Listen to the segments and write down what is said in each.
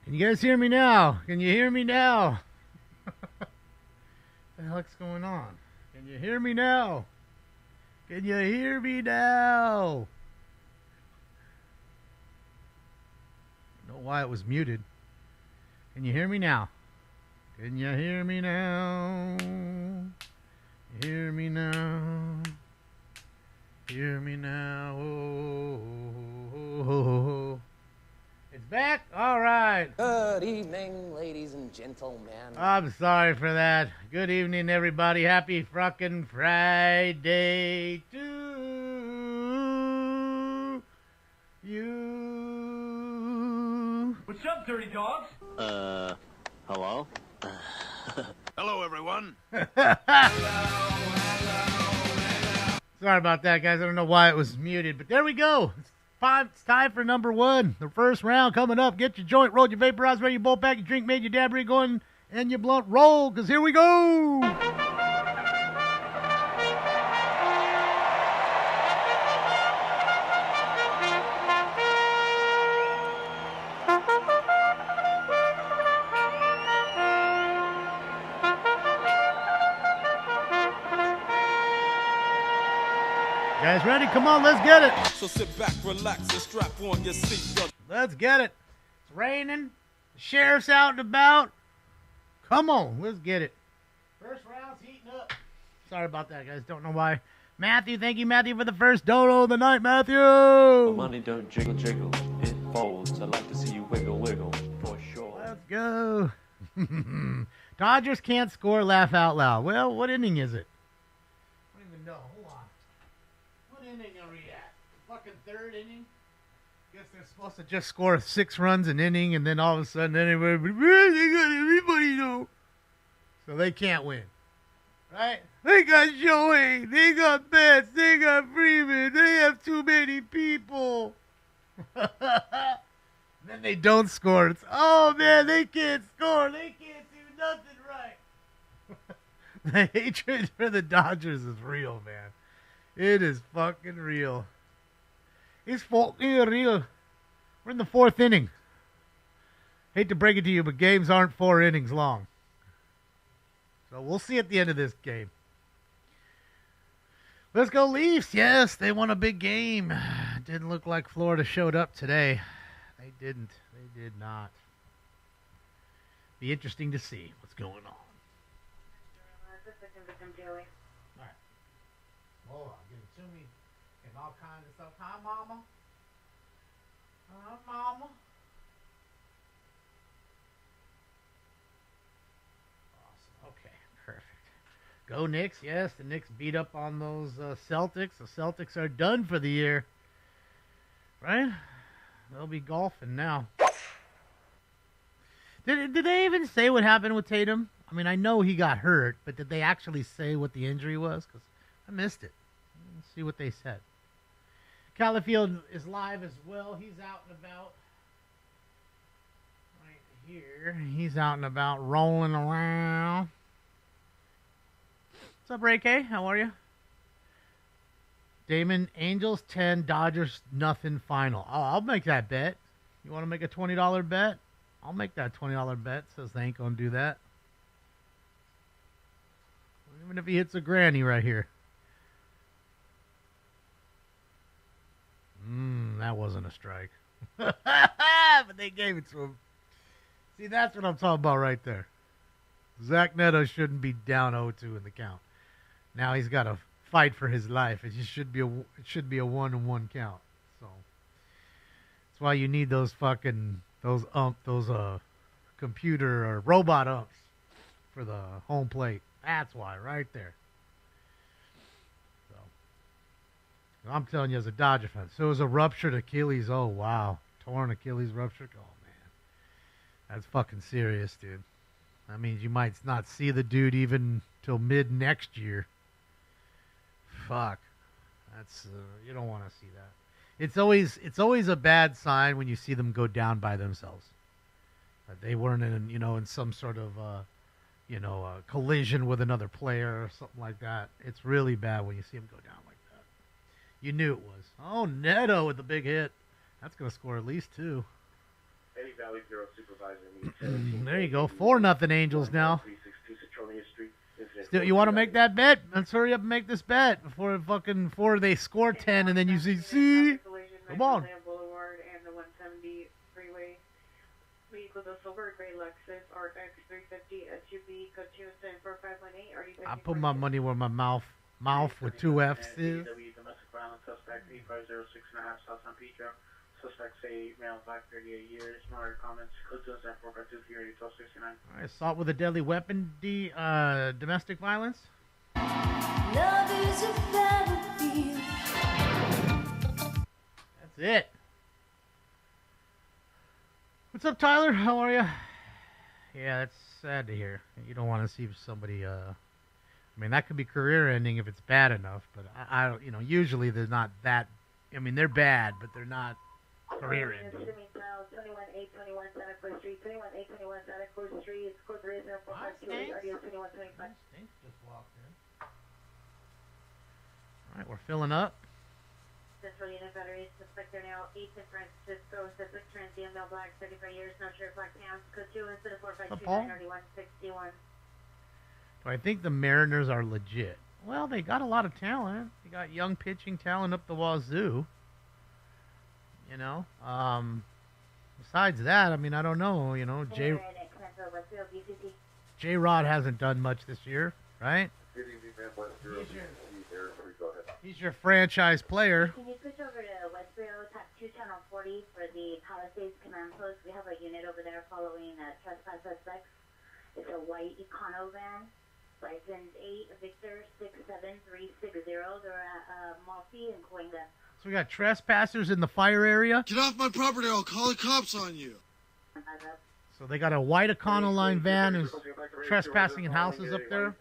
Can you guys hear me now? Can you hear me now? What the heck's going on? Can you hear me now? Can you hear me now? I don't know why it was muted. Can you hear me now? Can you hear me now? Hear me now? Hear me now? Oh, oh, oh, oh. It's back? All right. Good evening, ladies and gentlemen. I'm sorry for that. Good evening, everybody. Happy fucking Friday to you. What's up, dirty dogs? Hello? Hello, everyone. Sorry about that, guys. I don't know why it was muted, but there we go. It's time for number one. The first round coming up. Get your joint, roll your vaporizer, ready your bolt pack, your drink made, your dab rig going, and your blunt roll, because here we go. Guys ready? Come on, let's get it. So sit back, relax, and strap on your seatbelt. Let's get it. It's raining. The sheriff's out and about. Come on, let's get it. First round's heating up. Sorry about that, guys. Don't know why. Matthew, thank you, Matthew, for the first dono of the night, Matthew. Money don't jiggle, jiggle. It folds. I'd like to see you wiggle, wiggle. For sure. Let's go. Dodgers can't score, laugh out loud. Well, what inning is it? I don't even know. Hold on. What inning are we at? Fucking third inning? Guess they're supposed to just score 6 runs an inning, and then all of a sudden, everybody, they got everybody know. So they can't win. Right? They got Joey. They got Betts. They got Freeman. They have too many people. Then they don't score. It's, oh, man, they can't score. They can't do nothing right. The hatred for the Dodgers is real, man. It is fucking real. It's fucking real. We're in the 4th inning. Hate to break it to you, but games aren't 4 innings long. So we'll see at the end of this game. Let's go Leafs. Yes, they won a big game. Didn't look like Florida showed up today. They didn't. They did not. Be interesting to see what's going on. All right. Hold on. Give it to me. And all kinds of stuff. Hi, Mama. Hi, Mama. Awesome. Okay. Perfect. Go Knicks. Yes, the Knicks beat up on those Celtics. The Celtics are done for the year. Right? They'll be golfing now. Did they even say what happened with Tatum? I mean, I know he got hurt, but did they actually say what the injury was? Because I missed it. Let's see what they said. Califield is live as well. He's out and about. Right here. He's out and about, rolling around. What's up, Ray K? How are you? Damon, Angels 10, Dodgers nothing final. Oh, I'll make that bet. You want to make a $20 bet? I'll make that $20 bet. Says they ain't going to do that. Even if he hits a granny right here. That wasn't a strike. But they gave it to him. See, that's what I'm talking about right there. Zach Neto shouldn't be down 0-2 in the count. Now he's got to fight for his life. It should be a 1-1 count. So that's why you need those computer or robot umps for the home plate. That's why, right there. So I'm telling you, as a Dodger fan, so it was a ruptured Achilles. Oh wow, torn Achilles ruptured. Oh man, that's fucking serious, dude. That means you might not see the dude even till mid next year. Fuck, that's you don't want to see that. It's always a bad sign when you see them go down by themselves. That they weren't in some sort of collision with another player or something like that. It's really bad when you see him go down like that. You knew it was. Oh, Neto with the big hit. That's going to score at least 2. There you go. 4-0 Angels now. Still, you want to make that bet? Let's hurry up and make this bet before they score 10 and then you see. Come on. Boulevard and the 170 freeway. Vehicle the silver gray Lexus RX 350 SUV code 24518. Are you? I put my money where my mouth with 2 F's is. Domestic violence suspect 8506.5 South San Pedro. Suspect say male, black, 38 years. No other comments. Code to us at 452 1269. All right, assault with a deadly weapon. Domestic violence. Love is a battlefield. That's it. What's up, Tyler? How are you? Yeah, that's sad to hear. You don't want to see somebody. I mean, that could be career-ending if it's bad enough. But I don't. Usually they're not that. I mean, they're bad, but they're not career-ending. 21821 Santa Cruz Street. 21821 Santa Cruz Street. It's code 30452. Are you 2125? Stinks just walked in. All right, we're filling up. Central Unit Battery, suspect are now 8 San Francisco, suspect transient, male black, 35 years, no shirt, black pants, code 2 instead of 452 Do I think the Mariners are legit? Well, they got a lot of talent. They got young pitching talent up the wazoo. Besides that, I mean, I don't know. J-Rod hasn't done much this year, right? He's your franchise player. Can you switch over to Westboro, top 2 channel 40 for the Palisades Command Post? We have a unit over there following trespass suspects. It's a white Econo van. License 8 Victor 67360. They're at Malfi and Coinga. So we got trespassers in the fire area. Get off my property, I'll call the cops on you. So they got a white Econoline van who's trespassing in houses up there.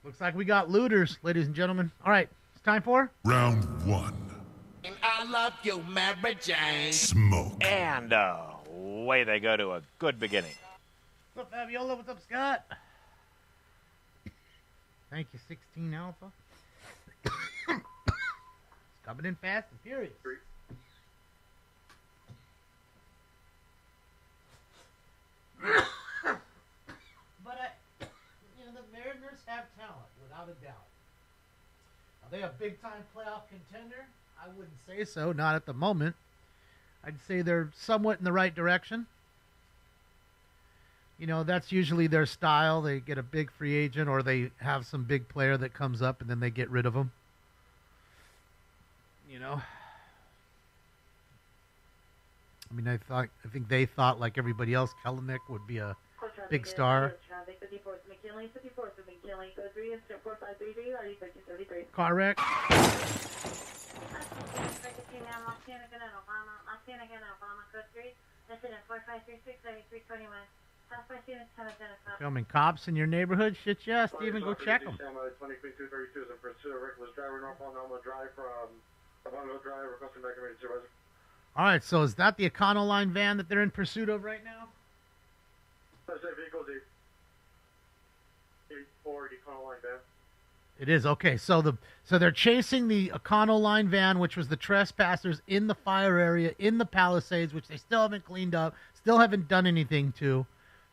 Looks like we got looters, ladies and gentlemen. All right, it's time for Round 1. And I love you, Mary Jane. Smoke. And away they go to a good beginning. What's up, Fabiola? What's up, Scott? Thank you, 16 Alpha. It's coming in fast and furious. But the Mariners have talent, without a doubt. Are they a big-time playoff contender? I wouldn't say so, not at the moment. I'd say they're somewhat in the right direction. That's usually their style. They get a big free agent or they have some big player that comes up and then they get rid of them. I mean, I think they thought, like everybody else, Kelenic would be a big star. Car wreck. Filming cops in your neighborhood? Shit, yeah, Steven, go check them. All right, so is that the Econoline van that they're in pursuit of right now? It is, okay. So they're chasing the Econoline van, which was the trespassers in the fire area in the Palisades, which they still haven't cleaned up, still haven't done anything to.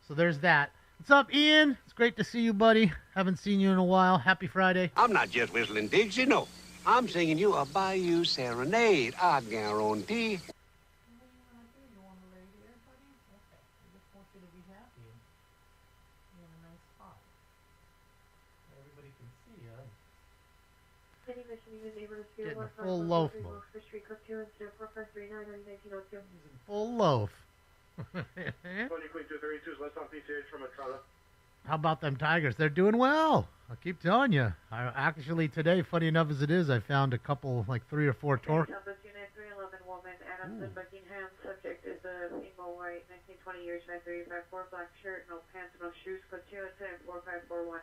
So there's that. What's up, Ian? It's great to see you, buddy. Haven't seen you in a while. Happy Friday. I'm not just whistling Dixie, no. I'm singing you a Bayou Serenade, I guarantee. Getting a full loaf mode. Full loaf. How about them Tigers? They're doing well. I keep telling you. Actually, today, funny enough as it is, I found a couple, like 3 or 4 torque. Buckingham. Subject is a female white, 19-20 years, 9354, black shirt, no pants, no shoes, code 210-4541,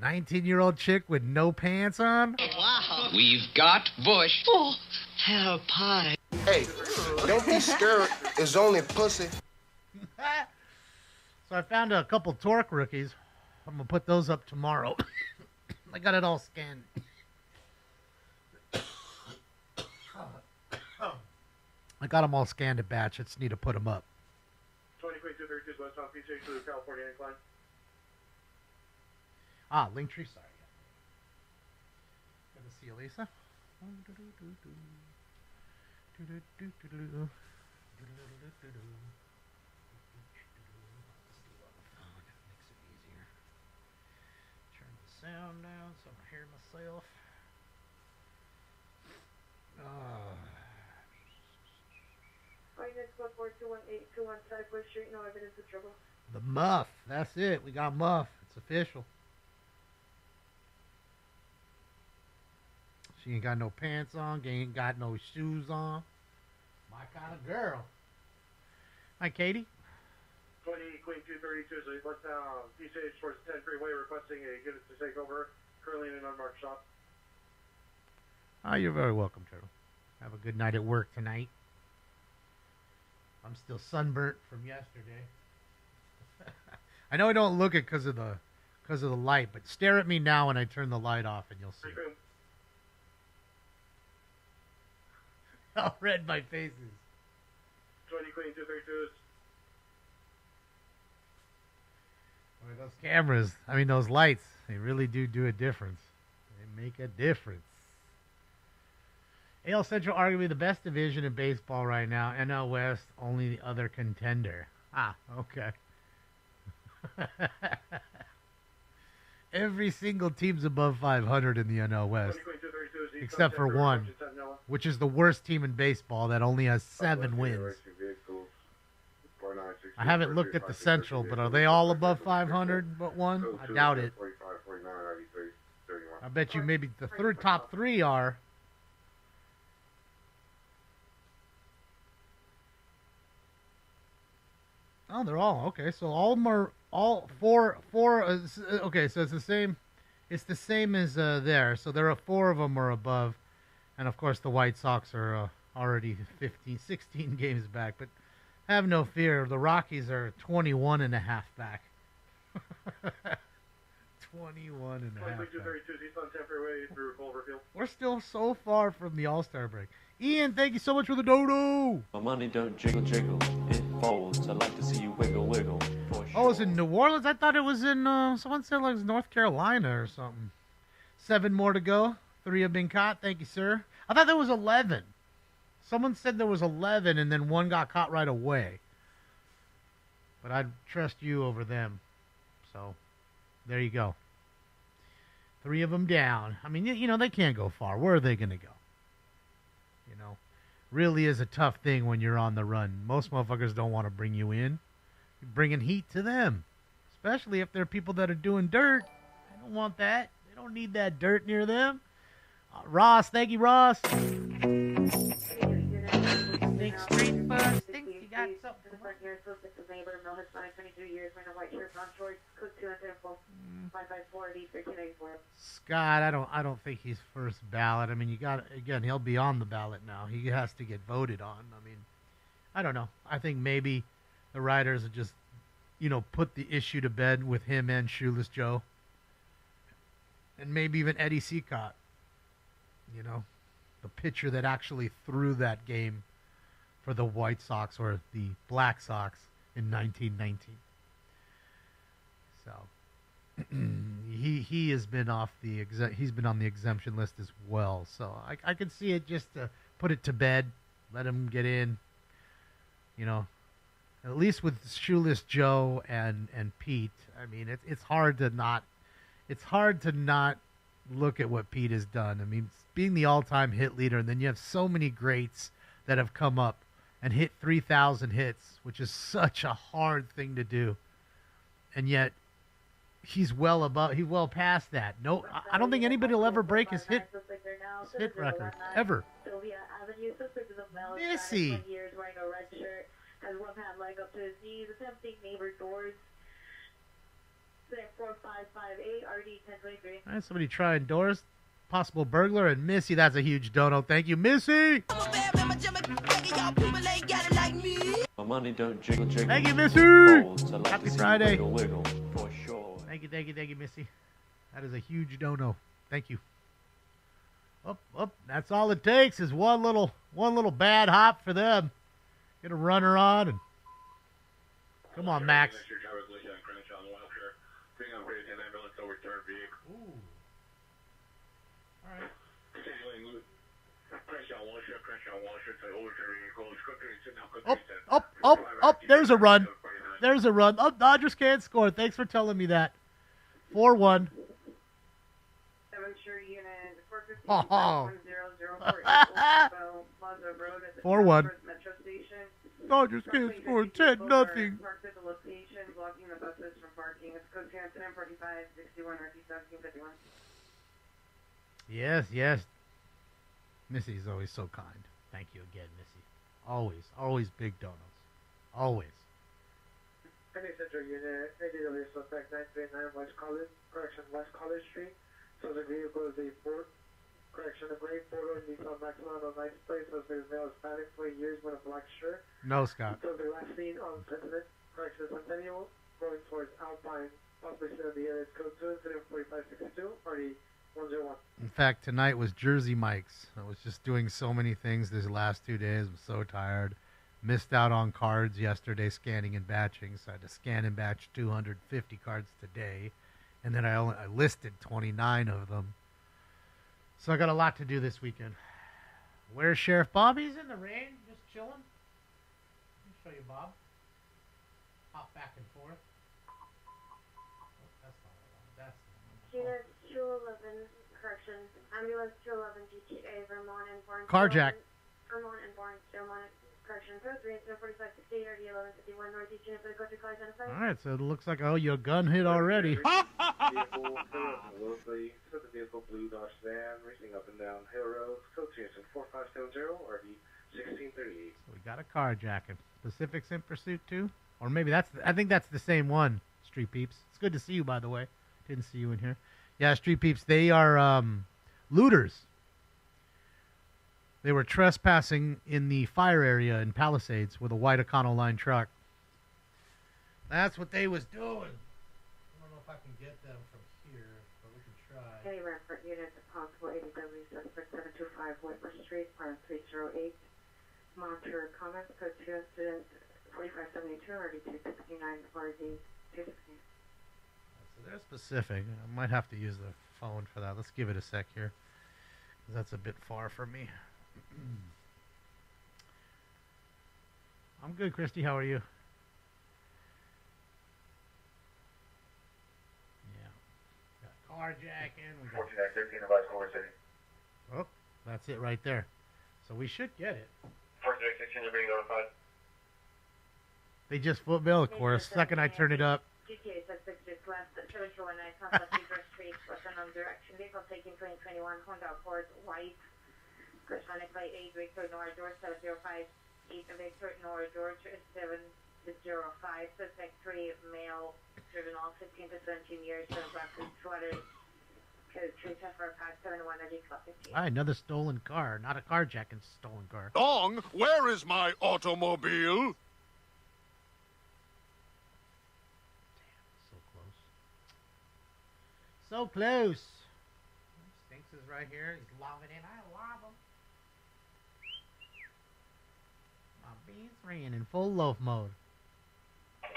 9305. 19-year-old chick with no pants on? Wow. We've got Bush. Oh, hell pie. Hey, don't be scared. It's only pussy. So I found a couple torque rookies. I'm going to put those up tomorrow. I got it all scanned. got them all scanned at batch. Just need to put them up. 20 Queen 232 West on P6 to the California incline. Ah, Linktree, sorry. Good to see you, Lisa. Makes it easier. Turn the sound down so I can hear myself. Street, no evidence of trouble. The muff. That's it. We got muff. It's official. She ain't got no pants on. Ain't got no shoes on. My kind of girl. Hi, Katie. 20 Queen 232, so let's PCH towards 10 freeway requesting a unit to take over. Currently in an unmarked shop. Oh, you're very welcome, Turtle. Have a good night at work tonight. I'm still sunburnt from yesterday. I know I don't look it because of the light, but stare at me now when I turn the light off, and you'll see. How red my face is. 20 Queen 232. Boy, those cameras, I mean those lights, they really do a difference. They make a difference. AL Central arguably the best division in baseball right now. NL West, only the other contender. Ah, okay. Every single team's above 500 in the NL West, except for one, which is the worst team in baseball that only has 7 wins. I haven't looked at the Central, but are they all above 500 but one? I doubt it. I bet you maybe the top 3 are. Oh, they're all okay. So all of them are all four. Okay, so it's the same. It's the same as there. So there are 4 of them are above, and of course the White Sox are already 16 games back. But have no fear, the Rockies are 21 and a half back. 21 and a half back. We're still so far from the All-Star break. Ian, thank you so much for the dodo. My money don't jiggle jiggle, it folds. I like to see you wiggle wiggle. For sure. Oh, it's in New Orleans? I thought it was in, someone said like North Carolina or something. 7 more to go. 3 have been caught. Thank you, sir. I thought there was 11. Someone said there was 11 and then 1 got caught right away. But I'd trust you over them. So, there you go. 3 of them down. I mean, you know, they can't go far. Where are they going to go? You know, really is a tough thing when you're on the run. Most motherfuckers don't want to bring you in. You're bringing heat to them, especially if they're people that are doing dirt. They don't want that. They don't need that dirt near them. Ross, thank you, Ross. Stink Street Bus. Stink, you got something. Scott, I don't think he's first ballot. I mean, again, he'll be on the ballot now. He has to get voted on. I mean, I don't know. I think maybe the writers have just, put the issue to bed with him and Shoeless Joe. And maybe even Eddie Seacott. The pitcher that actually threw that game for the White Sox or the Black Sox in 1919. So he has been off the he's been on the exemption list as well. So I could see it just to put it to bed, let him get in. At least with Shoeless Joe and Pete. I mean, it's hard to not look at what Pete has done. I mean, being the all-time hit leader, and then you have so many greats that have come up and hit 3,000 hits, which is such a hard thing to do. And yet, he's well past that. No, I don't think anybody will ever break his hit record, ever. Missy. Has one hand leg up to his knees, attempting neighbor doors. 4558 RD 1023. All right, somebody trying doors. Possible burglar and Missy. That's a huge dono. Thank you, Missy. My money don't jiggle jiggle. Thank you, Missy. Like Happy Friday. Wiggle, wiggle, for sure. Thank you, Missy. That is a huge dono. Thank you. That's all it takes is one little bad hop for them. Get a runner on and come on, Max. Ooh. All right. Oh, there's a run. There's a run. Oh, Dodgers can't score. Thanks for telling me that. 4-1. Oh. 4-1. Dodgers can't score 10-0. Yes. Missy's always so kind. Thank you again, Missy. Always big donuts. Always. Any Central Unit, ADW suspect 939 West College, correction, West College Street. So the vehicle is a Ford, correction, a gray photo, Nissan Maxima on nice place. Suspect is male Hispanic, 20 years, with a black shirt. No, Scott. So the last seen on President, correction, Centennial, going towards Alpine, possibly still in the area. Code 2, incident 4562, party 101. In fact, tonight was Jersey Mike's. I was just doing so many things these last 2 days. I'm so tired. Missed out on cards yesterday, scanning and batching, so I had to scan and batch 250 cards today. And then I listed 29 of them. So I got a lot to do this weekend. Where's Sheriff Bob? He's in the rain, just chilling. Let me show you Bob. Hop back and forth. Oh, that's not what I want. That's the one. Unit 211, correction. Ambulance 211 GTA, Vermont and Barnes. Carjack. Vermont and Barnes, Vermont. Correction, code 3, 45, 60, 30, 11, 51, Northeast unit for the country car identified. All right, so it looks like, oh, your gun hit already. Vehicle blue Dodge van, racing up and down Hill Road, code 3, 4570, RD 1638. So we got a carjacking. Pacific's in pursuit too? Or maybe I think that's the same one, Street Peeps. It's good to see you, by the way. Didn't see you in here. Yeah, Street Peeps, they are looters. They were trespassing in the fire area in Palisades with a white Econoline truck. That's what they was doing. I don't know if I can get them from here, but we can try. Any reference units of possible ADW suspect 725 Whitmer Street, part 308. Monitor comments, code 2 incident 4572, RD 269, RD 216. So they're specific. I might have to use the phone for that. Let's give it a sec here, because that's a bit far from me. I'm good, Christy. How are you? Yeah. Got carjacking. We got... 14-13 advice Culver City. Oh, that's it right there. So we should get it. 14-16, you're being notified. They just footbill, of course. Second I turn it up. GTA suspect just left at 7219 South Beaver Street, western direction. Vehicle taking 2021 Honda Accord white. Corresponding by 8 Victor Nora George 705 8 Victor Nora George 705 suspect 3 male driven all 15 to 17 years from Blackwood Sweater code 3 for 571 15. Another stolen car, not a carjacking, stolen car. Dong, where is my automobile? So close. So close. Stinks is right here. He's lobbing in. I lob him. My beans ran in full loaf mode.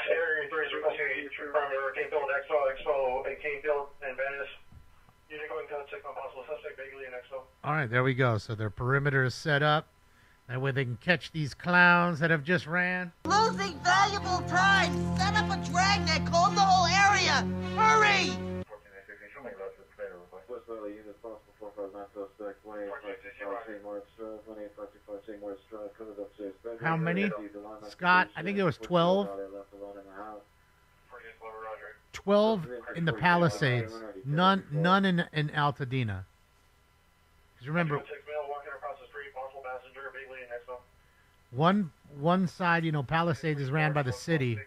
Area 3 is requesting a primary Hurricane Field, Expo, Hurricane Field, and Venice. Unit going to check on possible suspect, vaguely in Expo. All right, there we go. So their perimeter is set up. That way they can catch these clowns that have just ran. Losing valuable time. Set up a dragnet. Calm the whole area. Hurry! 14-16, show me the fatal request. West Valley unit possible 459 suspect, 1855 St. Moritz Drive, 1855 St. Moritz Drive, covered upstairs. How many? Scott, I think there was 12. 12 in the Palisades. None in Altadena. Because remember, one side, Palisades is ran by the city.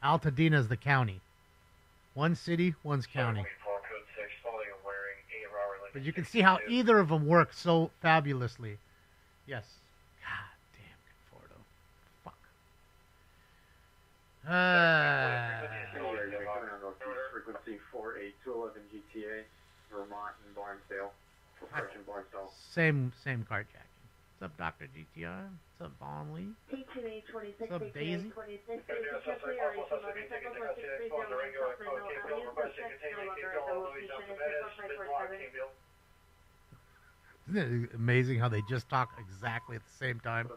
Altadena is the county. One city, one's county. But you can see how either of them work so fabulously. Yes. God damn, Conforto. Fuck. Frequency 48211 GTA, Vermont and Barnesdale. Same carjacking. What's up, Dr. GTR? What's up, Vaughn Lee? What's up, Daisy? Isn't it amazing how they just talk exactly at the same time?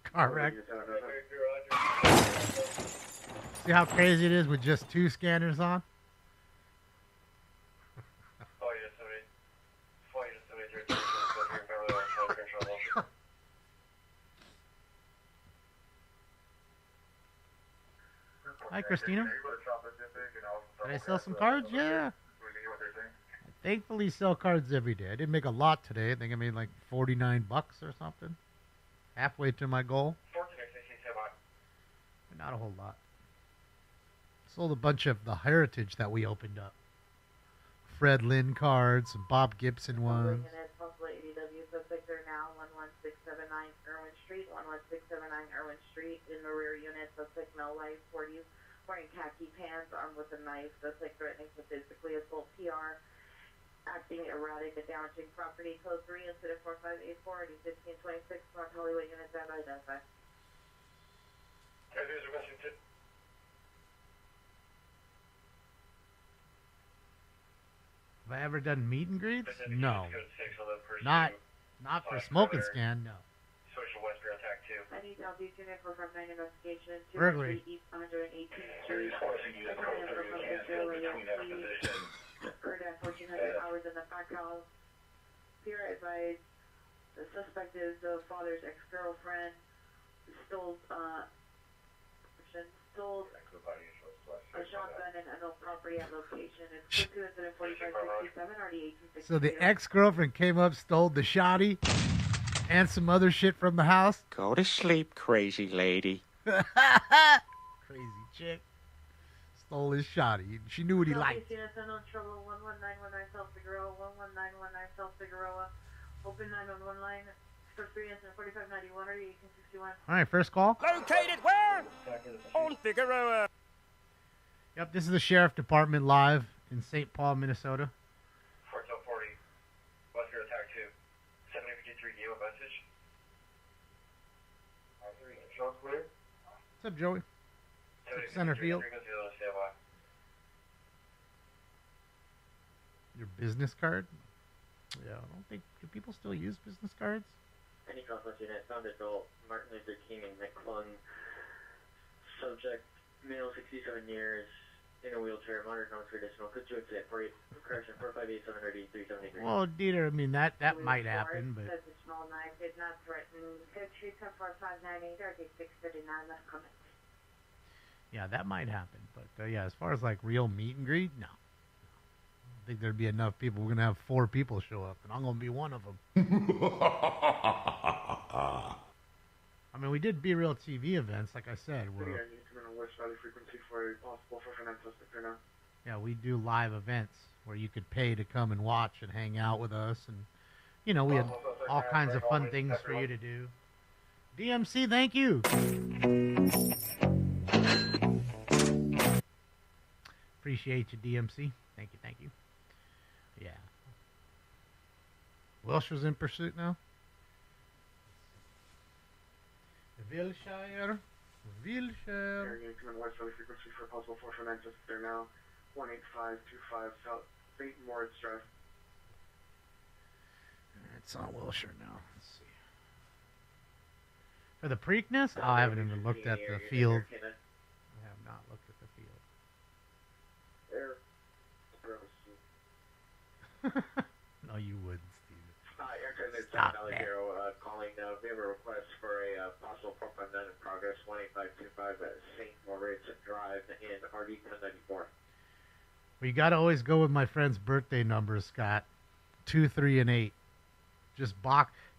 Car wreck. See how crazy it is with just 2 scanners on? Hi, Christina. Did I sell some cards? Yeah. I thankfully sell cards every day. I didn't make a lot today. I think I made like $49 or something. Halfway to my goal. But not a whole lot. Sold a bunch of the heritage that we opened up. Fred Lynn cards, some Bob Gibson ones. Now 11679 Irwin Street, 11679 Irwin Street. In the rear unit, suspect male life for you, wearing khaki pants, armed with a knife. Suspect threatening to physically assault PR, acting erratic and damaging property. Code 3, incident 4584, ID 1526, North Hollywood unit, stand by, identify. Have I ever done meet and greets? No. Not for smoking scan, no. Social West Real Attack 2. I need LB unit for front 9 investigation. Burglary. East 118th Street. Occurred at 1400 hours in the back house. Here advised the suspect is the father's ex-girlfriend. Stole a shotgun and unknown property at location. It's 2 incident 4567 RD 1860. So the ex-girlfriend came up, stole the shoddy and some other shit from the house. Go to sleep, crazy lady. Crazy chick. Stole his shoddy. She knew what he liked. No trouble. 11919 South Figueroa. 11919 South Figueroa. Open 911 line. For 3 incident 4591 RD 1861. All right, first call. Located where? On Figueroa. Yep, this is the Sheriff Department live in St. Paul, Minnesota. 4040, West Rear Attack 2, 7053, gave a message. What's up, Joey? What's up, center field? Your business card? Yeah, I don't think, do people still use business cards? Any Northwest unit, found adult, Martin Luther King and McClung. Subject, male, 67 years, in a wheelchair, moderate non-traditional. Could you exit? Correction, 458-730-373. Well, Dieter, I mean, that might happen, but... Says a small knife did not threaten. Code 374-598 RD 639, left comment. Yeah, that might happen. But, yeah, as far as, like, real meet and greet, no. I think there'd be enough people. We're going to have 4 people show up, and I'm going to be one of them. I mean, we did Be-Real TV events, like I said. Yeah, we do live events where you could pay to come and watch and hang out with us. And, you know, we had all kinds of fun things for you to do. DMC, thank you. Appreciate you, DMC. Thank you, thank you. Yeah. Wilshire's in pursuit now. Wilshire. Wilshire. West Valley frequency for possible 449 just there now. 18525 South St. Moritz Drive. It's on Wilshire now. Let's see. For the Preakness? Oh, I haven't even looked at the field. I have not looked at the field. No, you wouldn't, Steven. Stop that. Calling. We have a request for a possible 459 in progress. 18525 at St. Moritz Drive in RD 1094. Well, you got to always go with my friend's birthday numbers, Scott. 2, 3, and 8. Just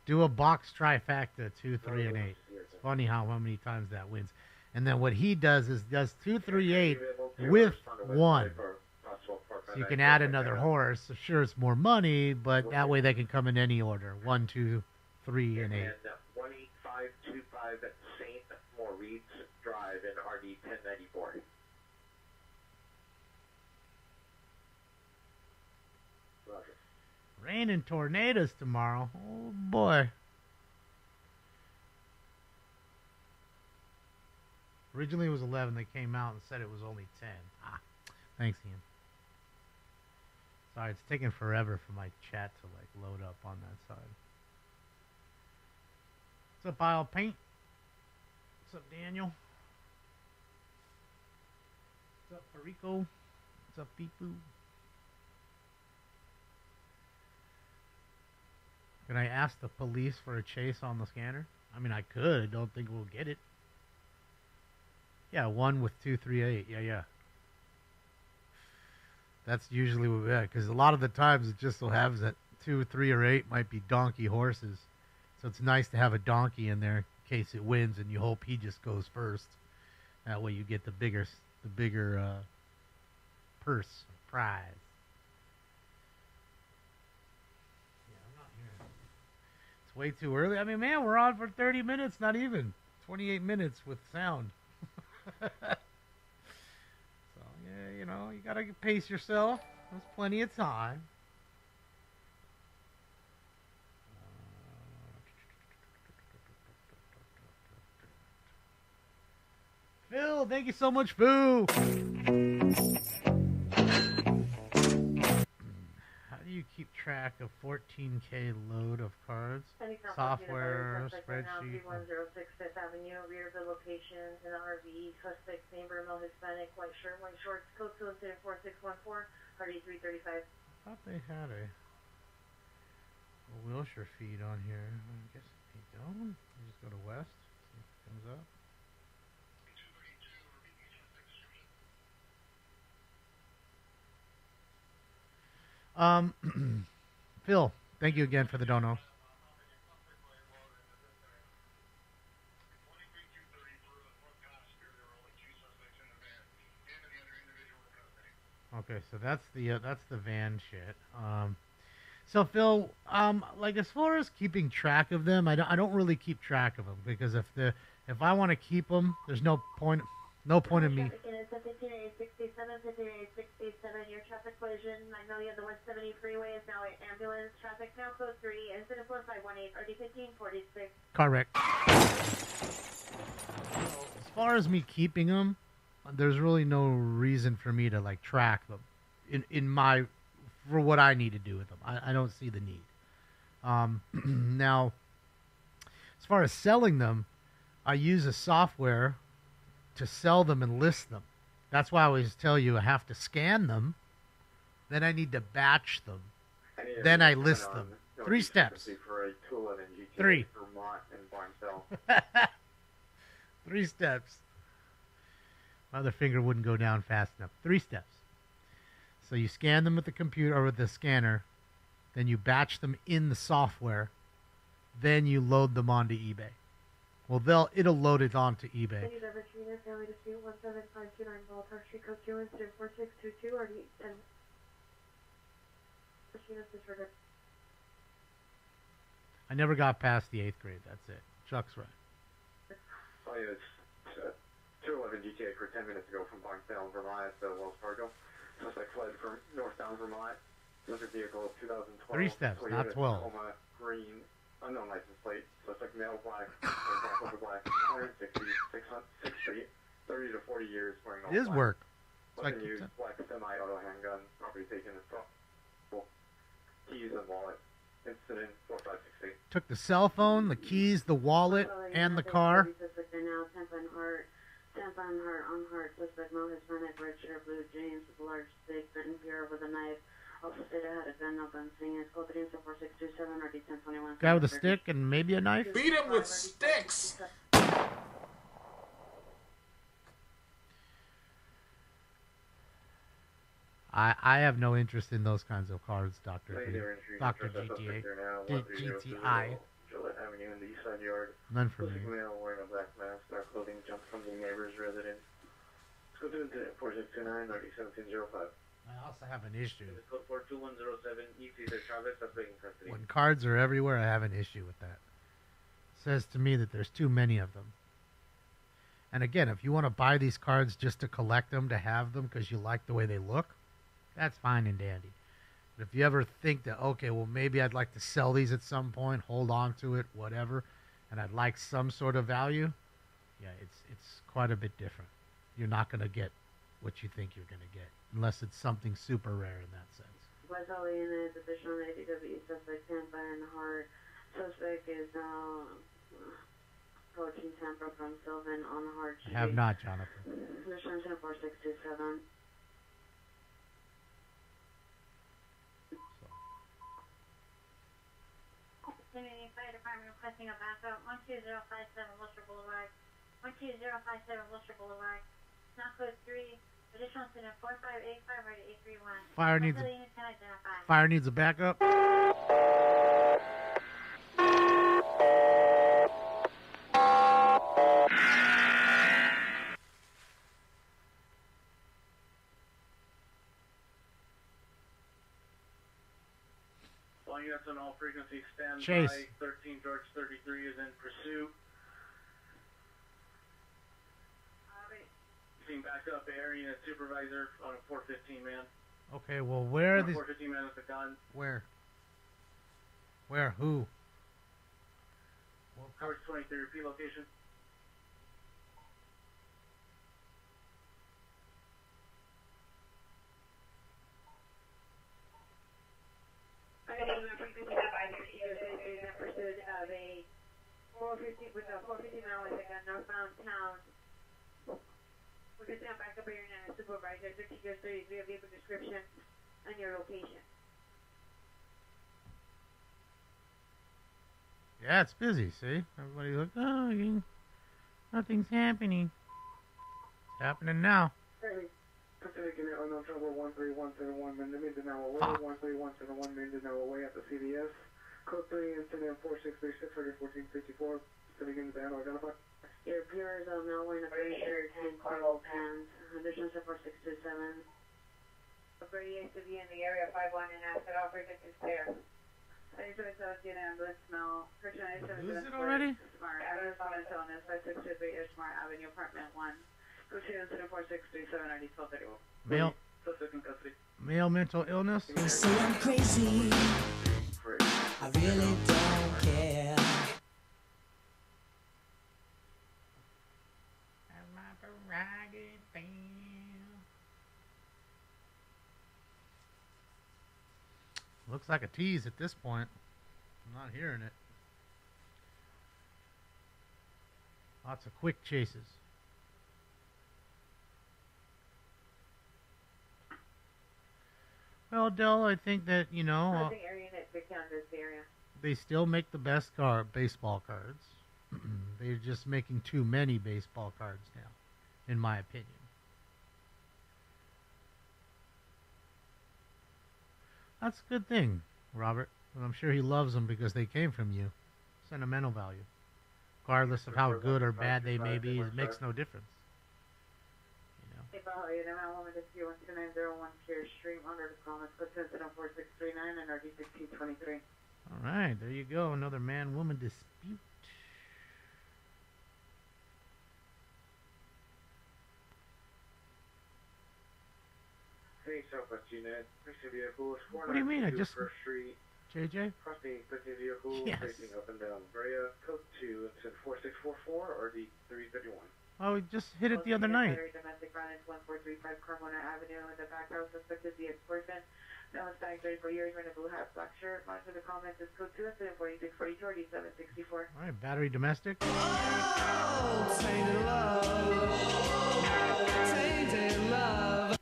do a box trifecta, 2, 3, and 8. It's funny how many times that wins. And then what he does is does 2, 3, 8 with 1. So you can add another horse. So sure, it's more money, but that way they can come in any order. 1, 2, 3, and 8. 18525 Rain and tornadoes tomorrow. Oh, boy. Originally it was 11. They came out and said it was only 10. Ah, thanks, Ian. Sorry, it's taking forever for my chat to, like, load up on that side. What's up, Isle Paint? What's up, Daniel? What's up, Perico? What's up, Peepoo? Can I ask the police for a chase on the scanner? I mean, I could. Don't think we'll get it. Yeah, 1 with 238. Yeah. That's usually what we have, because a lot of the times it just so happens that 2, 3, or 8 might be donkey horses. So it's nice to have a donkey in there in case it wins, and you hope he just goes first. That way you get the bigger purse prize. It's way too early. I mean, man, we're on for 30 minutes, not even 28 minutes with sound. So, yeah, you know, you gotta pace yourself. There's plenty of time. Phil, thank you so much, Boo. How do you keep track of 14K load of cards? Software, spreadsheet. 106 Fifth Avenue, rear of the location in the RV, suspect neighbor, male Hispanic, white shirt, white shorts, code solicited 4614, party 335. I thought they had a Wilshire feed on here. I guess they don't. You just go to West, see if it comes up. Phil, thank you again for the dono. Okay, so that's the van shit. So Phil, like as far as keeping track of them, I don't really keep track of them because if I want to keep them, there's no point in me. 5867, your traffic collision, Magnolia, the 170 freeway is now ambulance, traffic now code 3, incident 4518, RD 1546. Correct. As far as me keeping them, there's really no reason for me to like track them for what I need to do with them. I don't see the need. Now, as far as selling them, I use a software to sell them and list them. That's why I always tell you I have to scan them, then I need to batch them, then I list them. 3 steps. For a 211 GTA 3. Vermont and Barnesville. 3 steps. My other finger wouldn't go down fast enough. 3 steps. So you scan them with the computer or with the scanner, then you batch them in the software, then you load them onto eBay. Well, it'll load it onto eBay. I never got past the 8th grade. That's it. Chuck's right. Oh, yeah, it's 211 GTA for 10 minutes ago from Barnesville, Vermont to Wells Fargo. Suspect fled from northbound Vermont. Subject vehicle 2012. 3 steps, not 12. Tacoma green, unknown license plate. Suspect male, black, over black, 160, 6 feet, 30 to 40 years, wearing all It is black. work. Weapon used, black semi-auto handgun, property taken in keys and wallet. Incident 4568. Took the cell phone, the keys, the wallet, and the car. Tampa on heart, suspect male Hispanic, red shirt, blue jeans with a large stick, bitten pure with a knife. Also said I had a gun, no gun thing. It's code 34627 or D1021. Guy with a stick and maybe a knife? Beat him with sticks! I have no interest in those kinds of cards, Dr. GTA. GTI. None for me. Male wearing a black mask, dark clothing, jumped from the neighbor's residence. Let's go to incident 4629 or D1705. I also have an issue. Code 42107, Cesar Chavez, suspect in custody. When cards are everywhere, I have an issue with that. It says to me that there's too many of them. And again, if you want to buy these cards just to collect them, to have them because you like the way they look, that's fine and dandy. But if you ever think that, okay, well, maybe I'd like to sell these at some point, hold on to it, whatever, and I'd like some sort of value, yeah, it's quite a bit different. You're not going to get what you think you're going to get unless it's something super rare in that sense. West Holly Unit, additional ADW suspect Tampa and Hart. Suspect is now approaching Tampa from Sylvan on Hart I have not, Jonathan. Additional 14627. Community Fire Department requesting a backup 12057 Worcester Boulevard. 12057 Worcester Boulevard. Now code 3. Additional incident 4585 right at 831. Fire needs a backup. All units on all frequencies stand Chase. by. 13 George 33 is in pursuit. Seen back up air unit supervisor on a 415 man. Okay, well, where are these? 415 man with a gun. Where? Where? Who? Coverage 23, repeat location. Pursuit of a 450 with a 450 man with a gun northbound town. We're going to stand back up here and supervisor 13 years 33 of vehicle description and your location. Yeah, it's busy, see? Everybody's like, oh, nothing's happening. It's happening now. Pacific Unit Unknown Trouble 13171 Mindanao away, 13171 Mindanao away at the CVS. Code 3, incident 4636, 1454, Pacific Unit Band identified. Your viewers are now wearing a gray shirt and cargo pants. Additional 4627. A Brady used to be in the area 51 and asked that all frequencies clear. I just want to get an ambulance smell. Person I just Lose it already? Smart. Ambulance on its own is 5623 Smart Avenue, apartment 1. Go to incident 4637 ID 1231. Male mental illness. They say I'm crazy. I really don't care. Looks like a tease at this point. I'm not hearing it. Lots of quick chases. Well, Dell, I think that, they still make the best baseball cards. They're just making too many baseball cards now, in my opinion. That's a good thing, Robert. And I'm sure he loves them because they came from you. Sentimental value. Regardless of how good or bad they may be, it makes no difference. Hey, Bahia, the man woman is 12901 Pier Street, under the comments, put incident 4639 and RD 1623. All right, there you go. Another man-woman dispute. Hey, Southwest Unit. Mixed vehicles. What do you mean? I just... First Street. JJ? Crossing existing vehicle. Yes. Facing up and down Brea. Code 2, incident 4644, RD 331. Oh, we just hit it the other night. Domestic violence 1435 Carmona Avenue. In the background, suspected the ex-boyfriend. That was back 34 years, wearing a blue hat, black shirt. Monitor the comments is code 2, incident 4642, RD 764. All right, battery domestic. Oh, tainted love. Tainted love.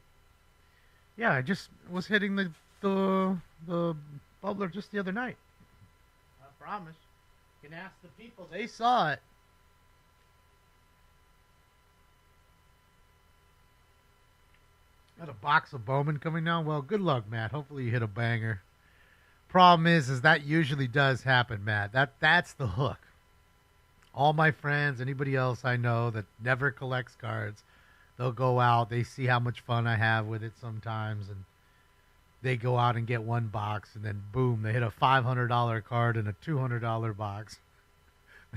Yeah, I just was hitting the bubbler just the other night. I promise. You can ask the people. They saw it. Got a box of Bowman coming down. Well, good luck, Matt. Hopefully you hit a banger. Problem is that usually does happen, Matt. That's the hook. All my friends, anybody else I know that never collects cards, they'll go out. They see how much fun I have with it sometimes, and they go out and get one box, and then boom, they hit a $500 card in a $200 box,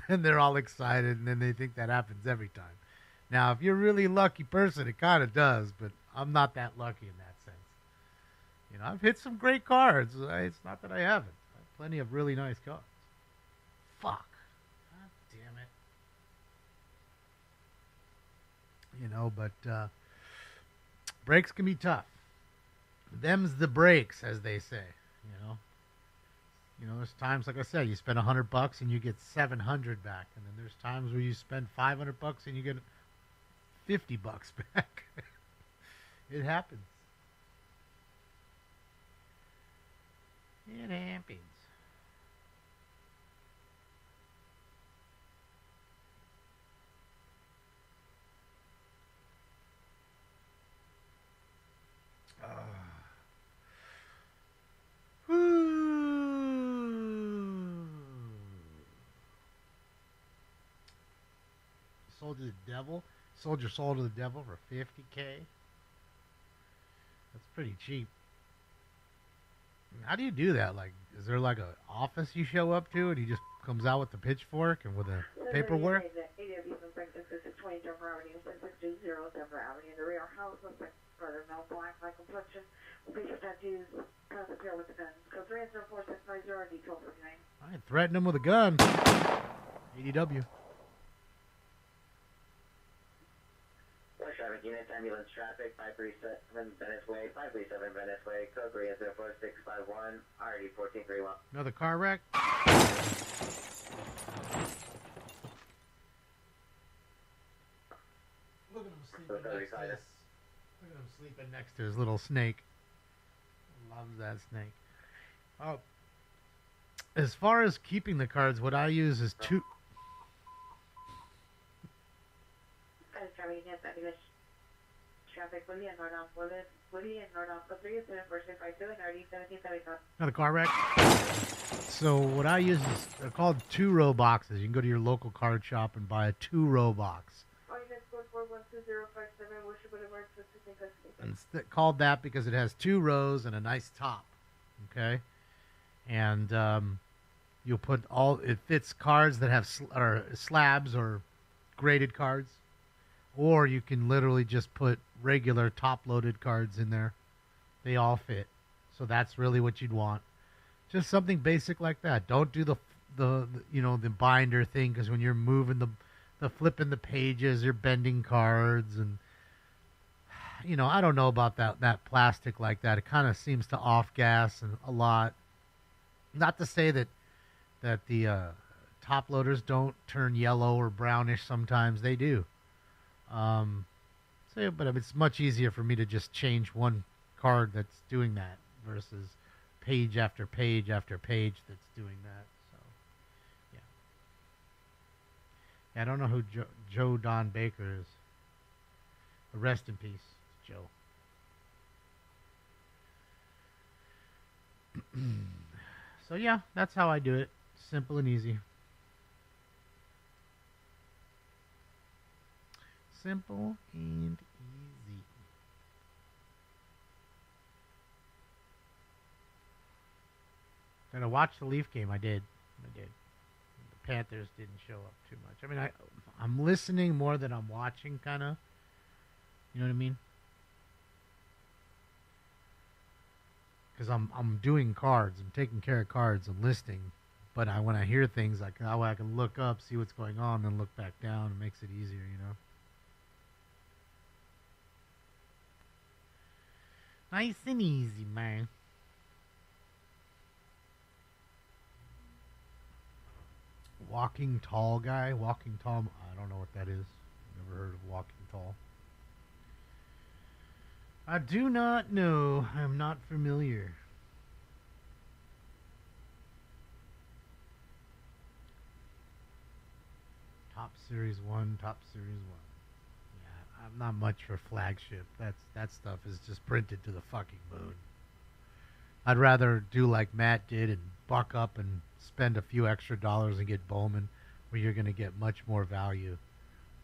and they're all excited, and then they think that happens every time. Now, if you're a really lucky person, it kind of does, but I'm not that lucky in that sense. You know, I've hit some great cards. It's not that I haven't. I have plenty of really nice cards. Fuck. God damn it. You know, but breaks can be tough. Them's the breaks, as they say. You know, there's times, like I said, you spend $100 and you get $700 back, and then there's times where you spend $500 and you get $50 back. It happens. It happens. Sold to the devil. Sold your soul to the devil for $50K. That's pretty cheap. How do you do that? Like, is there like a office you show up to and he just comes out with the pitchfork and with the paperwork? I threatened him with a gun. ADW. Traffic units, ambulance traffic, 537 Venice Way, 537 Venice Way, code 304-651, RD 1431. Another car wreck? Look at him sleeping next to his, look at him sleeping next to his little snake. Loves that snake. Oh, as far as keeping the cards, what I use is two. Traffic, William Nordoff, William Nordoff, code 304-652, and RD 1775. Another car wreck. So what I use is, they're called 2-row boxes. You can go to your local card shop and buy a 2-row box. And it's called that because it has 2 rows and a nice top. Okay? And you'll put it fits cards that have slabs or graded cards. Or you can literally just put regular top-loaded cards in there. They all fit. So that's really what you'd want. Just something basic like that. Don't do the binder thing, because when you're moving the flipping the pages, you're bending cards, and I don't know about that plastic like that. It kind of seems to off gas and a lot. Not to say that the top loaders don't turn yellow or brownish. Sometimes they do. But it's much easier for me to just change one card that's doing that versus page after page after page that's doing that. So, yeah. I don't know who Joe Don Baker is. Rest in peace, Joe. So, yeah, that's how I do it. Simple and easy. Simple and easy. Did I watch the Leaf game? I did. The Panthers didn't show up too much. I mean, I'm listening more than I'm watching, kind of. You know what I mean? Because I'm doing cards. I'm taking care of cards. I'm listening. But when I hear things, I can look up, see what's going on, and look back down. It makes it easier, Nice and easy, man. Walking Tall guy? Walking Tall? I don't know what that is. Never heard of Walking Tall. I do not know. I'm not familiar. Top Series 1, Top Series 1. I'm not much for flagship. That stuff is just printed to the fucking moon. I'd rather do like Matt did and buck up and spend a few extra dollars and get Bowman, where you're going to get much more value,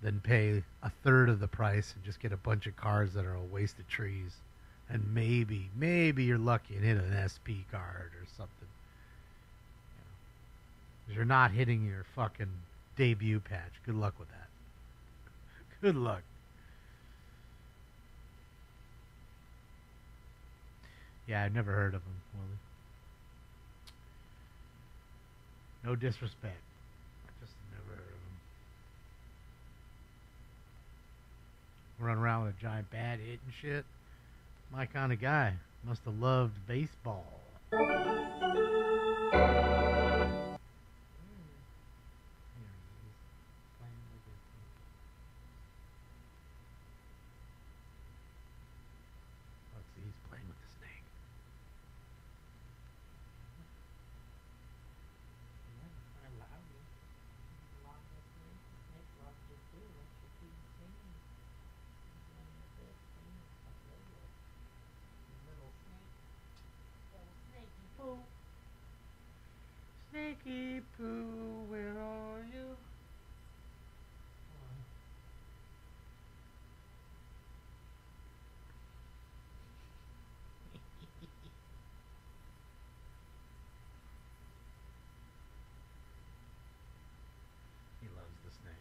than pay a third of the price and just get a bunch of cards that are a waste of trees. And maybe you're lucky and hit an SP card or something. You're not hitting your fucking debut patch. Good luck with that. Good luck. Yeah, I've never heard of him, Willie. No disrespect. I just never heard of him. Run around with a giant bat hitting shit. My kind of guy. Must have loved baseball. Let's see, he's playing with the snake. Snaky Poo, where are you? He loves the snake.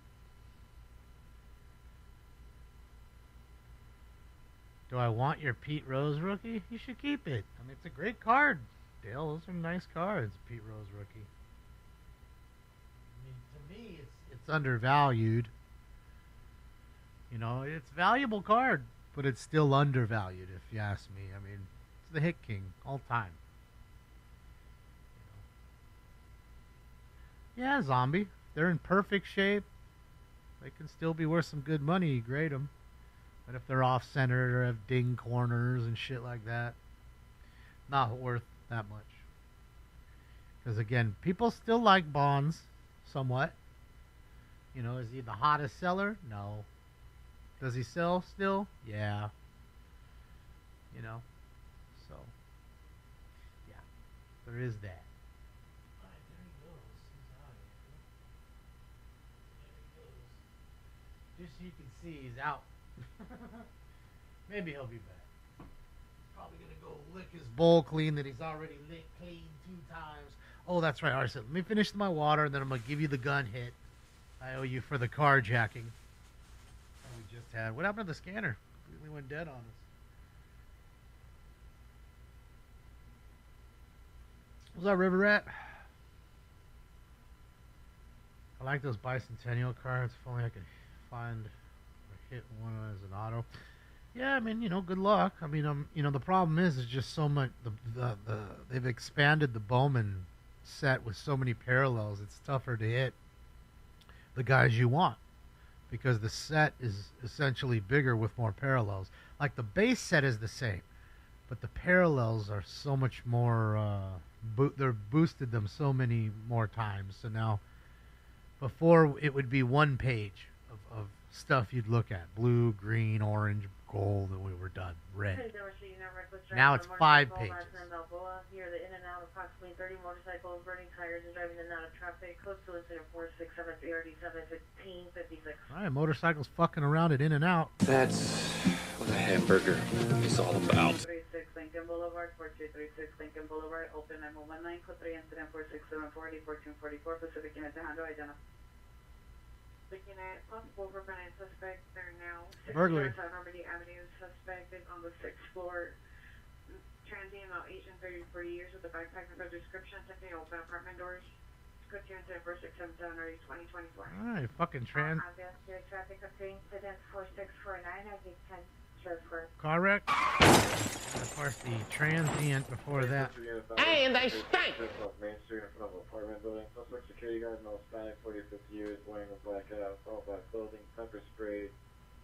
Do I want your Pete Rose rookie? You should keep it. I mean, it's a great card, Dale. Those are nice cards, Pete Rose rookie. I mean, to me, it's undervalued. You know, it's a valuable card, but it's still undervalued, if you ask me. I mean, it's the hit king all time. Yeah, zombie. They're in perfect shape. They can still be worth some good money. You grade them. But if they're off-centered or have ding corners and shit like that, not worth that much. Because, again, people still like Bonds somewhat. You know, is he the hottest seller? No. Does he sell still? Yeah. You know, so, yeah, there is that. All right, there he goes. He's out of here. There he goes. Just so you can see, he's out. Maybe he'll be back. Probably going to go lick his bowl clean that he's already licked clean 2 times. Oh, that's right, Arson. Let me finish my water, and then I'm going to give you the gun hit. I owe you for the carjacking. We just had. What happened to the scanner? Completely went dead on us. Was that River Rat? I like those bicentennial cards. If only I could find or hit one as an auto. Yeah, I mean, you know, good luck. I mean, you know, the problem is just so much. They've expanded the Bowman set with so many parallels. It's tougher to hit the guys you want because the set is essentially bigger with more parallels. Like the base set is the same, but the parallels are so much more. They're boosted them so many more times. So now, before it would be 1 page of stuff you'd look at: blue, green, orange, gold, and we were done. Red. Now it's 5 pages. Here, the in and out approximately 30 motorcycles, burning tires, and driving in and out of traffic. Close to incident 4673RD71556. All right, motorcycles fucking around at In and Out. That's what a hamburger is all about. 36 Lincoln Boulevard, 4236 Lincoln Boulevard, open 9119, code 3 incident 46740 1444 Pacific Unit to handle identify. Looking at possible permanent suspect, they're now 6 burglary. floors on Normandy Avenue. Suspect is on the 6th floor. Transient about 8 and 30 to 40 years with a backpack with a description. Attempting to open apartment doors. Code 2 incident 4677 early 2024. All right, fucking trans. Traffic obtained incident 4649. I get 10 for Car wreck. And of course, the transient before that. Hey, and they stink! Main Street in front of an apartment building. Suspect security guard, male Hispanic, 40 to 50 years, wearing a black hat, all black clothing, pepper spray.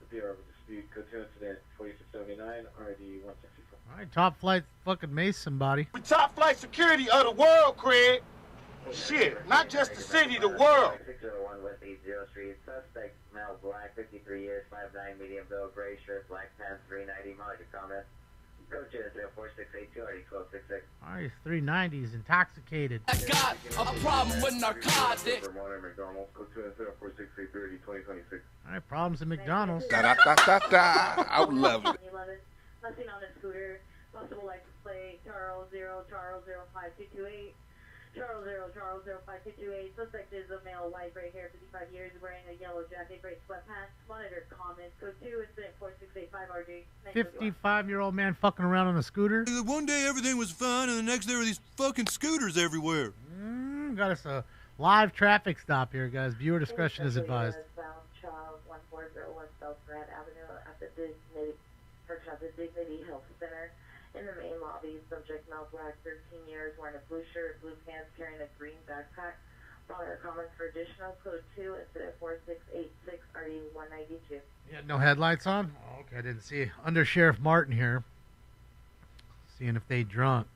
The PR of a dispute. Code 2 incident 4679, RD 164. All right, top flight fucking mace somebody. We top flight security of the world, Craig. Shit, not just the city, the world. 601 West 80th Street. Suspect, male, black, 53 years, 5'9", medium build, gray shirt, black pants, 390. Monitor comment. Code 2 incident 4682, RD 1266. All right, 390. He's intoxicated. I got a problem with narcotics. McDonald's. Code 2 incident 4683, RD 2026. All right, problems at McDonald's. I would love it. 11. Nothing on the scooter. Possible license plate Charles 05228. Charles 0528. Suspect is a male, white, gray hair, 55 years, wearing a yellow jacket, gray sweatpants. Monitor comments. Code 2, incident 4685 RG. 55-year-old man fucking around on a scooter. One day everything was fine, and the next there were these fucking scooters everywhere. Got us a live traffic stop here, guys. Viewer discretion is advised. Bound child 1401 South Grand Avenue at the Dignity Health Center. In the main lobby, subject male black, 13 years, wearing a blue shirt, blue pants, carrying a green backpack. Monitor comments for additional. Code 2, incident 4686 RD 192. Yeah, no headlights on? Oh, okay, I didn't see. Under Sheriff Martin here. Seeing if they drunk.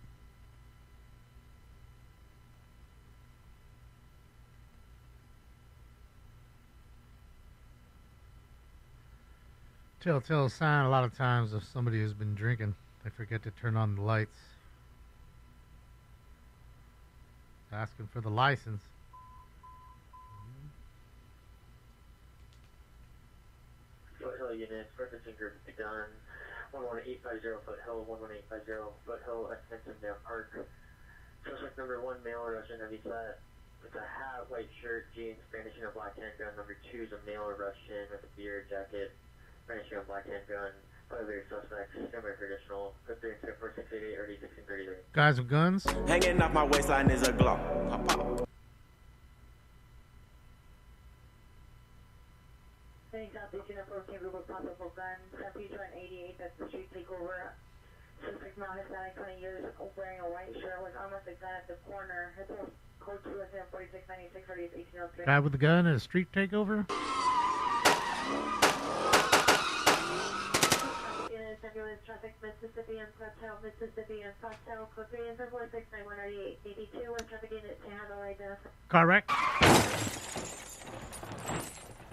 Telltale sign a lot of times of somebody who's been drinking. They forget to turn on the lights. Asking for the license. Foothill units, purchasing group at the gun. 11850 Foothill, 11850 Foothill at Fenton Park. Suspect number 1, male Russian, heavy set. With a hat, white shirt, jeans, brandishing a black handgun. Number 2 is a male Russian with a beard, jacket, brandishing a black handgun. Other suspects, similar traditional. Code 3 incident 4688 RD 1633. Guys with guns? Hanging off my waistline is a Glock. Pop, pop. Thanks, Southeast Unit 14, group of possible guns. Temperature on 88, that's the street takeover. Suspect male Hispanic, 20 years, wearing a white shirt with arm with a gun at the corner. Code 2 incident 4696 RD 1803. Guy with the gun at a street takeover? Traffic, Mississippi and Platteville, code 3 and 4691 82, West traffic unit to handle identified. Correct.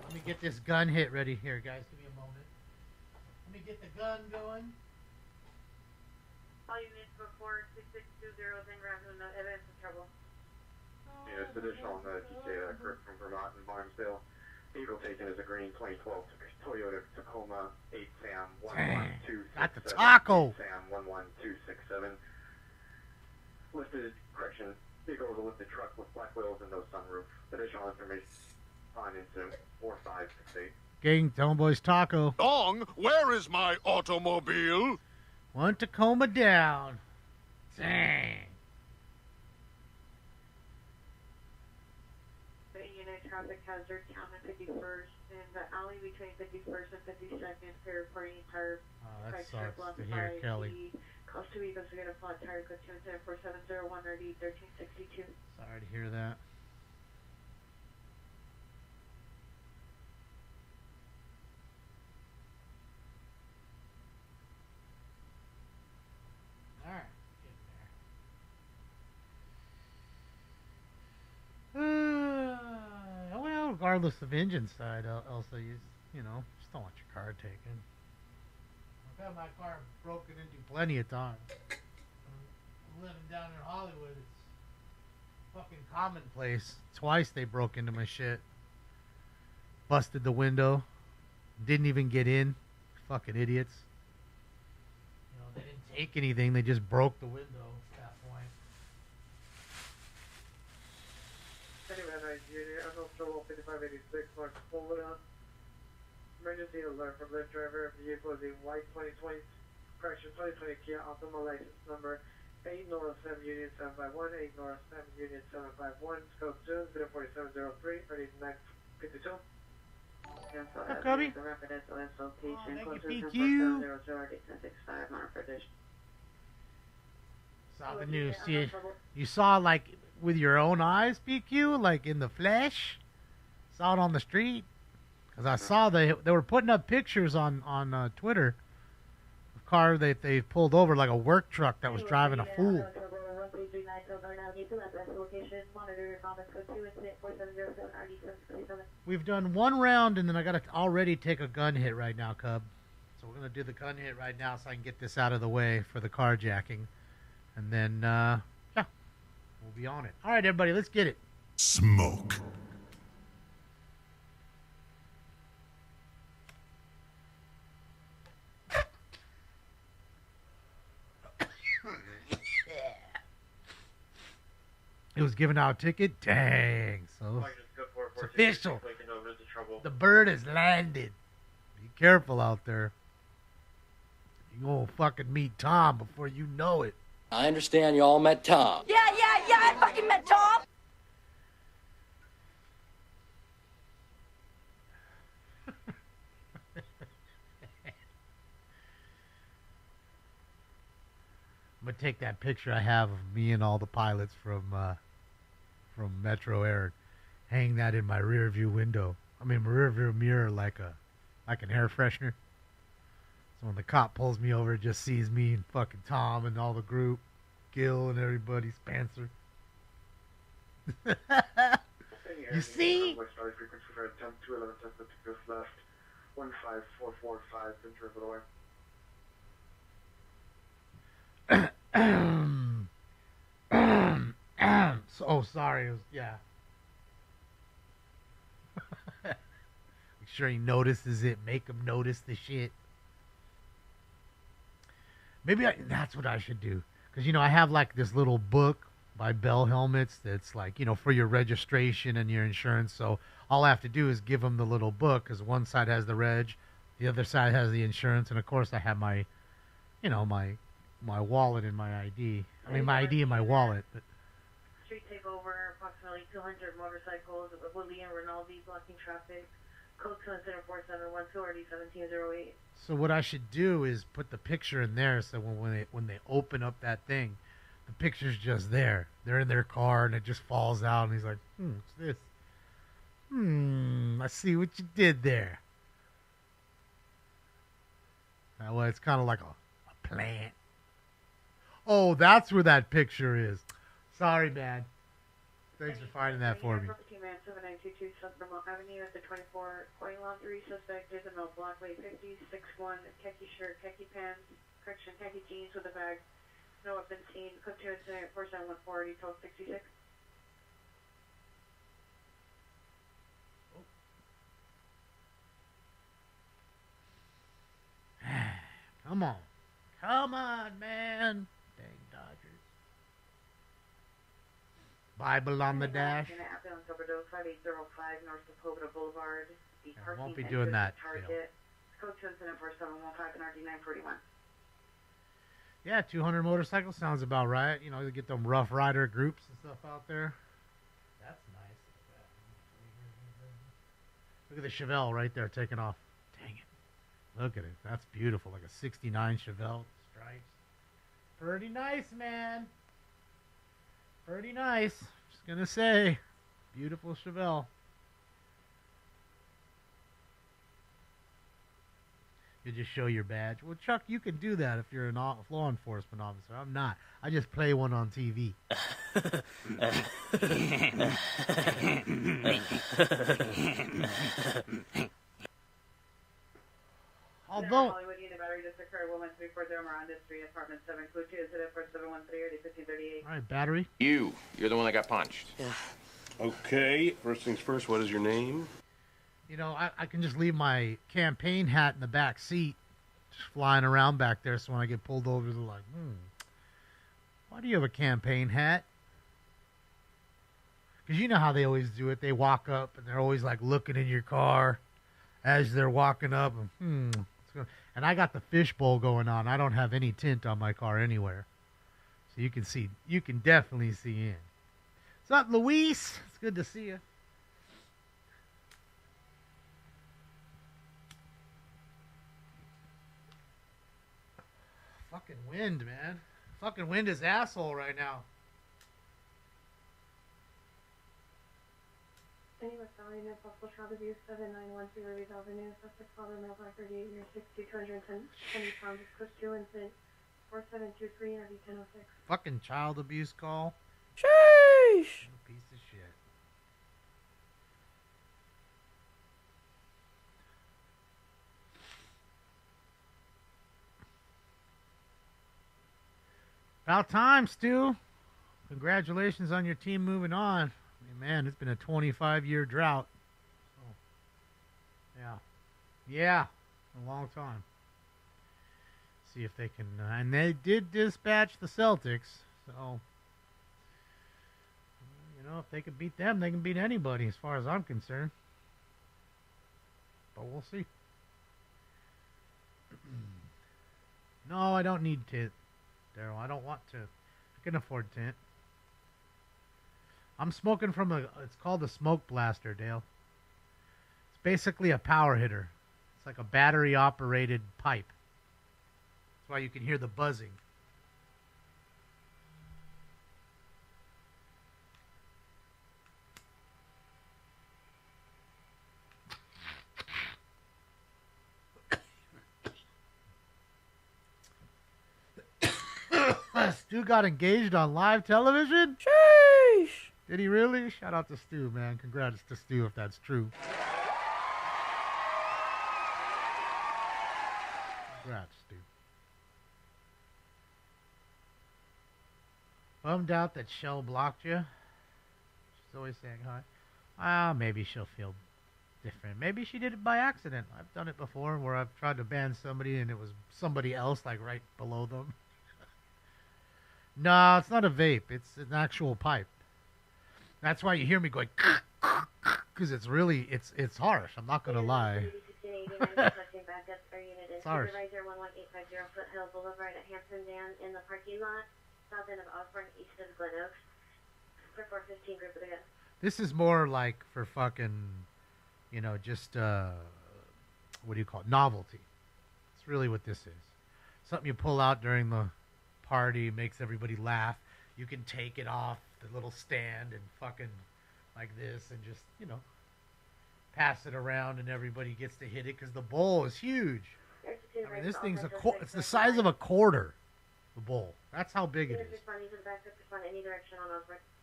Let me get this gun hit ready here, guys. Give me a moment. Let me get the gun going. All units before 6620 in Round, no evidence of trouble. Yeah, it's additional on the GTA that occurred from Vermont and Barnesdale. Vehicle taken is a green 2012 Toyota Tacoma 8 Sam 11267. Got the taco. Sam 11267. Lifted, correction, vehicle was a lifted truck with black wheels and no sunroof. Additional information on incident 4568. Gang, tell 'em boys taco. Dong, where is my automobile? One Tacoma down. Dang. Unit traffic hazard, town and 51st, in the alley between 51st and 52nd, fair reporting entire that sucks to hear, Kelly. Cost 2 vehicles to get a flat tire, code 2 incident 4701 RD 1362. Sorry to hear that. Alright, well, regardless of engine side, Elsa, you know, just don't want your car taken. I've had my car broken into plenty of times. I'm living down in Hollywood. It's fucking commonplace. Twice they broke into my shit. Busted the window. Didn't even get in. Fucking idiots. You know, they didn't take anything. They just broke the window at that point. Anyway, Nigeria, I'm on Trouble 5586, Mark Fulton. Emergency alert from lift driver. Vehicle is a white 2020, correction, 2020 Kia Optima license number 8 North 7 Union 751, 8 North 7 Union 751, scope 2, 04703, ready 952. Up, Cubby? Saw the news. You saw, like, with your own eyes, PQ, like in the flesh? Saw it on the street? Because I saw they were putting up pictures on Twitter of a car that they pulled over, like a work truck that was driving a fool. We've done one round, and then I got to already take a gun hit right now, Cub. So we're going to do the gun hit right now so I can get this out of the way for the carjacking. And then, yeah, we'll be on it. All right, everybody, let's get it. Smoke. It was giving out a ticket? Dang. So it's official. The bird has landed. Be careful out there. You're going to fucking meet Tom before you know it. I understand you all met Tom. Yeah, I fucking met Tom. I'm going to take that picture I have of me and all the pilots from Metro Air and hang that in my rear view window. I mean, my rear view mirror like an air freshener. So when the cop pulls me over, it just sees me and fucking Tom and all the group, Gil and everybody, Spencer. You see? Frequency for 10 to 11 left, 15445, interval away. Oh, sorry. It was, yeah. Make sure he notices it. Make him notice the shit. Maybe that's what I should do. Because, I have like this little book by Bell Helmets that's like, for your registration and your insurance. So all I have to do is give them the little book because one side has the reg, the other side has the insurance. And, of course, I have my, my wallet and my ID. I mean, my ID and my wallet. But Street takeover, approximately 200 motorcycles with Woodley and Rinaldi blocking traffic. Code 4712 RD 1708. so what I should do is put the picture in there so when they open up that thing, the picture's just there. They're in their car and it just falls out and he's like, what's this? I see what you did there. Well, it's kind of like a plant. Oh, that's where that picture is. Sorry, man. Thanks for finding that for me. Property man 7922 South Vermont Avenue at the 24 Coin Laundry. Suspect is in a Blockway 5061, khaki shirt, khaki pants, khaki jeans with a bag. No weapon seen. Code 2 incident 4714 1266. Come on. Come on, man. Dang Dodgers. Bible on the dash. Ambulance overdose 5805 North Dakota Boulevard. I won't be doing that. Target. Code 2 incident 4715 and RD 941. Yeah, 200 motorcycles sounds about right. You get them Rough Rider groups and stuff out there. That's nice. Look at the Chevelle right there taking off. Dang it. Look at it. That's beautiful. Like a 69 Chevelle stripes. Pretty nice, man. Pretty nice. Just going to say. Beautiful Chevelle. You just show your badge. Well, Chuck, you can do that if you're a law enforcement officer. I'm not. I just play one on TV. Although... Hollywood Unit Battery District Card 1340 Miranda Street, Apartment 7, Code 2 incident 4713 RD 1538. All right, battery. You're the one that got punched. Yeah. Okay, first things first, what is your name? I can just leave my campaign hat in the back seat, just flying around back there, so when I get pulled over, they're like, why do you have a campaign hat? Because you know how they always do it. They walk up, and they're always, like, looking in your car as they're walking up, and, and I got the fishbowl going on. I don't have any tint on my car anywhere. So you can definitely see in. What's up, Luis? It's good to see you. Fucking wind, man. Fucking wind is asshole right now. Any Valley, no possible child abuse, 7912 Ruby Avenue, suspect father, male, black, 38 years, 6'2", 220 pounds, close to incident, 4723, RV 1006. Fucking child abuse call. Sheesh! What a piece of shit. About time, Stu. Congratulations on your team moving on. I mean, man, it's been a 25-year drought. So, yeah, a long time. See if they can, and they did dispatch the Celtics. So You know, if they can beat them, they can beat anybody as far as I'm concerned. But we'll see. No, I don't need tint, Daryl. I don't want to. I can afford tint. I'm smoking from it's called a smoke blaster, Dale. It's basically a power hitter. It's like a battery-operated pipe. That's why you can hear the buzzing. Stu got engaged on live television? Sheesh! Did he really? Shout out to Stu, man. Congrats to Stu if that's true. Congrats, Stu. Bummed out that Shell blocked you. She's always saying hi. Ah, maybe she'll feel different. Maybe she did it by accident. I've done it before where I've tried to ban somebody and it was somebody else like right below them. No, it's not a vape. It's an actual pipe. That's why you hear me going because it's really it's harsh. I'm not gonna lie. It's harsh. Supervisor 11850 Foothill Boulevard at Hampton Dan in the parking lot, south end of Osborne, east of Glen Oaks. For 415 group of the guys. This is more like for fucking, you know, just what do you call it? Novelty. It's really what this is. Something you pull out during the party, makes everybody laugh. You can take it off the little stand and fucking like this and just, you know, pass it around and everybody gets to hit it because the bowl is huge. I mean, this thing's it's the size of a quarter, the bowl. That's how big it is.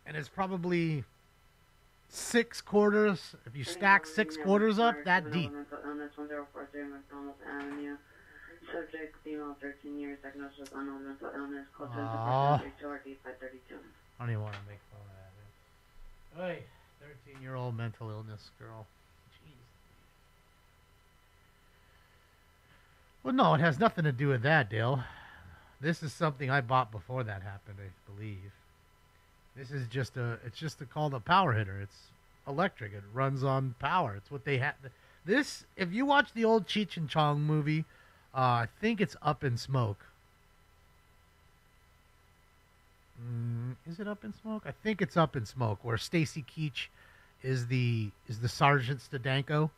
And it's probably 6 quarters. If you stack 6 quarters up, that deep. Subject, female, 13 years, diagnosed with unknown mental illness, close to I HRD 532. don't even want to make fun of that. Hey, 13-year-old mental illness girl. Jeez. Well, no, it has nothing to do with that, Dale. This is something I bought before that happened, I believe. This is just called a power hitter. It's electric. It runs on power. It's what they had. This, if you watch the old Cheech and Chong movie, I think it's Up in Smoke. Is it Up in Smoke? I think it's Up in Smoke, where Stacy Keach is the Sergeant Stadenko.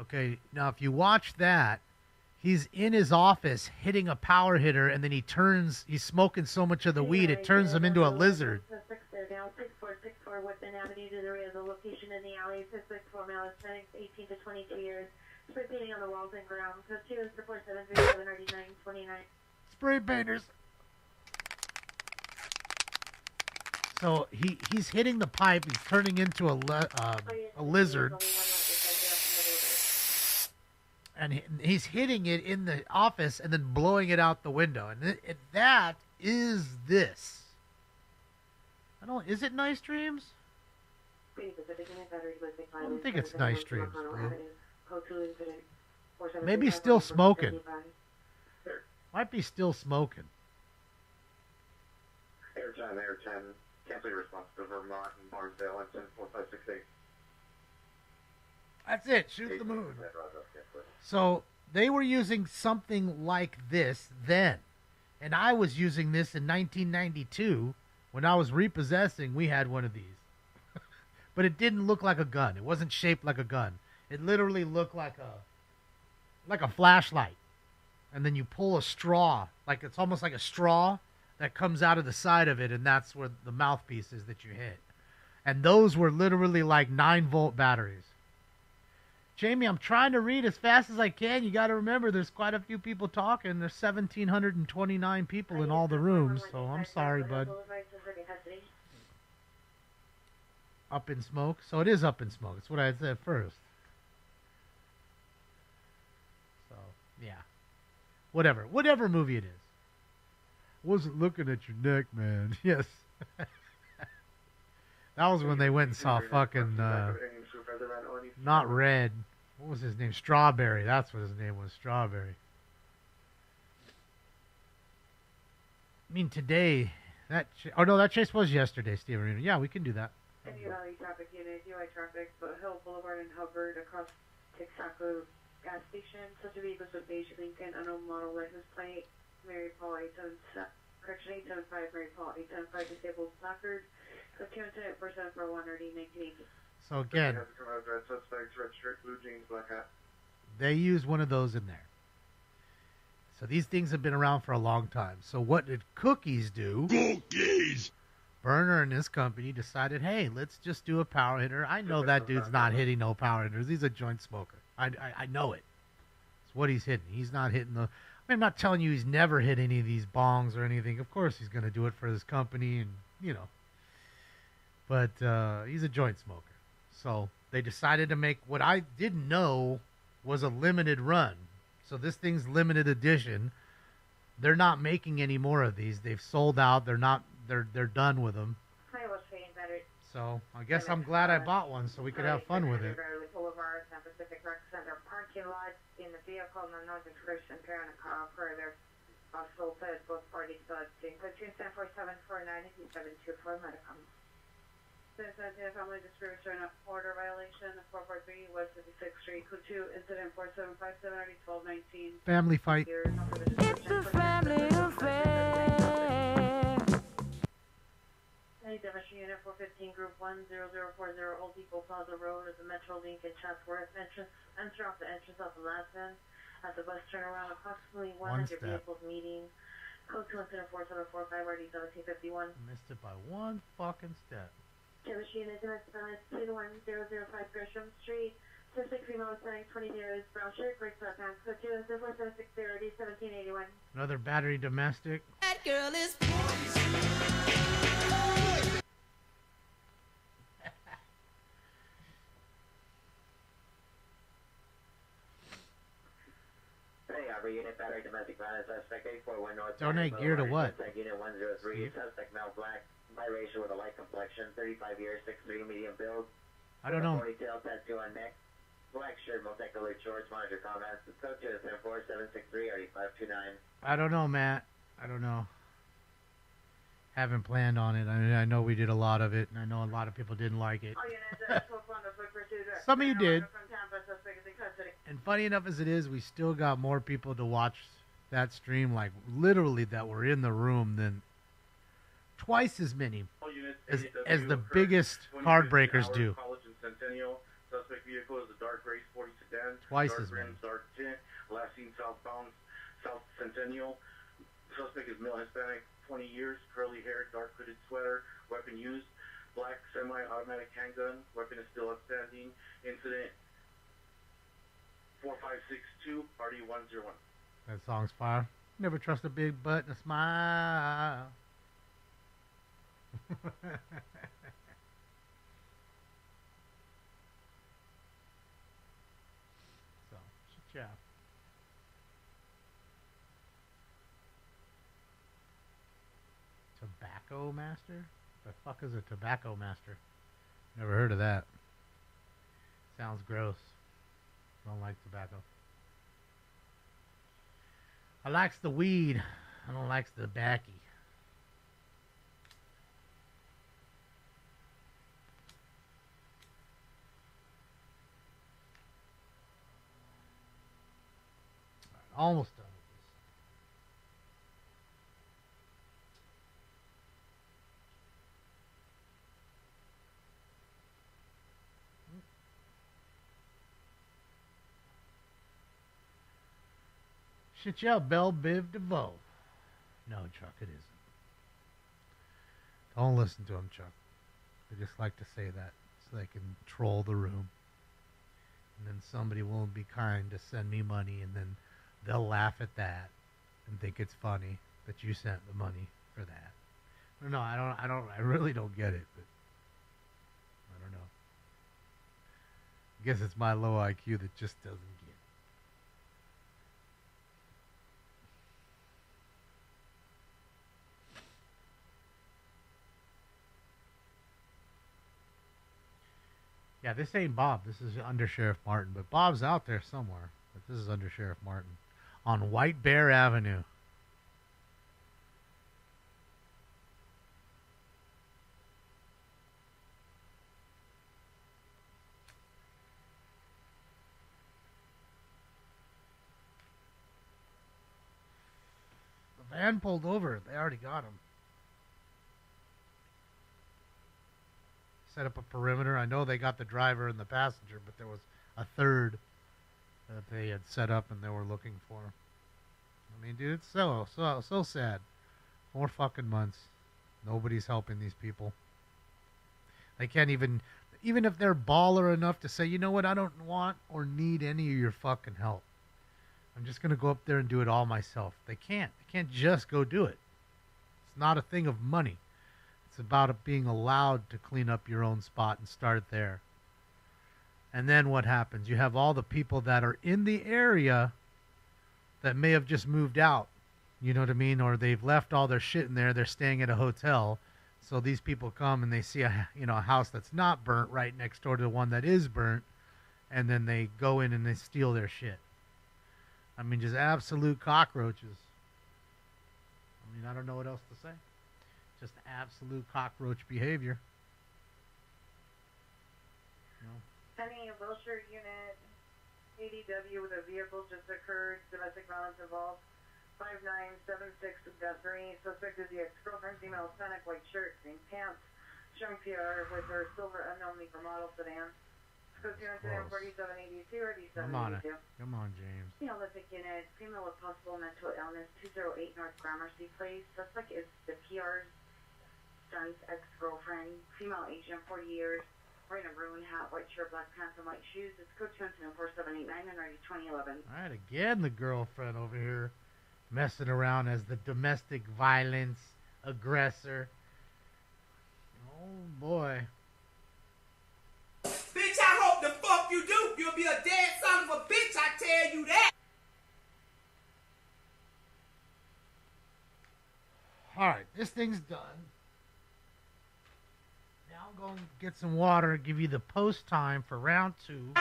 Okay, now if you watch that, he's in his office hitting a power hitter, and then he's smoking so much of the weed, it turns him into a lizard. They're down 6464 Woodman Avenue to the rear of the location in the alley. 664 male Hispanic, 18 to 22 years. Spray painting on the walls and ground. Code 2 is 4737 Spray painters. So he's hitting the pipe. He's turning into a lizard. And he's hitting it in the office and then blowing it out the window. And that is this. Is it Nice Dreams? I don't think it's Nice Dreams, bro. Maybe still smoking. Might be still smoking. Air 10, cancel your response to Vermont and Barnesdale, and 4568. That's it. Shoot the moon. So they were using something like this then. And I was using this in 1992 when I was repossessing. We had one of these. But it didn't look like a gun. It wasn't shaped like a gun. It literally looked like a flashlight. And then you pull a straw. Like it's almost like a straw that comes out of the side of it, and that's where the mouthpiece is that you hit. And those were literally like 9-volt batteries. Jamie, I'm trying to read as fast as I can. You got to remember, there's quite a few people talking. There's 1,729 people in all the rooms, so I'm sorry, bud. Up in Smoke? So it is Up in Smoke. That's what I said first. So, yeah. Whatever movie it is. Wasn't looking at your neck, man. Yes. That was when they went and saw fucking, not Red. What was his name? Strawberry. That's what his name was. Strawberry. I mean, today, Oh, no, that chase was yesterday, Steve Arena. Yeah, we can do that. Any Valley traffic unit, UI traffic, Hill Boulevard and Hubbard across Texaco gas station. Such a vehicle with beige Lincoln, unknown model, license plate, Mary Paul 875, correction 875, Mary Paul 875, disabled placard. Continue incident 4741 RD 1980. So again, Suspects, red shirt, blue jeans, black hat. they use one of those in there. So these things have been around for a long time. So what did Cookies do? Cookies! Burner and his company decided, hey, let's just do a power hitter. I know that dude's not hitting no power hitters. He's a joint smoker. I know it. It's what he's hitting. He's not hitting the... I'm not telling you he's never hit any of these bongs or anything. Of course he's going to do it for his company and, you know. But he's a joint smoker. So they decided to make what I didn't know was a limited run. So this thing's limited edition. They're not making any more of these. They've sold out. They're done with them. So I guess I'm glad I bought one so we could have fun with it. Boulevard, San Pacific Rec Center parking lot in the vehicle, no description, parent car further. Assaulted both parties, between 104749 and 724 Medicom. Since family distributor and order violation of 443 West 56th Street, Q2, incident 4757 RD 1219. Family fight. It's a family affair. Any demonstration unit 415 group 10040 Old Depot Plaza Road at the Metro Lincoln Chatsworth entrance. Enter off the entrance of the last end. At the bus turnaround, approximately 100 vehicles meeting. Code 2 incident 4745 RD 1751. Missed it by one fucking step. Machine is in 21005 Gresham Street. 663 Mustang, 20 years, brown shirt, brake top pants. Code 2 incident 4760 1781. Another battery domestic. That girl is Hey, unit battery domestic violence suspect 841 North. Donate gear to what? Unit 103, suspect male black, biracial with a light complexion, 35 years, 6'3", medium build. I don't know. Ponytail, tattoo on neck, black shirt, multicolored shorts, monitor comments. Code 2 incident 4763 RD 529. I don't know, Matt. I don't know. Haven't planned on it. I know we did a lot of it, and I know a lot of people didn't like it. Some of you did. And funny enough as it is, we still got more people to watch that stream, like literally that were in the room than twice as many as the biggest card breakers do. College and Centennial. Suspect vehicle is a dark gray sporty sedan. Twice dark as many. rims, dark tint. Last seen southbound South Centennial. Suspect is male Hispanic, 20 years, curly hair, dark hooded sweater. Weapon used, black semi-automatic handgun. Weapon is still outstanding. Incident 4562 RD101. That song's fire. Never trust a big butt and a smile. So, shit, yeah. Tobacco Master? The fuck is a Tobacco Master? Never heard of that. Sounds gross. Don't like tobacco. I likes the weed. I don't likes the backy. Almost done with this. Shit, yeah, Belle Biv DeVoe. No, Chuck, it isn't. Don't listen to him, Chuck. They just like to say that so they can troll the room. And then somebody won't be kind to send me money, and then they'll laugh at that and think it's funny that you sent the money for that. No, I really don't get it, but I don't know. I guess it's my low IQ that just doesn't get it. Yeah, this ain't Bob. This is Under Sheriff Martin, but Bob's out there somewhere. But this is Under Sheriff Martin on White Bear Avenue. Van pulled over. They already got him. Set up a perimeter. I know they got the driver and the passenger, but there was a third that they had set up and they were looking for. I mean, dude, it's so sad. 4 fucking months. Nobody's helping these people. They can't even if they're baller enough to say, you know what, I don't want or need any of your fucking help. I'm just going to go up there and do it all myself. They can't. They can't just go do it. It's not a thing of money. It's about it being allowed to clean up your own spot and start there. And then what happens? You have all the people that are in the area that may have just moved out. You know what I mean? Or they've left all their shit in there. They're staying at a hotel. So these people come and they see a house that's not burnt right next door to the one that is burnt. And then they go in and they steal their shit. I mean, just absolute cockroaches. I mean, I don't know what else to say. Just absolute cockroach behavior. Penny, Wilshire unit, ADW with a vehicle just occurred. Domestic violence involved. 5976 3. Suspect is the ex-girlfriend, female Hispanic, white shirt, green pants, showing PR with her silver unknown Libra model sedan. Code 4782 or D782. Come on, James. The Olympic unit, female with possible mental illness, 208 North Gramercy Place. Suspect is the PR's son's ex-girlfriend, female agent, 40 years, wearing a maroon hat, white shirt, black pants, and white shoes. It's code 4789 and ready 2011. All right, again, the girlfriend over here messing around as the domestic violence aggressor. Oh, boy. Bitch, I hope the fuck you do. You'll be a dead son of a bitch, I tell you that. All right, this thing's done. Now I'm going to get some water and give you the post time for round 2.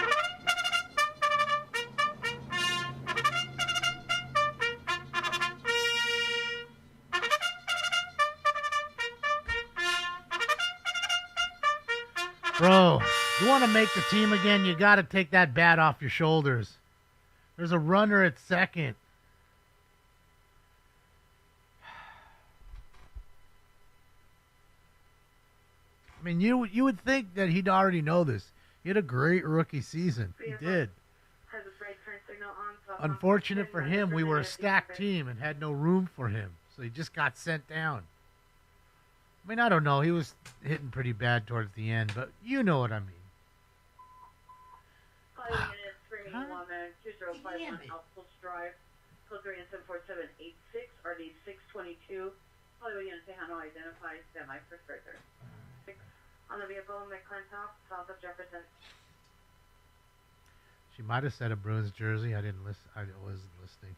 Bro, you want to make the team again, you got to take that bat off your shoulders. There's a runner at second. I mean, you would think that he'd already know this. He had a great rookie season. He did. Unfortunate for him, we were a stacked team and had no room for him. So he just got sent down. I mean, I don't know. He was hitting pretty bad towards the end, but you know what I mean. Unit 2051 Outpost Drive, code 3474786, RD 622. Hollywood Unit Tejano identified semi for further. On the vehicle, McClintock, south of Jefferson. She might have said a Bruins jersey. I didn't listen. I wasn't listening.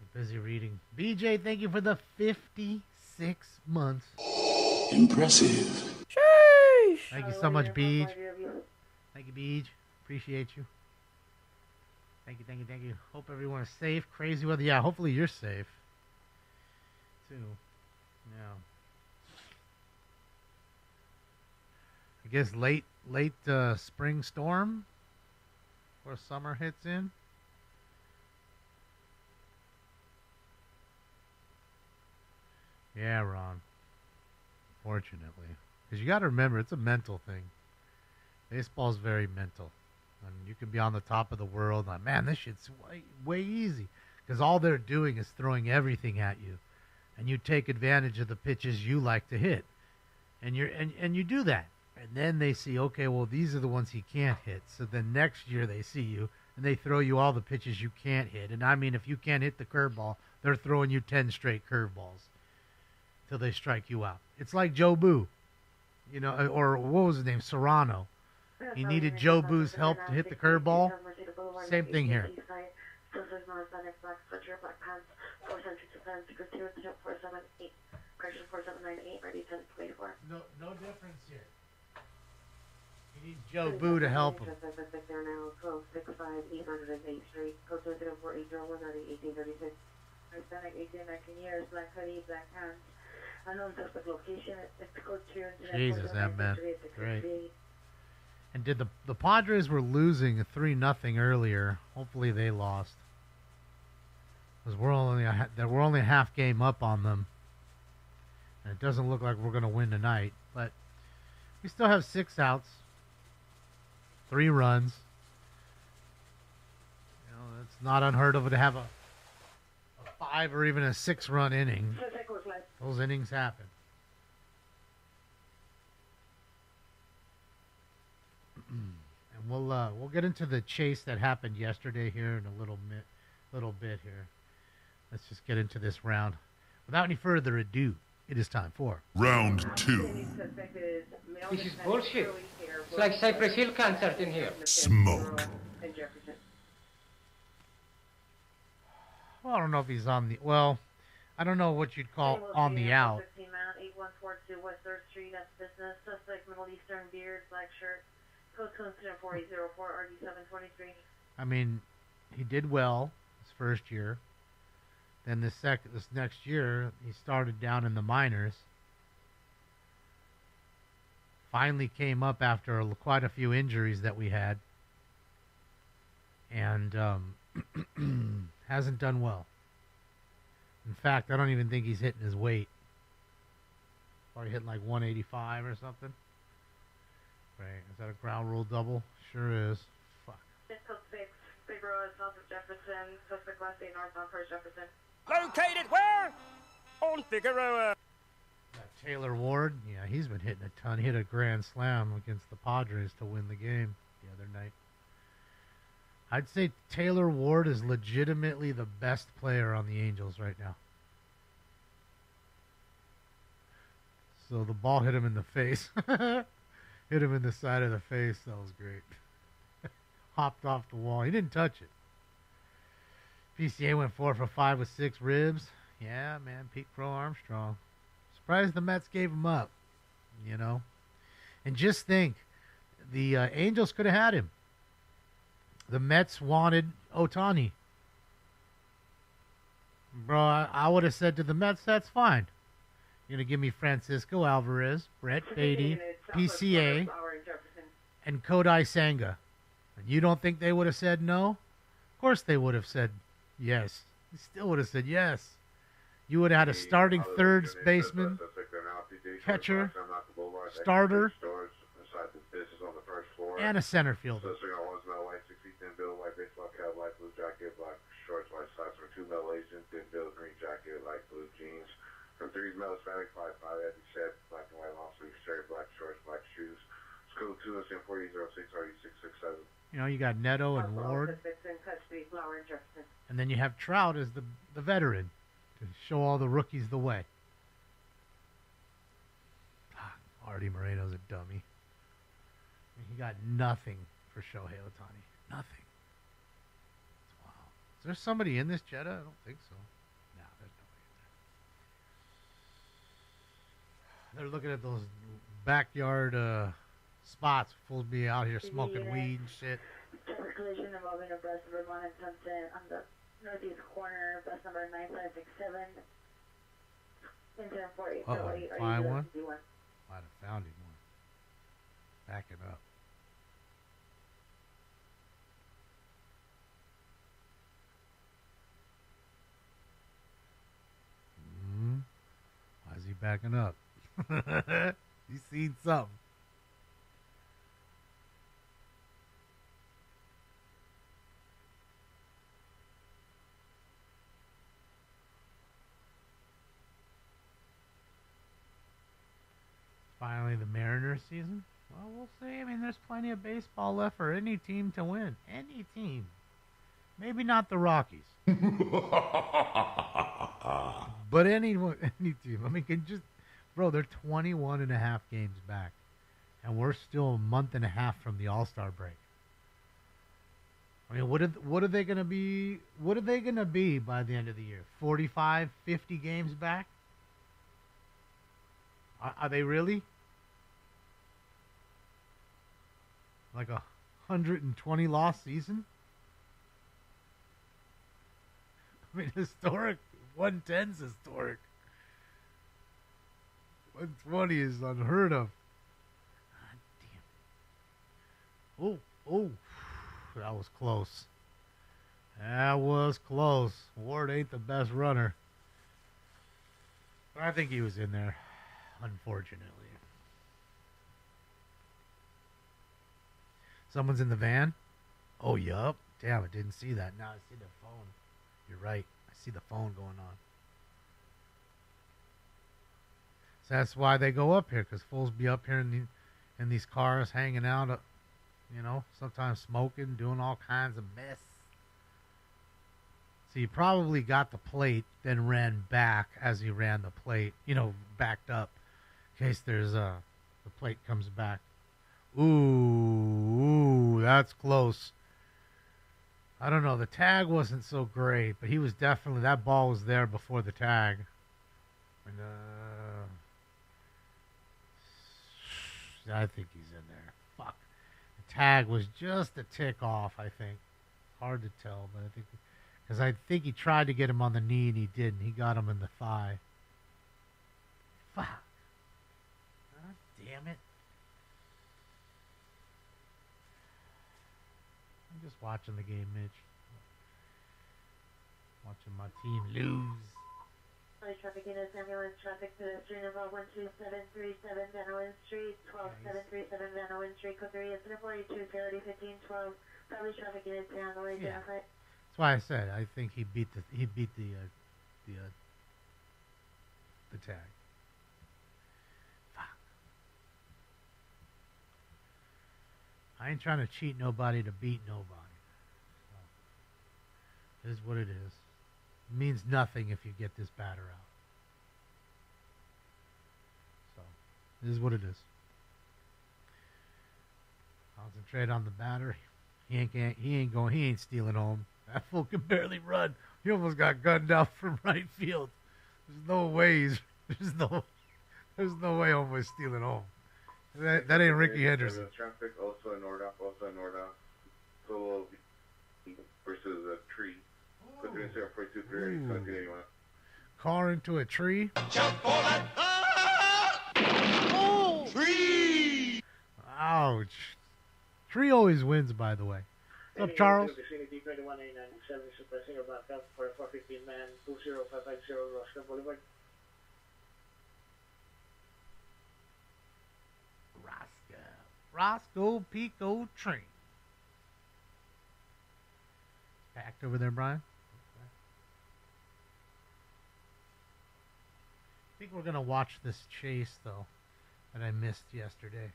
I'm busy reading. BJ, thank you for the 56 months. Impressive. Sheesh. Thank you so much, Beej. Thank you, Beej. Appreciate you. Thank you, thank you, thank you. Hope everyone is safe. Crazy weather. Yeah, hopefully you're safe, too. Yeah. I guess late spring storm where summer hits in. Yeah, Ron. Fortunately. Because you got to remember, it's a mental thing. Baseball's very mental. And you can be on the top of the world. Like, man, this shit's way easy. Because all they're doing is throwing everything at you. And you take advantage of the pitches you like to hit. And you do that. And then they see, okay, well, these are the ones he can't hit. So then next year they see you, and they throw you all the pitches you can't hit. And I mean, if you can't hit the curveball, they're throwing you 10 straight curveballs till they strike you out. It's like Joe Boo, you know, or what was his name, Serrano. He needed Joe Boo's help to hit the curveball. Same thing here. No difference here. He needs Joe Boo to help him. Jesus, that man. Great. And did the Padres were losing 3-0 earlier. Hopefully they lost. Because we're only a half game up on them. And it doesn't look like we're going to win tonight. But we still have 6 outs. 3 runs. You know, it's not unheard of to have a 5 or even a 6-run inning. Those innings happen. And we'll get into the chase that happened yesterday here in a little bit here. Let's just get into this round. Without any further ado, it is time for Round 2. This is bullshit. It's like Cypress Hill concert in here. Smoke. Well, I don't know if he's on the... Well, I don't know what you'd call on the out. 8142 West 3rd Street, that's business. Suspect, Middle Eastern beard, black shirt. Code coincident 4804 RD723. I mean, he did well his first year. Then this next year, he started down in the minors. Finally came up after quite a few injuries that we had. And hasn't done well. In fact, I don't even think he's hitting his weight. Probably hitting like 185 or something. Right. Is that a ground rule double? Sure is. Fuck. Code 6, Big Road, south of Jefferson. Suspect last day northbound towards Jefferson. Located where? On Figueroa. Taylor Ward, yeah, he's been hitting a ton. He hit a grand slam against the Padres to win the game the other night. I'd say Taylor Ward is legitimately the best player on the Angels right now. So the ball hit him in the face. Hit him in the side of the face. That was great. Hopped off the wall. He didn't touch it. PCA went 4 for 5 with 6 ribs. Yeah, man. Pete Crow Armstrong. Surprised the Mets gave him up. You know? And just think, the Angels could have had him. The Mets wanted Ohtani. Bro, I would have said to the Mets, that's fine. You're going to give me Francisco Alvarez, Brett Beatty, PCA, and Kodai Senga. And you don't think they would have said no? Of course they would have said yes. They still would have said yes. You would have had a starting third baseman, catcher, starter, and a center fielder. From 3's metal Hispanic, 5'5", as you said, black and white long sleeves, shirt, black shorts, black shoes. School 2 is in 4006 RD667. You know, you got Neto and Ward. And then you have Trout as the veteran to show all the rookies the way. Artie Moreno's a dummy. I mean, he got nothing for Shohei Ohtani. Nothing. It's wild. Is there somebody in this Jetta? I don't think so. No, there's nobody in there. They're looking at those backyard spots. Fools be out here smoking weed and shit. Collision involving abreast of Vermont and Sunset on the northeast corner, bus number 9567. Incident 48. Find one? Might have found him one. Back it up. Why is he backing up? He's seen something. Finally, the Mariners season. Well, we'll see. I mean, there's plenty of baseball left for any team to win. Any team. Maybe not the Rockies. But any team. I mean, bro, they're 21 and a half games back. And we're still a month and a half from the All-Star break. I mean, what are they going to be? What are they going to be by the end of the year? 45, 50 games back? Are they really? Like a 120 loss season? I mean, historic. 110's historic. 120 is unheard of. God damn. Oh, that was close. That was close. Ward ain't the best runner. But I think he was in there, unfortunately. Someone's in the van? Oh, yup. Damn, I didn't see that. Now I see the phone. You're right. I see the phone going on. So that's why they go up here, because fools be up here in these cars hanging out, you know, sometimes smoking, doing all kinds of mess. So he probably got the plate, then ran back as he ran the plate, you know, backed up in case there's the plate comes back. Ooh, that's close. I don't know. The tag wasn't so great, but he was definitely, that ball was there before the tag. And, I think he's in there. Fuck. The tag was just a tick off, I think. Hard to tell, but I think, because I think he tried to get him on the knee and he didn't. He got him in the thigh. Fuck. God damn it. I'm just watching the game, Mitch. Watching my team lose. Traffic units, ambulance traffic pedestrian involved 12737 Van Owen Street, 12737 Van Owen Street, code 3, incident 42, failure 1512. Probably traffic units handle identified. That's why I said I think he beat the tag. Fuck. I ain't trying to cheat nobody to beat nobody. So, it is what it is. It means nothing if you get this batter out. So, it is what it is. Concentrate on the batter. He ain't stealing home. That fool can barely run. He almost got gunned out from right field. There's no ways. There's no way almost stealing home. That ain't Ricky Henderson. Traffic also in Nordoff, Solo versus a tree. Car into a tree. Jump for that! Oh! Tree! Ouch. Tree always wins, by the way. What's up, Charles? Roscoe Pico Train. Packed over there, Brian. I think we're going to watch this chase, though, that I missed yesterday.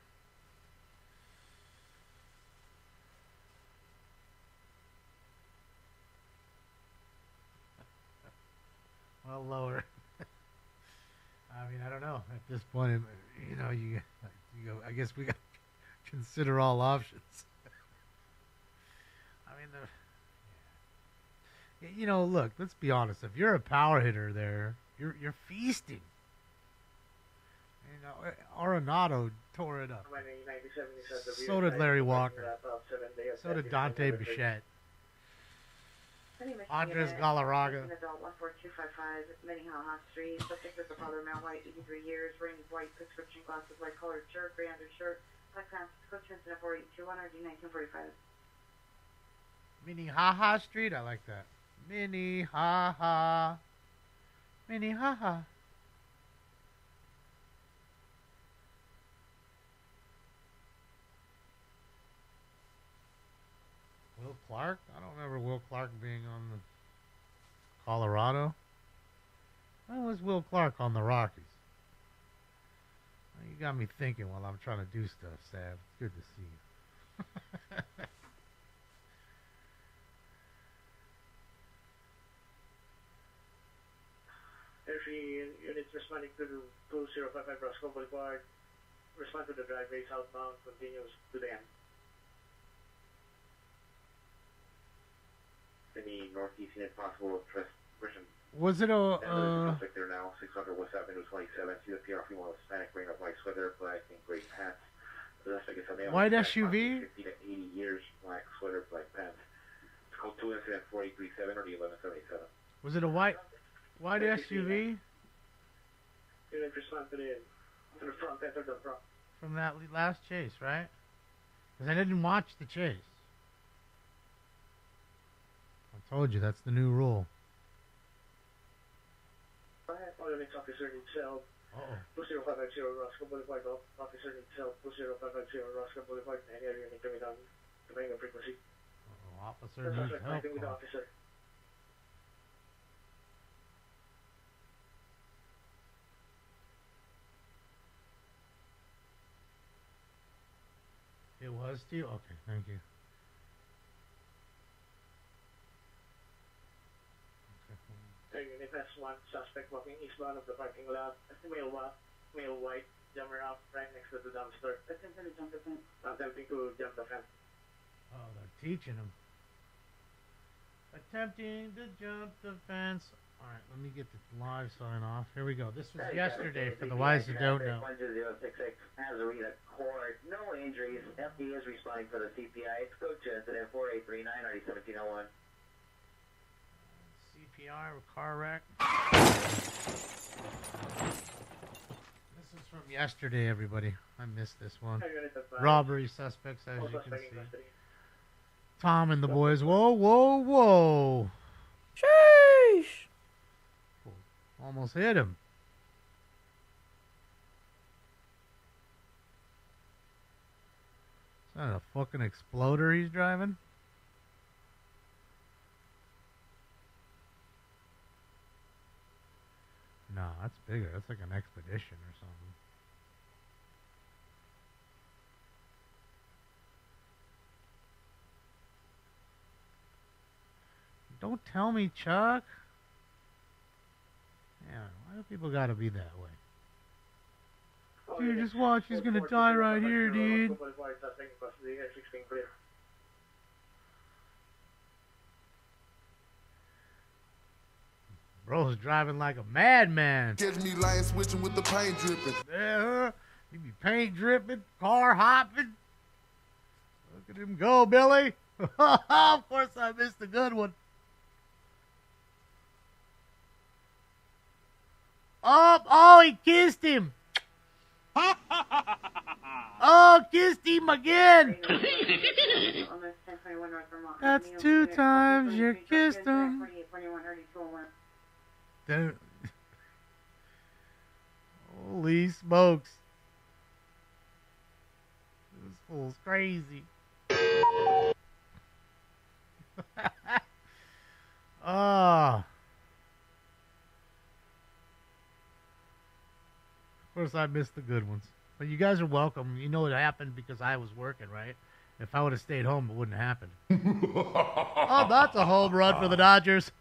Well, lower. I mean, I don't know. At this point, you know, you go, I guess we got to consider all options. I mean, you know, look, let's be honest. If you're a power hitter there, you're feasting. You know, Arenado tore it up. So did Larry Walker. So did Dante Bichette. Andres Galarraga. Adult 14255, Minnehaha Street. Subject is a father, male, white, 83 years, wearing white prescription glasses, light colored shirt, gray undershirt, black pants, prescriptions, and a 482 RD 1945. Minnehaha Street? I like that. Minnehaha. Minnehaha. Will Clark? I don't remember Will Clark being on the Colorado. When was Will Clark on the Rockies? You got me thinking while I'm trying to do stuff, Sav. It's good to see you. Every units responding to 2055 Roscoe Boulevard. Respond to the driveway southbound continues to the end. Any northeast unit possible version. Was it a Like there now, 600 West Avenue 27. See the PR female Hispanic wearing a white sweater, black and gray pants. white SUV? 50 to 80 years, black sweater, black pants. It's called 2 incident 4837 or the 1177. Was it a white SUV? Unit respond to the front, enter the front. From that last chase, right? Because I didn't watch the chase. I'll Told you, that's the new rule. Audience officer needs help. 20550 Roscoe Boulevard. Officer needs help. 20550 Roscoe Boulevard. Any area need to be done to bring a frequency. Officer needs help. With the officer. It was to you? Okay, thank you. Unit S1, suspect walking eastbound of the parking lot. Male white, jumper up right next to the dumpster. Attempting to jump the fence. Attempting to jump the fence. Oh, they're teaching him. Attempting to jump the fence. Alright, let me get the live sign off. Here we go. This was yesterday for the wise that don't know. 12066 Azarita Court. No injuries. FD is responding for the CPI. It's code to incident 4839 RD 1701. CPR, car wreck. This is from yesterday, everybody. I missed this one. Robbery suspects, as you can see. Tom and the boys. Whoa, whoa, whoa. Sheesh. Almost hit him. Is that a fucking exploder he's driving? No, that's bigger. That's like an expedition or something. Don't tell me, Chuck. Yeah, why do people gotta be that way? Dude, just watch. He's gonna die right here, dude. Bro's driving like a madman. Catch me lying switching with the paint dripping. Yeah, he be paint dripping, car hopping. Look at him go, Billy. Of course I missed a good one. Oh, he kissed him. Oh, kissed him again. That's 2 times you kissed him. Dude. Holy smokes. This fool's crazy. Ah. Of course, I missed the good ones. But you guys are welcome. You know it happened because I was working, right? If I would have stayed home, it wouldn't have happened. Oh, that's a home run for the Dodgers.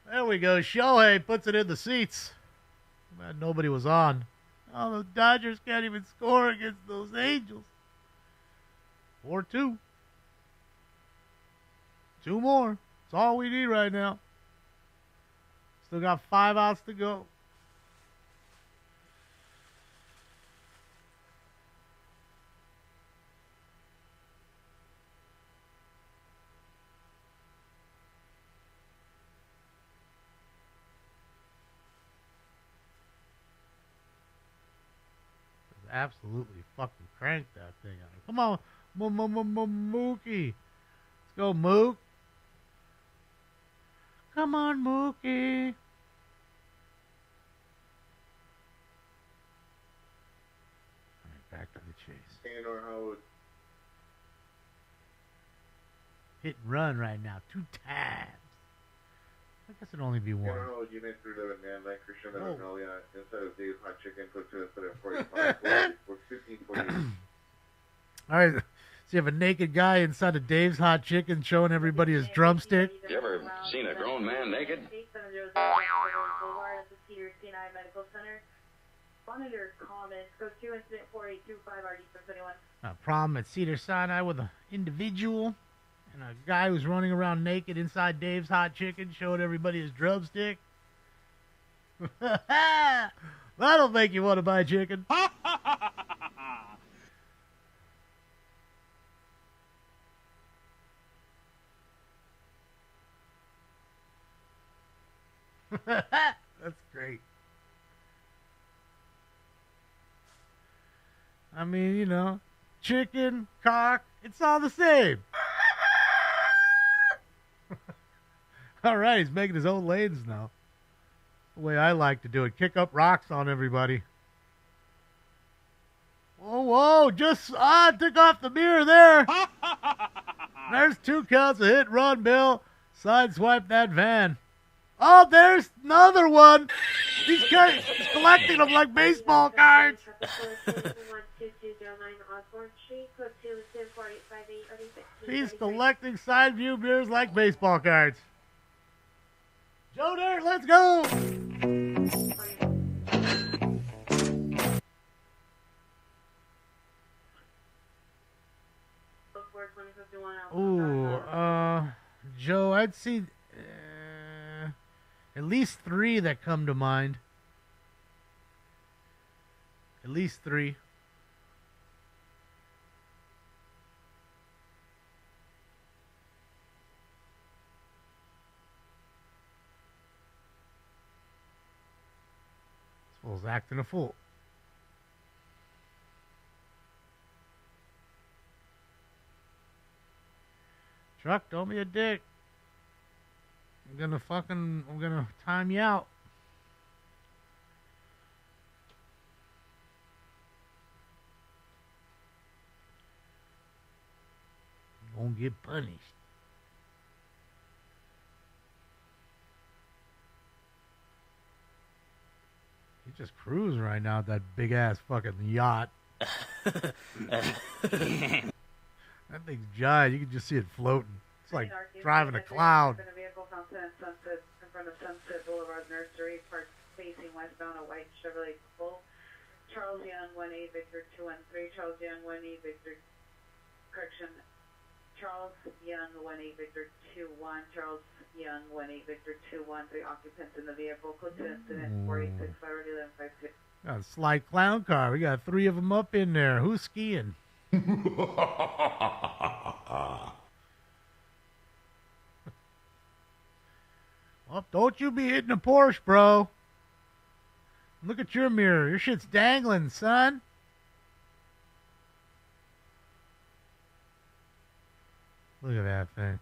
There we go. Shohei puts it in the seats. Man, nobody was on. Oh, the Dodgers can't even score against those Angels. 4-2. 2 more. That's all we need right now. Still got 5 outs to go. Absolutely fucking crank that thing out. Come on, Mookie. Let's go, Mook. Come on, Mookie. All right, back to the chase. Hit and run right now, 2 times. I guess it'd only be 1. Unit 311 man, like Christian Magnolia, instead of Dave's Hot Chicken, put to instead of 45, 1548. All right, so you have a naked guy inside of Dave's Hot Chicken showing everybody his drumstick. You ever seen a grown man naked? A problem at Cedar Sinai with an individual and a guy who's running around naked inside Dave's Hot Chicken showing everybody his drumstick. That'll make you want to buy chicken. That's great. I mean, you know, chicken, cock, it's all the same. All right, he's making his own lanes now. The way I like to do it. Kick up rocks on everybody. Whoa, whoa, just, took off the mirror there. There's 2 counts of hit run, Bill. Sideswipe that van. Oh, there's another one. He's collecting them like baseball cards. He's collecting side view mirrors like baseball cards. Joe Dirt, let's go. Ooh, Joe, I'd see at least 3 that come to mind. At least 3. This fool's acting a fool. Truck, don't be a dick. I'm gonna time you out. You won't get punished. He's just cruising right now, that big ass fucking yacht. That thing's giant. You can just see it floating. It's like driving a cloud. In a vehicle found Sunset in front of Sunset Boulevard Nursery, parked facing westbound, a white Chevrolet Bull. Charles Young, 1A Victor 213. Charles Young, 1A Victor. Correction. Charles Young, 1A Victor 21. Charles Young, 1A Victor 213. Occupants in the vehicle. Close to incident 486 51156. Got a slight clown car. We got 3 of them up in there. Who's skiing? Well, don't you be hitting a Porsche, bro. Look at your mirror. Your shit's dangling, son. Look at that thing.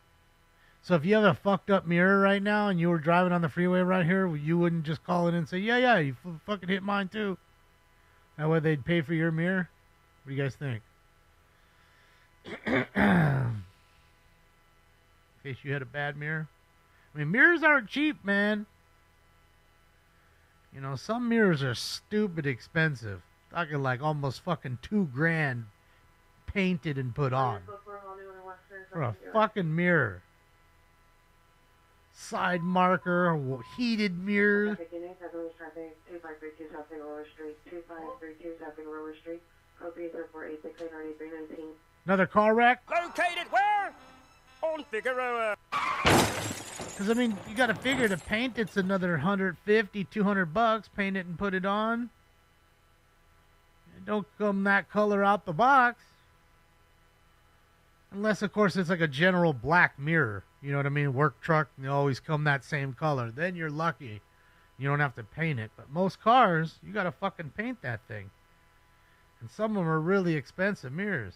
So if you have a fucked up mirror right now and you were driving on the freeway right here, you wouldn't just call in and say, yeah, you fucking hit mine too. That way they'd pay for your mirror? What do you guys think? In case you had a bad mirror. I mean, mirrors aren't cheap, man. You know, some mirrors are stupid expensive. Talking like almost fucking $2,000 painted and put on. For a fucking mirror. Side marker, heated mirror. 2532 South Roller Street. 2532 South Roller Street. Code 304-868-9319. Another car wreck? Located where? On Figueroa. Because, I mean, you got to figure to paint it's another $150, $200. Paint it and put it on. It don't come that color out the box. Unless, of course, it's like a general black mirror. You know what I mean? Work truck, they always come that same color. Then you're lucky. You don't have to paint it. But most cars, you got to fucking paint that thing. And some of them are really expensive mirrors.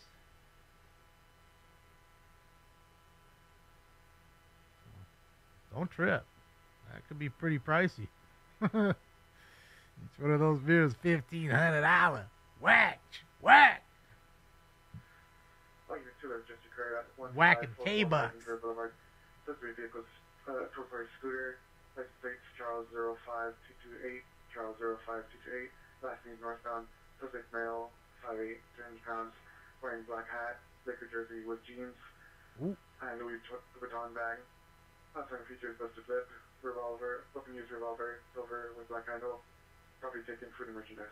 Don't trip. That could be pretty pricey. Each one of those mirrors, $1,500. Whack! Whack! Whacking K-Bucks. Vehicles, 240 scooter, license plate Charles 05228, Charles 05228, last name northbound, suspect male, 5'8", 200 pounds, wearing black hat, Laker jersey with jeans, and Louis Vuitton bag. Outside features busted lip, revolver, open use revolver, silver with black handle, probably taking food and merchandise.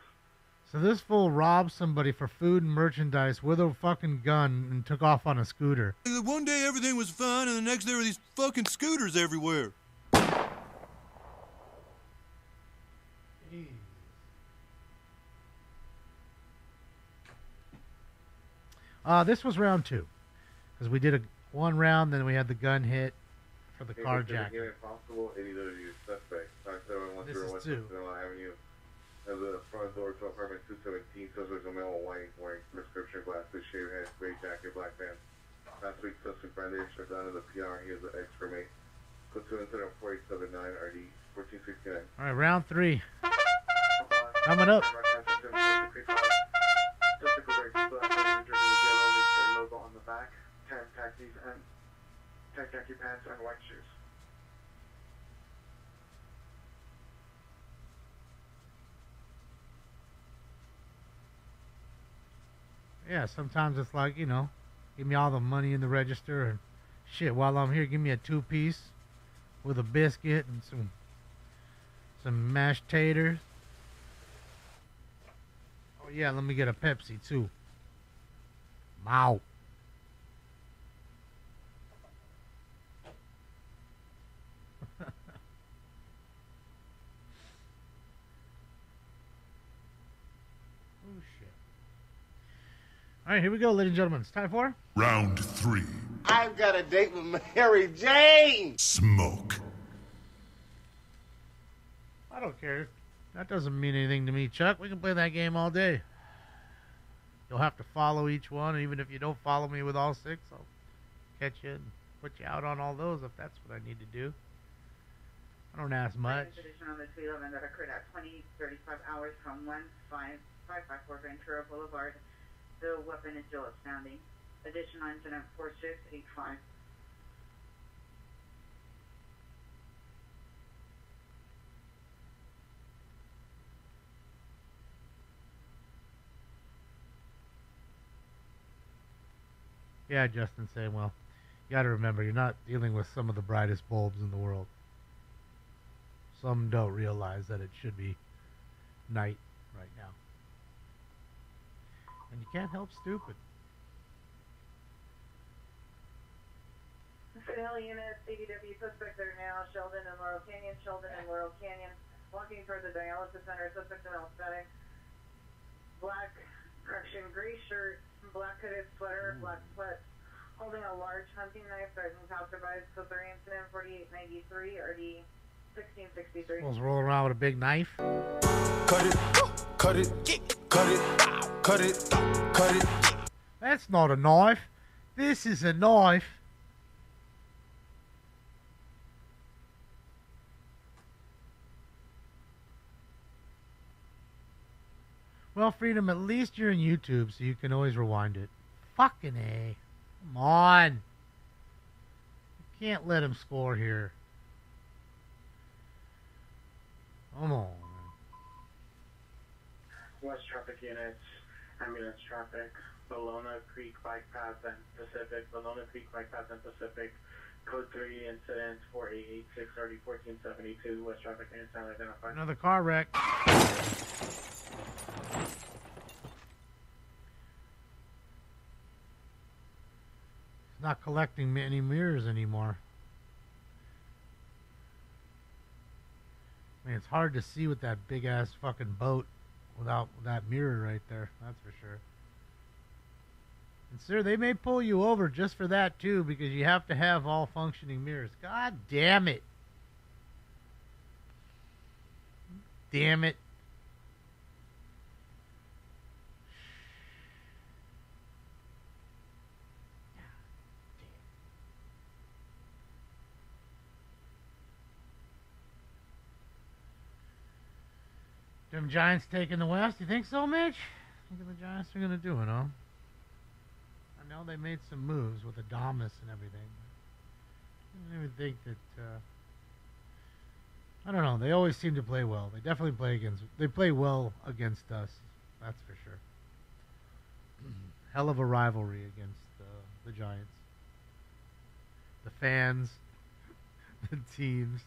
So this fool robbed somebody for food and merchandise with a fucking gun and took off on a scooter. One day everything was fine, and the next there were these fucking scooters everywhere. This was round 2. Because we did one round, then we had the gun hit for the carjacking. This is 2. As a front door to apartment 217, suspect a male white wearing prescription glasses, shaved head, gray jacket, black pants. Last week, suspect brandished a gun in the PR. He is an ex-roommate. Put 2 incident All right, round 3. Coming up. Logo on the back, 10 khakis and 10 khaki pants and white shoes. Yeah, sometimes it's like, you know, give me all the money in the register and shit. While I'm here, give me a 2-piece with a biscuit and some mashed taters. Oh yeah, let me get a Pepsi too. Wow. Oh shit. All right, here we go, ladies and gentlemen. It's time for Round 3. I've got a date with Mary Jane. Smoke. I don't care. That doesn't mean anything to me, Chuck. We can play that game all day. You'll have to follow each one, and even if you don't follow me with all 6, I'll catch you and put you out on all those if that's what I need to do. I don't ask much. Edition on the 211 that occurred at 20:35 hours from 15554 Ventura Boulevard. The weapon is still outstanding. Additional incident 4685. Yeah, Justin saying, well, you got to remember, you're not dealing with some of the brightest bulbs in the world. Some don't realize that it should be night right now. And you can't help stupid. Hill unit, CDW suspect there now, Sheldon and Laurel Canyon, Sheldon and Laurel Canyon. Walking toward the dialysis center, suspect in anesthetic. Black, correction, gray shirt, black hooded sweater, black sweats. Holding a large hunting knife, threatening passerbys. So 3 incident 4893, RD 1663. Supposed to roll around with a big knife. Cut it, cut it, cut it, cut it, cut it. That's not a knife. This is a knife. Well, Freedom, at least you're in YouTube, so you can always rewind it. Fucking A. Come on. You can't let him score here. Come on. West traffic units, ambulance traffic, Bologna Creek Bike Path and Pacific, Bologna Creek Bike Path and Pacific, code 3 incident 4886 RD 1472, West traffic units unidentified. Another car wreck. He's not collecting any mirrors anymore. I mean, it's hard to see with that big ass fucking boat without that mirror right there. That's for sure. And sir, they may pull you over just for that too, because you have to have all functioning mirrors. God damn it. Damn it. Them Giants taking the West? You think so, Mitch? I think the Giants are going to do it, huh? I know they made some moves with Adamas and everything. I don't even think that... I don't know. They always seem to play well. They definitely play well against us. That's for sure. Hell of a rivalry against the Giants. The fans, the teams.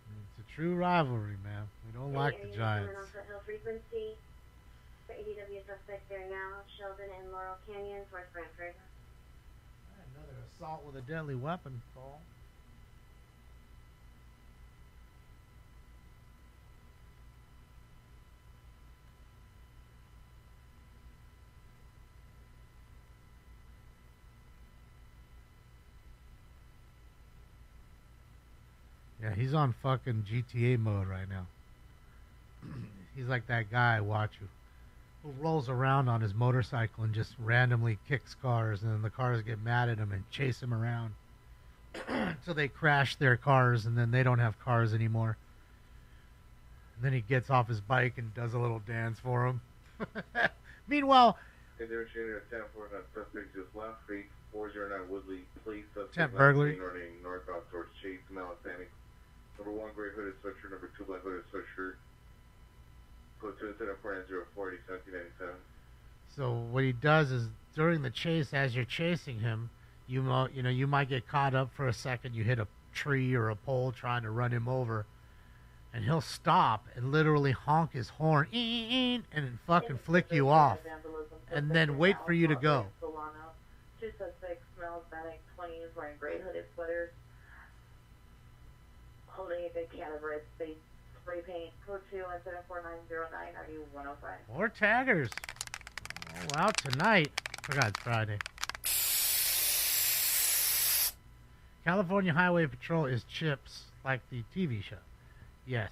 It's a true rivalry, man. We don't like the Giants. Hill frequency. For ADW suspect there now. Sheldon and Laurel Canyon, North Brantford. Another assault with a deadly weapon call. Yeah, he's on fucking GTA mode right now. He's like that guy, watch you, who rolls around on his motorcycle and just randomly kicks cars, and then the cars get mad at him and chase him around until they crash their cars, and then they don't have cars anymore. And then he gets off his bike and does a little dance for him. Meanwhile, Attempt for that suspect just left, 409 Woodley, please. Attempt burglary. Running northbound towards Chase, Mount Panic. Number 1, gray hooded sweatshirt. Number 2, black hooded sweatshirt. Platoon 740 1797. So what he does is during the chase, as you're chasing him, you might get caught up for a second. You hit a tree or a pole trying to run him over, and he'll stop and literally honk his horn and fucking flick you off, and then wait for you to go. Solano. 2 suspects, male, Hispanic, 20s, wearing gray hooded sweaters, holding a big can of red spray paint. Code 2 incident 4909 RD105. More taggers. Oh, wow, tonight. Forgot it's Friday. California Highway Patrol is Chips, like the TV show. Yes.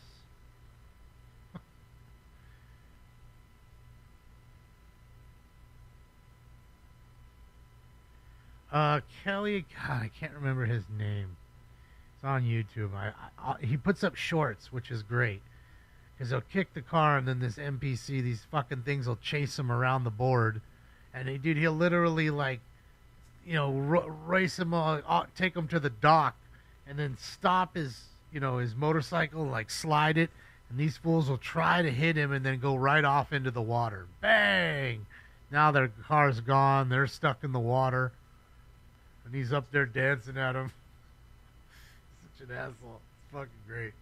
Kelly, God, I can't remember his name. It's on YouTube. He puts up shorts, which is great. Because he'll kick the car, and then this NPC, these fucking things will chase him around the board. And he'll literally, like, race him, take him to the dock, and then stop his motorcycle, and, like, slide it. And these fools will try to hit him and then go right off into the water. Bang! Now their car's gone. They're stuck in the water. And he's up there dancing at him. Such an asshole. It's fucking great.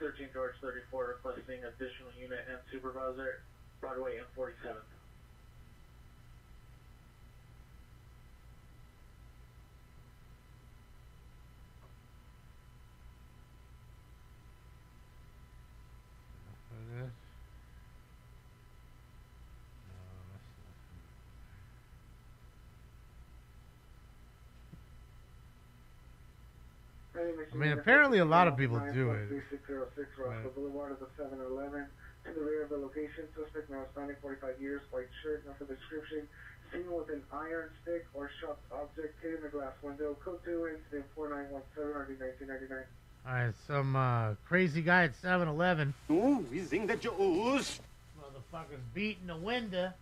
13 George 34 requesting additional unit and supervisor, Broadway and 47th. I mean, apparently a lot of people do it. 3606 Roscoe Boulevard of the 7-Eleven. To the rear of the location, suspect now Hispanic, 45 years, white shirt, now for the description, seen with an iron stick or sharp object hitting the glass window. Code 2, incident 4917, RD 1999. Alright, some crazy guy at 7-Eleven. Ooh, we sing the Jews. Motherfucker's beating the window.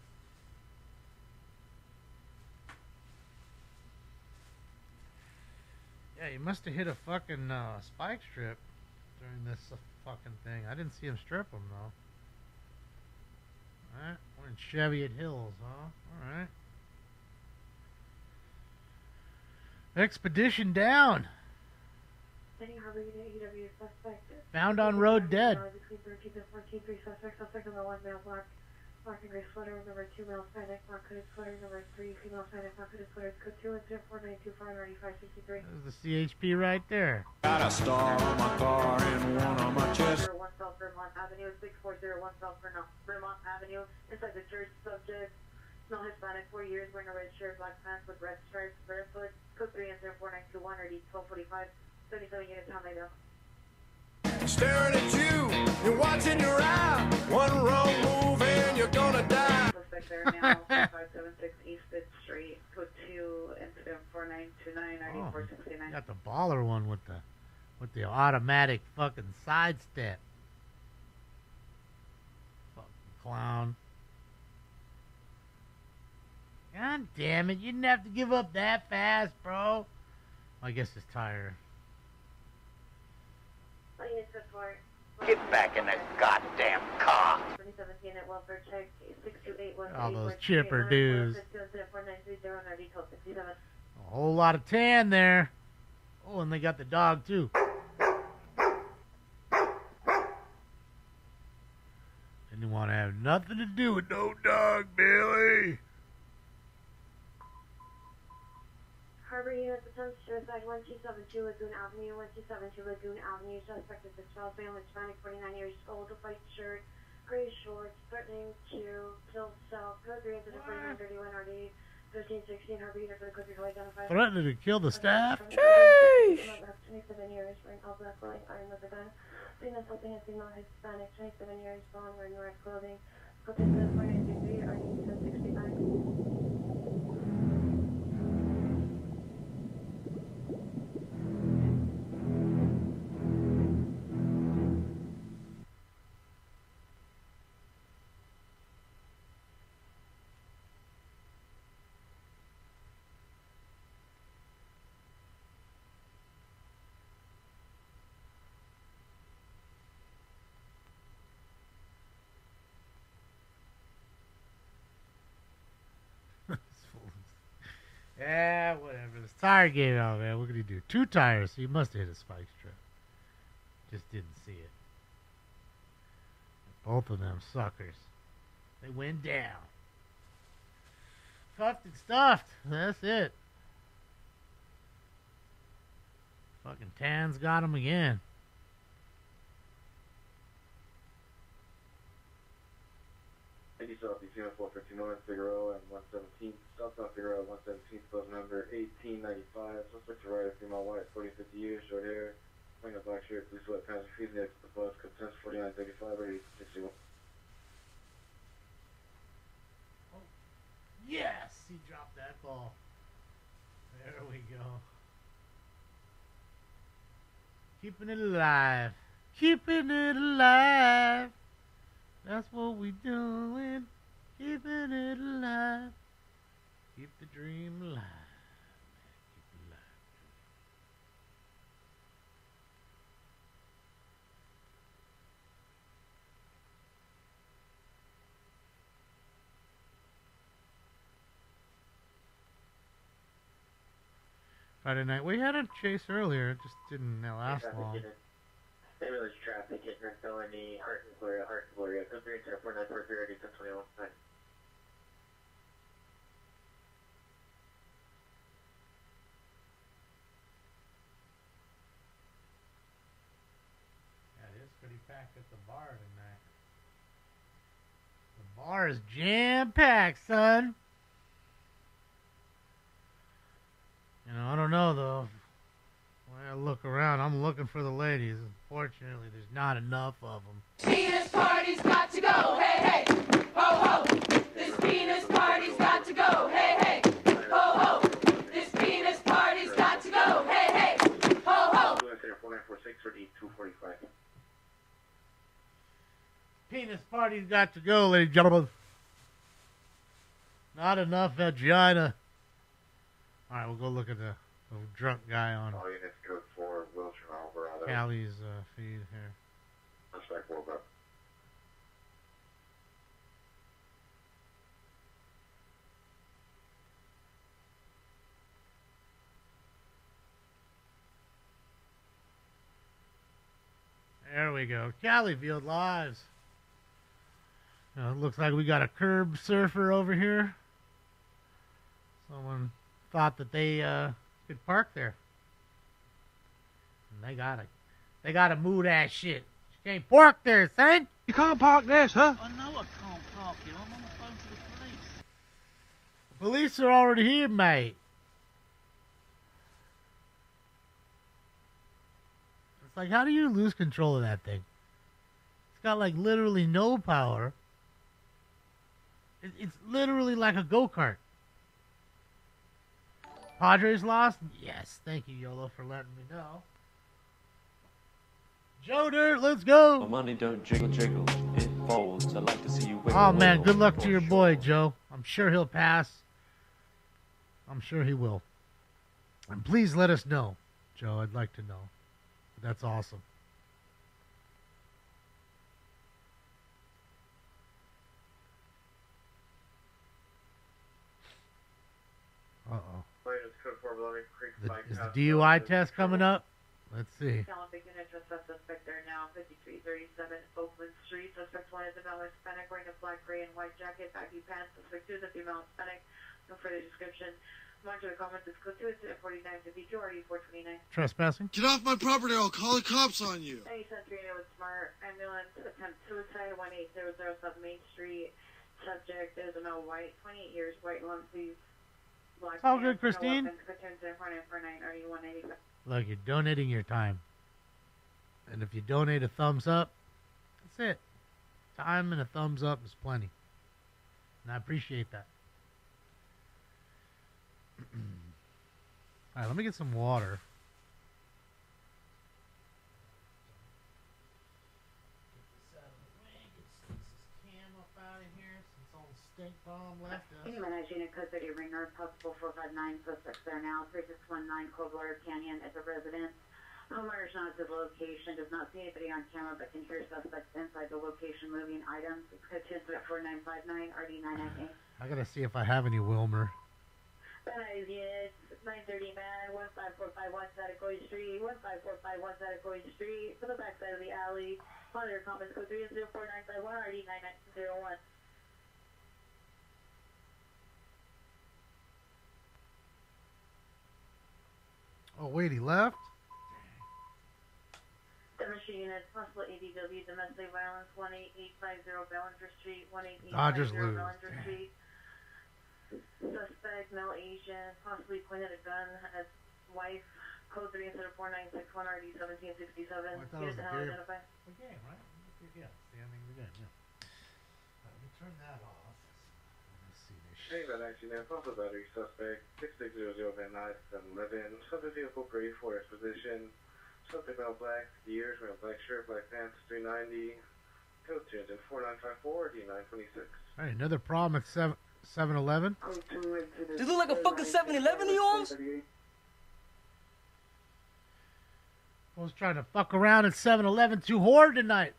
Yeah, he must have hit a fucking spike strip during this fucking thing. I didn't see him strip him, though. Alright, we're in Cheviot Hills, huh? Alright. Expedition down. Found on road dead. Suspect number 1, male, black and gray sweater. Number 2, male, Hispanic, black hooded sweater. Number 3, female, Hispanic, black hooded sweater. Code 2, incident 4925 RD 563. There's the CHP right there. Got a star on my car and one on my chest. 1 South Vermont Avenue, 6401 South Vermont Avenue. Inside the church, subject, male, Hispanic, 4 years, wearing a red shirt, black pants with red stripes, barefoot. Code 3, incident 4921 RD 1245. 77 units, how they know. Staring at you, you're watching your eye. One wrong move and you're gonna die. Suspect there now, 576 East 5th Street. Code 2, incident 4929 RD 469. Got the baller one with the automatic fucking sidestep. Fucking clown. God damn it, you didn't have to give up that fast, bro. I guess his tire. Get back in the goddamn car. 27th unit, welfare check, 628 All those chipper dudes. A whole lot of tan there. Oh, and they got the dog, too. Didn't want to have nothing to do with no dog, Billy. Harbor unit, attempts suicide 1272 Lagoon Avenue, 1272 Lagoon Avenue. Suspect is a 12-male Hispanic, 49 years old, white shirt, gray shorts, threatening to kill self. Code 3 into the 4931 RD 1516. Harbor unit for the quicker to identify. Threatening to kill the staff? Sheesh! 27 years, wearing all black clothing, iron with a gun. Seen assaulting a female Hispanic, 27 years, blonde, wearing red clothing. Code 3 into the 4933 RD 1065. Yeah, whatever. This tire gave out, man. What could he do? 2 tires. So he must have hit a spike strip. Just didn't see it. Both of them suckers. They went down. Cuffed and stuffed. That's it. Fucking Tan's got him again. Southeast Unit 459, Figueroa, and 117, southbound Figueroa, 117, post number 1895, suspect to right, a female white, 40-50 years, short hair, wearing a black shirt, blue sweatpants, refusing to exit the bus, contents 4935, ready 61. Yes! He dropped that ball. There we go. Keeping it alive. Keeping it alive. That's what we doing. Keeping it alive. Keep the dream alive. Keep it alive. Friday night. We had a chase earlier. It just didn't last long. Maybe there's traffic hitting or felony, Heart and Gloria, Code 3 and 4943, 1021. Yeah, it is pretty packed at the bar tonight. The bar is jam-packed, son. You know, I don't know, though. When I look around, I'm looking for the ladies. Unfortunately, there's not enough of them. Venus party's got to go, hey, hey, ho, ho. This Venus party's got to go, hey, hey, ho, ho. This Venus party's got to go, hey, hey, ho, ho. 4946 or 8245. Penis party's got to go, ladies and gentlemen. Not enough vagina. All right, we'll go look at the drunk guy on All units code 4, Wilshire, Alvarado. Callie's feed here. Suspect woke up. There we go. Calliefield Lives. It looks like we got a curb surfer over here. Someone thought that they could park there. And they gotta move that shit. You can't park there, son. You can't park there, sir. I know I can't park here. I'm on the phone to the police. The police are already here, mate. It's like, how do you lose control of that thing? It's got like literally no power. It's literally like a go-kart. Padres lost? Yes. Thank you, YOLO, for letting me know. Joe Dirt, let's go. My money don't jiggle, jiggle. It folds. I'd like to see you wiggle. Oh, man, wiggle, good luck to your boy, Joe. I'm sure he'll pass. I'm sure he will. And please let us know, Joe. I'd like to know. That's awesome. Uh-oh. Is the DUI test coming up? Let's see. Calendar unit just suspect there now, 5337 Oakland Street. Suspect 1 is a male Hispanic wearing a black, gray, and white jacket, baggy pants. Suspect 2 is a female Hispanic. No further description. Monitor the comments. It's code 2 at 49 to BQ, RD 429. Trespassing? Get off my property or I'll call the cops on you. Any Century with Smart Ambulance. Attempt suicide, 18000 South Main Street. Subject is a male white, 28 years, white lung sleeves. It's all good, Christine. Look, you're donating your time. And if you donate a thumbs up, that's it. Time and a thumbs up is plenty. And I appreciate that. All right, let me get some water. Stink bomb left us. Managed unit code 30 Ringer, possible 459 suspects there now. 3619 Coldwater Canyon is a residence. Homeowner's not at the location, does not see anybody on camera, but can hear suspects inside the location moving items. Code 4959 RD998. I gotta see if I have any Wilmer. Sunrise units, 930 man, 15451 Satakoy Street, 15451 Satakoy Street, from the backside of the alley. Monitor comments code 304951 RD 9901. Oh, wait, he left? Demonstration units, possible ADW, domestic violence, 18850 Ballinger Street, Dodgers 18850 lose. Ballinger Street. Suspect, male Asian, possibly pointed a gun at wife, code 3 instead of 4961 RD 1767. I thought it was a game. Identify. A game, right? Yeah, standing the game, yeah. Let me turn that off. Let's see this Hey, that actually now also battery suspect 6600 Van Nuys 711. Subject vehicle gray forest position. Subject male black years, male black shirt, black pants 390. Code change in 4954 D926. All right, another problem at 7-Eleven. Does it look like a fucking 7-Eleven to you, Holmes? I was trying to fuck around at 7-Eleven too hard tonight.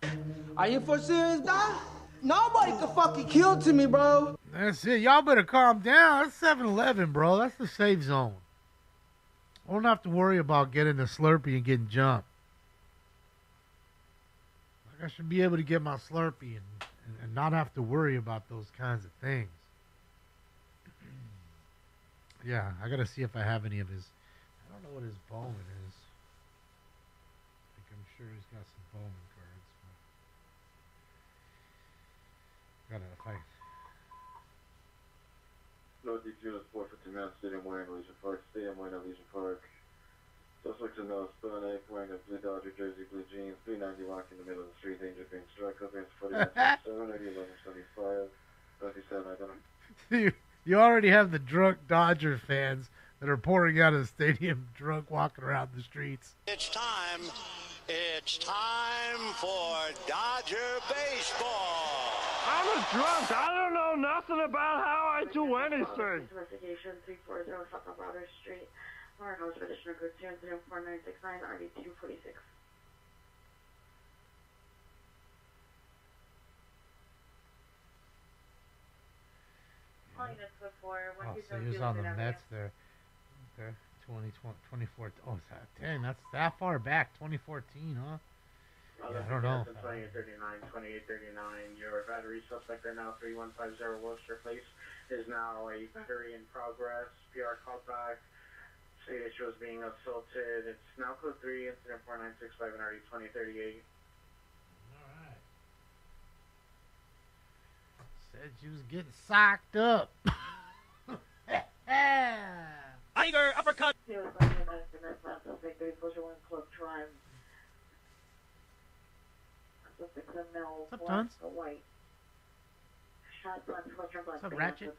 Are you for serious, dog? Nobody can fucking kill to me, bro. That's it. Y'all better calm down. That's 7-Eleven, bro. That's the safe zone. I don't have to worry about getting a Slurpee and getting jumped. Like, I should be able to get my Slurpee and not have to worry about those kinds of things. Yeah, I gotta see if I have any of his. I don't know what his Bowman is. I'm sure he's got some Bowman cards. Gotta fight. Northeast Unit 450 Mount Stadium, wearing Legion Park. Stadium, wearing Legion Park. Suspects in Nose, Spillane, wearing a blue Dodger jersey, blue jeans, 390 walking in the middle of the street, danger being struck, over 41, 1175, 97, I don't know. You already have the drunk Dodger fans that are pouring out of the stadium drunk, walking around the streets. It's time for Dodger baseball. I'm a drunk. I don't know nothing about how I do anything. Investigation 340 South Broader Street. Warren House Petitioner Code 24969 RD 246. Oh, so he was on the Mets there. Okay, 2014. Oh, dang, that's that far back. 2014, huh? Yeah, I don't know. 2839, 2839. Your battery suspect right now, 3150 Worcester Place, is now a battery in progress. PR called back. State issue is being assaulted. It's now code 3, incident 4965 and RD 2038. Alright. Said you was getting socked up. Tiger uppercut. What's up, Tons? What's up, Ratchet?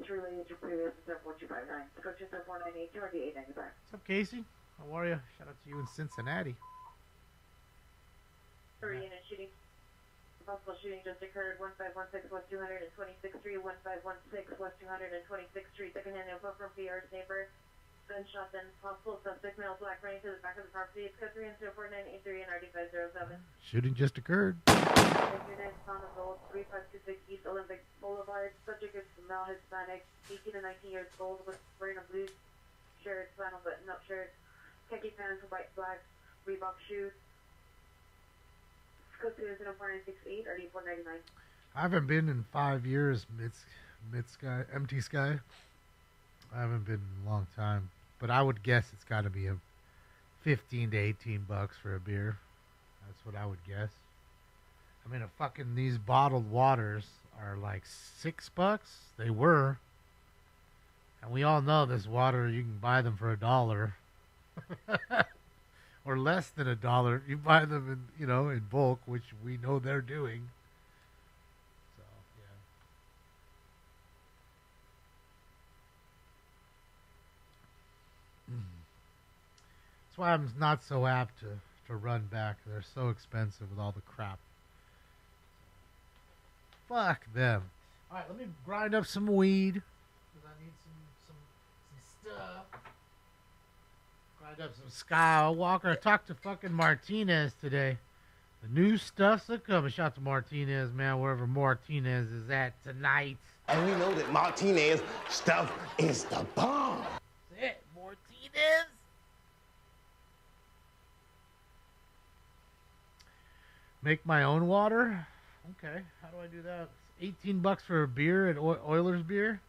It's related to previous 4259. Go to 498 895. What's up, Casey? How are you? Shout out to you in Cincinnati. 3 unit shooting. Possible shooting just occurred. 1516 West 226th Street. 1516 West 226th Street. Second-hand info from PR's neighbor. Gunshot then possible suspect male black running to the back of the property. It's code 3 and 4983 and RD507. Shooting just occurred. Unit Son of Gold 3526 East Olympic Boulevard. Subject is male Hispanic, 18 to 19 years old, with wearing a blue shirt, flannel button-up shirt, khaki pants, white black Reebok shoes. Code 2 and 4968 RD499. I haven't been in 5 years, Empty Sky. I haven't been in a long time, but I would guess it's got to be a 15 to 18 bucks for a beer. That's what I would guess. I mean, these bottled waters are like $6. They were, and we all know this water. You can buy them for $1, or less than $1. You buy them in bulk, which we know they're doing. So yeah. That's why I'm not so apt to run back. They're so expensive with all the crap. Fuck them. All right, let me grind up some weed, because I need some stuff. Grind up some Skywalker. I talked to fucking Martinez today. The new stuff's a coming. Shout out to Martinez, man, wherever Martinez is at tonight. And we know that Martinez stuff is the bomb. That's it, Martinez. Make my own water? Okay, how do I do that? It's $18 for a beer at Oilers beer?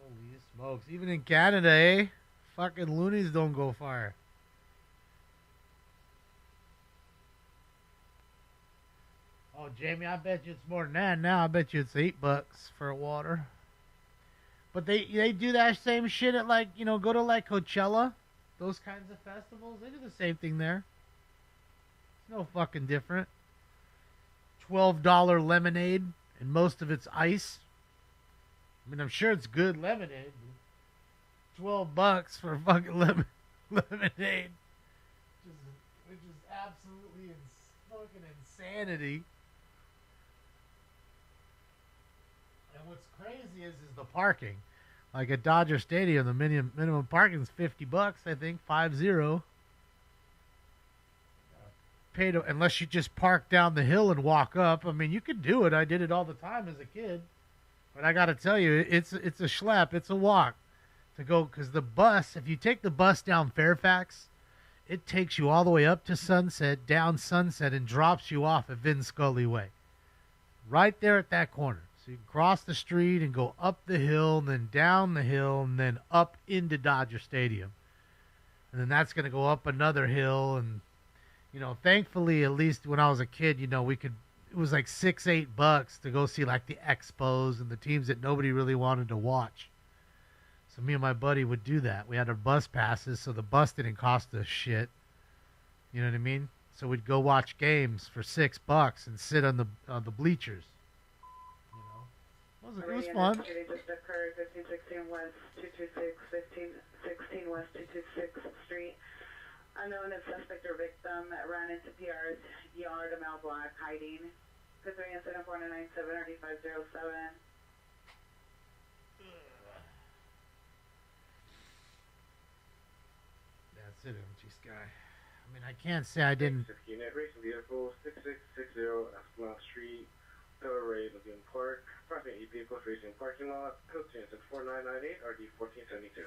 Holy smokes. Even in Canada, eh? Fucking loonies don't go far. Oh, Jamie, I bet you it's more than that now. I bet you it's $8 for a water. But they do that same shit at, like, you know, go to like Coachella, those kinds of festivals. They do the same thing there. It's no fucking different. $12 lemonade, and most of it's ice. I mean, I'm sure it's good lemonade. $12 for fucking lemonade, which is absolutely fucking insanity. And what's crazy is the parking. Like at Dodger Stadium, the minimum parking is $50, I think, 50. Pay to, unless you just park down the hill and walk up. I mean, you could do it. I did it all the time as a kid. But I got to tell you, it's a schlep. It's a walk to go, because the bus, if you take the bus down Fairfax, it takes you all the way up to Sunset, down Sunset, and drops you off at Vin Scully Way. Right there at that corner. So you can cross the street and go up the hill, and then down the hill, and then up into Dodger Stadium. And then that's going to go up another hill. And, you know, thankfully, at least when I was a kid, you know, it was like $6-8 to go see like the Expos and the teams that nobody really wanted to watch. So me and my buddy would do that. We had our bus passes, so the bus didn't cost us shit. You know what I mean? So we'd go watch games for $6 and sit on the bleachers. You know, it was fun. Just occurred 1516 West 226, 1516 West 226 Street. Unknown as suspect or victim ran into PR's yard, a male black, hiding. Could 3 incident 4997 or D507. That's it, MG Sky. I mean, I can't say I didn't. Unit racing vehicle 6660 Esplanade Street, Pillar Ray, Lagoon Park. Approximately 8 vehicles racing parking lot. Code 4998 RD 1472.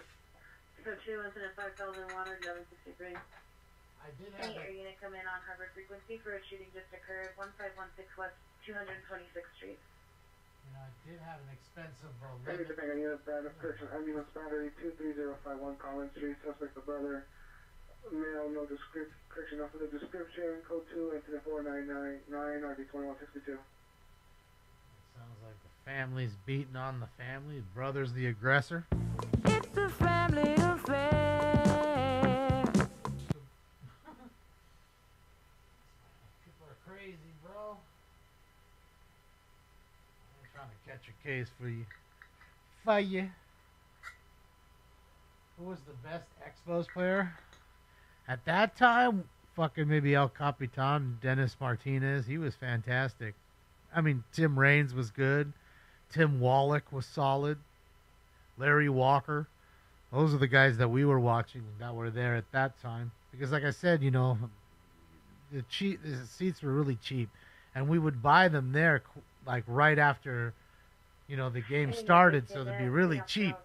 So 2 incident 5001 or 1163. I did have Any air unit come in on Harvard frequency for a shooting just occurred 1516 West 226th Street. You know, I did have an expensive Hey, depending on unit ambulance battery 23051 Collins Street, suspect the brother, male, no description, correction off of the description, code 2, incident 4999, RD 2162. Sounds like the family's beating on the family. The brother's the aggressor. It's a family affair. People are crazy, bro. I'm trying to catch a case for you. Who was the best Expos player? At that time, fucking maybe El Capitan, Dennis Martinez. He was fantastic. I mean, Tim Raines was good. Tim Wallach was solid. Larry Walker. Those are the guys that we were watching that were there at that time. Because like I said, you know, the seats were really cheap. And we would buy them there like right after, you know, the game started, so they'd be really cheap.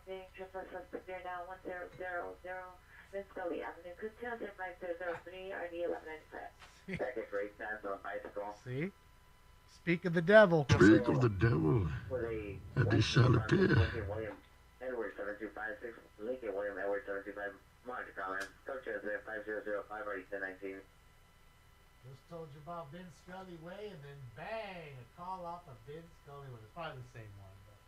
See? Speak of the devil. Speak of the devil. And it shall appear. Edward 7256, Lincoln William Edward 725, Monte Carlo, Coach 5005 already 1019. Just told you about Vin Scully Way, and then bang, a call off of Vin Scully Way. It's probably the same one, but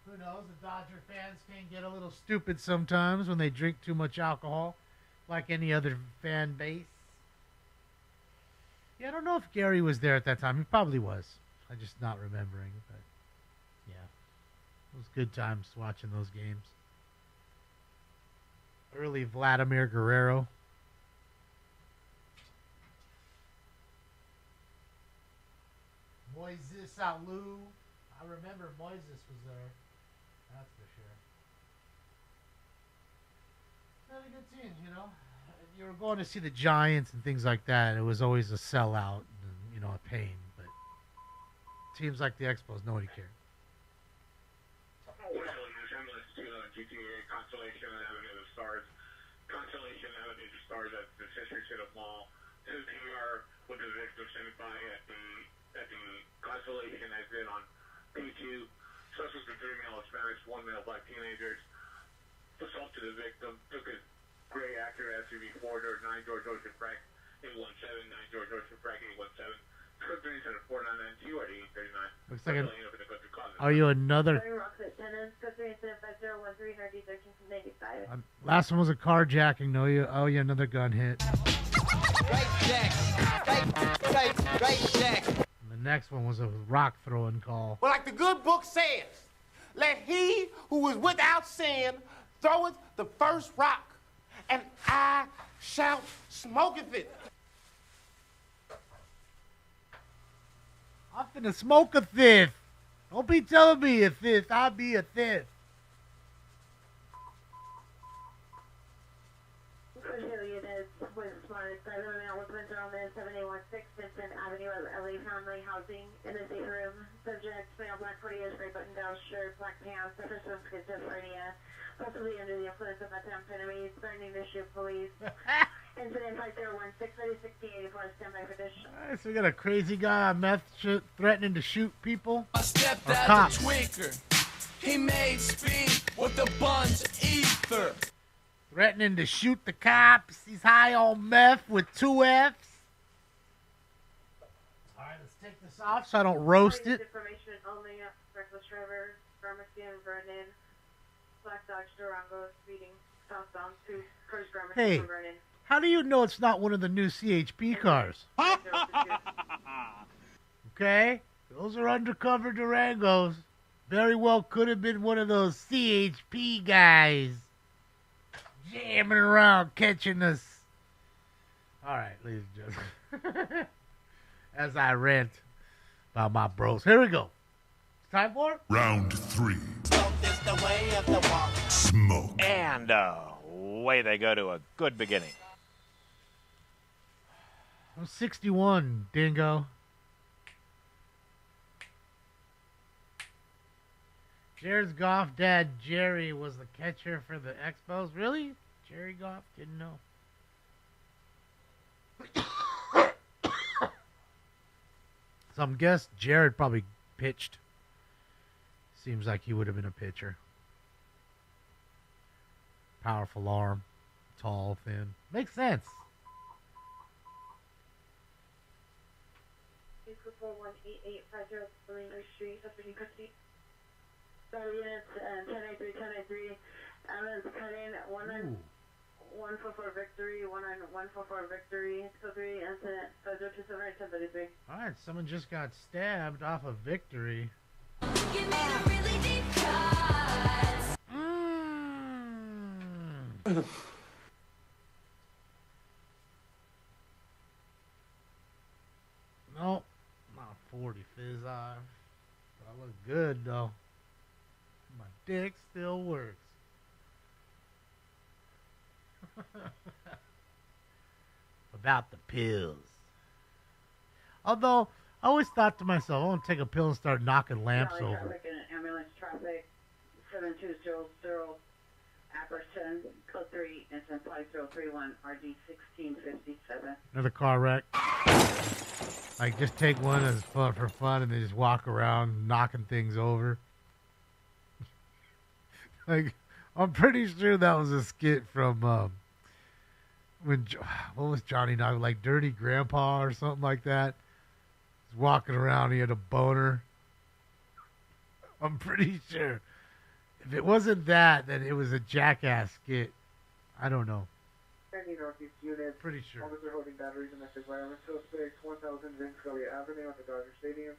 who knows? The Dodger fans can get a little stupid sometimes when they drink too much alcohol, like any other fan base. Yeah, I don't know if Gary was there at that time. He probably was. I'm just not remembering, but yeah. It was good times watching those games. Early Vladimir Guerrero. Moises Alou. I remember Moises was there. That's for sure. Really good teams, you know. you were going to see the Giants and things like that, it was always a sellout, and, a pain. But teams like the Expos, nobody cared. GTA, Constellation Avenue, the Stars, Constellation Avenue, the Stars at the Sister City Mall, 2TR with the victim standing by at the Constellation exit on P2. Suspects were 3 male Hispanics, 1 male black teenagers. Assaulted the victim, took a gray Acura SUV 4-door, 9 George Ocean Frank 817, 9 George Ocean Frank 817. Looks like are you another? Last one was a carjacking. No, you another gun hit. Right check. Right check. And the next one was a rock throwing call. Well, like the good book says, let he who is without sin throweth the first rock, and I shall smoketh it. I'm finna smoke a fifth. Don't be telling me a fifth. I'll be a fifth. Units with smart 7 Elephant on the 7816 Vincent Avenue at LA Family Housing in the safe room. Subject, male, black 40 years, gray button down shirt, black pants, suffers from schizophrenia, possibly under the influence of methamphetamine, threatening to shoot police. Incident 5016-8064, standby for dish. Alright, so we got a crazy guy on meth threatening to shoot people. I stepped out the tweaker. He made speed with a bunch of ether. Threatening to shoot the cops. He's high on meth with 2 Fs. Alright, let's take this off so I don't roast it. Information only, reckless driver, Gramercy and Vernon, Black Dodge Durango, speeding southbound to First Gramercy Hey. and Vernon. How do you know it's not one of the new CHP cars? Okay? Those are undercover Durangos. Very well could have been one of those CHP guys jamming around catching us. Alright, ladies and gentlemen. As I rant about my bros. Here we go. It's time for Round 3. Smoke is the way of the walk. Smoke. And away they go to a good beginning. I'm 61, dingo. Jared's Goff dad, Jerry, was the catcher for the Expos. Really? Jerry Goff? Didn't know. Some guess Jared probably pitched. Seems like he would have been a pitcher. Powerful arm. Tall, thin. Makes sense. 418850 Bellinger Street, Subsidy Custody. Sorry, units 1083, 1083. Allen's cutting 144 Victory, 144 Victory, so 3 incident, Federal 278 1033. Alright, someone just got stabbed off of Victory. Give me a really deep cut. Nope, not 40 fizz eye. I look good though. My dick still works. About the pills. Although, I always thought to myself, I want to take a pill and start knocking lamps Valley over. Traffic and ambulance traffic, 7200, Apperton, code 3, incident 5031, RD 1657. Another car wreck. Like, just take one as fun for fun and then just walk around knocking things over. Like, I'm pretty sure that was a skit from, what was Johnny Knoxville? Like Dirty Grandpa or something like that. He's walking around, he had a boner. I'm pretty sure. If it wasn't that, then it was a Jackass skit. I don't know. Any Northeast unit. Pretty sure. Officer holding batteries in domestic violence. Suspect 1000 Vince Scully Avenue at the Dodger Stadium.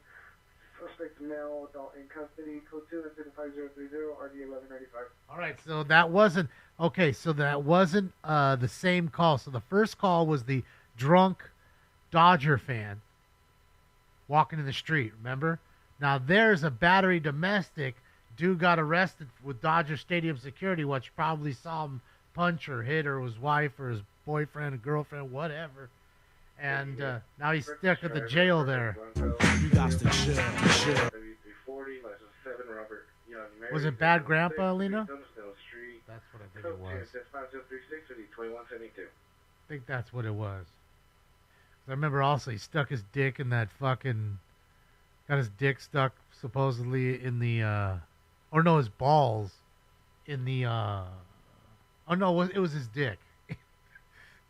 Suspect male, adult in custody. Code 2 incident 5030, RD 1195. All right, so that wasn't the same call. So the first call was the drunk Dodger fan walking in the street, remember? Now there's a battery domestic. Dude got arrested with Dodger Stadium security, which probably saw him punch or hit or his wife or his boyfriend, a girlfriend, whatever. And now he's stuck at the jail there. You got to chill. Was it Bad Grandpa, Lena? That's what I think it was. I think that's what it was. I remember also he stuck his dick in that fucking... Got his dick stuck supposedly in the... or no, his balls in the... oh no, it was his dick.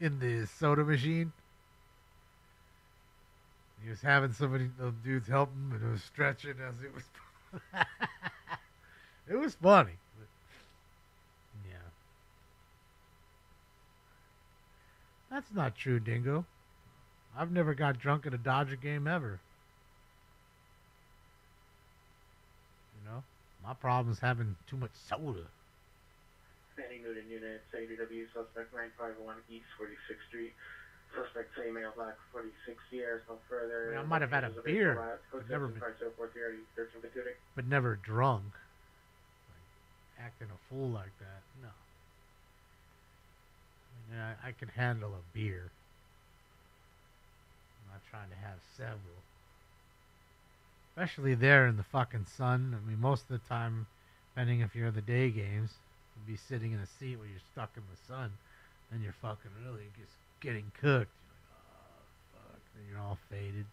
In the soda machine. He was having those dudes help him, and it was stretching as it was... It was funny. But, yeah. That's not true, Dingo. I've never got drunk at a Dodger game ever. You know? My problem is having too much soda. Standing Newton unit, ADW, suspect 951 East 46th Street. Suspect same male black 46 years, no further. I might have had a beer, but never drunk. Like, acting a fool like that, no. I mean, I could handle a beer. I'm not trying to have several. Especially there in the fucking sun. I mean, most of the time, depending if you're at the day games, you'll be sitting in a seat where you're stuck in the sun, and you're fucking really just getting cooked. You're like, oh, fuck. Then you're all faded.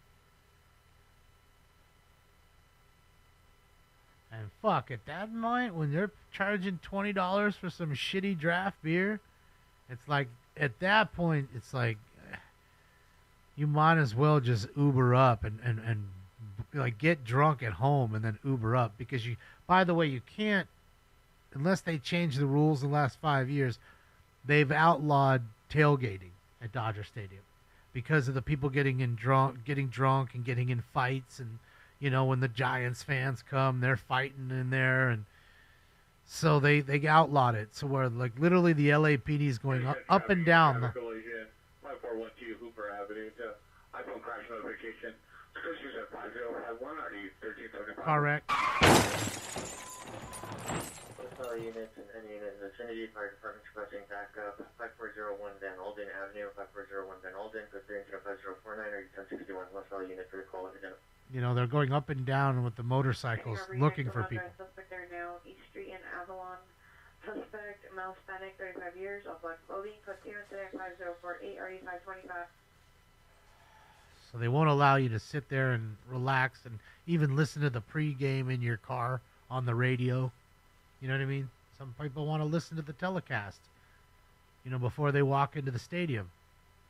And fuck, at that point, when they're charging $20 for some shitty draft beer, it's like, at that point, it's like, you might as well just Uber up and like get drunk at home and then Uber up. Because you, by the way, you can't, unless they change the rules in the last 5 years, they've outlawed tailgating at Dodger Stadium because of the people getting drunk and getting in fights, and you know, when the Giants fans come, they're fighting in there, and so they outlawed it. So where like literally the LAPD is going up and down. 5412 Hooper Avenue to iPhone crash notification. Suspicious at 5051 RD 1375. Correct. Units and any unit in the vicinity, fire department requesting backup. 5401 Van Alden Avenue, 5401 Van Alden, code 35049 or 1061. West Valley unit for the call. You know, they're going up and down with the motorcycles looking for people. Suspect there now, East Street in Avalon. Suspect, male Hispanic, 35 years, all black clothing, code 2075048 RD 525. So they won't allow you to sit there and relax and even listen to the pregame in your car on the radio. You know what I mean? Some people want to listen to the telecast, you know, before they walk into the stadium.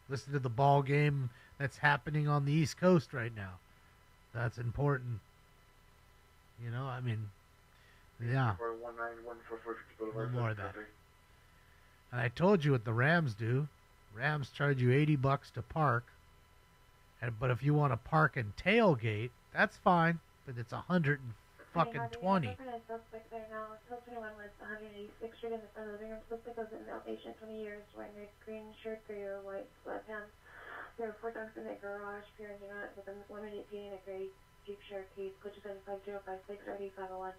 Listen to the ball game that's happening on the East Coast right now. That's important. You know, I mean, yeah. No more of that. And I told you what the Rams do. Rams charge you $80 to park. But if you want to park and tailgate, that's fine. But it's $120. Suspect there now, 21 West 186th Street in the front living room. Suspect was an outpatient, 20 years, wearing a green shirt, gray or white sweatpants. There are 4 dogs in the garage, pure engine on it, with a limited seating, a gray Jeep Cherokee, Coach 75056, RD 501.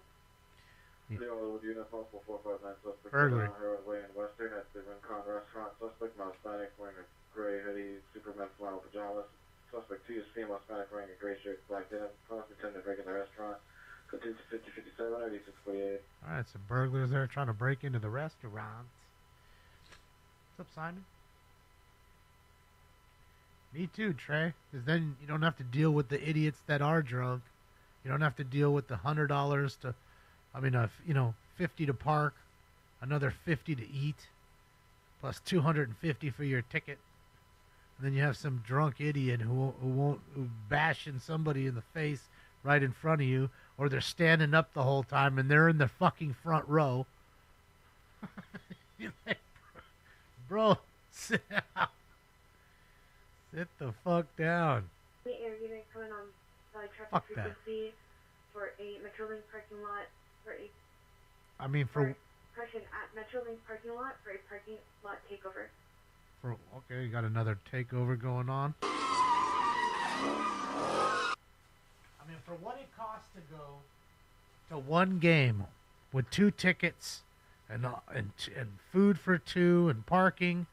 Leo, unit possible 459 suspect. Burglary. Harold Way in Western at the Rincon restaurant. Suspect, male Hispanic, wearing a gray hoodie, Superman flannel pajamas. Suspect 2 is female Hispanic, wearing a gray shirt, black denim. Cross attendant breaking the restaurant. Code 5057, RD 648. All right, some burglars there trying to break into the restaurant. What's up, Simon? Me too, Trey. Because then you don't have to deal with the idiots that are drunk. You don't have to deal with the $100 to, I mean, you know, $50 to park, another $50 to eat, plus $250 for your ticket. And then you have some drunk idiot who's bashing somebody in the face right in front of you, or they're standing up the whole time and they're in the fucking front row. You're like, bro, sit down. Sit the fuck down. The air unit coming on traffic Fuck frequency for a Metrolink parking lot correction at Metrolink parking lot for a parking lot takeover. Okay, you got another takeover going on. I mean, for what it costs to go to one game with 2 tickets and food for 2 and parking,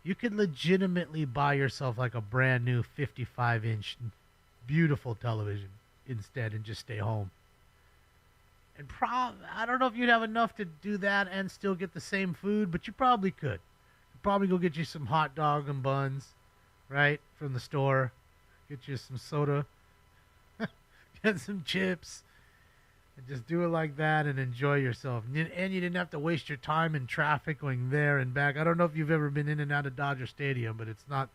You could legitimately buy yourself like a brand new 55-inch beautiful television instead and just stay home. And I don't know if you'd have enough to do that and still get the same food, but you probably could. You'd probably go get you some hot dog and buns, right, from the store. Get you some soda. Get some chips. And just do it like that and enjoy yourself. And you didn't have to waste your time in traffic going there and back. I don't know if you've ever been in and out of Dodger Stadium, but it's not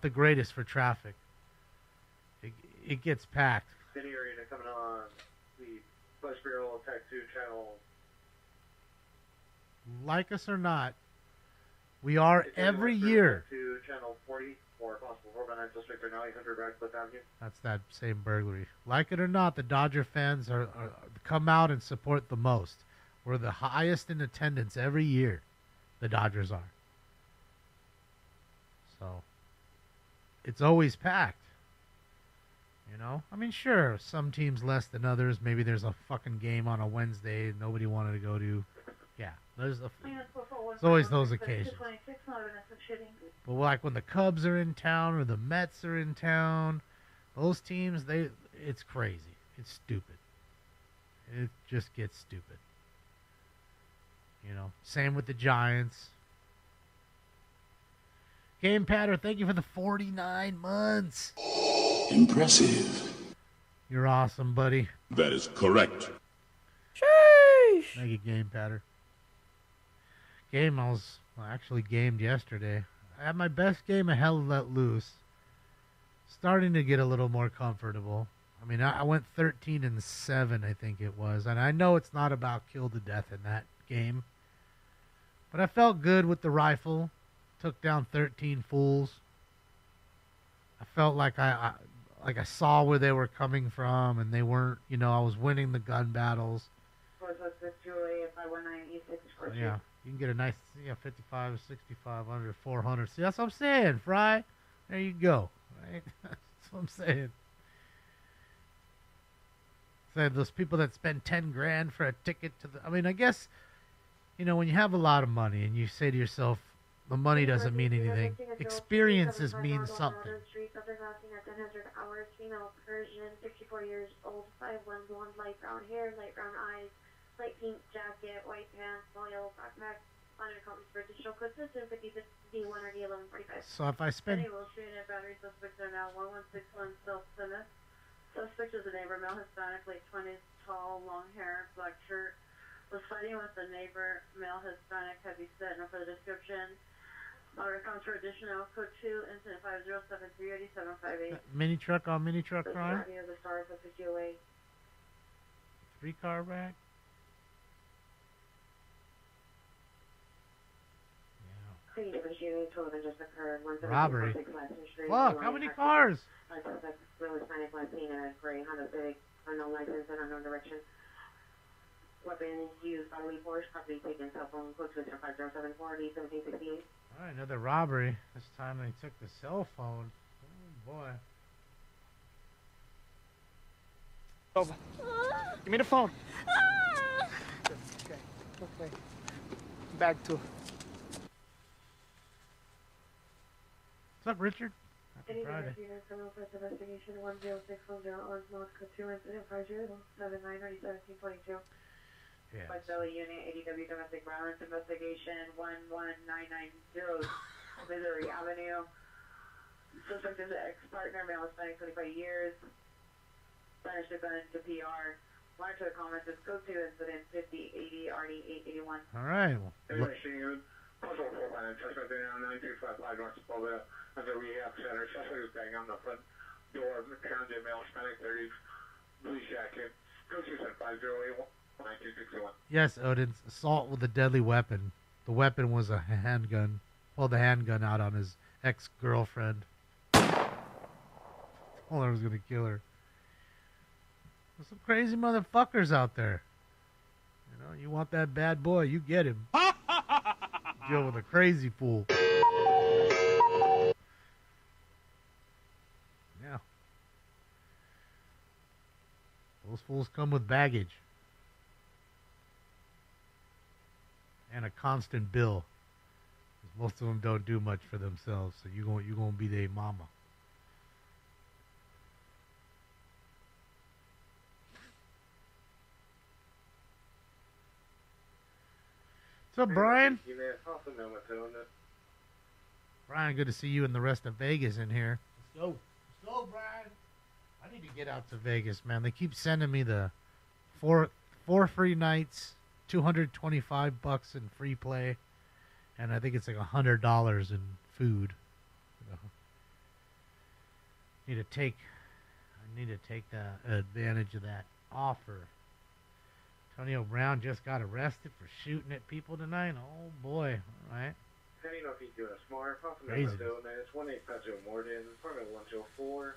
the greatest for traffic. It gets packed. City Arena coming on the Flesh Barrel Attack 2 channel. Like us or not, we are every year. To channel 40 for possible 4x9 suspects are now 800 Radcliffe Avenue. That's that same burglary. Like it or not, the Dodger fans are come out and support the most. We're the highest in attendance every year. The Dodgers are. So it's always packed. You know? I mean, sure, some teams less than others. Maybe there's a fucking game on a Wednesday nobody wanted to go to. Yeah, there's always those occasions. But like when the Cubs are in town or the Mets are in town, those teams, it's crazy. It's stupid. It just gets stupid. You know, same with the Giants. Game Patter, thank you for the 49 months. Impressive. You're awesome, buddy. That is correct. Sheesh. Thank you, Game Patter. I was actually gamed yesterday. I had my best game of Hell Let Loose. Starting to get a little more comfortable. I mean, I went 13-7, I think it was. And I know it's not about kill to death in that game. But I felt good with the rifle. Took down 13 fools. I felt like I saw where they were coming from, and they weren't, I was winning the gun battles. So, yeah, you can get a nice, 55, 65, under 400. See, that's what I'm saying, Fry. There you go. Right? That's what I'm saying. So those people that spend 10 grand for a ticket to I mean, I guess, when you have a lot of money and you say to yourself, the money doesn't mean anything. Experiences mean something. Female Persian, 64 years old, 5'1", light brown hair, light brown eyes, light pink jacket, white pants, small yellow backpack, unaccompanied for additional code system, 50D1 or D1145. So if I spend... Will shoot at battery suspects are now 1161 South Plymouth. Suspect is a neighbor, male Hispanic, late 20s, tall, long hair, black shirt. Was fighting with the neighbor, male Hispanic, heavy set, no further description. Comes for additional code 2, incident 50738758. Mini truck on mini truck crime? The stars of 5008. 3-car wreck? Robbery. Fuck, how many cars? Unknown license and unknown direction. Weapon used bodily force, property taken, cell phone, code switch 5074 D1768. All right, another robbery. This time they took the cell phone. Oh boy. Over. Give me the phone. Okay. Back to. What's up, Richard? Happy Friday. Investigation 10610 on North Code 2 incident 5079-1722. Yes. West Valley Unit, ADW Domestic Violence Investigation 11990, Missouri Avenue. Suspect is ex-partner, male Hispanic, 25 years. Spanish to gun to PR. Monitor the comments is code 2 incident 5080 RD 881. All right. Puzzle 4 suspect now 9255 North Boveda at the rehab center. Suspect is banging on the front door of the Transit male Hispanic 30s, blue jacket. Code 2 5081. Yes, Odin. Assault with a deadly weapon. The weapon was a handgun. Pulled the handgun out on his ex-girlfriend. Told her he was going to kill her. There's some crazy motherfuckers out there. You want that bad boy, you get him. Deal with a crazy fool. Yeah. Those fools come with baggage. And a constant bill. most of them don't do much for themselves, so you gonna be their mama. What's up, Brian? Brian, good to see you and the rest of Vegas in here. Let's go, Brian. I need to get out to Vegas, man. They keep sending me the four free nights, $225 in free play, and I think it's like $100 in food. You know. I need to take the advantage of that offer. Antonio Brown just got arrested for shooting at people tonight. Oh boy! All right. How do you know if he's doing a smart? Crazy. It's 185 Morden, apartment 104.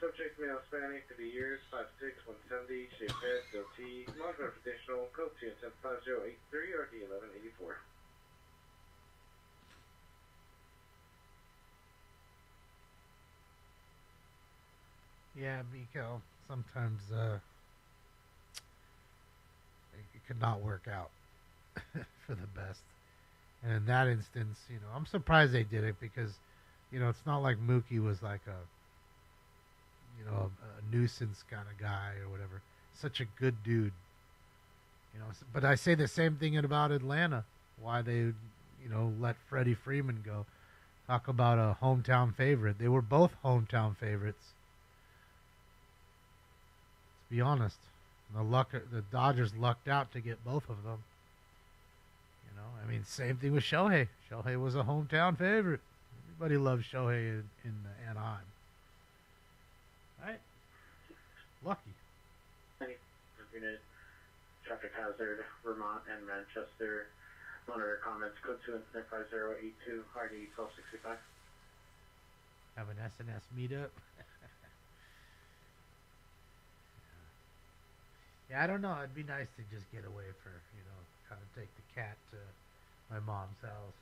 Subject male Hispanic, 50 years, 5'6", 170, shaved head, goatee, monitor traditional, code 2105083, RD 1184. Yeah, Miko. Sometimes it could not work out for the best. And in that instance, you know, I'm surprised they did it because, you know, it's not like Mookie was like a nuisance kind of guy or whatever. Such a good dude. You know, but I say the same thing about Atlanta. Why they, you know, let Freddie Freeman go. Talk about a hometown favorite. They were both hometown favorites. Let's be honest. The Dodgers lucked out to get both of them. You know, I mean, same thing with Shohei. Shohei was a hometown favorite. Everybody loves Shohei in Anaheim. Right? Lucky. Unit, traffic hazard, Vermont and Manchester. Monitor comments, code 25082, RD 1265. Have an SNS meetup. Yeah, I don't know. It'd be nice to just get away for, you know, kind of take the cat to my mom's house.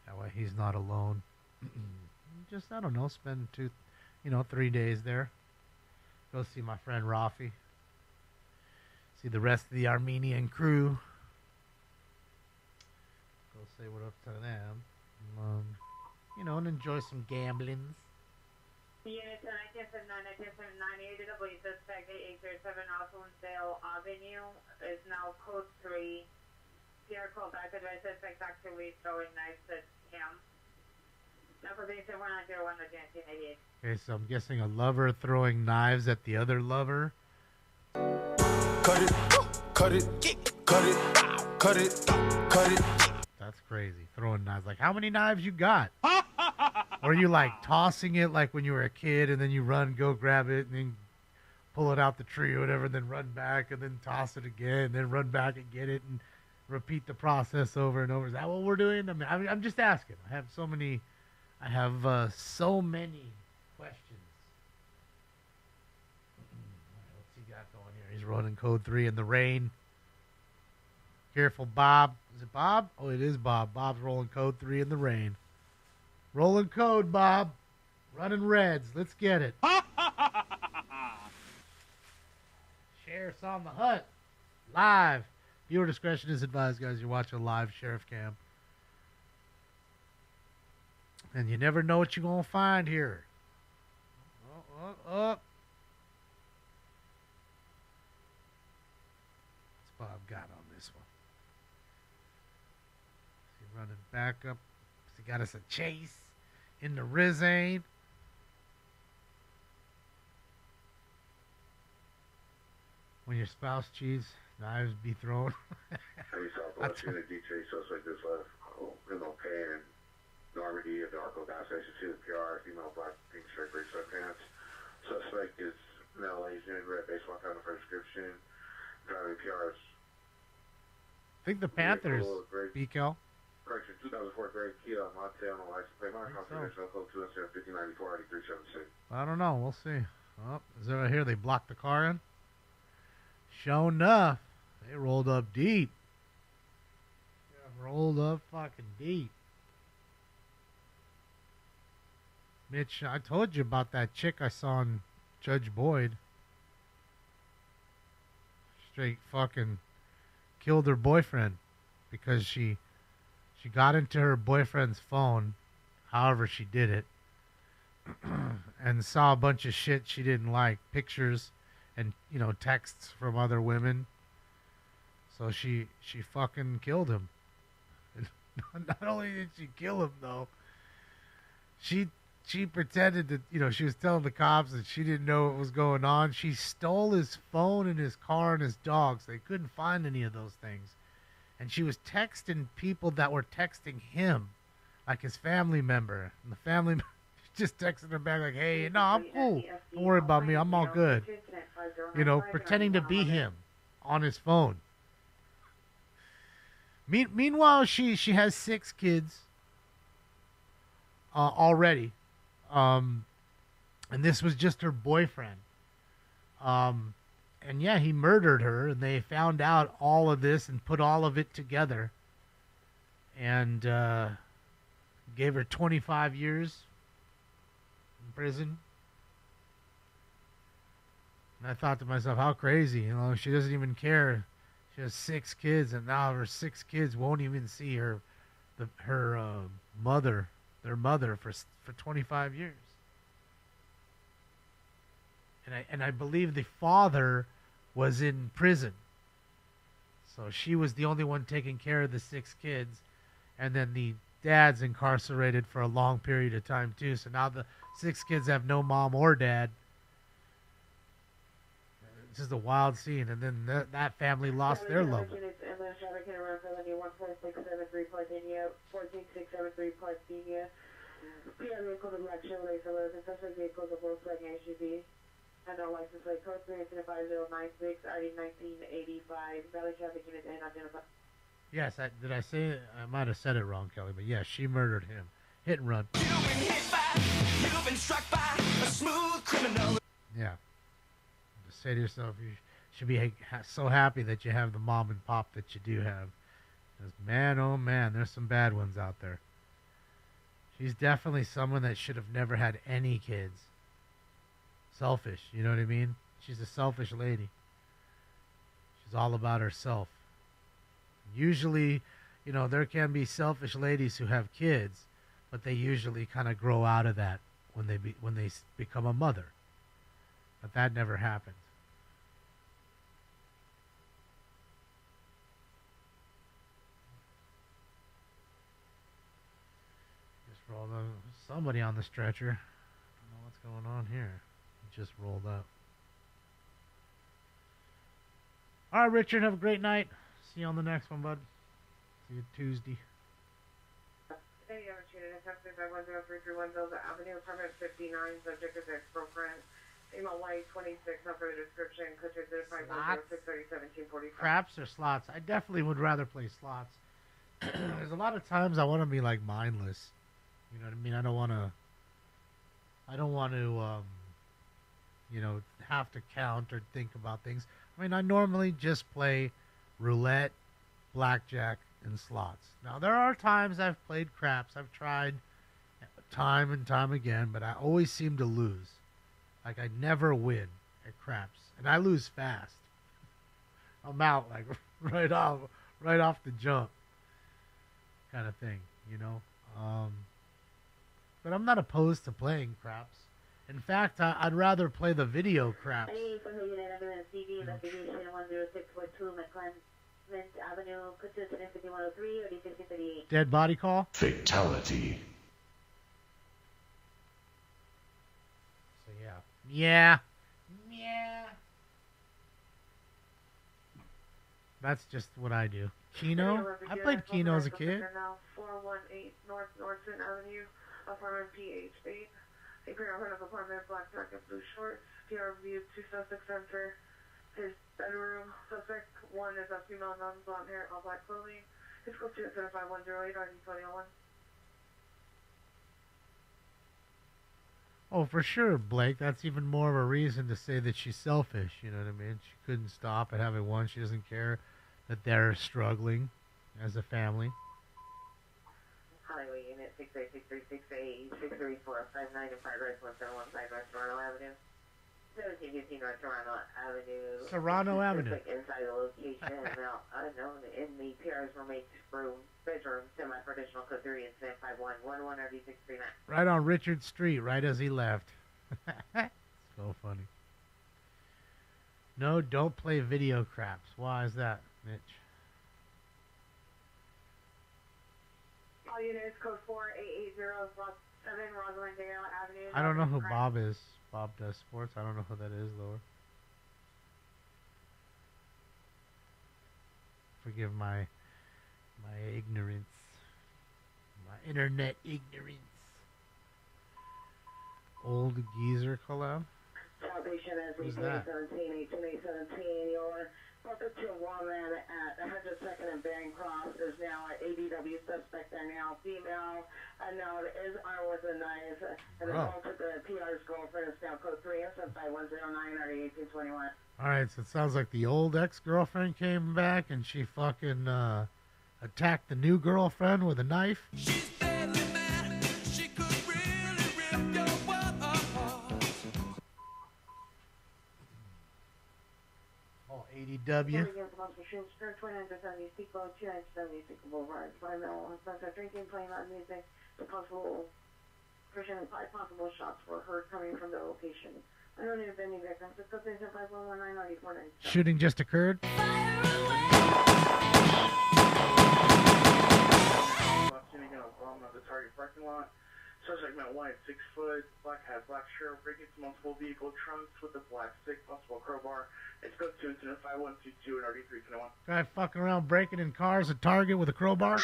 And that way he's not alone. Just, I don't know, spend 3 days there. Go see my friend Rafi. See the rest of the Armenian crew. Go say what up to them. You know, and enjoy some gamblings. Unit 1979, 1979, suspect 807 Oswaldale Avenue is now code 3. PR call back advice suspect actually throwing knives at him. Number being 1901 of 1988. Okay, so I'm guessing a lover throwing knives at the other lover. Cut it, cut it, cut it, cut it, cut it. That's crazy. Throwing knives. Like, how many knives you got? Or are you like tossing it like when you were a kid and then you run, go grab it, and then pull it out the tree or whatever, then run back and then toss it again, and then run back and get it and repeat the process over and over? Is that what we're doing? I mean, I'm just asking. I have so many questions. What's he got going here? He's running code 3 in the rain. Careful, Bob. Is it Bob? Oh, it is Bob. Bob's rolling code 3 in the rain. Rolling code, Bob. Running Reds. Let's get it. Sheriff's on the hunt. Live. Viewer discretion is advised, guys. You're watching a live Sheriff Cam. And you never know what you're going to find here. What's Bob got on this one? Is he running back up? Has he got us a chase in the Rizane? When your spouse cheats, knives be thrown. Hey, Southwest Unit D3, suspect is left. MLK and Normandy of the Arco gas station 2, PR, female black, pink shirt, gray sweatpants. Suspect is male Asian, red baseball kind of prescription, driving PRs. I think the Panthers, Pico. Correction, 2004 Grade Kia Montana license plate. My confirmation code 207-5094 8376. I don't know. We'll see. Oh, is it right here? They blocked the car in? Sure enough, they rolled up deep. Yeah, rolled up fucking deep. Mitch, I told you about that chick I saw on Judge Boyd. Straight fucking killed her boyfriend because she She got into her boyfriend's phone, however she did it, and saw a bunch of shit she didn't like, pictures and, you know, texts from other women. So she fucking killed him. And not only did she kill him, though, she pretended that, you know, she was telling the cops that she didn't know what was going on. She stole his phone and his car and his dogs. They couldn't find any of those things. And she was texting people that were texting him, like his family member. And the family just texting her back like, hey, no, I'm cool. Don't worry about me. I'm all good. You know, pretending to be him on his phone. Meanwhile, she has 6 kids already. And this was just her boyfriend. And yeah, he murdered her, and they found out all of this and put all of it together. And gave her 25 years in prison. And I thought to myself, how crazy, you know, she doesn't even care. She has 6 kids, and now her 6 kids won't even see her mother, their mother, for 25 years. And I believe the father was in prison. So she was the only one taking care of the 6 kids. And then the dad's incarcerated for a long period of time, too. So now the 6 kids have no mom or dad. It's just a wild scene. And then that family lost their love. And our license plate code 35096, ID 1985, Valley traffic unit unidentified. Yes, did I say it? I might have said it wrong, Kelly, but yeah, she murdered him. Hit and run. You've been struck by a smooth criminal. Yeah. Just say to yourself, you should be so happy that you have the mom and pop that you do have. Because man, oh man, there's some bad ones out there. She's definitely someone that should have never had any kids. Selfish, you know what I mean? She's a selfish lady. She's all about herself. Usually, you know, there can be selfish ladies who have kids, but they usually kind of grow out of that when they become a mother. But that never happened. Just rolled on somebody on the stretcher. I don't know what's going on here. Just rolled up. All right, Richard, have a great night. See you on the next one, bud. See you Tuesday. Hey, you have a tune in Texas 510-331 Villa Avenue, apartment 59, subject is ex-girlfriend. Email white 26, not for the description, could you 510-630-1745. Craps or slots? I definitely would rather play slots. There's a lot of times I want to be like mindless. You know what I mean? I don't want to you know, have to count or think about things. I mean, I normally just play roulette, blackjack, and slots. Now, there are times I've played craps. I've tried time and time again, but I always seem to lose. Like, I never win at craps. And I lose fast. I'm out, like, right off the jump kind of thing, you know? But I'm not opposed to playing craps. In fact, I'd rather play the video craps. Dead body call? Fatality. So yeah. Yeah. That's just what I do. Keno? I played Keno as a kid. 418 North Norton Avenue, apartment PH8. A parent of apartment, black jacket, blue shorts. PR view 2 suspects enter his bedroom. Suspect 1 is a female, non-blonde hair, all black clothing. His code 25108, ID 2001. Oh, for sure, Blake. That's even more of a reason to say that she's selfish. You know what I mean? She couldn't stop at having one. She doesn't care that they're struggling as a family. Highway unit 68636A 63459 in Park Rise 1715 West Toronto Avenue. 17 315 North Serrano Avenue. Serrano Avenue. Like inside the location, now unknown in the PR's roommate room, bedroom, semi-traditional code 3, incident 5111 RD639. Right on Richard Street, right as he left. So funny. No, don't play video craps. Why is that, Mitch? All units, code 4880, 7 Rosalindale Avenue. I don't know who Bob is. Bob does sports. I don't know who that is, Lower. Forgive my ignorance. My internet ignorance. Old geezer collab? Salvation as What is that? 1817, your purpose to a woman at 102nd and Bering Cross is now an ADW suspect. They're now female, and now it is armed with a knife. And Oh. assaulted the PR's girlfriend is now code 3 and 5109 or 1821. Alright, so it sounds like the old ex-girlfriend came back and she fucking attacked the new girlfriend with a knife. Oh, ADW. Drinking, playing loud music. The possible Christian and 5 possible shots were heard coming from the location. I don't know if any victims. It's up to 5119 or 849. Shooting just occurred. At the Target parking lot. Suspect met white, 6 foot, black hat, black shirt, breaking into multiple vehicle trunks with a black stick, possible crowbar. It's code 2 incident 5122 and RD321. Guy fucking around breaking in cars at Target with a crowbar.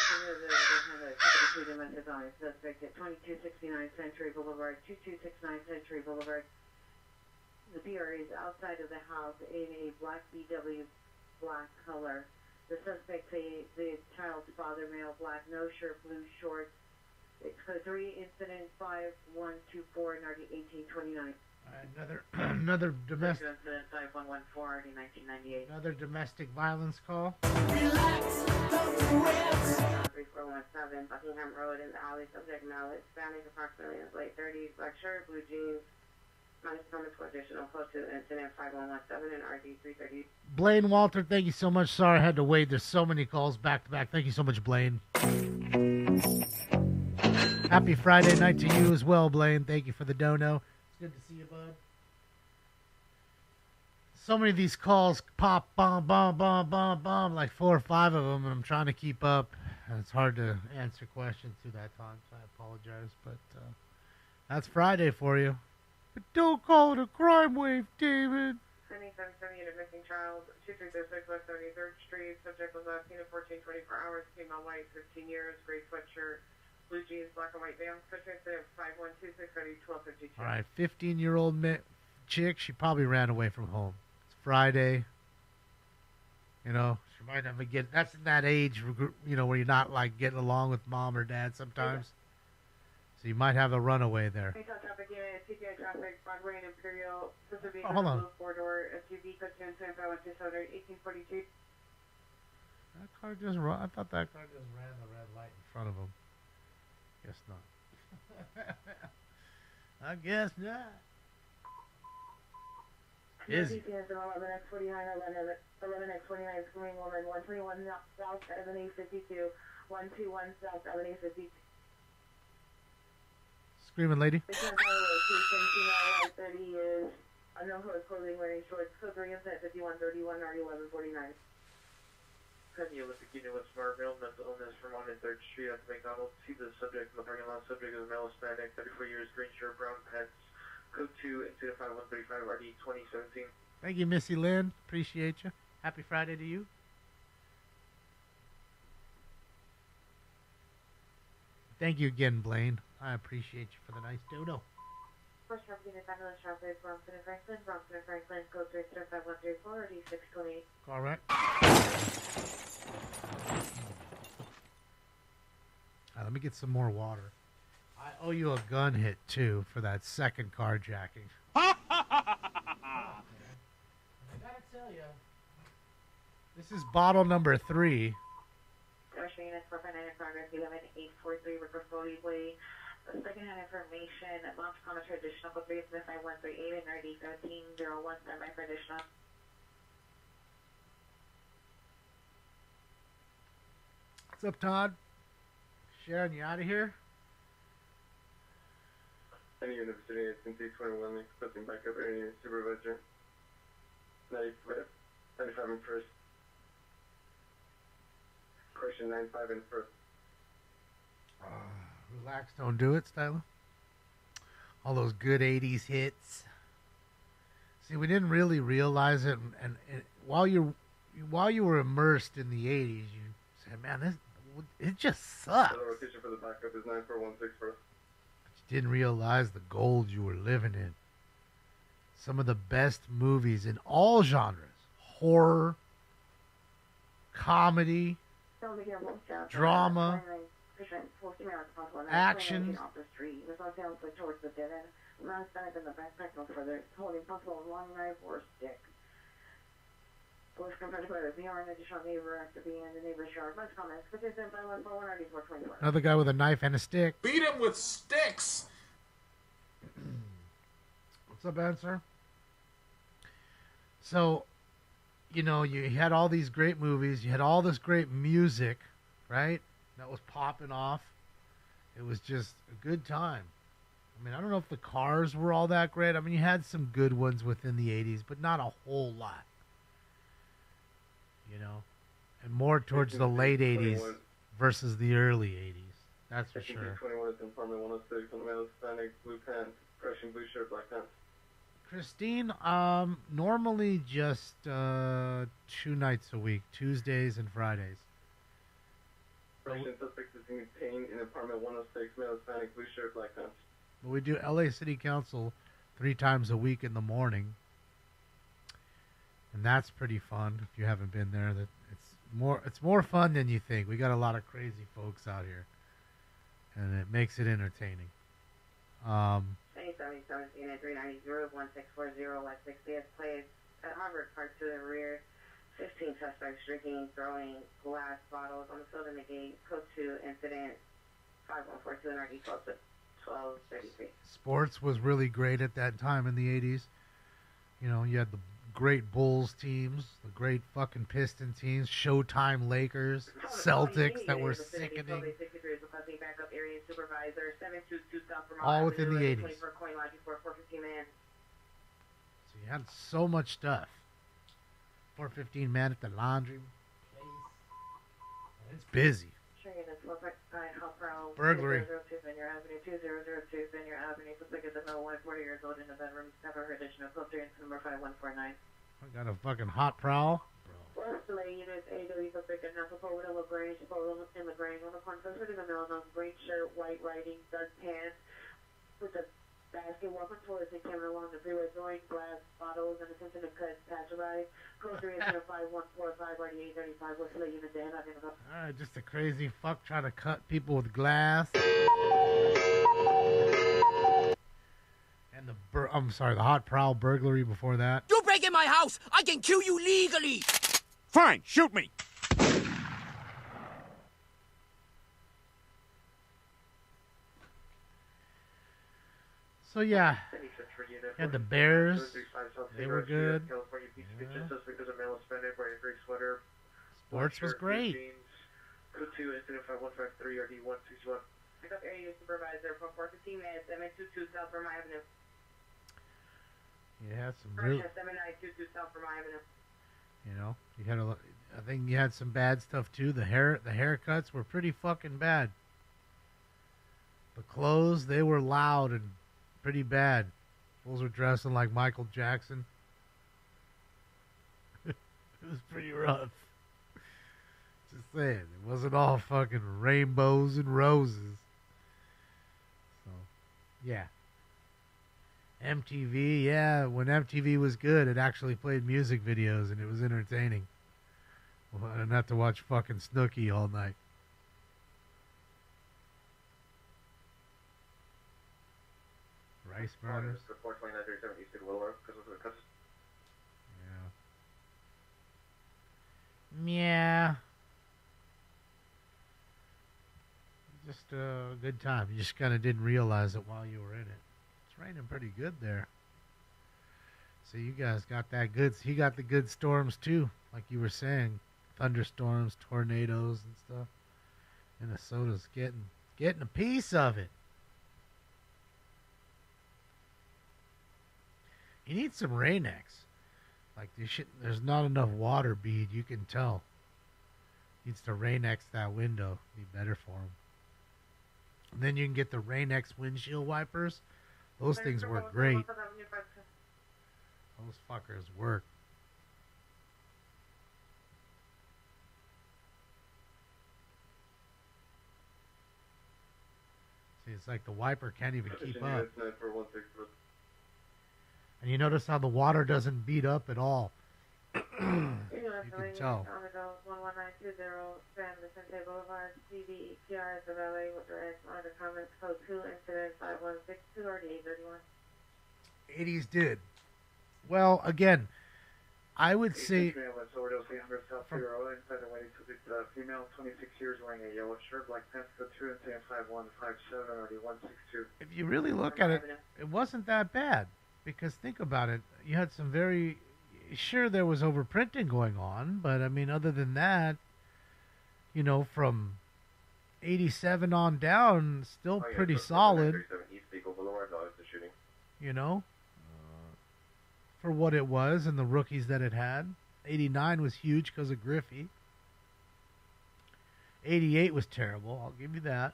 Suspect at 2269 Century Boulevard, 2269 Century Boulevard. The PR is outside of the house in a black VW black color. The suspect, the child's father, male, black, no shirt, blue shorts. It's code 3, incident 5124 and RD 1829. Another domestic. Incident 5114 RD 1998. Another domestic violence call. 3417 Buckingham Road in the alley. Subject male, Hispanic, approximately in his late 30s, black shirt, blue jeans. Minus comments for additional close to incident 5117 and RD 330. Blaine Walter, thank you so much. Sorry I had to wait. There's so many calls back to back. Thank you so much, Blaine. Happy Friday night to you as well, Blaine. Thank you for the dono. It's good to see you, bud. So many of these calls pop, bomb, like 4 or 5 of them, and I'm trying to keep up. And it's hard to answer questions through that time, so I apologize. But that's Friday for you. But don't call it a crime wave, David. 7770 unit missing child, 2306 West 73rd Street. Subject was last seen at 1424 hours. Female, white, 15 years, gray sweatshirt, blue jeans, black and white veil. Such incident 5126 RD 1252. All right, 15-year-old chick. She probably ran away from home. It's Friday. You know, she might never get. That's in that age, you know, where you're not like getting along with mom or dad sometimes. So you might have a runaway there. Traffic unit, CPI traffic, Broadway and Imperial, Oh, hold on. four-door SUV, code 1842. That car just run. I thought that car just ran the red light in front of him. Guess not. I guess not. Is he? 11X49, 11X49, screaming woman, 121 South Avenue 52, 121 South Avenue 52. Screaming lady. Location, female, 30 years, unknown who is clothing, wearing shorts, code 3 incident 5131 or 1149. Continue with the unit with smart male mental illness from 1 and 3rd Street at the McDonald's. See the subject in the parking lot. Subject is male Hispanic, 34 years, green shirt, brown pants. Code 2, incident 5135, RD 2017. Thank you, Missy Lynn. Appreciate you. Happy Friday to you. Thank you again, Blaine. I appreciate you for the nice dodo. First traffic unit, ambulance traffic, Bronson and Franklin, code 3, 5134, RD 628. All right. Let me get some more water. I owe you a gun hit, too, for that second carjacking. I gotta tell you, this is bottle number 3. Commercial units, 459 in progress, 11843, River Foley Way, Secondhand information, launch common traditional code 35138 and RD 1301, standby for additional. What's up, Todd? Sharon, you out of here? Any university is in D21, expecting backup area supervisor. 95 and first. Correction 95 and first. Relax, don't do it, Styla. All those good 80s hits. See, we didn't really realize it, and while you were immersed in the 80s, you said, man, it just sucks. The location for the backup is 9416 first. But you didn't realize the gold you were living in. Some of the best movies in all genres. Horror, comedy, drama, action. Towards the dead end. I'm in the backpack for the holding possible long knife or stick. Police confronted by the VR and additional neighbor after being in the neighbor's yard. Much comments. Petition by 141 Another guy with a knife and a stick. Beat him with sticks. What's up, Answer? So, you know, you had all these great movies. You had all this great music, right? That was popping off. It was just a good time. I mean, I don't know if the cars were all that great. I mean, you had some good ones within the 80s, but not a whole lot. You know? And more towards the late 80s versus the early 80s. That's for sure. 21 is in Apartment 106 on the male Hispanic, blue pants, Prussian blue shirt, black pants. Christine, normally just 2 nights a week, Tuesdays and Fridays. Russian suspect is in pain in Apartment 106, male Hispanic, blue shirt, black pants. But we do LA City Council 3 times a week in the morning. And that's pretty fun if you haven't been there. That it's more fun than you think. We got a lot of crazy folks out here. And it makes it entertaining. 2717 at 390 1640 West 60th Place at Harvard Park to the rear. 15 suspects drinking, throwing glass bottles on the field in the gate. Code 2 incident 5142 and RD 1233. Sports was really great at that time in the 80s. You know, you had the great Bulls teams, the great fucking Piston teams, Showtime Lakers, Celtics that were sickening. All within the 80s. So you had so much stuff. 415 man at the laundry place. It's busy. Burglary. 2002, Vineyard Avenue, suspect is a male, 40 years old in the bedroom, never heard additional code 3 incident number 5149. I got a fucking hot prowl. West Lane units, AW suspect in Napa Pole with a LaGrange, Pole in LaGrange on the front, suspect is a male, green shirt, white writing, dark pants, with a basket walking towards it, came along the freeway, throwing glass bottles and attempting to cut passerby. Code 3 incident 5145, RD 835, West Lane units, and I'm going to go. Alright, just a crazy fuck trying to cut people with glass. And the hot prowl burglary before that. You break in my house, I can kill you legally. Fine, shoot me. So yeah, had the Bears. They were good. Yeah. Sports was great. Code 2 incident 5153 RD 161. Pick up area supervisor from 415 minutes, 722 South Vermont Avenue. You had some real, 7922 South Vermont Avenue. you know, you had I think you had some bad stuff too. The haircuts were pretty fucking bad. The clothes, they were loud and pretty bad. Fools were dressing like Michael Jackson. It was pretty rough. Just saying, it wasn't all fucking rainbows and roses. So, yeah. MTV, yeah, when MTV was good, it actually played music videos and it was entertaining. Well, I didn't have to watch fucking Snooki all night. Rice Brothers. Yeah. Just just a good time. You just kind of didn't realize it while you were in it. It's raining pretty good there. So you guys got that good. You got the good storms too, like you were saying, thunderstorms, tornadoes, and stuff. Minnesota's getting a piece of it. You need some Rain-X. Like there's not enough water bead. You can tell. Needs to Rain-X that window. Be better for him. And then you can get the Rain-X windshield wipers. Those things work great. Those fuckers work. See, it's like the wiper can't even keep up. And you notice how the water doesn't beat up at all. You can tell. On the go, 11920, San Vicente Boulevard, CVEPR, the valet with direct monitor comments, code 2, incident 5162, RD 831. 80s did. Well, again, I would say... Female, 26 years, wearing a yellow shirt, black pants, code 2, incident 5157, RD 162. If you really look at it, it wasn't that bad. Because think about it, you had some very... Sure, there was overprinting going on, but I mean, other than that, you know, from 87 on down, still pretty solid. You know, for what it was and the rookies that it had. 89 was huge because of Griffey. 88 was terrible, I'll give you that.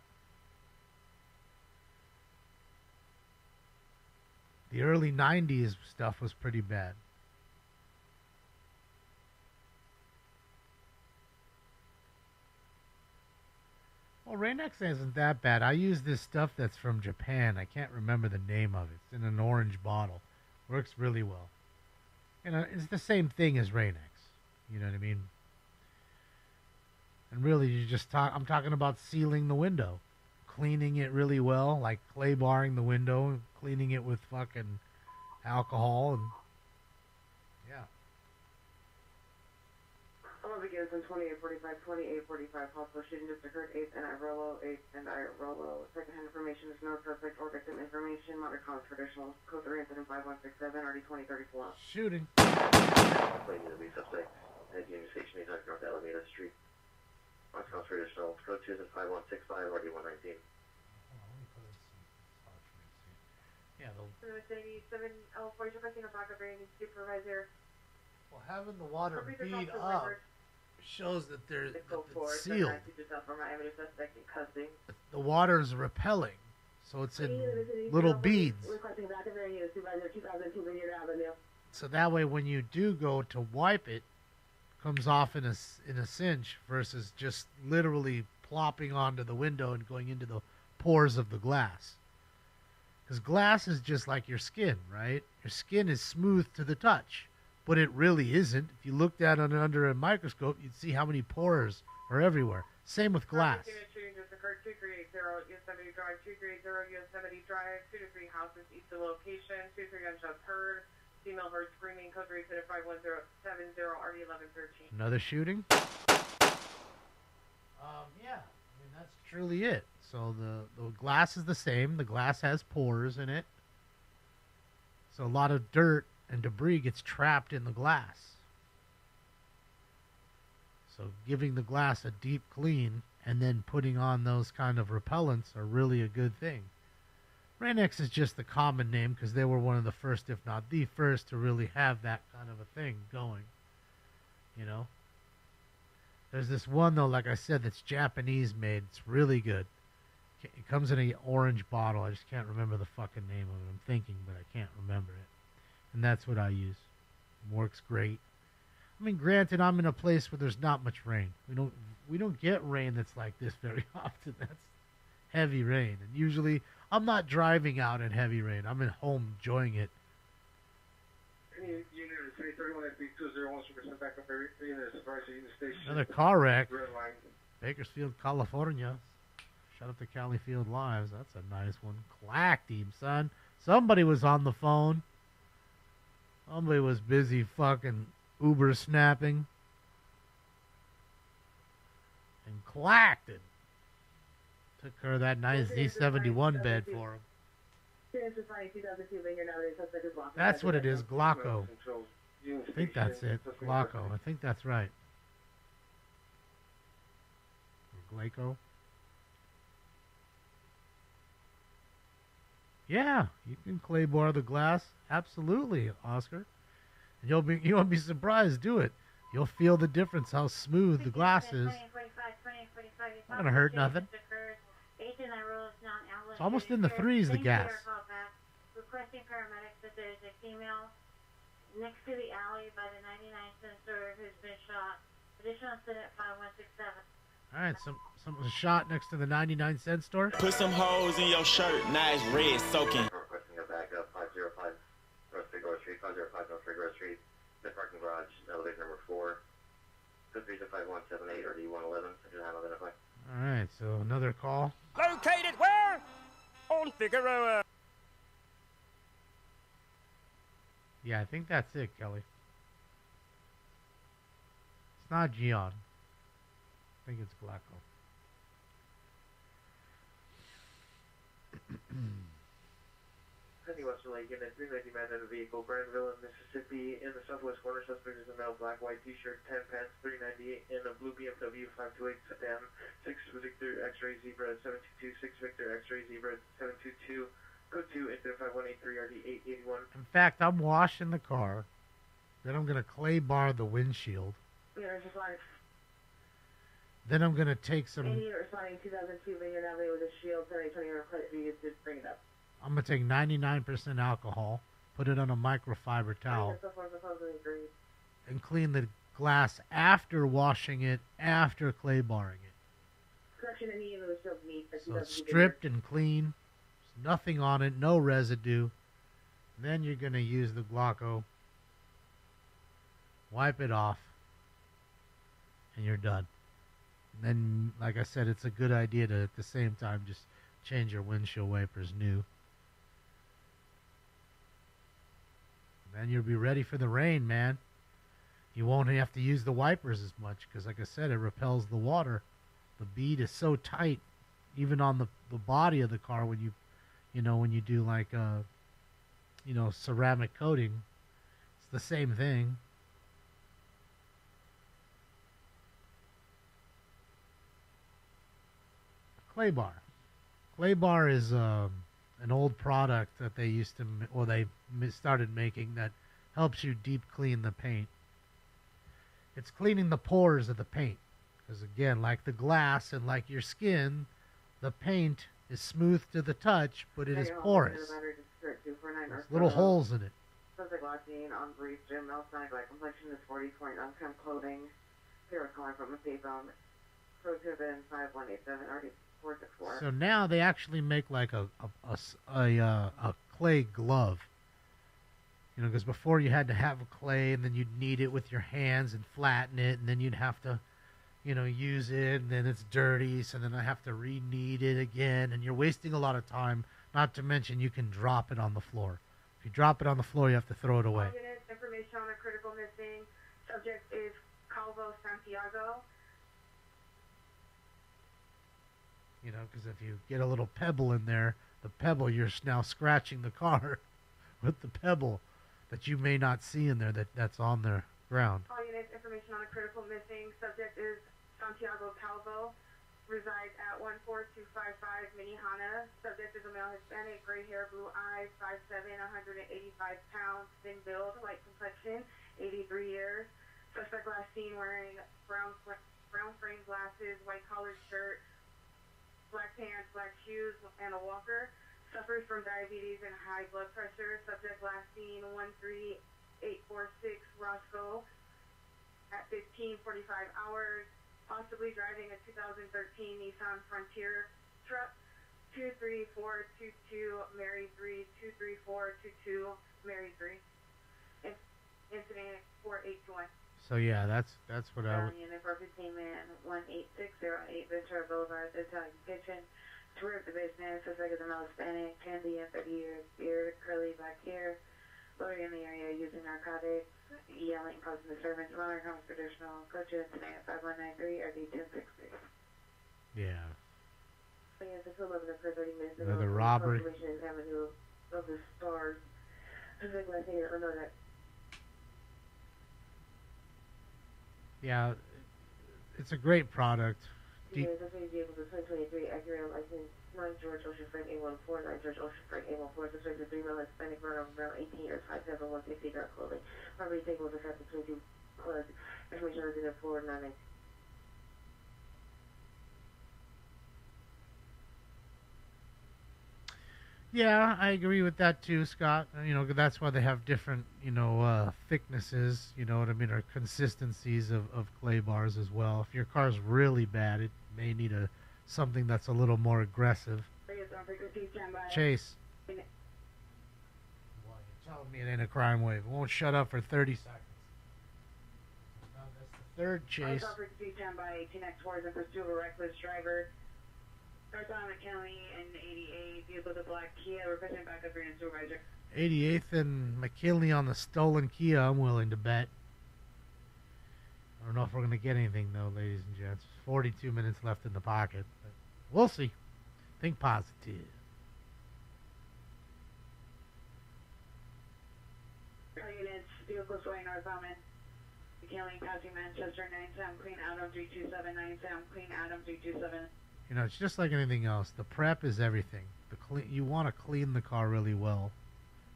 The early 90s stuff was pretty bad. Well, Rain-X isn't that bad. I use this stuff that's from Japan. I can't remember the name of it. It's in an orange bottle. Works really well. You know, it's the same thing as Rain-X. You know what I mean? And really, I'm talking about sealing the window. Cleaning it really well, like clay barring the window, cleaning it with fucking alcohol, and yeah. All begins in 2845, 2845. Possible shooting just occurred. 8th and Irolo, 8th and Irolo. Second-hand information is no perfect or victim information. Modern college traditional. Code 3 incident 5167, RD 2034. Shooting. Playing the suspect at Union Station 800 North Alameda Street. Modern college traditional. Code 2 is 5165, RD 119. Yeah, the 87 L4 requesting a backup rating supervisor. Well, having the water bead up shows that it's sealed. The water is repelling, so it's in little beads. So that way, when you do go to wipe it, comes off in a cinch versus just literally plopping onto the window and going into the pores of the glass. Because glass is just like your skin, right? Your skin is smooth to the touch, but it really isn't. If you looked at it under a microscope, you'd see how many pores are everywhere. Same with glass. Shooting just occurred 2380 Yosemite Drive, 2380 Yosemite Drive, 2 to 3 houses east of location, 2 to 3 gunshots heard, female heard screaming, code 3 to 51070, RD 1113. Another shooting? Yeah, I mean, that's truly it. So the glass is the same. The glass has pores in it. So a lot of dirt and debris gets trapped in the glass. So giving the glass a deep clean and then putting on those kind of repellents are really a good thing. Rain-X is just the common name because they were one of the first, if not the first, to really have that kind of a thing going. You know? There's this one, though, like I said, that's Japanese made. It's really good. It comes in an orange bottle. I just can't remember the fucking name of it. I'm thinking, but I can't remember it. And that's what I use. It works great. I mean, granted, I'm in a place where there's not much rain. We don't get rain that's like this very often. That's heavy rain. And usually, I'm not driving out in heavy rain. I'm at home enjoying it. Another car wreck. Bakersfield, California. Shout out to Califield Lives. That's a nice one. Clack team, son. Somebody was on the phone. Somebody was busy fucking Uber snapping. And clacked it. Took her that nice Z71 bed for him. That's what it is, Glocko. I think that's it, Glocko. I think that's right. Or Glaco. Yeah, you can clay bar the glass. Absolutely, Oscar. And you won't be surprised. Do it. You'll feel the difference how smooth the glass is. Not gonna hurt nothing. It's almost in the threes, the gas. Requesting paramedics that there's a female next to the alley by the 99 cent store who's been shot. Additional incident 5167. All right, someone was shot next to the 99 cent store. Put some holes in your shirt. Nice red soaking. Requesting a backup 505 North Figueroa Street, 505 North Figueroa Street, mid parking garage, elevator number 4. Could be to 5178 or D111. I do not identify. All right, so another call. Located where? On Figueroa. Yeah, I think that's it, Kelly. It's not Gion. I think it's Glocko. Penny Western Lake Unit 390 man in a vehicle, Granville, Mississippi. In the southwest corner, suspect is a male, black, white t-shirt, 10 pants, 398, in a blue BMW 528 sedan, 6 Victor X-ray Zebra 722, 6 Victor X-ray Zebra 722, code 2, incident 5183 RD 881. In fact, I'm washing the car. Then I'm going to clay bar the windshield. Yeah, just like Then I'm going to take some... 80 responding 2002 Vineyard Avenue with a shield 7020 request for you to bring it up. I'm going to take 99% alcohol, put it on a microfiber towel, and clean the glass after washing it, after clay barring it. Correction, any of those shields meet. So it's stripped and clean. There's nothing on it, no residue. Then you're going to use the Glocko, wipe it off, and you're done. And then, like I said, it's a good idea to, at the same time, just change your windshield wipers new. Then you'll be ready for the rain, man. You won't have to use the wipers as much because, like I said, it repels the water. The bead is so tight, even on the body of the car when when you do like ceramic coating. It's the same thing. Clay bar. Clay bar is an old product that they used to, or they started making that helps you deep clean the paint. It's cleaning the pores of the paint. Because again, like the glass and like your skin, the paint is smooth to the touch, but it is porous. There's little holes in it. Subject last seen on brief gym outside, like complexion is 40 point on chem clothing. Here calling from a payphone. Code 5187 RD 464. So now they actually make like a clay glove. Because before you had to have a clay and then you'd knead it with your hands and flatten it, and then you'd have to, use it, and then it's dirty, so then I have to re-knead it again, and you're wasting a lot of time, not to mention you can drop it on the floor. If you drop it on the floor, you have to throw it away. Information on a critical missing. Subject is Calvo Santiago. Because if you get a little pebble in there, the pebble, you're now scratching the car with the pebble that you may not see in there that's on the ground. All units, information on a critical missing. Subject is Santiago Calvo. Resides at 14255 Minnehaha. Subject is a male Hispanic, gray hair, blue eyes, 5'7", 185 pounds, thin build, light complexion, 83 years. Suspect last seen wearing brown frame glasses, white collared shirt, black pants, black shoes, and a walker. Suffers from diabetes and high blood pressure. Subject last seen 13846 Roscoe at 15:45 hours. Possibly driving a 2013 Nissan Frontier truck. 23422 Mary 3, 23422 Mary 3. Incident 4821. So yeah, that's what I would. Unit 415 man 18608 Ventura Boulevard, Italian Kitchen. Tour of the business. Suspect is a male Hispanic, 10 to 30 years, beard, curly black hair. Loitering in the area using narcotics, yelling, causing disturbance. Modern homes traditional. Go to incident 5193 RD 1063. Yeah. thing is, this 11 occurred 30 minutes ago. Another robbery. Confirmation is Avenue of the Stars. Pacific West End, unknown. Yeah, it's a great product. Yeah, this vehicle is 2023 Acura license 9 George Ocean Freight A14, 9 George Ocean Freight A14. This is a female Hispanic runner around 18 years, 5'7", 160 dark clothing. Property table was affected 22 plus. Information is in the 499. Yeah, I agree with that too, Scott. You know, that's why they have different, thicknesses, you know what I mean, or consistencies of clay bars as well. If your car's really bad, it may need something that's a little more aggressive. Chase. Well, you're telling me it ain't a crime wave. It won't shut up for 30 seconds. Now, that's the third chase. Stand by 18X4 in pursuit of a reckless driver. North on McKinley and 88, vehicle with a black Kia, requesting backup for your supervisor. 88th and McKinley on the stolen Kia, I'm willing to bet. I don't know if we're going to get anything, though, ladies and gents. 42 minutes left in the pocket. But we'll see. Think positive. All units, vehicle swaying northbound. McKinley passing Manchester, 97, Queen Adam 327, 97, Queen Adam 327. You know, it's just like anything else. The prep is everything. You want to clean the car really well.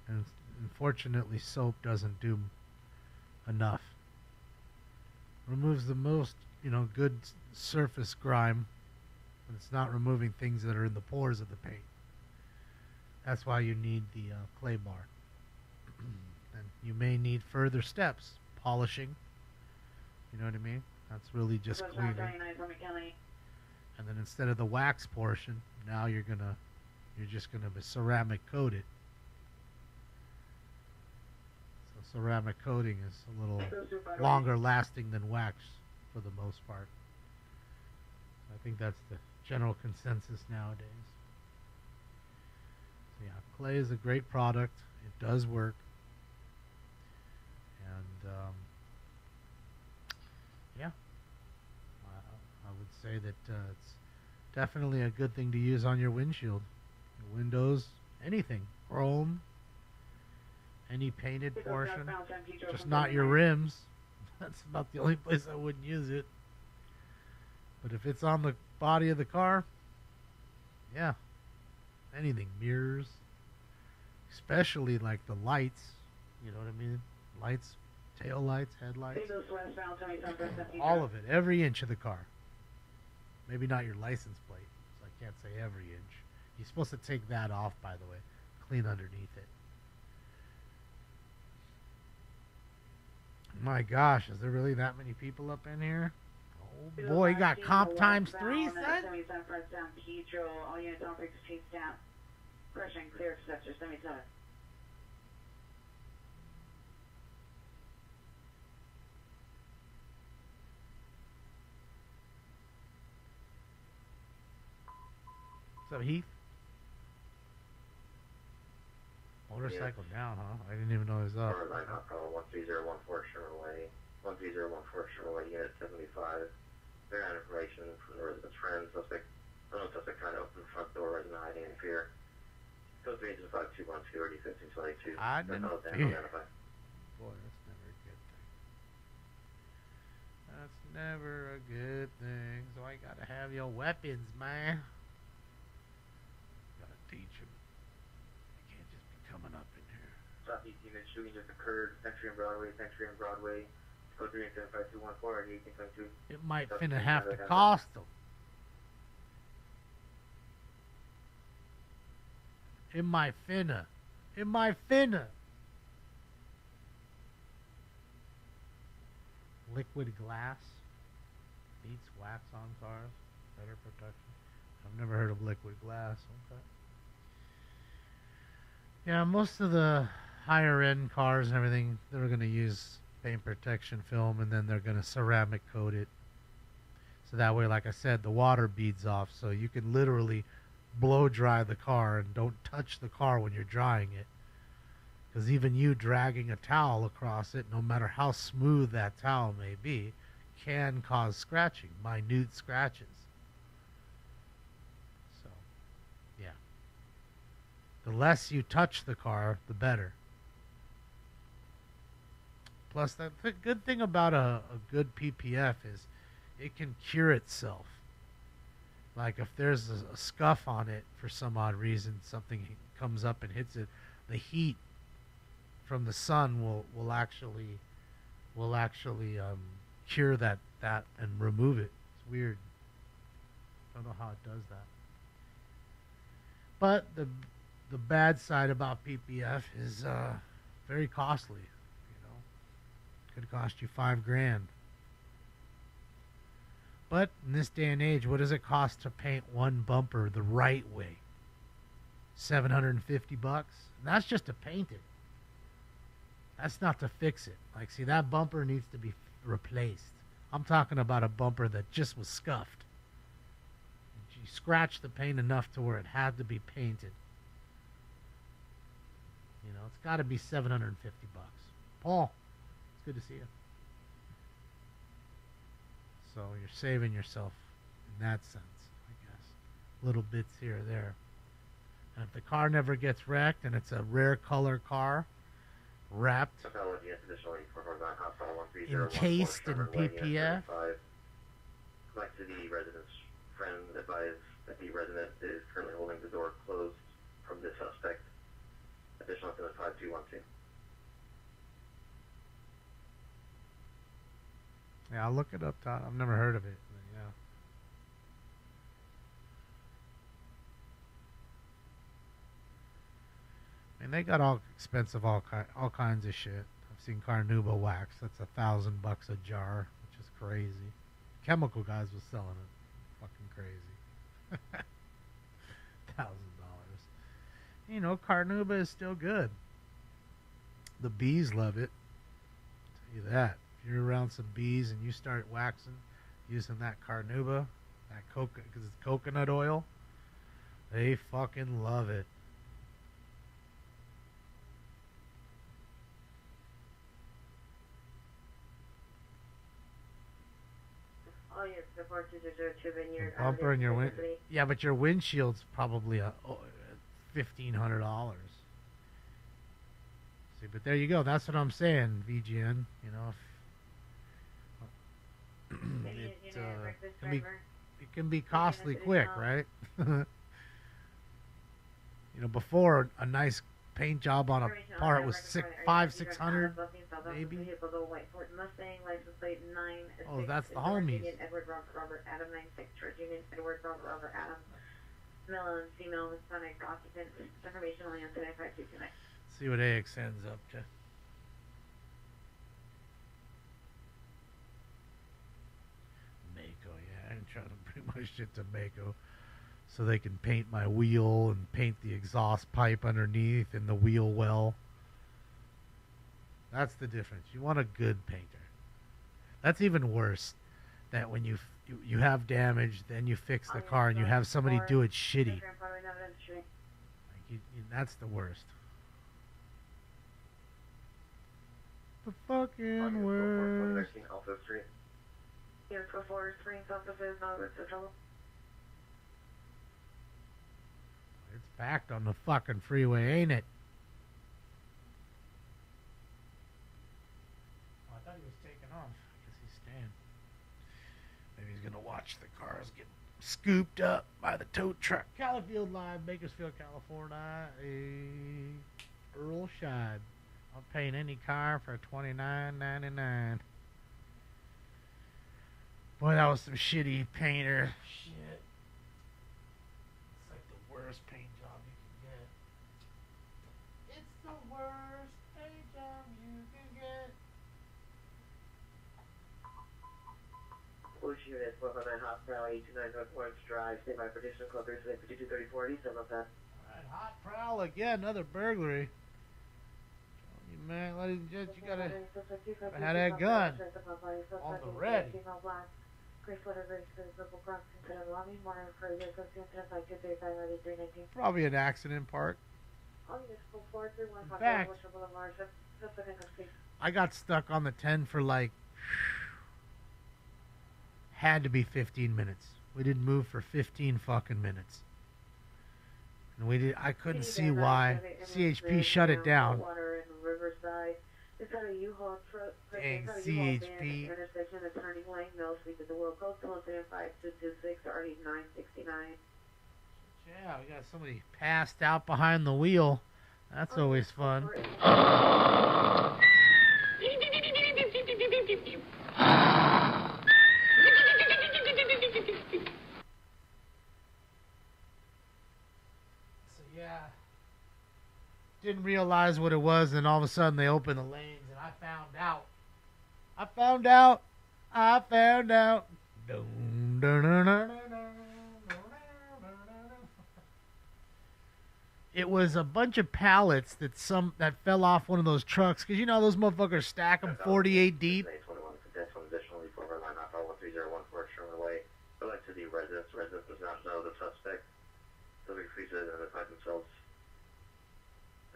And unfortunately, soap doesn't do enough. Removes the most, good surface grime, but it's not removing things that are in the pores of the paint. That's why you need the clay bar. And you may need further steps. Polishing. You know what I mean? That's really just cleaning. And then instead of the wax portion, now you're just gonna ceramic coat it. So ceramic coating is a little longer lasting than wax for the most part. I think that's the general consensus nowadays. So yeah, clay is a great product. It does work. And yeah. I would say that it's definitely a good thing to use on your windshield, your windows, anything, chrome, any painted portion, just not your rims. That's about the only place I wouldn't use it. But if it's on the body of the car, yeah, anything, mirrors, especially like the lights, you know what I mean? Lights, tail lights, headlights, all of it, every inch of the car. Maybe not your license plate, so I can't say every inch. You're supposed to take that off, by the way. Clean underneath it. My gosh, is there really that many people up in here? Oh boy, you got comp times 3, son? 77 front down, Pedro, all units on 16 down. Crushing clear sector 77. What's up, Heath? Motorcycle down, huh? I didn't even know it was up. 13014 Chevrolet. 13014 Chevrolet, unit 75. Very on information from the resident's friend. Suspect, unknown suspect trying to open the front door, resident hiding in fear. Code to agent 5212, already 1522. I didn't fear. Boy, that's never a good thing. That's never a good thing. So I gotta have your weapons, man. Teach him. You can't just be coming up in here. Southeast unit shooting just occurred. Entry on Broadway. Code 375214, already 1822. It might finna have to cost them. It might finna. Liquid glass beats wax on cars. Better protection. I've never heard of liquid glass. Okay. Yeah, most of the higher end cars and everything, they're going to use paint protection film and then they're going to ceramic coat it. So that way, like I said, the water beads off. So you can literally blow dry the car and don't touch the car when you're drying it. Because even you dragging a towel across it, no matter how smooth that towel may be, can cause scratching, minute scratches. So The less you touch the car, the better. Plus, the good thing about a good PPF is it can cure itself. Like if there's a scuff on it for some odd reason, something comes up and hits it, the heat from the sun will actually cure that and remove it. It's weird. Don't know how it does that. But the bad side about PPF is very costly. Could cost you $5,000. But in this day and age, what does it cost to paint one bumper the right way? $750. And that's just to paint it. That's not to fix it. Like, see, that bumper needs to be replaced. I'm talking about a bumper that just was scuffed. You scratched the paint enough to where it had to be painted. You know, it's got to be $750. Paul, it's good to see you. So you're saving yourself in that sense, I guess. Little bits here or there. And if the car never gets wrecked and it's a rare color car, wrapped, encased in PPF. Like to the resident's friend advised that the resident is currently holding the door closed from the suspect. Additional to the 5212. Yeah, I'll look it up, Todd. I've never heard of it. But yeah. And they got all expensive, all kinds of shit. I've seen Carnauba wax. That's $1,000 a jar, which is crazy. Chemical guys was selling it. Fucking crazy. $1,000. You know, Carnauba is still good. The bees love it. I'll tell you that. If you're around some bees and you start waxing using that Carnauba, that because it's coconut oil, they fucking love it. Oh, yes, the porches are too vineyard. Bumper in your wind. Yeah, but your windshield's probably $1,500. See, but there you go. That's what I'm saying, VGN. You know, it can be costly quick, right? You know, before a nice paint job on a part was $500-$600, maybe. Oh, that's the homies. Edward Robert Adam 96 Church Union Edward Robert Adam male and female Hispanic occupants. Information only on today 5229. See what AXN's up to. Mako, yeah, I'm trying to bring my shit to Mako so they can paint my wheel and paint the exhaust pipe underneath and the wheel well. That's the difference. You want a good painter. That's even worse. That when you have damage, then you fix the car and you have somebody do it shitty. Like that's the worst. The fucking worst. Yes, before screen offices, no, it's a trouble. It's packed on the fucking freeway, ain't it? Oh, I thought he was taking off. I guess he's staying. Maybe he's gonna watch the cars get scooped up by the tow truck. Califield Live, Bakersfield, California. Earl Scheid. I'll paint any car for $29.99. Boy, that was some shitty painter. Shit. It's like the worst paint job you can get. It's the worst paint job you can get. Bush Unit 409 Hot Prowl 829 North Orange Drive. Stay by petition call 523040. 7 of that. Alright, Hot Prowl again. Another burglary. You man, ladies and gents, you gotta have that gun on the ready. Probably an accident part. In fact, I got stuck on the 10 for like, had to be 15 minutes. We didn't move for 15 fucking minutes. And I couldn't see why. CHP shut it down. Water in Riverside. It's got a U-Haul truck. Dang, It's got a U-Haul van at CHP. the intersection of Turning Lane, Mill Street, to the World Code, 5226 RD 969. Yeah, we got somebody passed out behind the wheel. That's always fun. So yeah, didn't realize what it was, and all of a sudden they opened the lanes, and I found out. Dun, dun, dun, dun, dun, dun. It was a bunch of pallets that fell off one of those trucks, because you know those motherfuckers stack them 48 deep. To the residents. Residents does not know the suspect. Subject please identify themselves.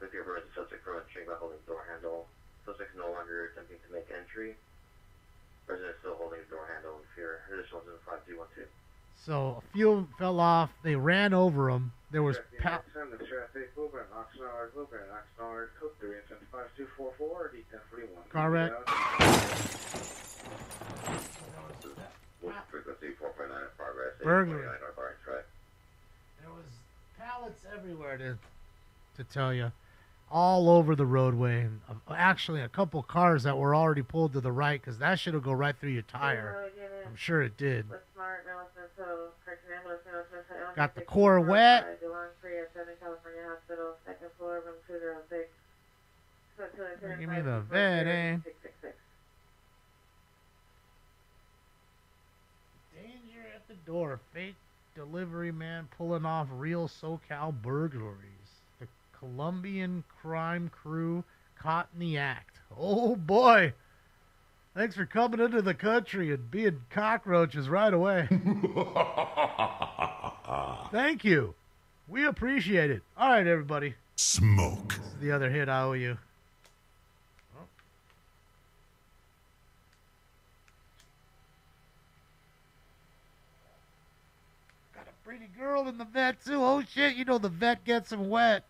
If you ever the subject from entering by holding door handle. Subject no longer attempting to make entry. Resident still holding door handle in fear. Additional is in 5212. So a few of them fell off. They ran over them. There was Correct. Frequency 4.9 in progress. Burglary. Right. There was pallets everywhere to tell you, all over the roadway. And actually, a couple cars that were already pulled to the right, because that should have go right through your tire. I'm sure it did. Got the core wet. Give me the vet, eh? Danger at the door. Fake delivery man pulling off real SoCal burglaries. The Colombian crime crew caught in the act. Oh boy. Thanks for coming into the country and being cockroaches right away. Thank you. We appreciate it. All right, everybody. Smoke. This is the other hit I owe you. Oh. Got a pretty girl in the vet, too. Oh, shit. You know the vet gets him wet.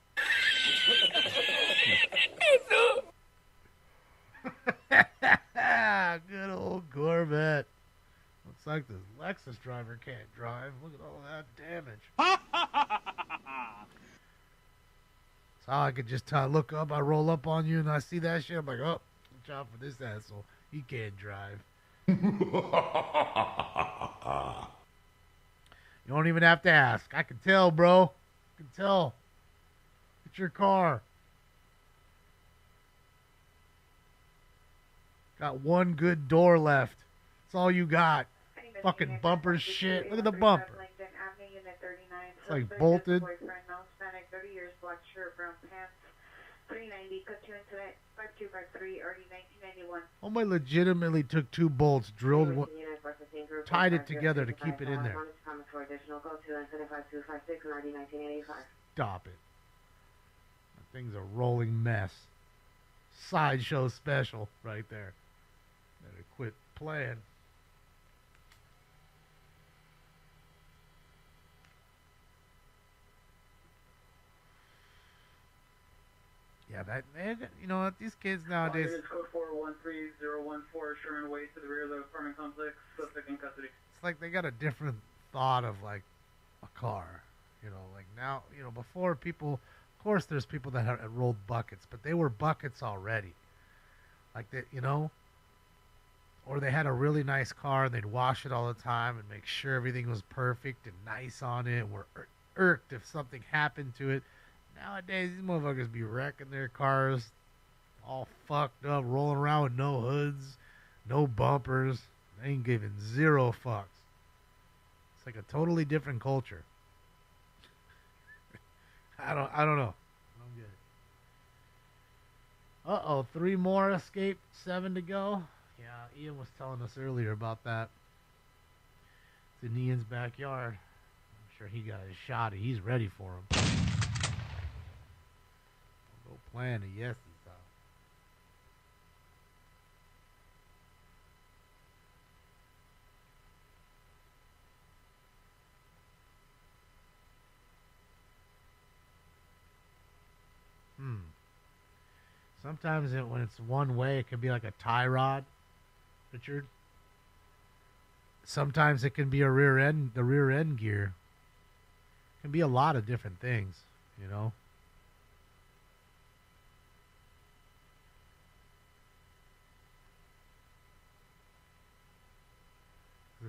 Good old Corvette. Looks like this Lexus driver can't drive. Look at all that damage. So I could just look up, I roll up on you, and I see that shit. I'm like, oh, watch out for this asshole. He can't drive. You don't even have to ask. I can tell, bro. I can tell. It's your car. Got one good door left. That's all you got. Fucking bumper shit. Look at the bumper. It's like bolted. 30 years, black shirt, brown pants, 390, cut you into that 5253, already 1991. Homeboy legitimately took two bolts, drilled one, tied it together to keep it in there. Stop it. That thing's a rolling mess. Sideshow special right there. Better quit playing. Yeah, you know what, these kids nowadays. It's code 413014, Sherman Way to the rear of the apartment complex, suspect in custody. It's like they got a different thought of like a car, you know. Like now, you know, before people, of course, there's people that had rolled buckets, but they were buckets already. Like that, you know. Or they had a really nice car and they'd wash it all the time and make sure everything was perfect and nice on it. And were irked if something happened to it. Nowadays, these motherfuckers be wrecking their cars all fucked up, rolling around with no hoods, no bumpers. They ain't giving zero fucks. It's like a totally different culture. I don't know. I don't get it. Uh-oh, 3 more escape, 7 to go. Yeah, Ian was telling us earlier about that. It's in Ian's backyard. I'm sure he got his shot. He's ready for him. Go playing a yes this time. Sometimes when it's one way, it can be like a tie rod, Richard. Sometimes it can be the rear end gear. It can be a lot of different things, you know.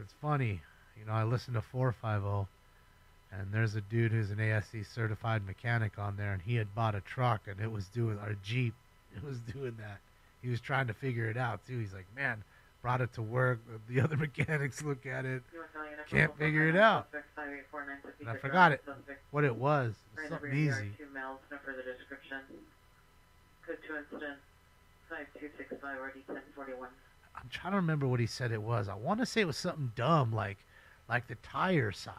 It's funny, you know, I listen to 450, and there's a dude who's an ASC certified mechanic on there, and he had bought a truck, and it was doing, our Jeep, it was doing that. He was trying to figure it out, too. He's like, man, brought it to work. The other mechanics look at it, can't figure it out. And I forgot what it was. It's something easy. 2 miles, no further description. Code 2 incident 5265 RD 1041. I'm trying to remember what he said it was. I want to say it was something dumb, like the tire size.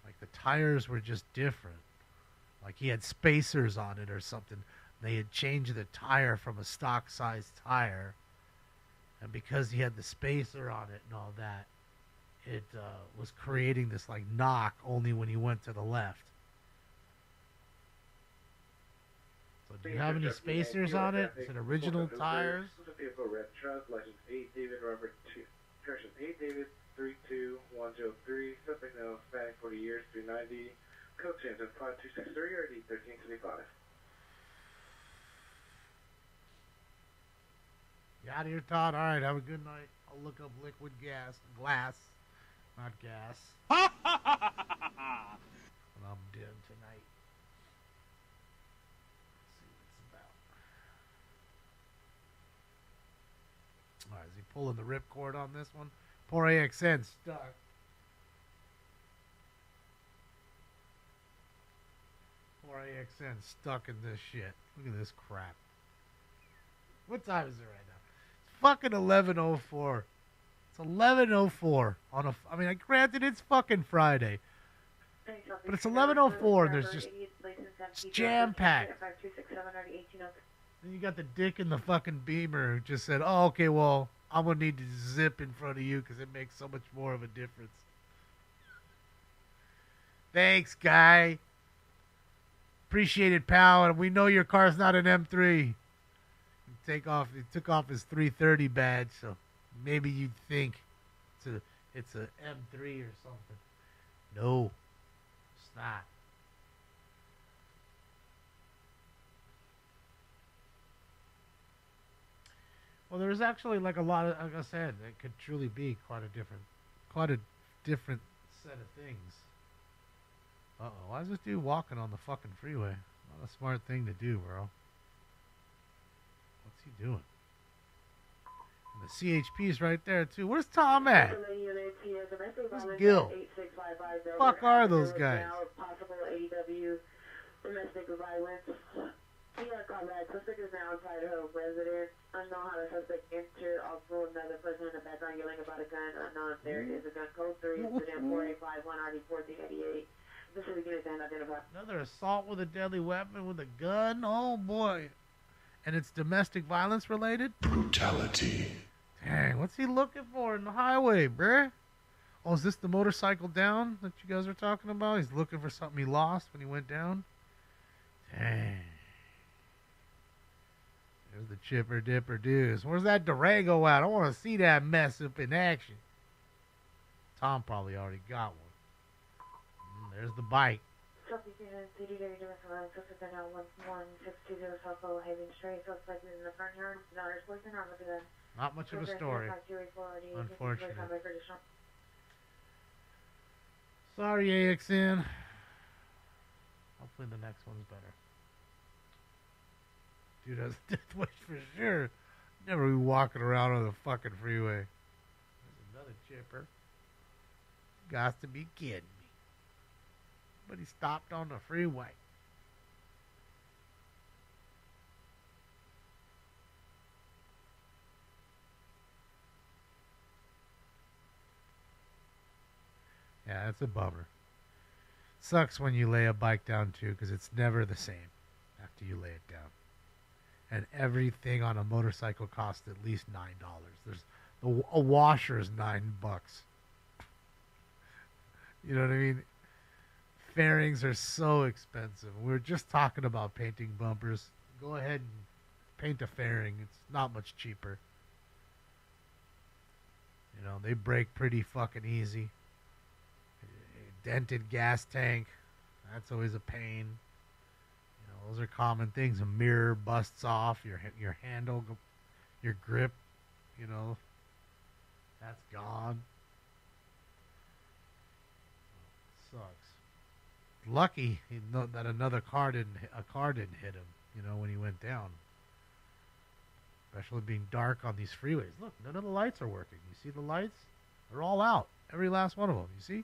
Like the tires were just different. Like he had spacers on it or something. They had changed the tire from a stock size tire. And because he had the spacer on it and all that, it was creating this like knock only when he went to the left. So do you have any spacers on it? Is it original tires? Vehicle red truck, license 8 David Robert 2, correction 8 David 32103, something now spanning 40 years 390, code change of 5263 RD 1375. You out of here, Todd? All right, have a good night. I'll look up liquid glass, not gas. When I'm dead tonight. All right, is he pulling the ripcord on this one? Poor AXN stuck. Poor AXN stuck in this shit. Look at this crap. What time is it right now? It's fucking 11:04. It's 11:04 on a. I mean, granted, it's fucking Friday, but it's 11:04 and there's just jam packed. Then you got the dick in the fucking Beamer who just said, oh, okay, well, I'm going to need to zip in front of you because it makes so much more of a difference. Thanks, guy. Appreciate it, pal. And we know your car's not an M3. He took off his 330 badge, so maybe you'd think it's a M3 or something. No, it's not. Well, there's actually like a lot of, like I said, it could truly be quite a different set of things. Uh-oh, why is this dude walking on the fucking freeway? Not a smart thing to do, bro. What's he doing? And the CHP's right there, too. Where's Tom at? Where's Gil? Fuck are those guys? Possible AEW domestic violence. Combat. Suspect is now inside Idaho resident. Unknown how the suspect entered. Also another person in the background yelling about a gun. Unknown if there is a gun. Code 3 incident 4851 RD 1488. This is again to identify. Another assault with a deadly weapon with a gun? Oh boy. And it's domestic violence related? Brutality. Dang, what's he looking for in the highway, bruh? Oh, is this the motorcycle down that you guys are talking about? He's looking for something he lost when he went down? Dang. There's the Chipper Dipper Deuce. Where's that Durango at? I want to see that mess up in action. Tom probably already got one. There's the bike. Suspect in now 11620 South Low Haven Street. Suspect is in the front yard. Daughter's boyfriend. Not much of a story. Unfortunate. Sorry, AXN. Hopefully the next one's better. Dude has a death wish for sure. Never be walking around on the fucking freeway. There's another chipper. Got to be kidding me. But he stopped on the freeway. Yeah, that's a bummer. Sucks when you lay a bike down too, because it's never the same after you lay it down. And everything on a motorcycle costs at least $9. A washer is $9. You know what I mean? fairings are so expensive. We were just talking about painting bumpers. Go ahead and paint a fairing. It's not much cheaper. You know, they break pretty fucking easy. A dented gas tank, that's always a pain. You know, those are common things. A mirror busts off, your handle, your grip, you know, that's gone. Sucks. Lucky that another car didn't hit him, you know, when he went down. Especially being dark on these freeways. Look, none of the lights are working. You see the lights? They're all out. Every last one of them. You see?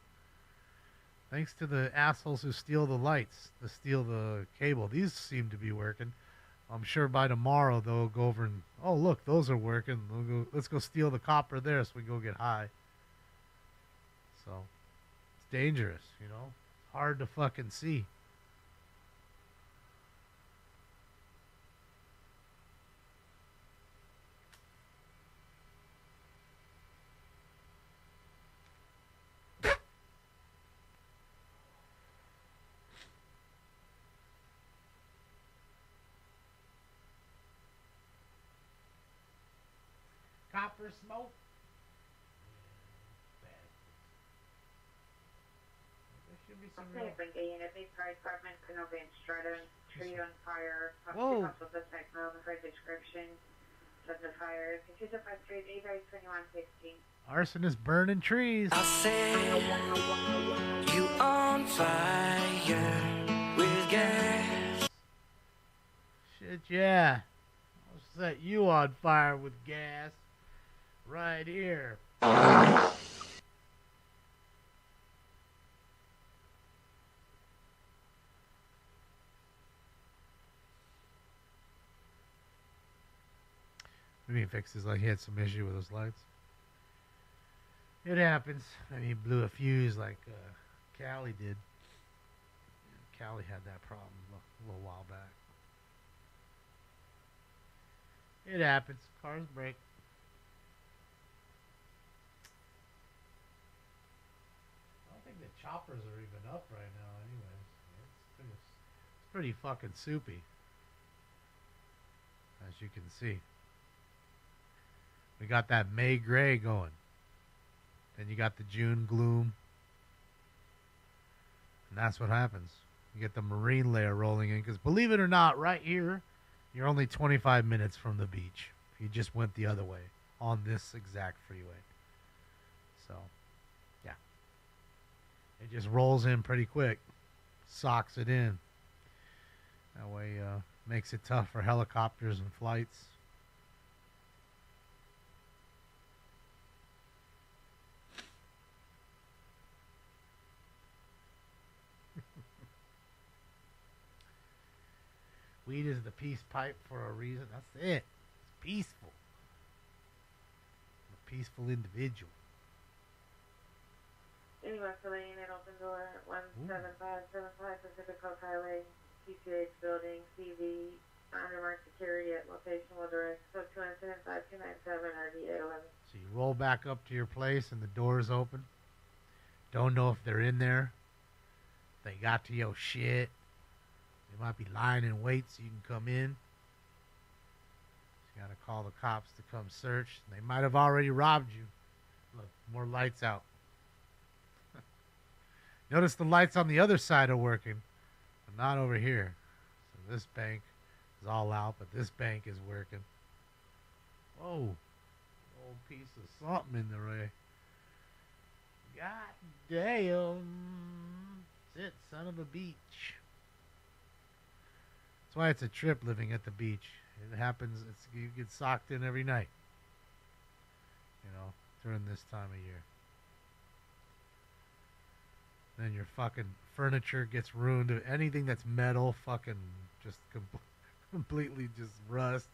Thanks to the assholes who steal the lights, to steal the cable. These seem to be working. I'm sure by tomorrow they'll go over and, oh, look, those are working. Let's go steal the copper there so we can go get high. So, it's dangerous, you know? Hard to fucking see. Copper smoke. There should be some real... Unit, big fire department, Canova Stratum, tree on fire, Whoa. suspect, modified description, sudden fire, 205 Street, 82116. Arsonists burning trees. I set you on fire with gas. Shit, yeah. I'll set you on fire with gas. Right here. Maybe he fixes, like he had some issue with those lights. It happens. Maybe he blew a fuse like Callie did. Yeah, Callie had that problem a little while back. It happens. Cars break. I don't think the choppers are even up right now anyways. It's pretty fucking soupy. As you can see. We got that May gray going. Then you got the June gloom. And that's what happens. You get the marine layer rolling in. Because believe it or not, right here, you're only 25 minutes from the beach. If you just went the other way on this exact freeway. So, yeah. It just rolls in pretty quick. Socks it in. That way, makes it tough for helicopters and flights. Weed is the peace pipe for a reason. That's it. It's peaceful. A peaceful individual. Anyway, for the unit, open door 17575 Pacific Coast Highway, PCH building, CV, undermarked security at location will direct. So 207-5297 RDA 11. So you roll back up to your place and the door's open. Don't know if they're in there. They got to your shit. They might be lying in wait so you can come in. You got to call the cops to come search. They might have already robbed you. Look, more lights out. Notice the lights on the other side are working, but not over here. So this bank is all out, but this bank is working. Whoa. Old piece of something in the way. God damn. That's it, son of a beach. That's why it's a trip living at the beach. It happens, you get socked in every night. You know, during this time of year. Then your fucking furniture gets ruined. Anything that's metal fucking just completely just rusts.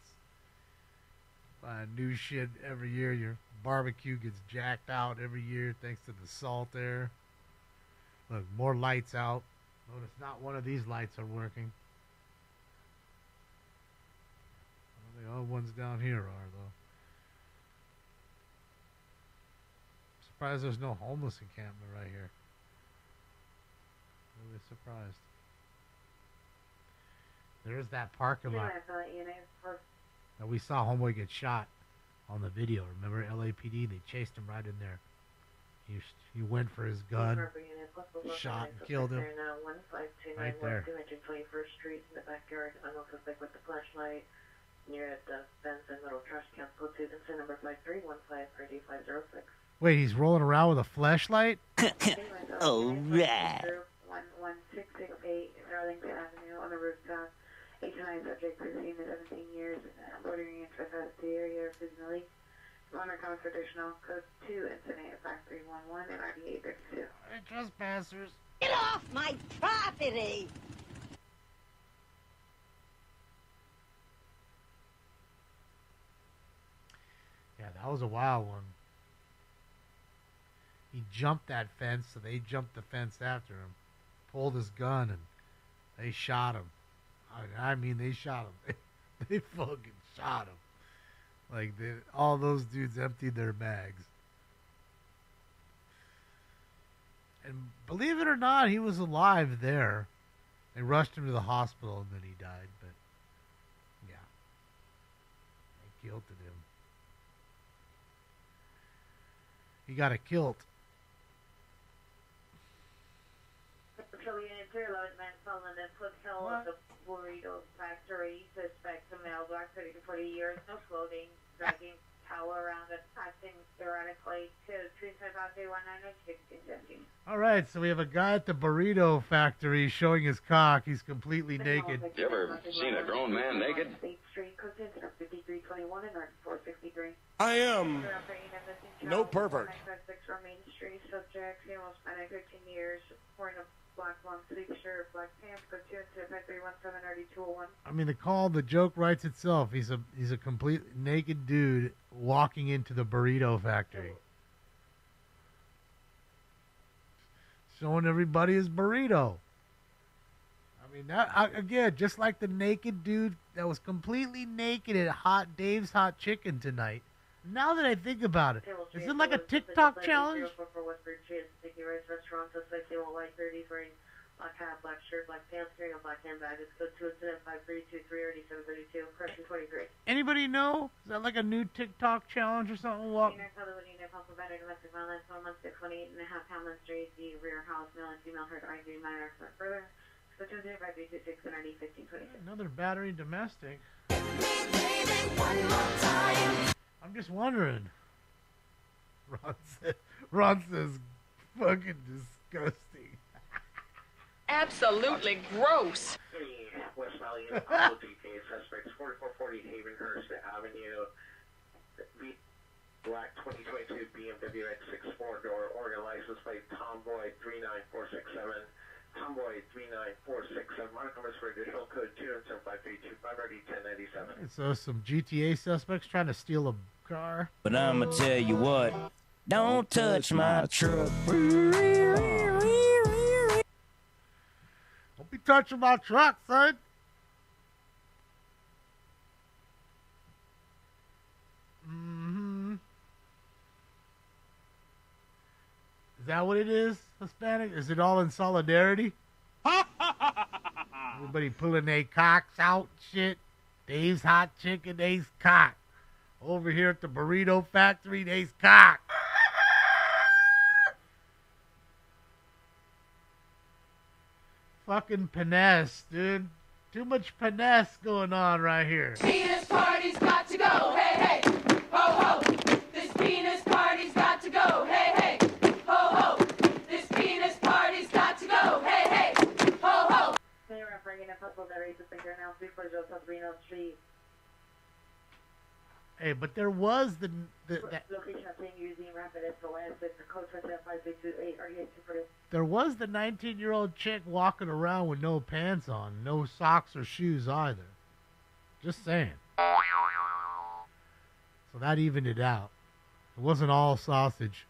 Buy new shit every year. Your barbecue gets jacked out every year thanks to the salt air. Look, more lights out. Notice not one of these lights are working. The other ones down here are, though. I'm surprised there's no homeless encampment right here. Really surprised. There's that parking lot that we saw homeboy get shot on the video. Remember LAPD? They chased him right in there. He went for his gun, shot, and killed him. Right there. 221st Street in the backyard. I'm also suspect with the flashlight. Near at the fence and middle trash can. Code 2, incident number 5315 Wait, he's rolling around with a flashlight? Oh, right. 11668 Arlington Avenue on the rooftop. 8 to 9 subjects 16 to 17 years. Bordering into the area of Bismarck. Honor constitutional. Code 2, incident 5311 and RD 832. Hey, trespassers. Get off my property! Yeah, that was a wild one. He jumped that fence, so they jumped the fence after him. Pulled his gun, and they shot him. I mean, they shot him. They fucking shot him. Like, all those dudes emptied their bags. And believe it or not, he was alive there. They rushed him to the hospital, and then he died. But, yeah. They guilted him. He got a kilt. Unit 311 man found in Foothill at the Burrito Factory. Suspect a male, black, 30 to 40 years, no clothing, dragging towel around and acting erratically to 355-190. All right, so we have a guy at the Burrito Factory showing his cock. He's completely naked. You ever seen a grown man naked? I am no pervert. Main Street subject, female, Hispanic, 15 years, wearing a black long sleeve shirt, black pants, code 2 into 5317 RD201. I mean, the joke writes itself. He's a complete naked dude walking into the Burrito Factory, showing everybody his burrito. I mean, again, just like the naked dude that was completely naked at Dave's Hot Chicken tonight. Now that I think about it, is it like a TikTok challenge? Restaurant, suspect white 30s wearing black hat, black shirt, black pants, carrying a black handbag. It's code 2 incident 5323 RD732, correction 23. Anybody know? Is that like a new TikTok challenge or something? What? Domestic violence, 1 month, 618.5 Hamlin Street, the rear house, male and female heard arguing minor accident further. Code 2 5326 and RD1526. Another battery domestic. I'm just wondering. Ron says, fucking disgusting. Absolutely gross. West Valley GTA suspects 4440 Havenhurst Avenue. Black 2022 BMW X6 4-door, Oregon license plate Tomboy 39467. Tomboy 39467. Monocommers for additional code 27532 RD1097. So some GTA suspects trying to steal a car. But I'ma tell you what, don't touch my truck. Don't be touching my truck, son. Mm-hmm. Is that what it is, Hispanic? Is it all in solidarity? Everybody pulling their cocks out, shit. Dave's Hot Chicken, they's cock. Over here at the Burrito Factory, they's cock. Fucking finesse, dude. Too much finesse going on right here. Penis party's got to go, hey, hey, ho, ho. This penis party's got to go, hey, hey, ho, ho. This penis party's got to go, hey, hey, ho, ho. They were bringing a couple that races finger now before Joseph Reno Street. Hey, but there was the location of St. Eugene Rapid SOS. It's code 575328 RD824. There was the 19-year-old chick walking around with no pants on, no socks or shoes either. Just saying. So that evened it out. It wasn't all sausage.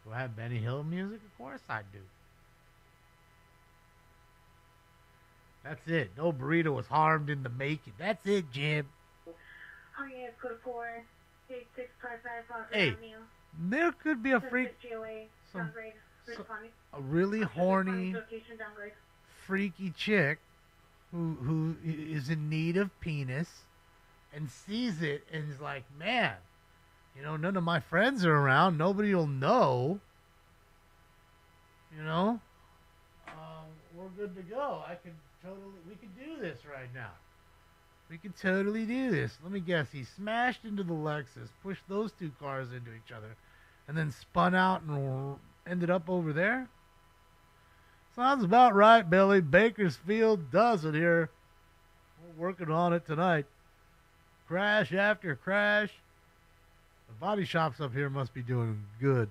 Do I have Benny Hill music? Of course I do. That's it. No burrito was harmed in the making. That's it, Jim. Oh, yeah, code 4. Hey, there could be a freak, a really horny, freaky chick who is in need of penis and sees it and is like, man, you know, none of my friends are around. Nobody will know. You know, we're good to go. We could do this right now. We could totally do this. Let me guess. He smashed into the Lexus, pushed those two cars into each other, and then spun out and ended up over there? Sounds about right, Billy. Bakersfield does it here. We're working on it tonight. Crash after crash. The body shops up here must be doing good.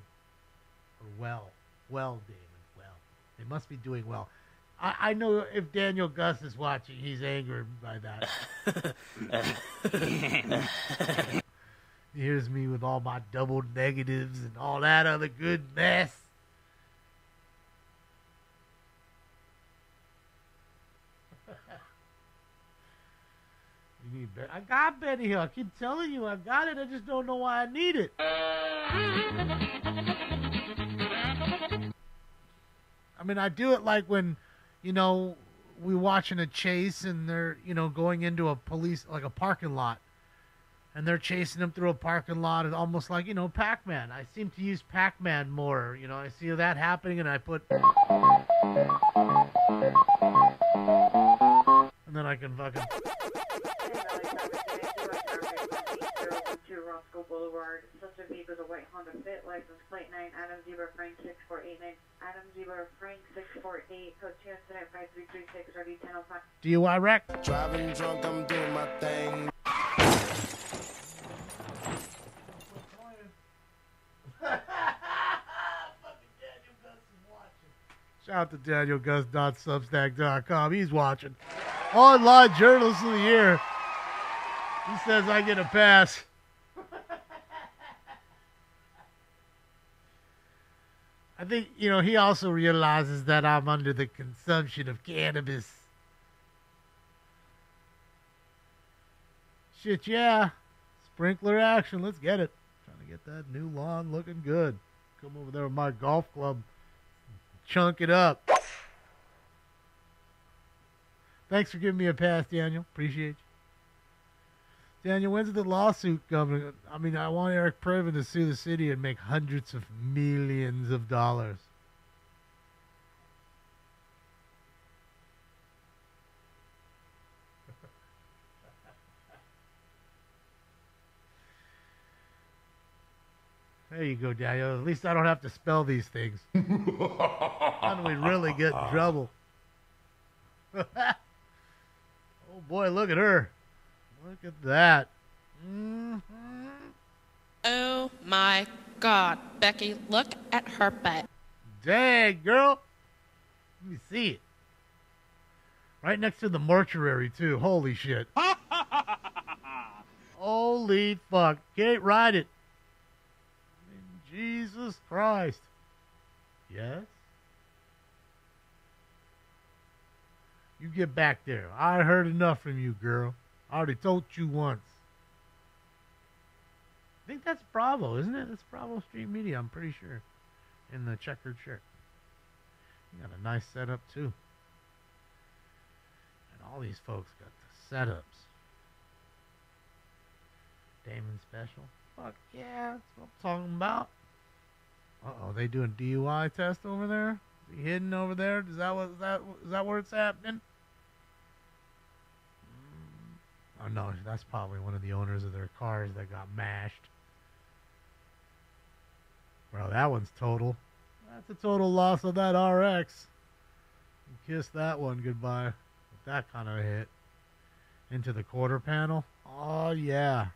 Or well. Well, Damon. Well. They must be doing well. I know if Daniel Gus is watching, he's angered by that. He hears me with all my double negatives and all that other good mess. You need I got Benny Hill. I keep telling you I got it. I just don't know why I need it. I mean, I do it like when, you know, we watching a chase and they're, you know, going into a police, like a parking lot. And they're chasing them through a parking lot. It's almost like, you know, Pac-Man. I seem to use Pac-Man more. You know, I see that happening and I put... And then I can fucking... Roscoe Boulevard. Subject vehicle is a white Honda Fit, license plate 9, Adam Zebra Frank 6489. Adam Zebra Frank 648, code 2 incident 5336, RD 1005. DUI wreck. Driving drunk, I'm doing my thing. Shout out to DanielGus.substack.com. He's watching. Online Journalist of the Year. He says I get a pass. I think, you know, he also realizes that I'm under the consumption of cannabis. Shit, yeah. Sprinkler action. Let's get it. Trying to get that new lawn looking good. Come over there with my golf club. Chunk it up. Thanks for giving me a pass, Daniel. Appreciate you. Daniel, when's the lawsuit coming? I mean, I want Eric Previn to sue the city and make hundreds of millions of dollars. There you go, Daniel. At least I don't have to spell these things. How do we really get in trouble? Oh, boy, look at her. Look at that. Mm-hmm. Oh, my God. Becky, look at her butt. Dang, girl. Let me see it. Right next to the mortuary, too. Holy shit. Holy fuck. Can't ride it. Jesus Christ. Yes? You get back there. I heard enough from you, girl. I already told you once. I think that's Bravo, isn't it? That's Bravo Street Media, I'm pretty sure. In the checkered shirt. You got a nice setup, too. And all these folks got the setups. Damon Special. Fuck yeah, that's what I'm talking about. Uh-oh, they doing DUI test over there? Is he hidden over there? Is that where it's happening? Oh no, that's probably one of the owners of their cars that got mashed. Bro, that one's total. That's a total loss of that RX. Kiss that one goodbye with that kind of a hit. Into the quarter panel. Oh yeah.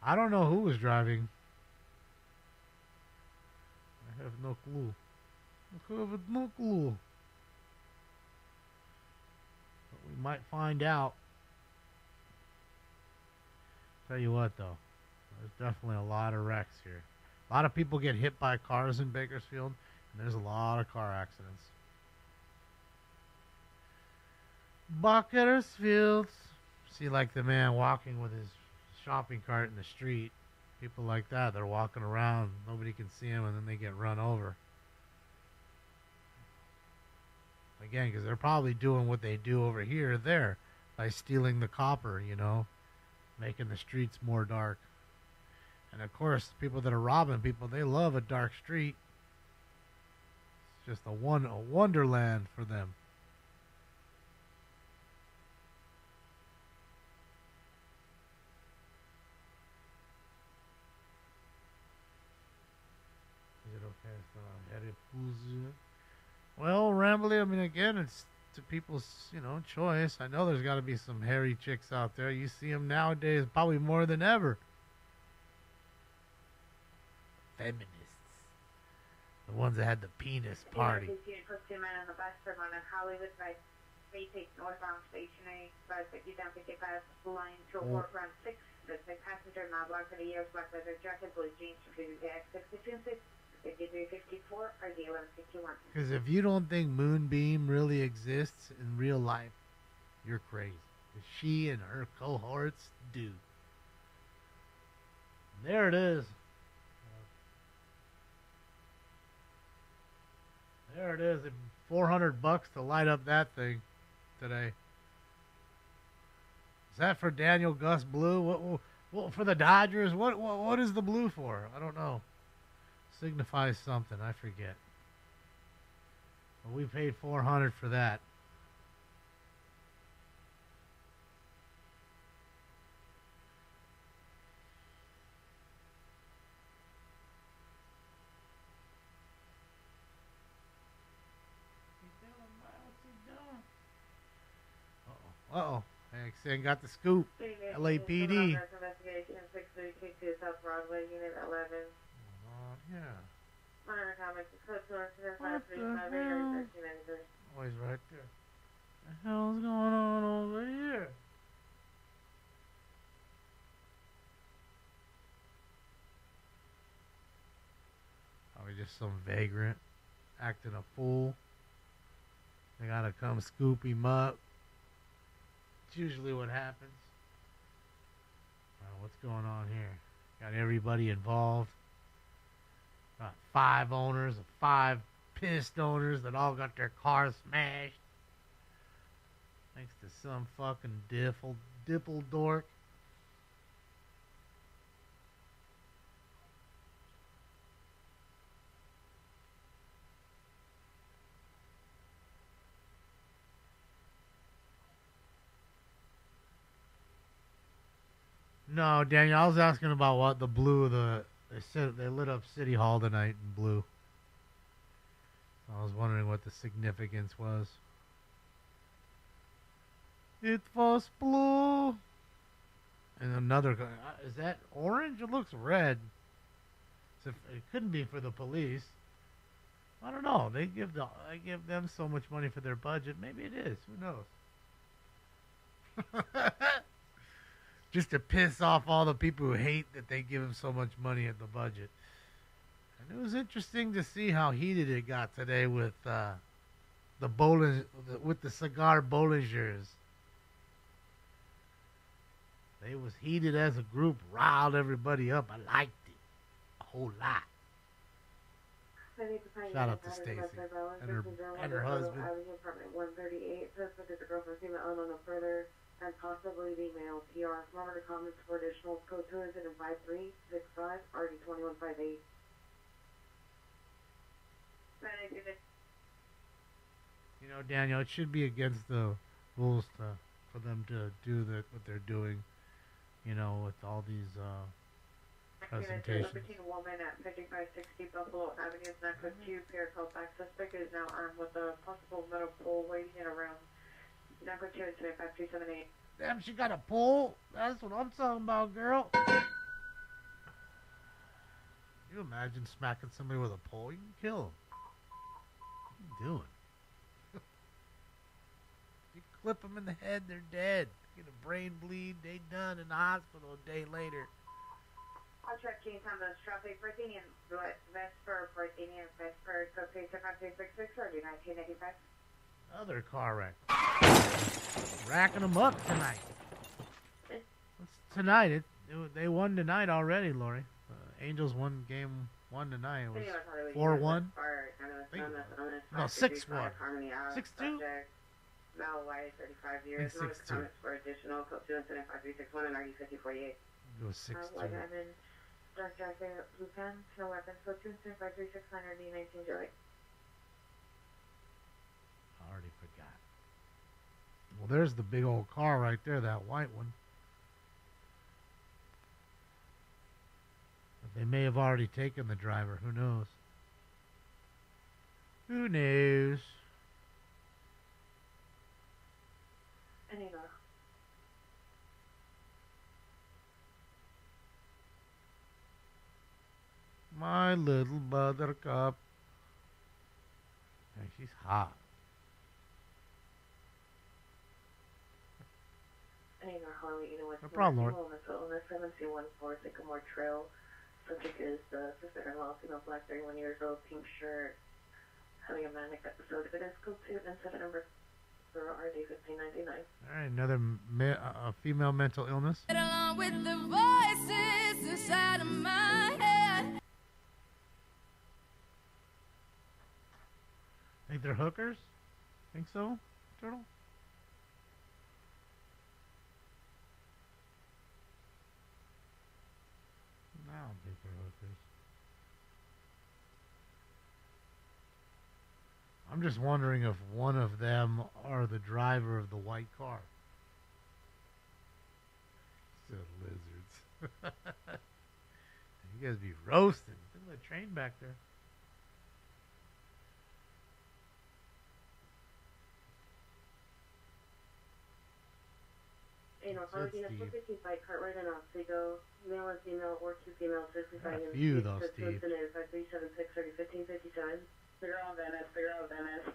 I don't know who was driving. I have no clue. I have no clue. But we might find out. Tell you what, though. There's definitely a lot of wrecks here. A lot of people get hit by cars in Bakersfield, and there's a lot of car accidents. Bakersfield. See, like the man walking with his shopping cart in the street. People like that, they're walking around. Nobody can see them, and then they get run over. Again, because they're probably doing what they do over here or there by stealing the copper, you know, making the streets more dark. And, of course, people that are robbing people, they love a dark street. It's just a wonderland for them. Well, Rambly, I mean, again, it's to people's, you know, choice. I know there's got to be some hairy chicks out there. You see them nowadays probably more than ever. Feminists. The ones that had the penis party. Put two men on the bus from on Hollywood by basic northbound stationary, bus 50 down 55, line to a port run 6. The passenger not blocked for the years, black leather jacket, blue jeans, completed the X626. 5354 or the 1151. Because if you don't think Moonbeam really exists in real life, you're crazy. She and her cohorts do. There it is. There it is. $400 to light up that thing today. Is that for Daniel Gus Blue? What for the Dodgers? What is the blue for? I don't know. Signifies something, I forget. But we paid $400 for that. Uh-oh. I got the scoop. LAPD. Investigation 6322 South Broadway, Unit 11. Yeah. Minor comments, code source, What the hell? Oh, he's right there. What the hell's going on over here? Probably just some vagrant acting a fool. They gotta come scoop him up. It's usually what happens. What's going on here? Got everybody involved. Got 5 owners, 5 pissed owners that all got their cars smashed. Thanks to some fucking dipple dork. No, Daniel, I was asking about what the blue, they said they lit up City Hall tonight in blue. I was wondering what the significance was. It was blue. And another guy, is that orange? It looks red. So it couldn't be for the police. I don't know. They give them so much money for their budget. Maybe it is. Who knows? Just to piss off all the people who hate that they give them so much money at the budget. And it was interesting to see how heated it got today with the cigar Bollingers. They was heated as a group, riled everybody up. I liked it a whole lot. Shout out to Stacy and her husband. Apartment 138. Suspect is a girlfriend, female, unknown, no further, and possibly the male. PR. Former comments for additional code 200 and 5365 RD 2158. You know, Daniel, it should be against the rules for them to do what they're doing. You know, with all these presentations. Libertine woman at 5560 Buffalo Avenue, Nacra 2, Paracel back. Suspect is now armed with a possible metal pole weighing in around Nacra 2 and 5378. Damn, she got a pole? That's what I'm talking about, girl. You imagine smacking somebody with a pole? You can kill them. What are you doing? You clip them in the head, they're dead. Get a brain bleed, they done in the hospital a day later. Contract change on the traffic, Virginia Vesper, Vesper, code 35366, or 1985. Other car wreck. Racking them up tonight. Tonight, they won tonight already, Lori. Angels won game 1 tonight. It was 4-1. No, 6-1. 6-2? Mel White, 35 years. No comments for additional. Code 2 incident 5361 and RD5048. It was 6-2. Evan, dark jacket, blue pen, no weapons. Code 2 incident 5369 RD19 Joey. I already forgot. Well, there's the big old car right there, that white one. But they may have already taken the driver. Who knows? Who knows? Anyway. My little buttercup. Hey, she's hot. Anyway, Harley, you know what's No problem, Lord. Illness 7C14 Sycamore Trail. Subject is the sister-in-law, female, black, 31 years old, pink shirt, having a manic episode. If it is code 2, incident number RD1599. All right, another female mental illness. Along with the voices inside of my head. Think they're hookers? Think so, Turtle? No, I don't think they're hookers. I'm just wondering if one of them are the driver of the white car. Still lizards. You guys be roasting. Look at the train back there. You know, Harley, 450 bike cart right in Oswego, male and female, or 2 females, 55 A few though, Steve. 5376 301557. Figure out Venice,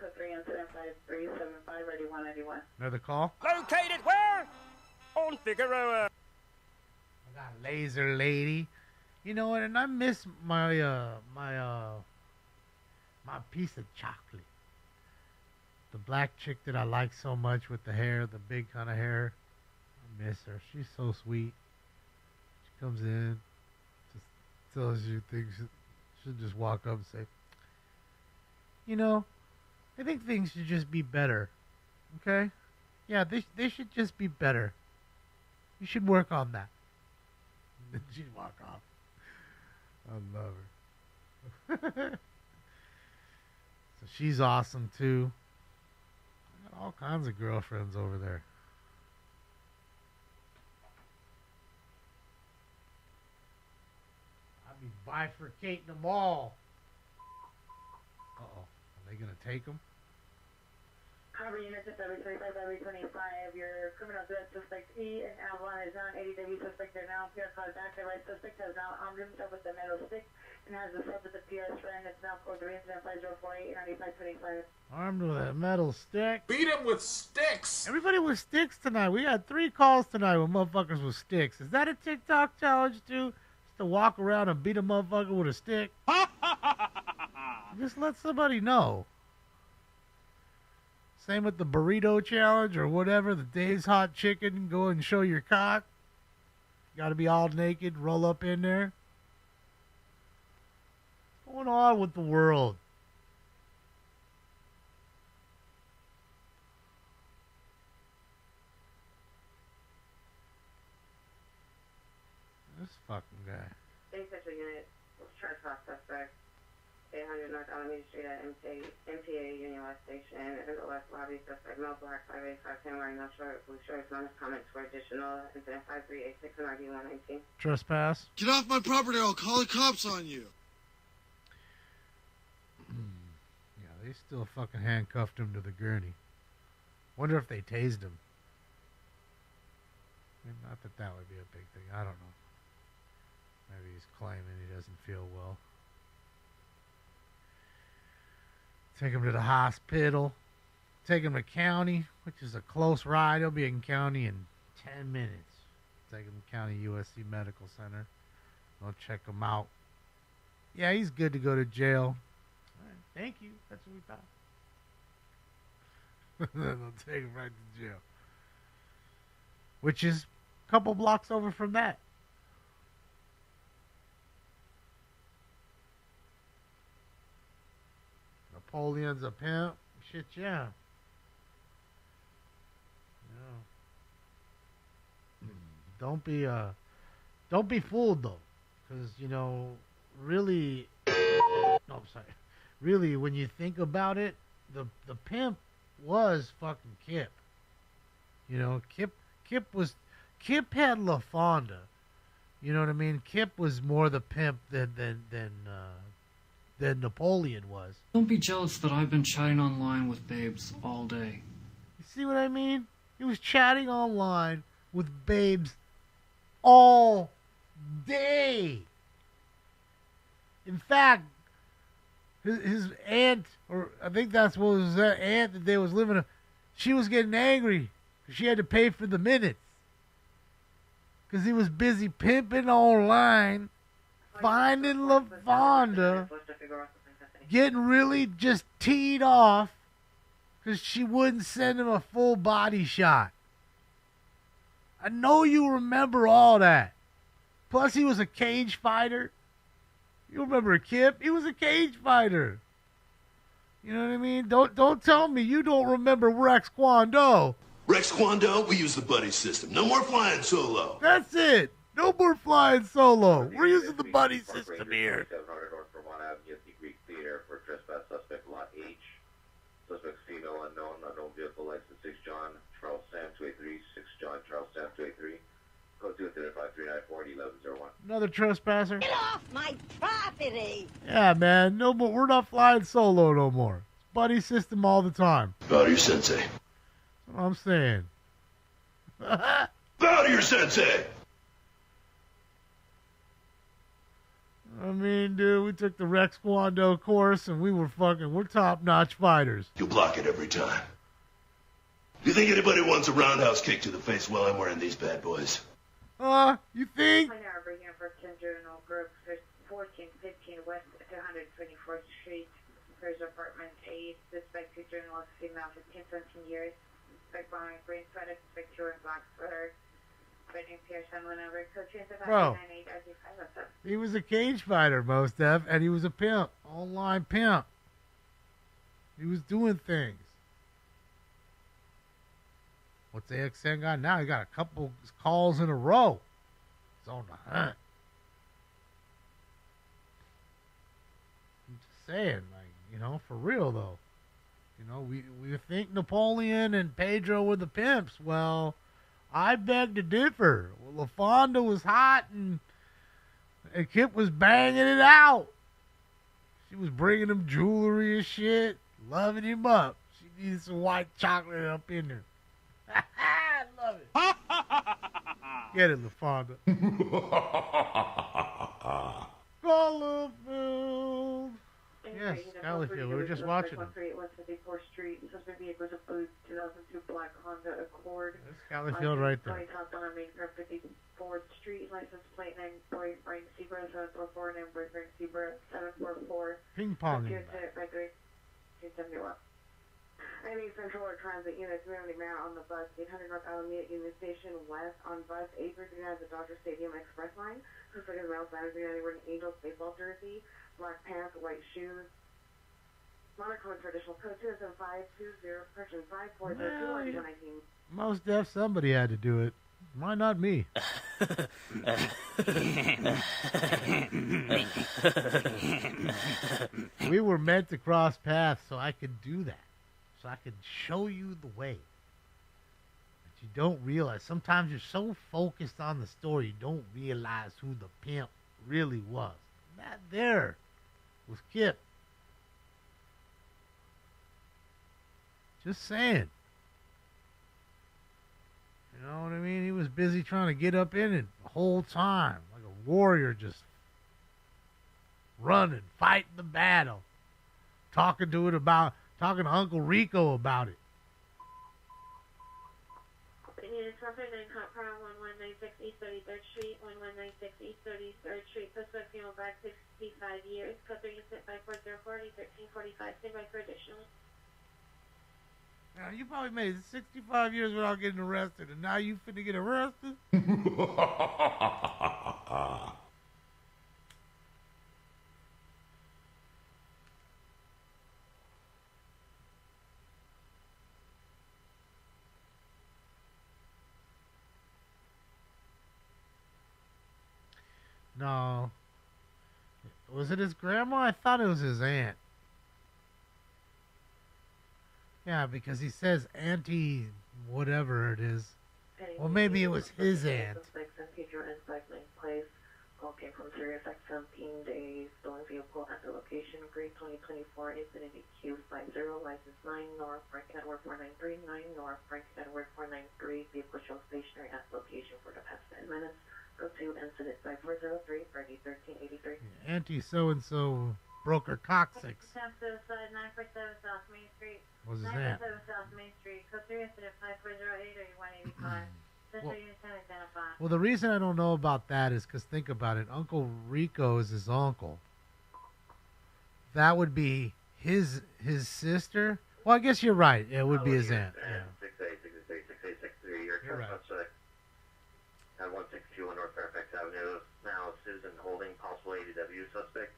code 3 incident 5375, ready 191. Another call? Located where? On Figueroa. I got Laser Lady. You know what? And I miss my my piece of chocolate. The black chick that I like so much with the hair, the big kind of hair. I miss her. She's so sweet. She comes in, just tells you things. She'll just walk up and say, you know, I think things should just be better. Okay? Yeah, they should just be better. You should work on that. Then she'd walk off. I love her. So she's awesome too. I got all kinds of girlfriends over there. I'd be bifurcating them all. Uh-oh. Are they going to take them? Cover unit to 735 by 25. Your criminal threat suspect E and Avalon is on 80W suspect. They're now PR called back. The right suspect has now armed himself with a metal stick and has assaulted the PR's friend. It's now code 3 incident 5048 9525. Armed with a metal stick. Beat him with sticks. Everybody with sticks tonight. We got 3 calls tonight with motherfuckers with sticks. Is that a TikTok challenge too? Just to walk around and beat a motherfucker with a stick? Just let somebody know. Same with the burrito challenge or whatever. The Dave's Hot Chicken. Go and show your cock. Got to be all naked. Roll up in there. What's going on with the world? This fucking guy. State Central Unit, trespass suspect. 800 North Alameda Street at MTA Union West Station. In the West Lobby, suspect Mel Black 5852 wearing no short, blue shorts, non comments for additional incident 5386 and RD 119. Trespass. Get off my property or I'll call the cops on you. Yeah, they still fucking handcuffed him to the gurney. Wonder if they tased him. Not that that would be a big thing. I don't know. Maybe he's claiming he doesn't feel well. Take him to the hospital. Take him to county, which is a close ride. He'll be in county in 10 minutes. Take him to county USC Medical Center. They'll check him out. Yeah, he's good to go to jail. All right, thank you. That's what we thought. They'll take him right to jail. Which is a couple blocks over from that. Napoleon's a pimp. Shit, yeah. Don't be fooled though, because really, no, I'm sorry. Really, when you think about it, the pimp was fucking Kip. Kip had LaFonda. You know what I mean? Kip was more the pimp than Napoleon was. Don't be jealous that I've been chatting online with babes all day. You see what I mean? He was chatting online with babes all day. In fact, his aunt, or I think that's what was that aunt that they was living with, she was getting angry because she had to pay for the minutes. Because he was busy pimping online, finding LaFonda, getting really just teed off because she wouldn't send him a full body shot. I know you remember all that. Plus, he was a cage fighter. You remember Kip? He was a cage fighter. You know what I mean? Don't tell me you don't remember Rex Kwon Do. Rex Kwon Do, we use the buddy system. No more flying solo. That's it. No more flying solo. We're using the buddy system here. 700 North Vermont Avenue, the Greek Theater for trespass suspect lot H. Suspect female unknown vehicle license 6 John Charles Sam 283, 6 John Charles Sam 283. Code 235-394-1101. Another trespasser. Get off my property! Yeah, man. No more. We're not flying solo no more. It's buddy system all the time. Bow to your sensei. That's what I'm saying. Bow to your sensei! I mean, dude, we took the Rex Kwon Do course and we're top-notch fighters. You block it every time. You think anybody wants a roundhouse kick to the face while I'm wearing these bad boys? You think? My now bringing up for Kendra and Oak Grove, 1415 West 224th Street, first apartment 8, suspect two journalist, female, 15, 17 years, suspect buying green sweater, suspect wearing black sweater, fighting Pearson, whenever, code 258 as you find us. He was a cage fighter, Mos Def, and he was a pimp, online pimp. He was doing things. What's the AXN got now? He got a couple calls in a row. He's on the hunt. I'm just saying, for real though. We think Napoleon and Pedro were the pimps. Well, I beg to differ. Well, LaFonda was hot and Kip was banging it out. She was bringing him jewelry and shit, loving him up. She needed some white chocolate up in there. I love it. Get it, LaFonda. Skylerfield. Yes, Skylerfield. We were just watching him. 154th Street. Suspect vehicle was a blue 2002 black Honda Accord. That's Skylerfield right there. 20 South on Main Car 54th Street. License plate 9 boyfriend Zebra 744 9 boyfriend Zebra 744. Ping pong. 271. Any Central or Transit units merely man on the bus 800 North Alameda Union Station West on bus 839 at the Dodger Stadium Express line. Suspect is male, standard wearing Angels baseball jersey, black pants, white shoes. Monochrome traditional code 27520, correction 5402 119. Mos Def, somebody had to do it. Why not me? We were meant to cross paths so I could do that. So I could show you the way. But you don't realize. Sometimes you're so focused on the story, you don't realize who the pimp really was. That there was Kip. Just saying. You know what I mean? He was busy trying to get up in it the whole time. Like a warrior, just running, fighting the battle. Talking to Uncle Rico about it. Units 159 Cop Car 1196 East 33rd Street, 1196 East 33rd Street. Suspect female back 65 years. Code 3 by 4040 1345. Stand by for additional. Now, you probably made 65 years without getting arrested, and now you finna get arrested? No. Was it his grandma? I thought it was his aunt. Yeah, because he says auntie whatever it is. Well, maybe it was his aunt. Suspects in Pedro and Cycling Place. Call came from Sirius X17 days. Stolen vehicle at the location. Grade 2024 Infinity Q50. License 9 North. Frank Edward 493. 9 North. Frank Edward 493. Vehicle shows stationary at location for the past 10 minutes. Go to incident 5403. Friday 1383. Auntie so-and-so broke her coccyx. Attempt suicide 947 South Main Street. Was his aunt. 947 South Main Street. Code 3 incident 5408 or 185. Central Unit 10 identified. Well, the reason I don't know about that is because think about it. Uncle Rico is his uncle. That would be his sister. Well, I guess you're right. It would be his aunt. Yeah. 6863. Your You're right. suspect at 162 on North Fairfax Avenue. Now citizen holding possible ADW suspect.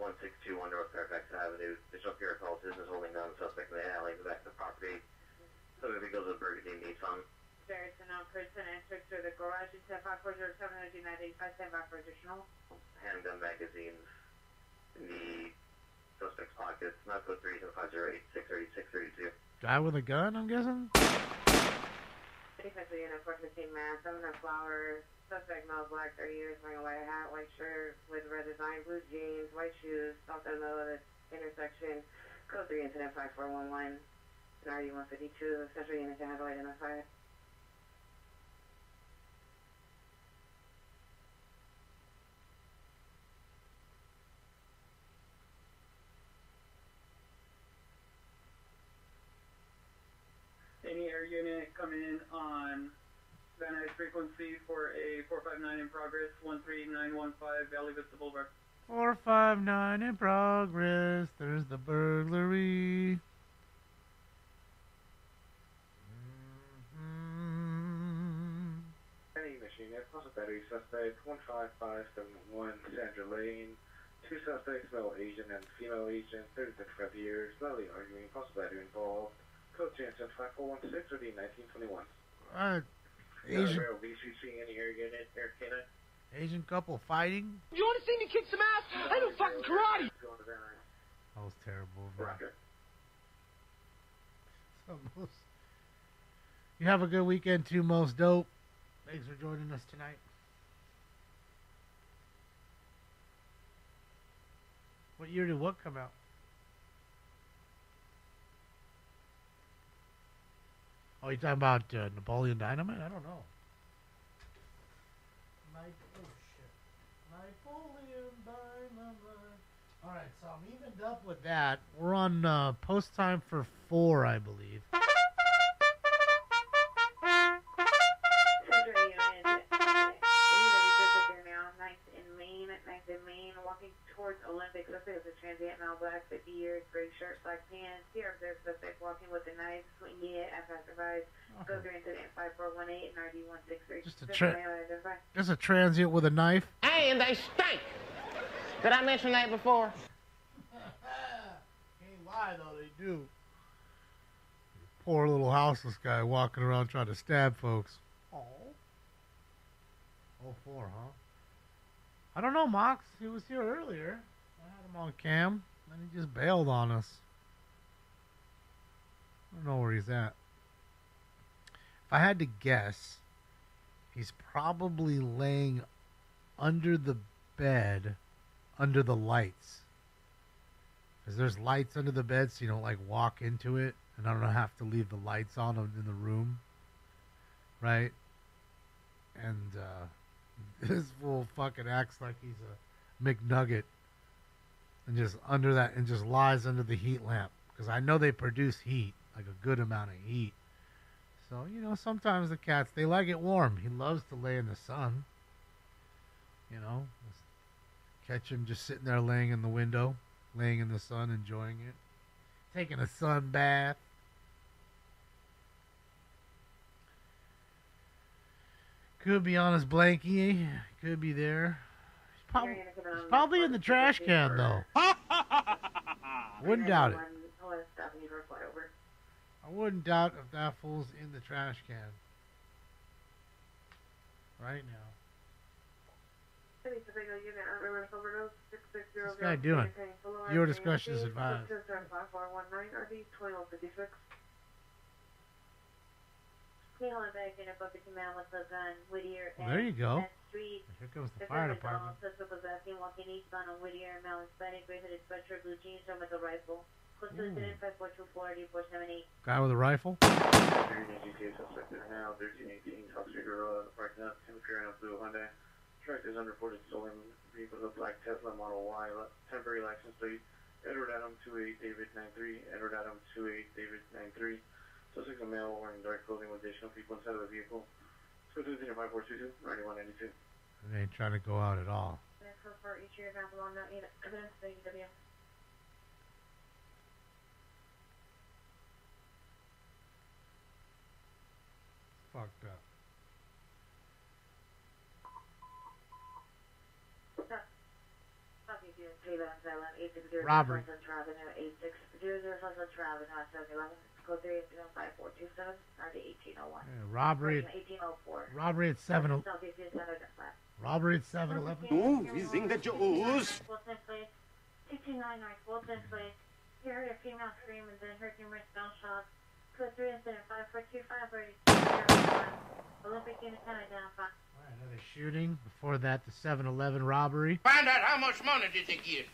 162 on North Fairfax Avenue. Additional peer call citizens holding down the suspect in the alley in the back of the property. So if he goes to the Burgundy Nissan. There's an person entered through the garage in 10407 energy 985 standby for additional. Handgun magazines in the suspect's pockets. Not code 37508 63632. Guy with a gun, I'm guessing? Defensive unit 415 man, 7 flowers. Suspect male, black, 30 years, wearing a white hat, white shirt with red design, blue jeans, white shoes, stopped in the middle of the intersection. Code 3 incident 5411. RD 152. Central unit to handle identified. Any air unit come in on Van Nuys frequency for a 459 in progress, 13915 Valley Vista Boulevard. 459 in progress. There's the burglary. Any machine, possible battery suspect, 15571 Sandra Lane. 2 suspects, male agent and female agent, 30 to 35 years, loudly arguing, possible battery involved. Code Jansen 5416 or D 1921. Asian, VCC, any air unit, air cannon. Asian couple fighting. You want to see me kick some ass? I do fucking karate. That was terrible. Roger. So you have a good weekend too, Most Dope. Thanks for joining us tonight. What year did what come out? Oh, you talking about Napoleon Dynamite? I don't know. Napoleon Dynamite. All right, so I'm evened up with that. We're on post time for 4, I believe. Central unit. Now, 9th in Maine, walking towards Olympic. Suspect is a transient male, black, 50 years, gray shirt, black pants. Here observed suspect walking with a knife, swinging it at passersby. Go through incident 5418 and RD 163. Just a transient with a knife. And they stink. Did I mention that before? Can't lie though, they do. Poor little houseless guy walking around trying to stab folks. Oh. 04, huh? I don't know, Mox. He was here earlier. I had him on cam, and he just bailed on us. I don't know where he's at. If I had to guess, he's probably laying under the bed, under the lights. Because there's lights under the bed, so you don't, like, walk into it, and I don't have to leave the lights on in the room. Right? And, this fool fucking acts like he's a McNugget. And just under that, and just lies under the heat lamp. Because I know they produce heat, like a good amount of heat. So, you know, sometimes the cats, they like it warm. He loves to lay in the sun. You know, just catch him just sitting there laying in the window, laying in the sun, enjoying it. Taking a sun bath. Could be on his blankie. Could be there. He's probably in the trash can, though. Wouldn't doubt it. I wouldn't doubt if that fool's in the trash can. Right now. What's this guy doing? Your discretion is advised. Well, there you go. Here comes the fire department. Suspect was asking, walking eastbound on Whittier, Mount Hispanic, gray hooded sweatshirt, blue jeans, with a rifle. Close to the incident, 5424, 478. Guy with a rifle? GTA suspect there now, 1318, Top Street Road, parking lot, Timothy Randall, blue Hyundai. Truck is unreported stolen vehicle, a black Tesla Model Y, temporary license plate, Edward Adam 28 David 93, Edward Adam 28 David 93. Suspect a male wearing dark clothing with additional people inside of the vehicle. So to 5422, 9192. They ain't trying to go out at all. Fucked up. Robbery. Robbery. Robbery at 7. Robbery at 7-Eleven. Oh, we sing the Jews. 229 North Wilson Place. You heard a female scream and then heard numerous gunshots. Code 3 incident 5425 ready. Olympic unit 10 identified. Another shooting. Before that, the 7-Eleven robbery. Find out how much money did they get.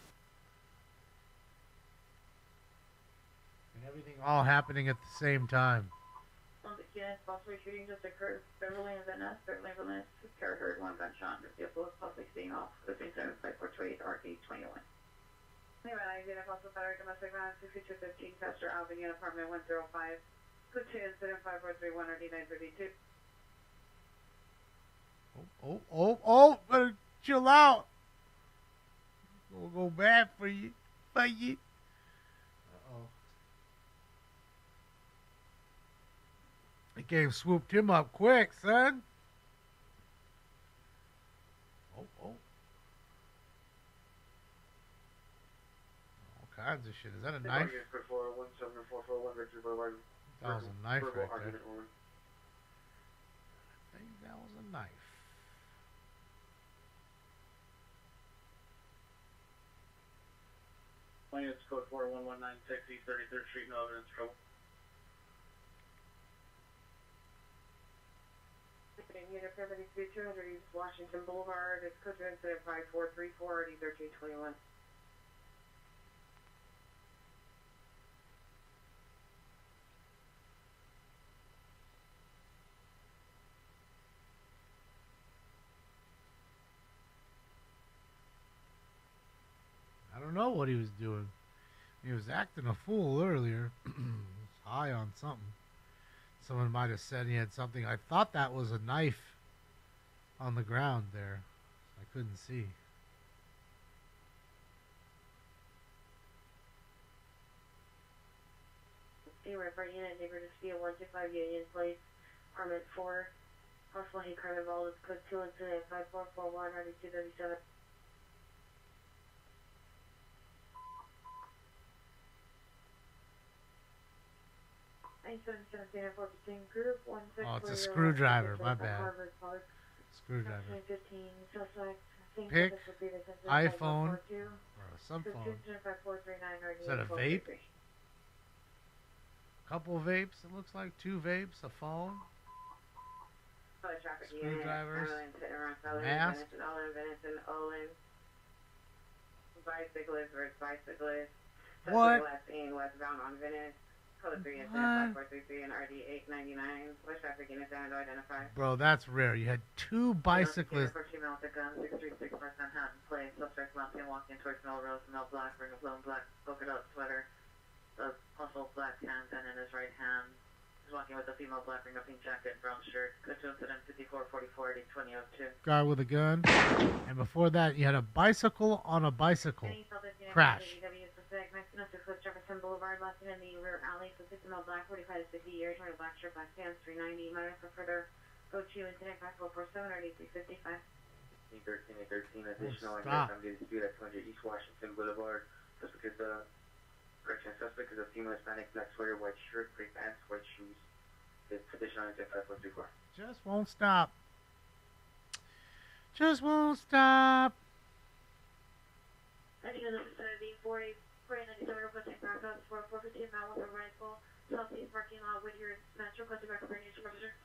And everything all happening at the same time. Olympic units possibly shooting just occurred. Beverly and Van Ness, Beverly and Van Ness. Kara heard one gunshot. The vehicle was possibly seen off. Between 75428 RD21. Anyway, I did also fire domestic violence 6215 Pastor Avenue, apartment 105. Code 2 incident 5431 RD932. Oh, better chill out. We'll go bad for you. Uh-oh. The game swooped him up quick, son. Oh. All kinds of shit. Is that a knife? That was a knife right there. I think that was a knife. It's code 41196 East 33rd Street, no evidence trouble. Unit 72 200 East Washington Boulevard. It's code incident 5434 RD1321. I don't know what he was doing. He was acting a fool earlier. He was high on something. Someone might have said he had something. I thought that was a knife on the ground there. I couldn't see. Anyway, for unit, neighbor dispute 125 Union Place, apartment 4. Possible hate crime involved with code 2 incident 5441 RD237. Group, oh, it's a screwdriver. My bad. Screwdriver. Pick, iPhone, or some phone. Is that a vape? Couple vapes, it looks like. 2 vapes, a phone. Screwdrivers. Mask. What? Westbound on Venice. Code 3 incident 5433 and RD899. West traffic unit down to identify. Bro, that's rare. You had 2 bicyclists. Female with a gun, 636 West Manhattan Place. Suspect mountain walking towards Melrose, Mel Black, wearing a blue and black polka dot sweater. The muscle black handgun in his right hand. He's walking with a female black ring, a pink jacket, brown shirt. Code 2 incident 5444 RD2002. Guy with a gun. And before that, you had a bicycle on a bicycle crash. Jefferson Boulevard, left in the rear alley, so 6 male black, 45 to 60 years, wearing a black shirt, black pants, 390. Matter for further Code 2, incident 5447, RD355. 13 and 13, additional stop. unidentified dispute at 200 East Washington Boulevard. Suspect is a female Hispanic, black sweater, white shirt, gray pants, white shoes. It's additional incident 5434. Just won't stop. Just won't stop. I think this is 40, 497, requesting backup for 415 now with a rifle. Southeast parking lot with your metro, requesting backup for news officer.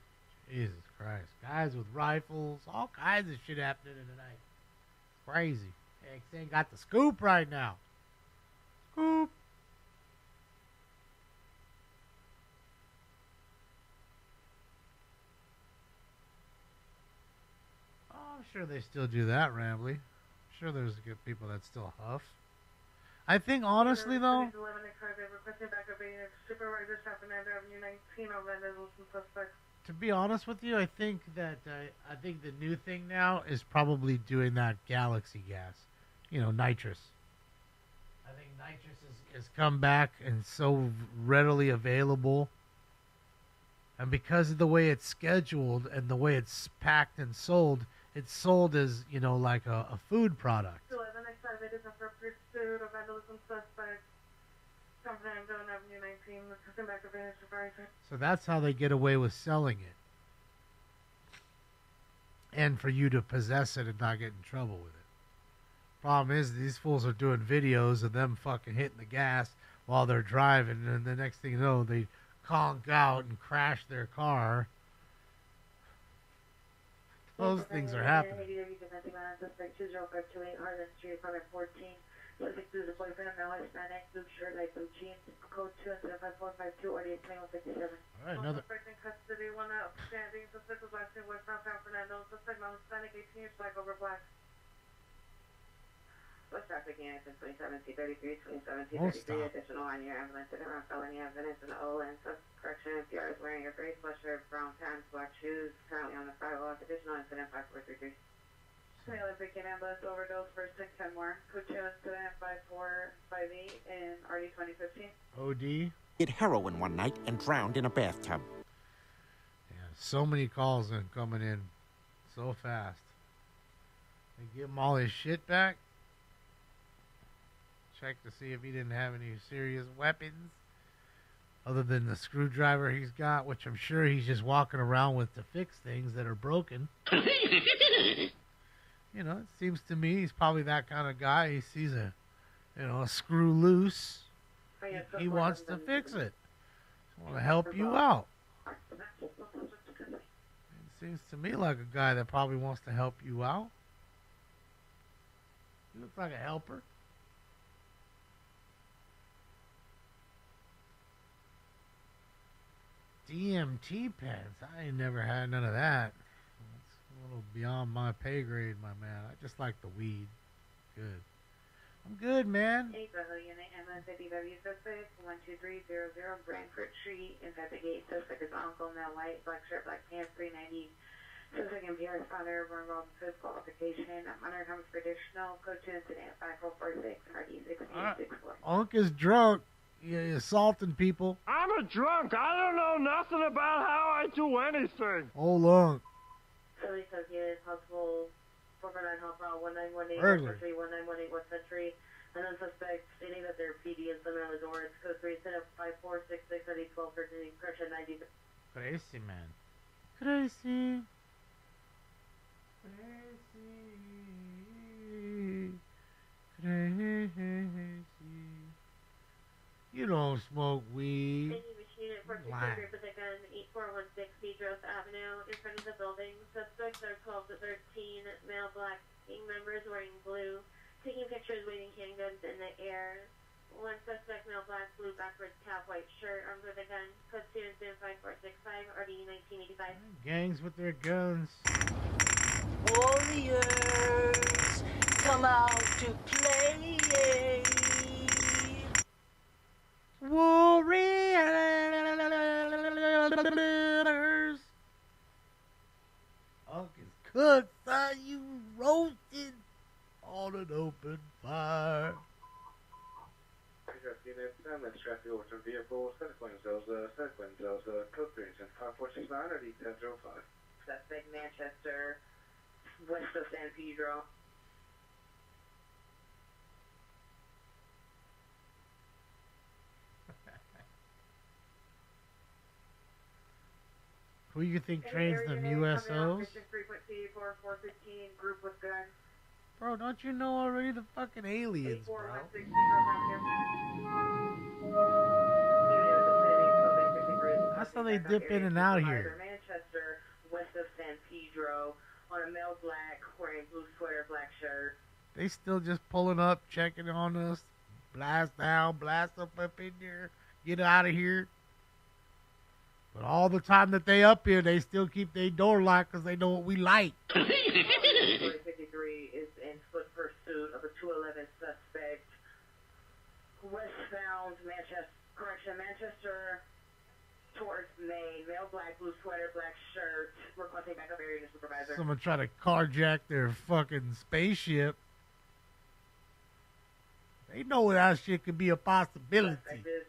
Jesus Christ. Guys with rifles, all kinds of shit happening tonight. It's crazy. X ain't got the scoop right now. Scoop. Oh, I'm sure they still do that, Rambly. I'm sure there's good people that still huff. I think, honestly, though, to be honest with you, I think that I think the new thing now is probably doing that galaxy gas, nitrous. I think nitrous has come back and so readily available, and because of the way it's scheduled and the way it's packed and sold, it's sold as like a food product. So that's how they get away with selling it. And for you to possess it and not get in trouble with it. Problem is, these fools are doing videos of them fucking hitting the gas while they're driving, and the next thing you know, they conk out and crash their car. Those things are happening. Subject is a boyfriend of male Hispanic, blue shirt, light blue jeans. Code 2 instead of 5452, RDA 2157. All right, another. Suspect in custody, one outstanding. Suspect was last seen westbound San Fernando. Suspect male Hispanic, 18 years, black over black. West traffic units in 27C33, Won't 27C33, stop. additional on your ambulance and around felony evidence and O and correction. PR is wearing a gray sweatshirt, brown pants, black shoes, currently on the sidewalk. Additional incident 5433. Olympic and ambulance overdose, first and Kenmore. Code 2 incident 5458 in RD 2015. OD. Did heroin one night and drowned in a bathtub. Yeah, so many calls coming in so fast. They give him all his shit back. Check to see if he didn't have any serious weapons other than the screwdriver he's got, which I'm sure he's just walking around with to fix things that are broken. It seems to me he's probably that kind of guy. He sees a screw loose. He wants to fix it. He wants to help you out. It seems to me like a guy that probably wants to help you out. He looks like a helper. DMT pens. I ain't never had none of that. A little beyond my pay grade, my man. I just like the weed. Good. I'm good, man. 8 Bravo Unit, MS50W suspect, 12300 Brantford Street. Investigate suspect is uncle, male white, black shirt, black pants, 390. Suspect in PR, father, born involved in physical altercation. Minor comes for additional. Code 2 incident 5446 RD 1664. Unc is drunk. He's assaulting people. I'm a drunk. I don't know nothing about how I do anything. Old Unc. Philly Associated, possible 449 help out 1918, Burglar. 1918 West Century. And then suspect stating that their PD is living on the door. It's code 3 instead of 5466 at 1213, correction 90. Crazy, man. Crazy. Crazy. You don't smoke weed. Thank you, machine at 463 with a gun, 8416 Cedros Avenue, in front of the building. Suspects are 12 to 13, male black gang members wearing blue, taking pictures, waving handguns in the air. One suspect, male black, blue backwards cap, white shirt, armed with a gun. Code 2 incident 5465, RD 1985. Gangs with their guns. Warriors, come out to play. Warriors. Unc is cooked, son. You roasted on an open fire. Let's traffic over some vehicles, code 3 and 5469 RD 1005. suspect, Manchester, west of San Pedro. Who you think trains them, USOs? Frequency for 415, group with gun. Bro, don't you know already the fucking aliens, bro? That's how they dip in and out here. Manchester, west of San Pedro, on a male black, wearing blue sweater, black shirt. They still just pulling up, checking on us. Blast down, blast up in there. Get out of here. But all the time that they up here, they still keep their door locked because they know what we like. 53 is in foot pursuit of a 211 suspect. Westbound Manchester towards Maine. Male black, blue sweater, black shirt. Requesting backup area supervisor. Someone try to carjack their fucking spaceship. They know that shit could be a possibility.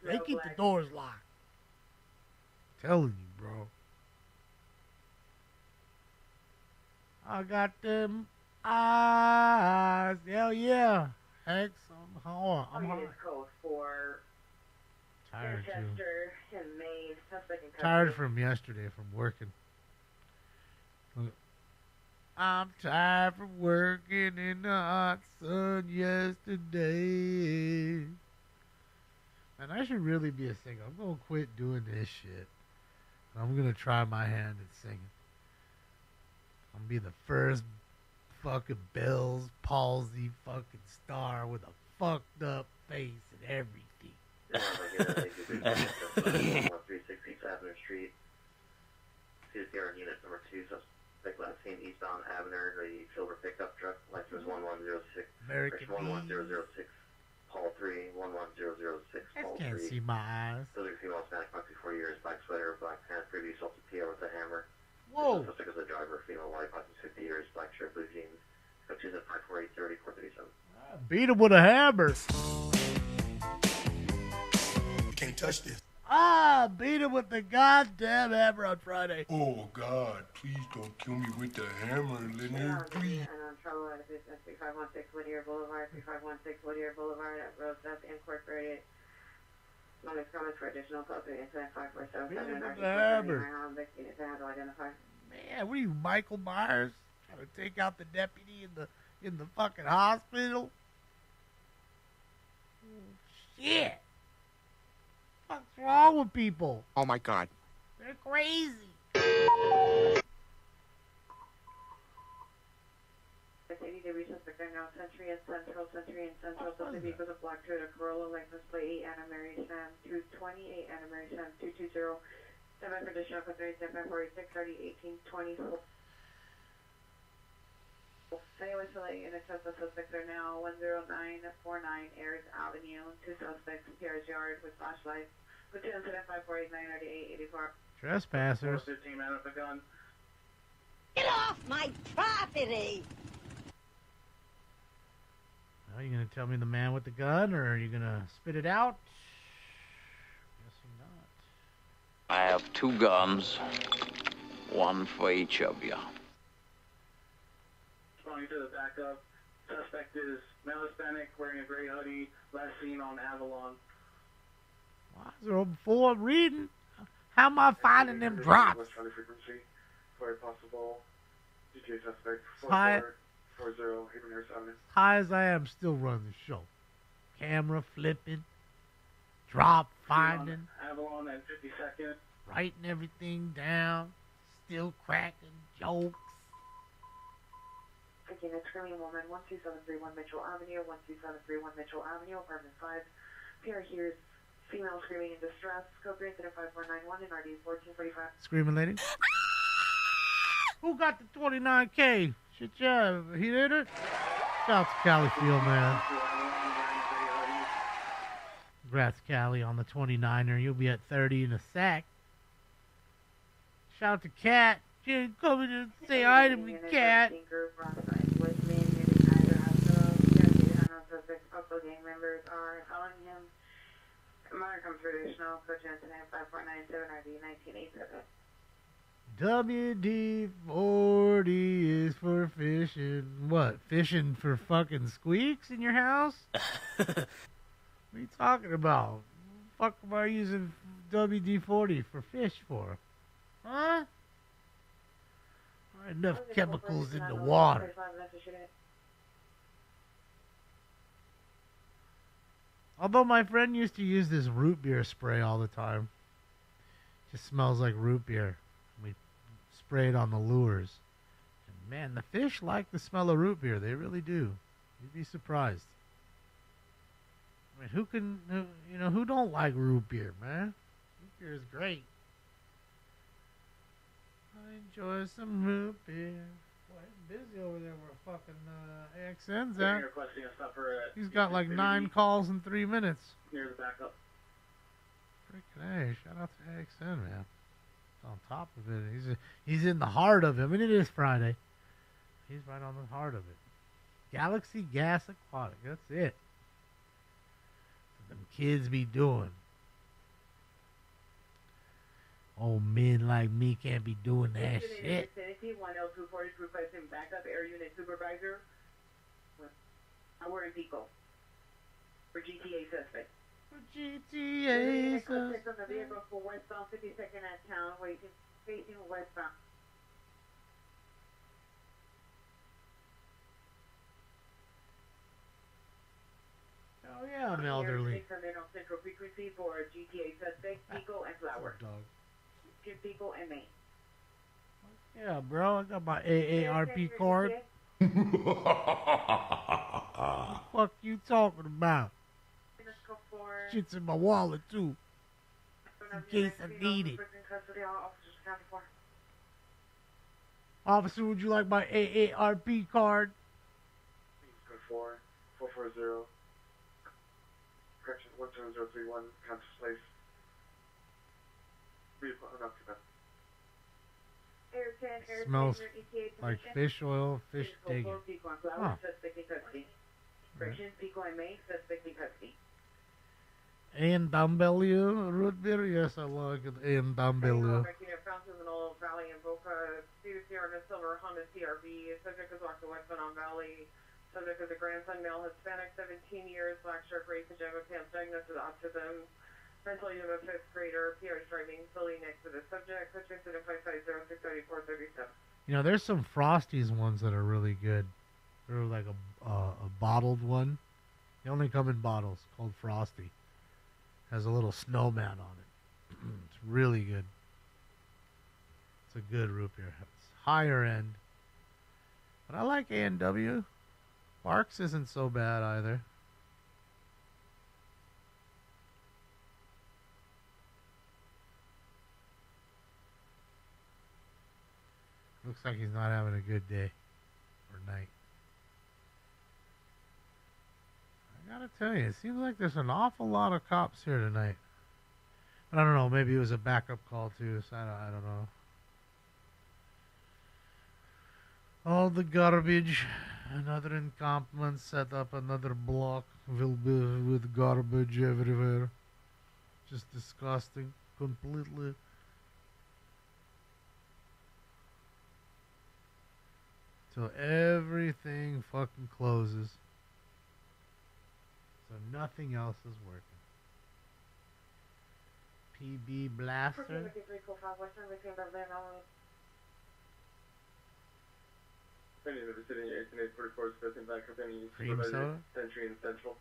They keep the doors locked. Telling you, bro. I got them eyes. Hell yeah. X, I'm hard. Code for tired too. Manchester and Maine. Suspect in Tired from yesterday from working. I'm tired from working in the hot sun yesterday. And I should really be a singer. I'm going to quit doing this shit. I'm going to try my hand at singing. I'm going to be the first fucking Bell's palsy fucking star with a fucked up face and everything. 316 Avenue Street. CSPR unit number 2, suspect last seen eastbound Avenue, the silver pickup truck, license 1106, American 11006. Paul 3, 11006, Paul 3. I can't see my eyes. Building female Hispanic, 24 years, black sweater, black pants, previous assaulted PO with a hammer. Whoa. Suspect is a driver, female white, 50 years, black shirt, blue jeans. Coaches at 54830, 437. Beat him with a hammer. Can't touch this. Beat him with the goddamn hammer on Friday. Oh, God, please don't kill me with the hammer, Leonard, please. And on trouble at a business, 3516 Whittier Boulevard, 3516 Whittier Boulevard at Rosebud Incorporated. Moments comments for additional code 3 incident 5477 and RG to handle identified. Man, what are you, Michael Myers? Trying to take out the deputy in the fucking hospital? Shit. What's wrong with people? Oh my God. They're crazy. ADW suspect now Century and Central Subsidy vehicles of black Toyota Corolla, license plate 8 Anna Mary Sam 220, 8 Anna Mary Sam 220. Stand by for additional code 3, stand by 46, 30, 18, 20. Anyway, so like, in excess of suspects are now 10949 Ayers Avenue. 2 suspects in Pierre's Yard with flashlights. With 2 incident 5489 84. Trespassers. 15 man with a gun. Get off my property! Are you going to tell me the man with the gun, or are you going to spit it out? Guessing not. I have 2 guns, one for each of you. Responding to the backup, suspect is male Hispanic, wearing a gray hoodie, last seen on Avalon. So before I'm reading, how am I finding them drops? West Charlie frequency, for possible GTA suspect, Hi. 4040 Havenhurst Avenue. High as I am, still running the show. Camera flipping, drop finding, Avalon at 52nd. writing everything down, still cracking jokes. Again, a screaming woman, 12731 Mitchell Avenue, 12731 Mitchell Avenue, apartment 5. Pierre hears female screaming in distress. Code 3 incident 5491 and RD 1445. Screaming lady. Who got the 29K? Shit, yeah, he did it. Shout out to Cali Field, man. Congrats, Cali, on the 29er. You'll be at 30 in a sec. Shout out to Cat. She coming to say hi to me, Cat. Gang members are following him. Minor comes traditional, coach incident 5497 RD 1987. WD-40 is for fishing. What? Fishing for fucking squeaks in your house? What are you talking about? Fuck am I using WD-40 for fish for? Huh? Enough chemicals in the water. Although my friend used to use this root beer spray all the time. Just smells like root beer. We spray it on the lures. And man, the fish like the smell of root beer. They really do. You'd be surprised. I mean, who don't like root beer, man? Root beer is great. I enjoy some root beer. Boy, it's busy over there where fucking AXN's at. He's got like 9 calls in 3 minutes. Near the backup. Freaking A. Shout out to AXN, man. He's on top of it. He's in the heart of it. I mean, it is Friday. He's right on the heart of it. Galaxy Gas Aquatic. That's it. That's what them kids be doing. Old men like me can't be doing that shit. Vicinity 1L240 requesting backup air unit supervisor. We're in Pico. For GTA suspect. For GTA suspect. On the vehicle for westbound 52nd at town, facing westbound. Oh yeah, I'm elderly. On central frequency for GTA suspect, Pico and Flower. Dog. Pico and Maine. Yeah, bro, I got my AARP card. What fuck you talking about? Shit's in my wallet too. In case I need it. Officer, would you like my AARP card? 440. Correction 17031, Conscious Place. Smells like fish oil, fish digging. Huh. A&W root beer? Yes, I like it. A&W. Valley in Boca, Cedar Sierra, Silver, Honda CRV. Subject is walked away from on Valley. Subject is a grandson, male, Hispanic, 17 years, black shirt, gray pajama pants, diagnosed with autism. Mental, you have a 5th grader, PR driving, fully next to the subject. Picture incident 550-634-37. You know, there's some Frosties ones that are really good. They're like a bottled one. They only come in bottles, called Frosty. Has a little snowman on it. It's really good. It's a good root beer. It's higher end. But I like A&W. Barks isn't so bad either. Looks like he's not having a good day or night. I gotta tell you, it seems like there's an awful lot of cops here tonight. But I don't know, maybe it was a backup call too, so I don't know. All the garbage. Another encampment set up, another block will be with garbage everywhere. Just disgusting, completely. So everything fucking closes. So nothing else is working. PB Blaster. Cream soda? Century and Central.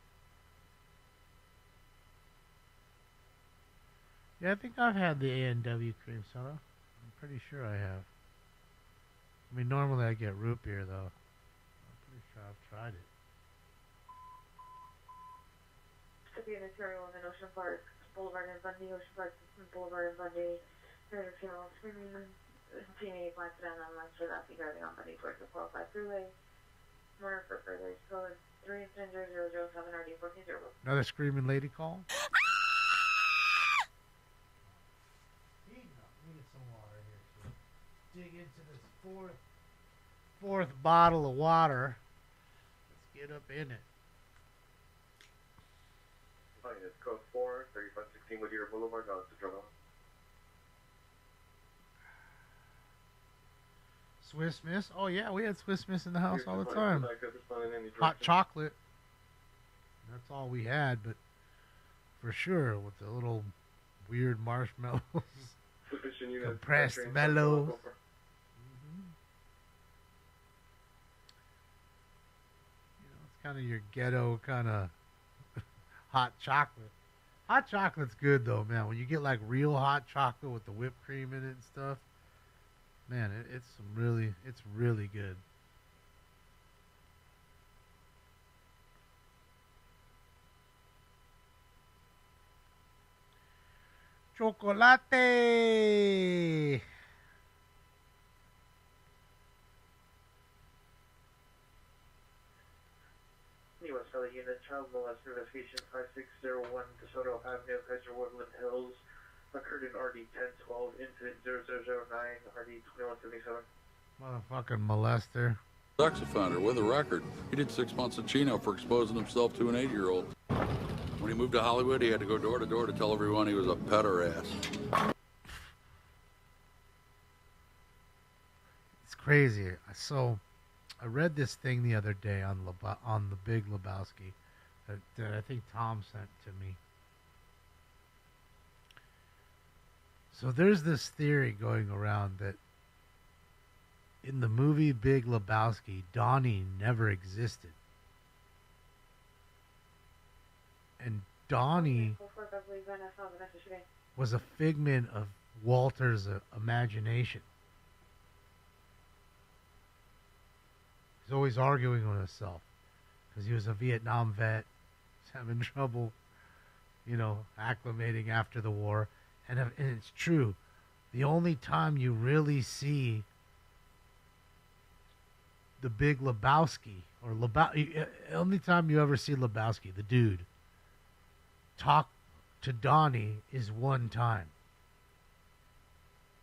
Yeah, I think I've had the A&W cream soda. I'm pretty sure I have. I mean, normally I get root beer, though. I'm pretty sure I've tried it. To be an interior in Ocean Park, Boulevard and Bundy, Ocean Park, Boulevard and Bundy. There's a funeral screaming. Teammate plans to down on Lester, that's driving on Bundy towards the 405 freeway. Murder for further code 3-007 RD 14-0. Another screaming lady call? We need some water here, so dig into this fourth bottle of water. Let's get up in it. It's code 4-3516 Whittier Boulevard, on to Toronto. Swiss Miss? Oh, yeah, we had Swiss Miss in the house all the time. Hot chocolate. That's all we had, but for sure, with the little weird marshmallows. Compressed mellows. It's kind of your ghetto kind of hot chocolate. Hot chocolate's good though, man. When you get like real hot chocolate with the whipped cream in it and stuff, man, it's really good. Chocolate. U.S. LA Unit, child molester investigation 5601 DeSoto Avenue, Kaiser Woodland Hills, occurred in RD 1012, incident 0009, RD 2177. Motherfucking molester. Sex offender with a record. He did 6 months in Chino for exposing himself to an 8-year-old. When he moved to Hollywood, he had to go door to door to tell everyone he was a pederast. It's crazy. So, I read this thing the other day on the Big Lebowski that I think Tom sent to me. So there's this theory going around that in the movie Big Lebowski, Donnie never existed. And Donnie was a figment of Walter's imagination. He's always arguing with himself because he was a Vietnam vet. He's having trouble, acclimating after the war. And it's true. The only time you really see the Big Lebowski, only time you ever see Lebowski, the dude, talk to Donnie is one time.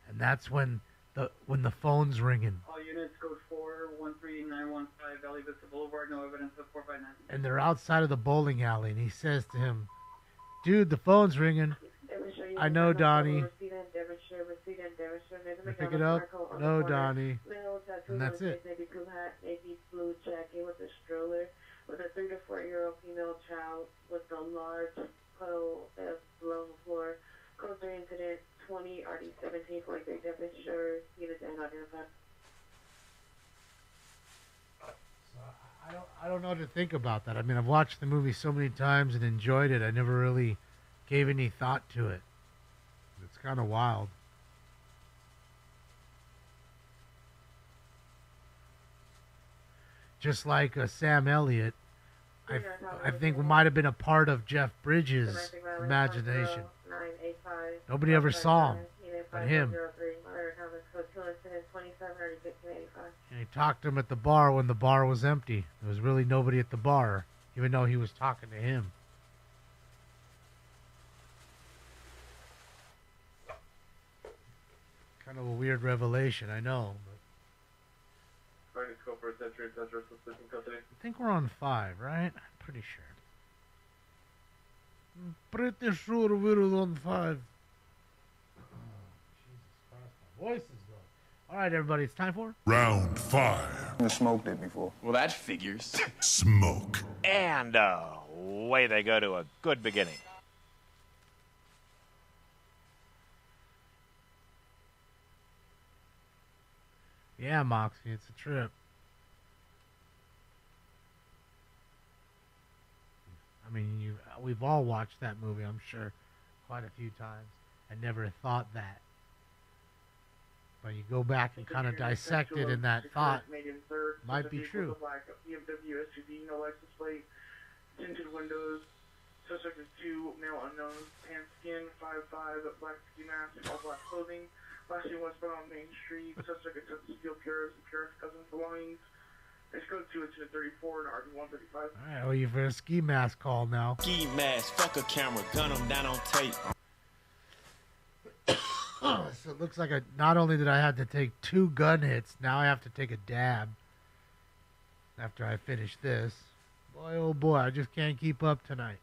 And that's when the phone's ringing. All units, code 4-13915, Valley Vista Boulevard, no evidence of 459. And they're outside of the bowling alley, and he says to him, "Dude, the phone's ringing." "I know, Donnie." "I pick it up." "No, Donnie." And that's it. Navy blue jacket with a stroller, with a 3 to 4 year old female child with a large puddle of blown floor. Code 3 incident 20 RD 1743 temperature units unidentified. I don't know what to think about that. I mean, I've watched the movie so many times and enjoyed it. I never really gave any thought to it. It's kind of wild. Just like Sam Elliott, I think might have been a part of Jeff Bridges' imagination. Nobody ever saw him but him. And he talked to him at the bar when the bar was empty. There was really nobody at the bar, even though he was talking to him. Kind of a weird revelation, I know. But I think we're on 5, right? I'm pretty sure. I'm pretty sure we're on 5. Oh, Jesus Christ, my voice is going. All right, everybody, it's time for Round 5. I've smoked it before. Well, that figures. Smoke. And away they go to a good beginning. Yeah, Moxie, it's a trip. I mean, we've all watched that movie, I'm sure, quite a few times, and never thought that. But you go back and kind of dissect it, and that thought might be true. BMW SUV, no license plate, tinted windows. Suspect is 2 male unknown, tan skin, 5'5", black ski mask, all black clothing. Last seen westbound on Main Street. Suspect attempts to steal Pierre's cousin's belongings. It's code 2, it's in 34 and RD-135. All right, well, you for a ski mask call now. Ski mask, fuck a camera, gun him down on tape. So it looks like not only did I have to take 2 gun hits, now I have to take a dab after I finish this. Boy, oh boy, I just can't keep up tonight.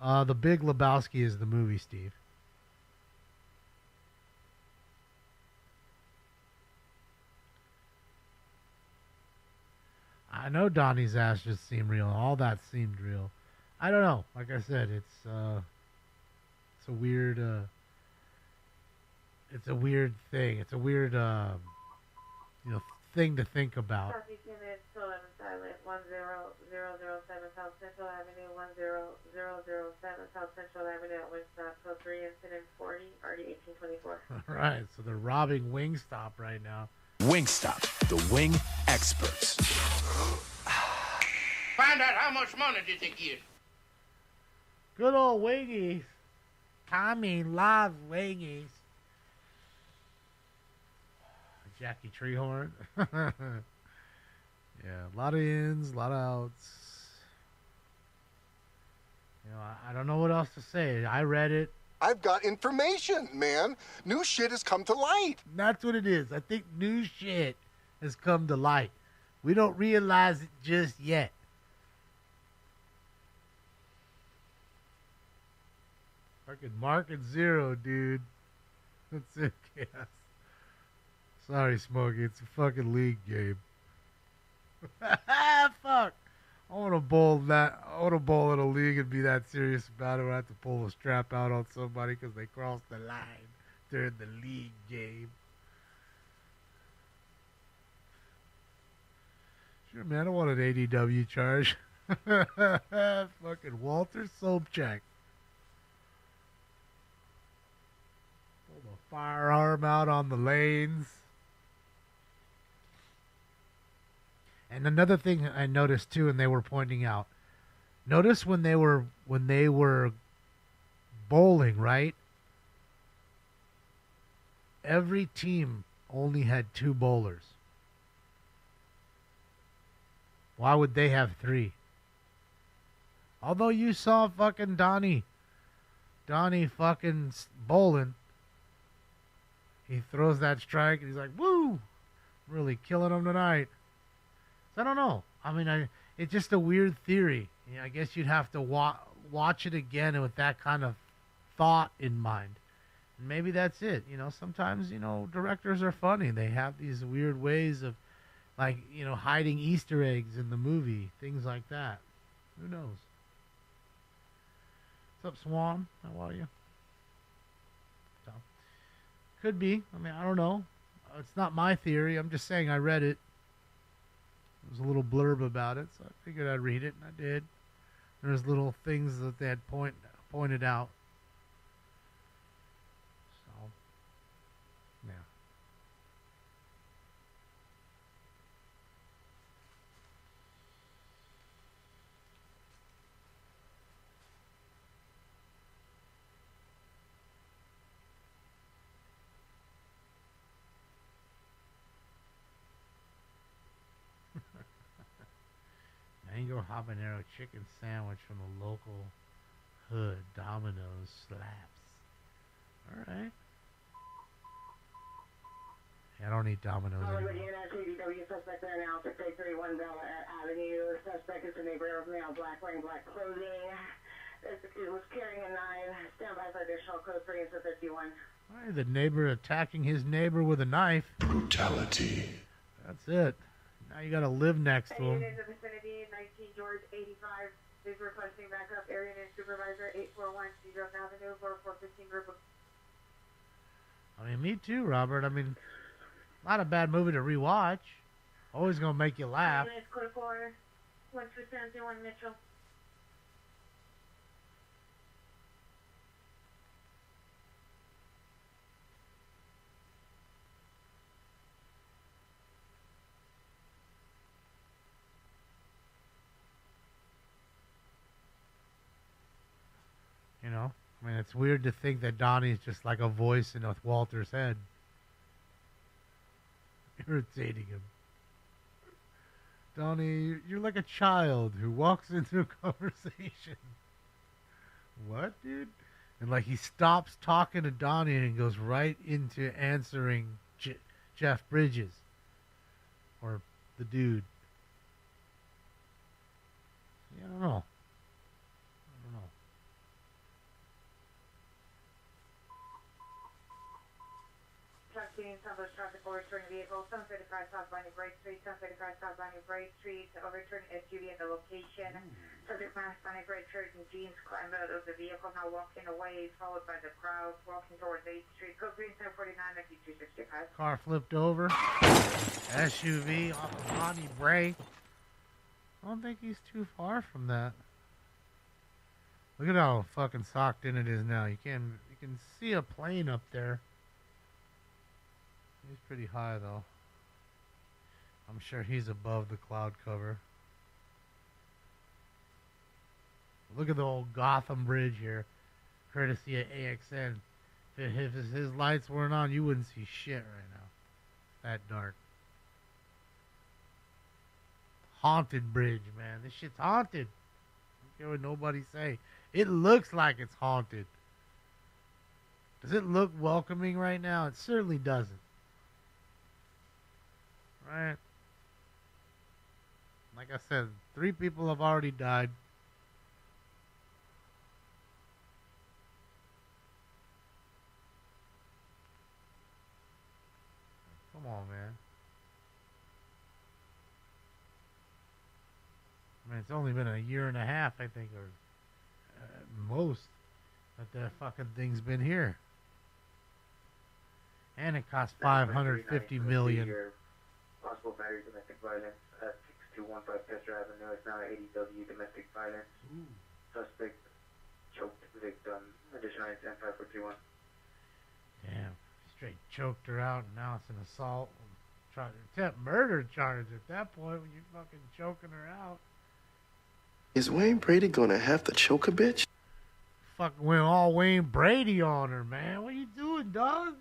The Big Lebowski is the movie, Steve. I know Donnie's ass just seemed real. All that seemed real. I don't know. Like I said, it's a weird thing. It's a weird thing to think about. Southeast unit, 11 silent, 10007 South Central Avenue, 10007 South Central Avenue at Wingstop, code 3, incident 40, RD 1824. All right, so they're robbing Wingstop right now. Wingstop, the wing experts. Find out how much money did they get. Good old Wingies. Tommy loves Wingies. Jackie Treehorn. Yeah, a lot of ins, a lot of outs. You know, I don't know what else to say. I read it. I've got information, man. New shit has come to light. That's what it is. I think new shit has come to light. We don't realize it just yet. Fucking market zero, dude. That's it, yes. Sorry, Smokey. It's a fucking league game. Fuck. I want to bowl that. I want to bowl in a league and be that serious about it. I have to pull a strap out on somebody because they crossed the line during the league game. Sure, man. I want an ADW charge. Fucking Walter Sobchak. Pull the firearm out on the lanes. And another thing I noticed too, and they were pointing out, notice when they were bowling, right? Every team only had 2 bowlers. Why would they have 3? Although you saw fucking Donnie fucking bowling, he throws that strike and he's like, "Woo, really killing him tonight." I don't know. I mean, it's just a weird theory. You know, I guess you'd have to watch it again with that kind of thought in mind. And maybe that's it. You know, sometimes, directors are funny. They have these weird ways of, like, hiding Easter eggs in the movie, things like that. Who knows? What's up, Swan? How are you? So, could be. I mean, I don't know. It's not my theory. I'm just saying I read it. There was a little blurb about it, so I figured I'd read it, and I did. There's little things that they had pointed out. So, yeah. Mango habanero chicken sandwich from the local hood. Domino's slaps. Alright. I don't eat Domino's anymore. CDW suspect there now, 6831 Bella Avenue. Suspect is a neighbor of male, black, wearing black clothing. It was carrying a knife. Stand by for additional code 3 and 51. Why, the neighbor attacking his neighbor with a knife. Brutality. That's it. Now you gotta live next to him. In the vicinity, 19 George 85. Is requesting backup. Area and Supervisor 841 Cedrock Avenue, 4415 group of. I mean, me too, Robert. I mean, not a bad movie to rewatch. Always gonna make you laugh. Code 4, 1271 Mitchell. You know, I mean, it's weird to think that Donnie's just like a voice in Walter's head. Irritating him. Donnie, you're like a child who walks into a conversation. What, dude? And like he stops talking to Donnie and goes right into answering Jeff Bridges. Or the dude. Yeah, I don't know. 15, southwest traffic overturning vehicle, 735 southbound New Bright Street, 735 southbound New Bright Street, overturning SUV at the location. Subject masked on a red shirt and jeans climbed out of the vehicle, now walking away, followed by the crowd, walking towards 8th Street. Code green 1049, 9265. Car flipped over. SUV off of Bonnie Bray. I don't think he's too far from that. Look at how fucking socked in it is now. You can see a plane up there. He's pretty high though. I'm sure he's above the cloud cover. Look at the old Gotham Bridge here, courtesy of AXN. If his lights weren't on, you wouldn't see shit right now. That dark. Haunted bridge, man. This shit's haunted. I don't care what nobody say. It looks like it's haunted. Does it look welcoming right now? It certainly doesn't. Right? Like I said, 3 people have already died. Come on, man. I mean, it's only been a year and a half, I think, or most, that fucking thing's been here. And it cost $550 million. Possible battery domestic violence at 6215 Chester Avenue. It's now ADW domestic violence. Ooh. Suspect choked victim. Additional 10-5421. Damn. Straight choked her out, and now it's an assault. Attempt murder charge at that point when you're fucking choking her out. Is Wayne Brady gonna have to choke a bitch? Fucking went all Wayne Brady on her, man. What are you doing, dog?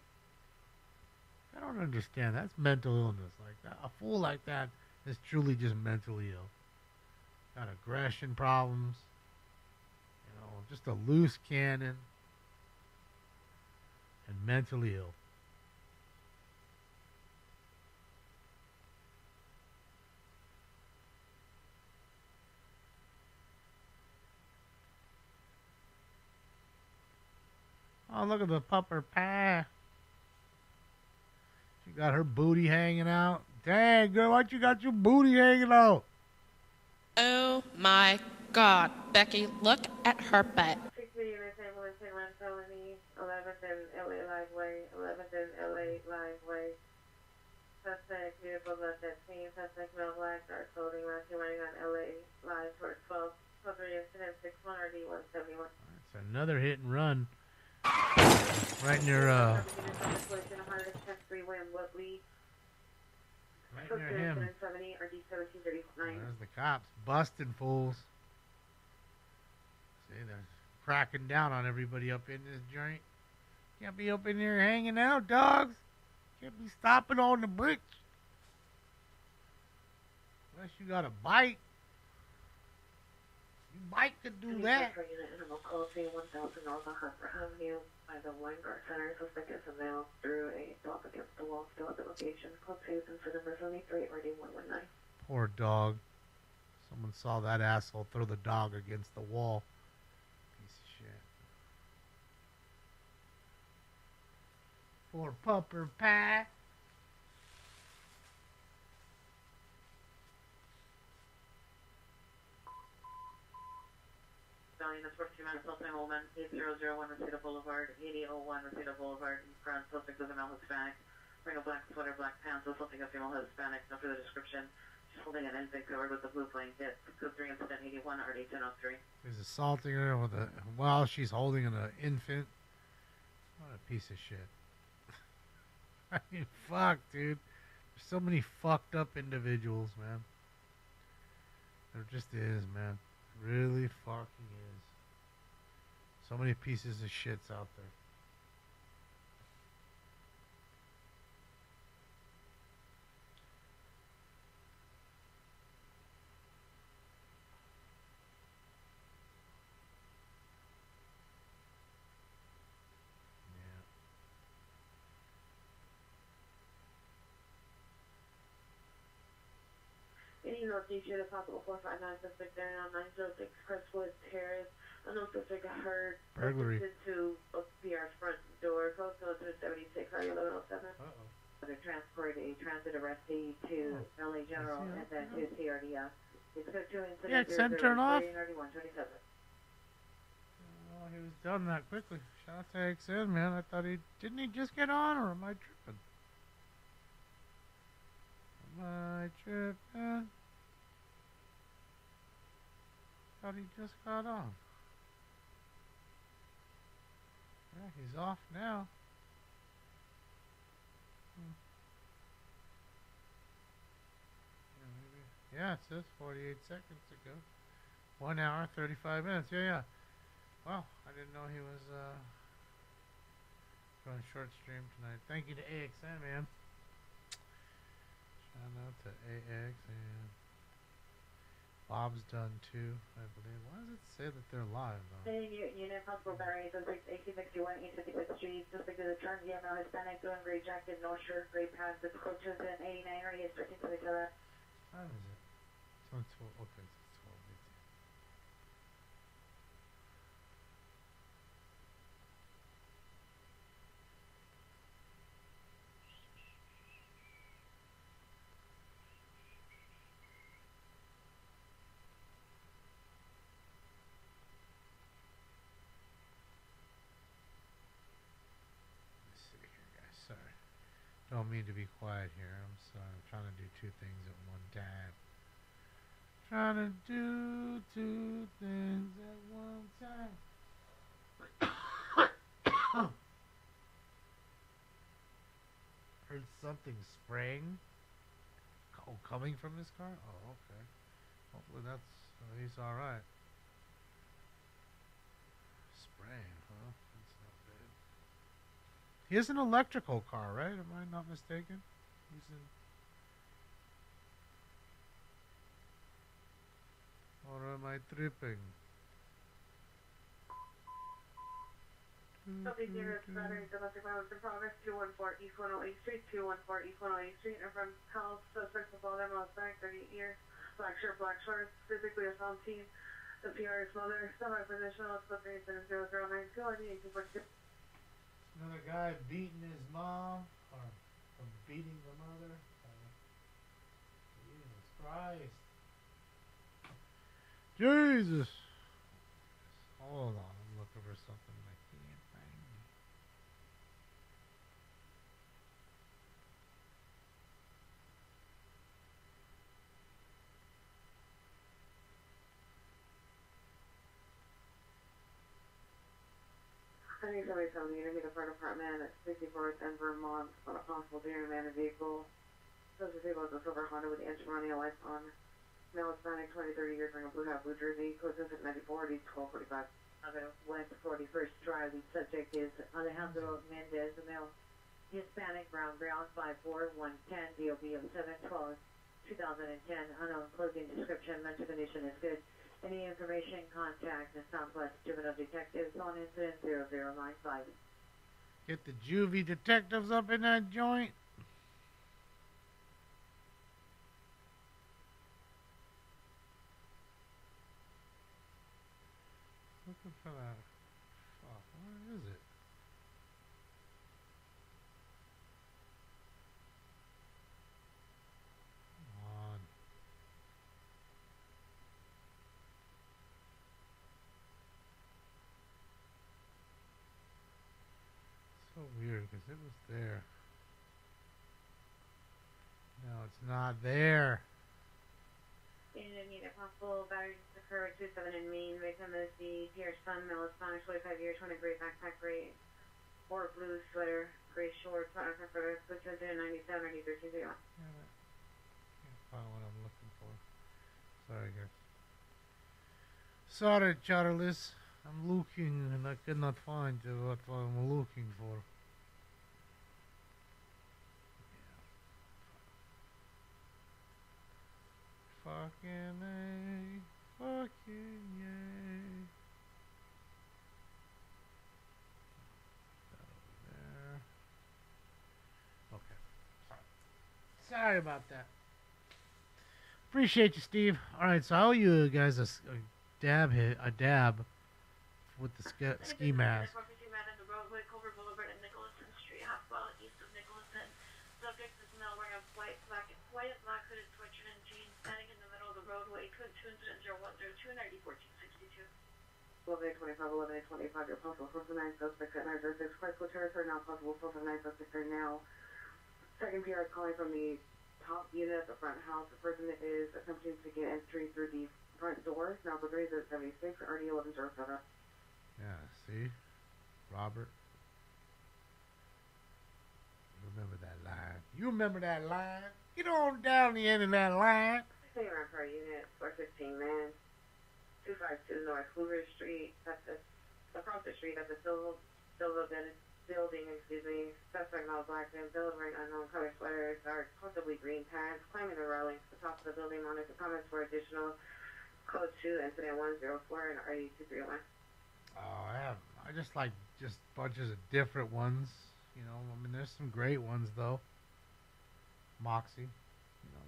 I don't understand. That's mental illness like that. A fool like that is truly just mentally ill. Got aggression problems. You know, just a loose cannon. And mentally ill. Oh, look at the pupper pie. She got her booty hanging out. Dang, girl, why you got your booty hanging out? Oh my God, Becky, look at her butt. 6 units, ambulance in run felony, 11th and LA Liveway, 11th and LA Liveway. Suspect vehicle left at scene. Suspect male black, dark clothing, last running on LA Live towards 12. 12-3 incident, 61 RD 171. That's another hit and run. Right near, right near him. There's the cops busting fools. See, they're cracking down on everybody up in this joint. Can't be up in here hanging out, dogs. Can't be stopping on the bricks. Unless you got a bike. Your bike could do that. Call 1000 North Harper Avenue by the Weingart Center. Suspect is a male. Threw a dog against the wall. Still at the location. Code 2 incident number 73 RD 119. Poor dog. Someone saw that asshole throw the dog against the wall. Piece of shit. Poor pupper pie. That's 42 minutes, Ultimate Holman, 8001 Reseda Boulevard, 8001 Reseda Boulevard, in front, suspect is a male Hispanic, wearing a black sweater, black pants, so something a female Hispanic, no further description. She's holding an infant covered with a blue blanket. Code 3 incident 81 RD 1003. He's assaulting her with while she's holding an infant. What a piece of shit. I mean, fuck, dude. There's so many fucked up individuals, man. There just is, man. Really fucking is. So many pieces of shits out there. Any Northeast unit possible 459 suspect there now 906 Crestwood Terrace. Unknown suspect got hurt. Burglary. To PR's front door. Code 276 RD 1107. Uh-oh. to transport a transit arrestee to LA General and then to CRDF. It's code 2 Yeah, incident turn off. 3127. Oh, he was done that quickly. Shout out to AXN, man. I thought didn't he just get on, or am I tripping? Am I tripping? Thought he just got on. Yeah, he's off now. Yeah, it says 48 seconds ago. 1 hour, 35 minutes. Yeah. Well, I didn't know he was going short stream tonight. Thank you to AXN, man. Shout out to AXN. Bob's done too, I believe. Why does it say that they're live though? Unit Hospital Battery, 1861, East 55th Street, suspect is a turn female Hispanic, doing gray jacket, no shirt, gray pants, with coaches in 89 radius, 1327. How is it? It's on 12. Okay, it's 12. Sorry. Don't mean to be quiet here. I'm sorry. I'm trying to do two things at one time. Trying to do two things at one time. Heard something spraying. Oh, coming from his car? Oh, okay. Hopefully he's alright. Spraying, huh? That's not bad. He has an electrical car, right? Am I not mistaken? He's in... Or am I tripping? Copy 0, battery, domestic violence in progress, 214 East 108 Street, 214 East 108 Street, and from house, suspect with all them Hispanic, 38 years, black shirt, black shorts, physically assault team, the PR is mother, semi-positional, suspect incident 0092, ID 1842. Another guy beating his mom, or beating the mother. Jesus Christ. Jesus. Hold on, I'm looking for something I can't find. I need somebody telling me to meet the fire department at 64th and Vermont on a possible deer man vehicle. Supposed to see about the silver Honda with the engine running, lights on. Male Hispanic, 20, 30 years, wearing a blue hat, blue jersey, code 94, 1245. West 41st Drive. The subject is Alejandro Mendez, a male Hispanic, brown, 5'4", 110, DOB of 7/12, 2010. Unknown clothing description. Mental condition is good. Any information, contact the Southwest Juvenile Detectives on incident 0095. Get the juvie detectives up in that joint. Looking for that. Fuck, where is it? Come on. So weird because it was there. No, it's not there. In need of possible battery occur 27 in Maine. Victim is the Pierce son, male Hispanic, 25 years, wearing a gray backpack, gray or blue sweater, gray shorts, partner for 97, 9330. Can't find what I'm looking for. Sorry, guys. Sorry, Charles. I'm looking and I cannot find what I'm looking for. Fucking A. Fucking yay. There. Okay. Sorry about that. Appreciate you, Steve. Alright, so I owe you guys a dab with the ski mask. white and black hooded sweatshirt and jeans standing in the middle of the roadway. Code 2 incident 0102 90 1462. 11 25, your possible 459 suspect at 906 Chrysler Territory, now possible 459 suspect there now. Second PR is calling from the top unit at the front house. The person is attempting to get entry through the front door. Now the grade is at 76, RD 1107. Yeah, see? Robert. You remember that line. You remember that line? Get on down the end of that line. Stay around for our unit, 415 man. 252 North Hoover Street. That's across the street at the Silva building, suspect all black man, delivering unknown color sweaters, dark, possibly green pants, climbing the railing to the top of the building, monitor comments for additional code 2, incident 104 and RD 231. Oh, I just like just bunches of different ones. You know, I mean, there's some great ones though. Moxie. You know,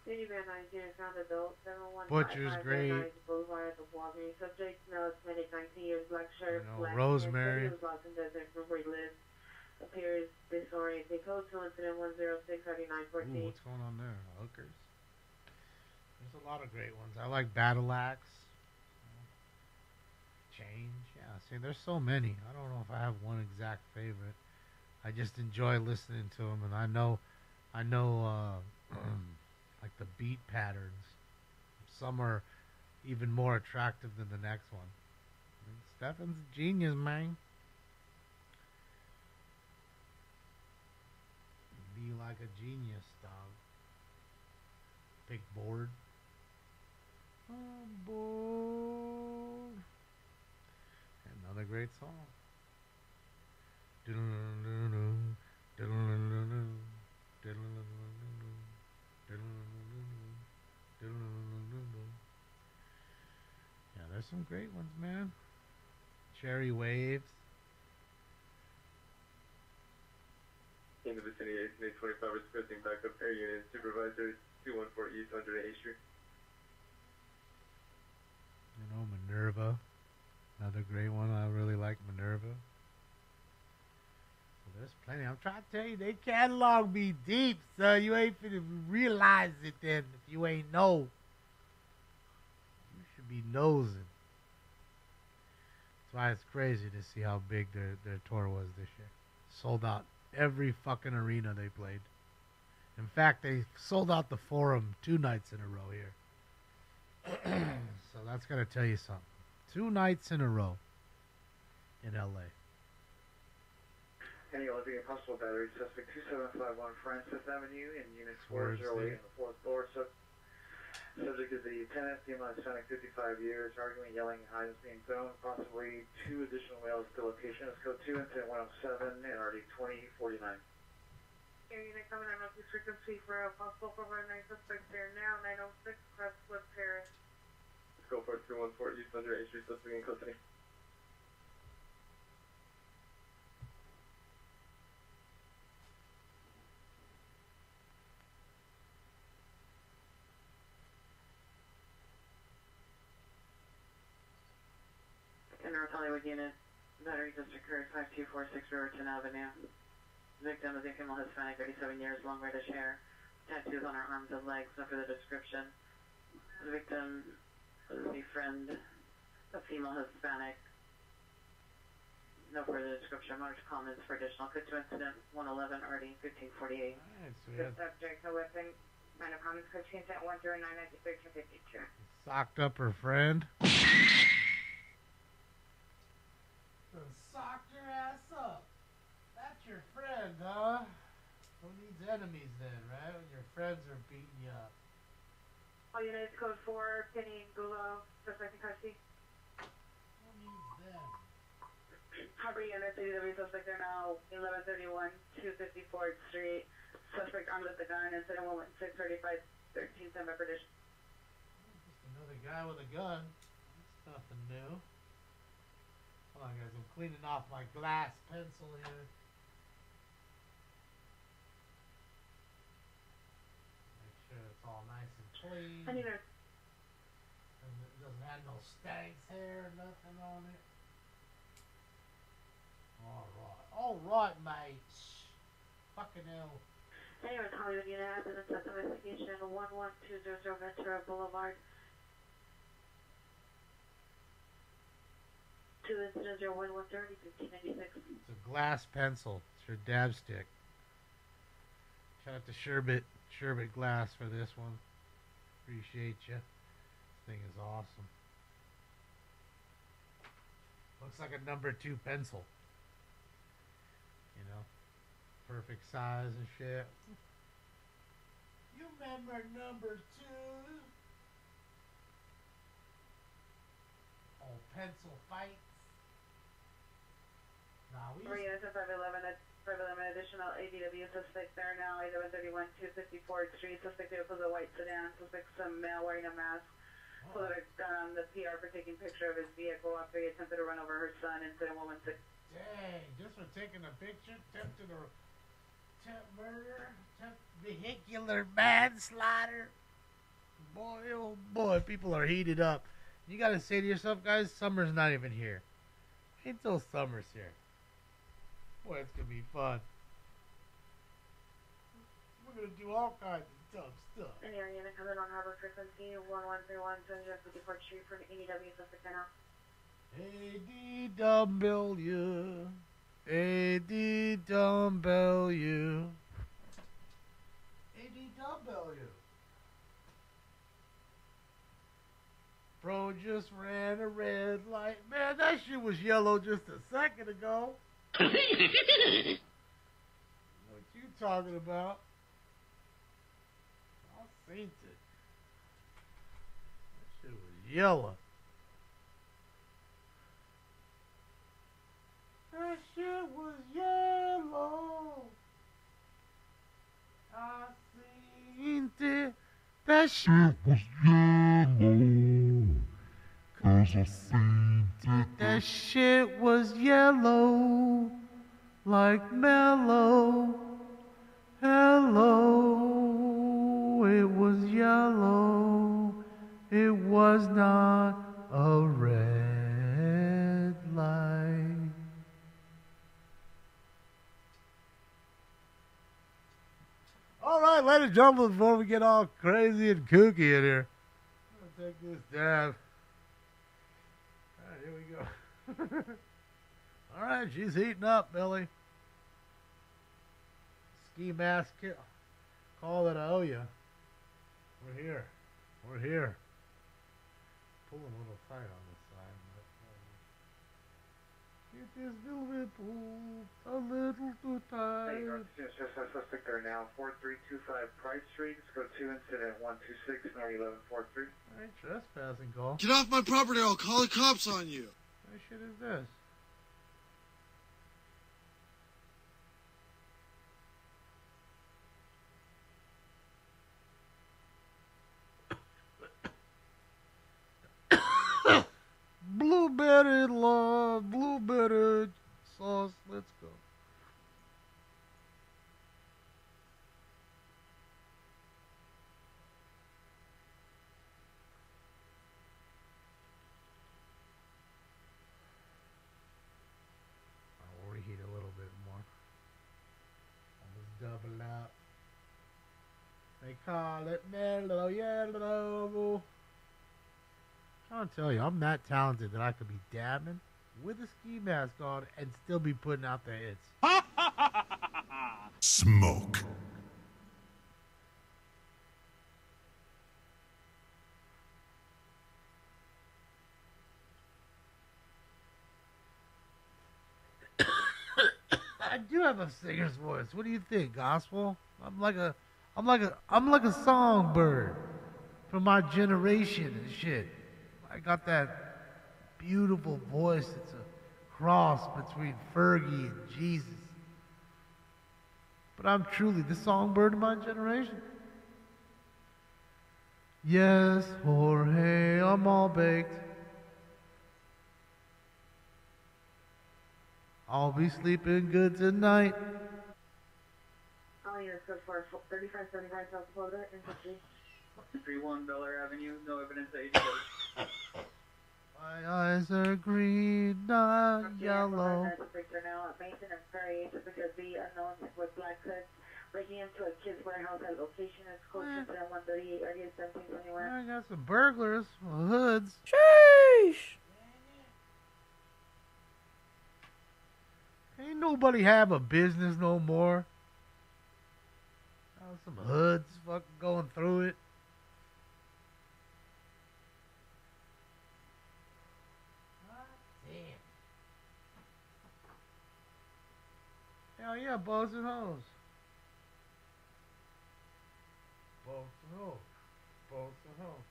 Minivan 19 found adult, 715 Butcher's great. Boulevard at the Walgreens. Subject male, medic, 19 years, black shirt, You know, black Rosemary. pants, lost in desert from where he lives. Appears disoriented. Code 2 incident 106 3914. Ooh, what's going on there? Hookers. There's a lot of great ones. I like Battle Axe. Change. Yeah, see, there's so many. I don't know if I have one exact favorite. I just enjoy listening to them, and I know, like the beat patterns. Some are even more attractive than the next one. I mean, Stefan's a genius, man. Be like a genius, dog. Big board. On board. Another great song. Yeah, there's some great ones, man. Cherry Waves. In the vicinity, 1825 requesting backup air unit supervisor 214 East 108th Street. You know, Minerva. Another great one. I really like Minerva. So there's plenty. I'm trying to tell you, they catalog be deep, so you ain't finna realize it then if you ain't know. You should be nosing. That's why it's crazy to see how big their tour was this year. Sold out every fucking arena they played. In fact, they sold out the Forum 2 nights in a row here. So that's got to tell you something. 2 nights in a row in L.A. Any Olympic Impossible Battery, suspect 2751 Francis Avenue in Unit 408 on the 4th floor. Subject is the tenant, female Hispanic, 55 years, arguing, yelling, items being thrown, possibly 2 additional males at the location. It's code 2, incident 107, and RD 2049. Air unit coming on Northeast frequency for a possible 459 suspect there now, 906 Crestwood Paris. Let's go for 314 East 108th Street, suspect in custody. In North Hollywood unit, battery just occurred 5246 Riverton Avenue. Victim is a female Hispanic, 37 years, long reddish hair, tattoos on her arms and legs. No further description. The victim is a friend of female Hispanic. No further description. Marked comments for additional. Code 2 incident 111 RD 1548. Alright, so we have Subject, no weapon. Minor comments. Code 2 incident 109 1352. socked up her friend. Socked your ass up. That's your friend, huh? Who needs enemies then, right? When your friends are beating you up. All units, code 4, Penny, Gulo, suspect in custody. Who needs them? Harbor unit, CDW suspect there now, 1131, 254th Street. Suspect armed with a gun, incident 116, 35, 13, send by British. Just another guy with a gun. That's nothing new. Hold on, guys. I'm cleaning off my glass pencil here. Make sure it's all nice and clean. I need a... And it doesn't have no stanks here, nothing on it. Alright. Alright, mates. Fucking hell. Anyways, Hollywood unit accident at investigation 11200 Ventura Boulevard. 2 incident 01130 1596. It's a glass pencil. It's your dab stick. Shout out to Sherbet Glass for this one. Appreciate you. This thing is awesome. Looks like a number 2 pencil. You know, perfect size and shit. You remember number 2? Oh, pencil fights. Nah, we Three units at 511 additional ADW suspect there now, 1131 254th Street. Suspect vehicle is a white sedan. Suspect some male wearing a mask. Pulled a gun on the PR for taking picture of his vehicle after he attempted to run over her son. Incident 116. Dang, just for taking a picture, attempted murder, vehicular manslaughter. Boy, oh boy, people are heated up. You gotta say to yourself, guys, summer's not even here. Wait until summer's here. Boy, it's gonna be fun. We're gonna do all kinds of dumb stuff. Any area unit coming on Harbor frequency 1131 54th Street for an ADW suspect now. ADW. ADW. ADW. Bro just ran a red light. Man, that shit was yellow just a second ago. What you talking about? I'll saint it. That shit was yellow. That shit was yellow. I seen it. That shit was yellow. 'Cause I seen it. That shit was yellow. Like mellow. Hello. It was yellow. It was not a red light. All right, ladies and gentlemen, before we get all crazy and kooky in here, I'm going to take this dab. All right, here we go. All right, she's heating up, Billy. Ski mask call that I owe you. We're here. We're here. Pulling a little tight on this side. But, it is a little too tight. Suspect there now, 4325 Price Street. Let's go to incident 126 91143. All right, trespassing call. Get off my property or I'll call the cops on you. What shit is this? Blueberry love, blueberry sauce. Let's go. I'll reheat a little bit more. Almost double up. They call it mellow yellow. I'm trying to tell you, I'm that talented that I could be dabbing with a ski mask on and still be putting out the hits. Smoke. I do have a singer's voice. What do you think, gospel? I'm like a songbird from my generation and shit. I got that beautiful voice. It's a cross between Fergie and Jesus. But I'm truly the songbird of my generation. Yes, Jorge, I'm all baked. I'll be sleeping good tonight. All units go for 3575 South Florida, infantry. 31 Bel Air Avenue, no evidence of ADW. My eyes are green, not yellow. Picture now at Mason and Ferry because the unknown with black hood breaking into a kid's got some burglars with hoods. Sheesh. Ain't nobody have a business no more. Some hoods fucking going through it. Damn. Hell yeah, bows and hoes. Bows and hoes. Bows and hoes.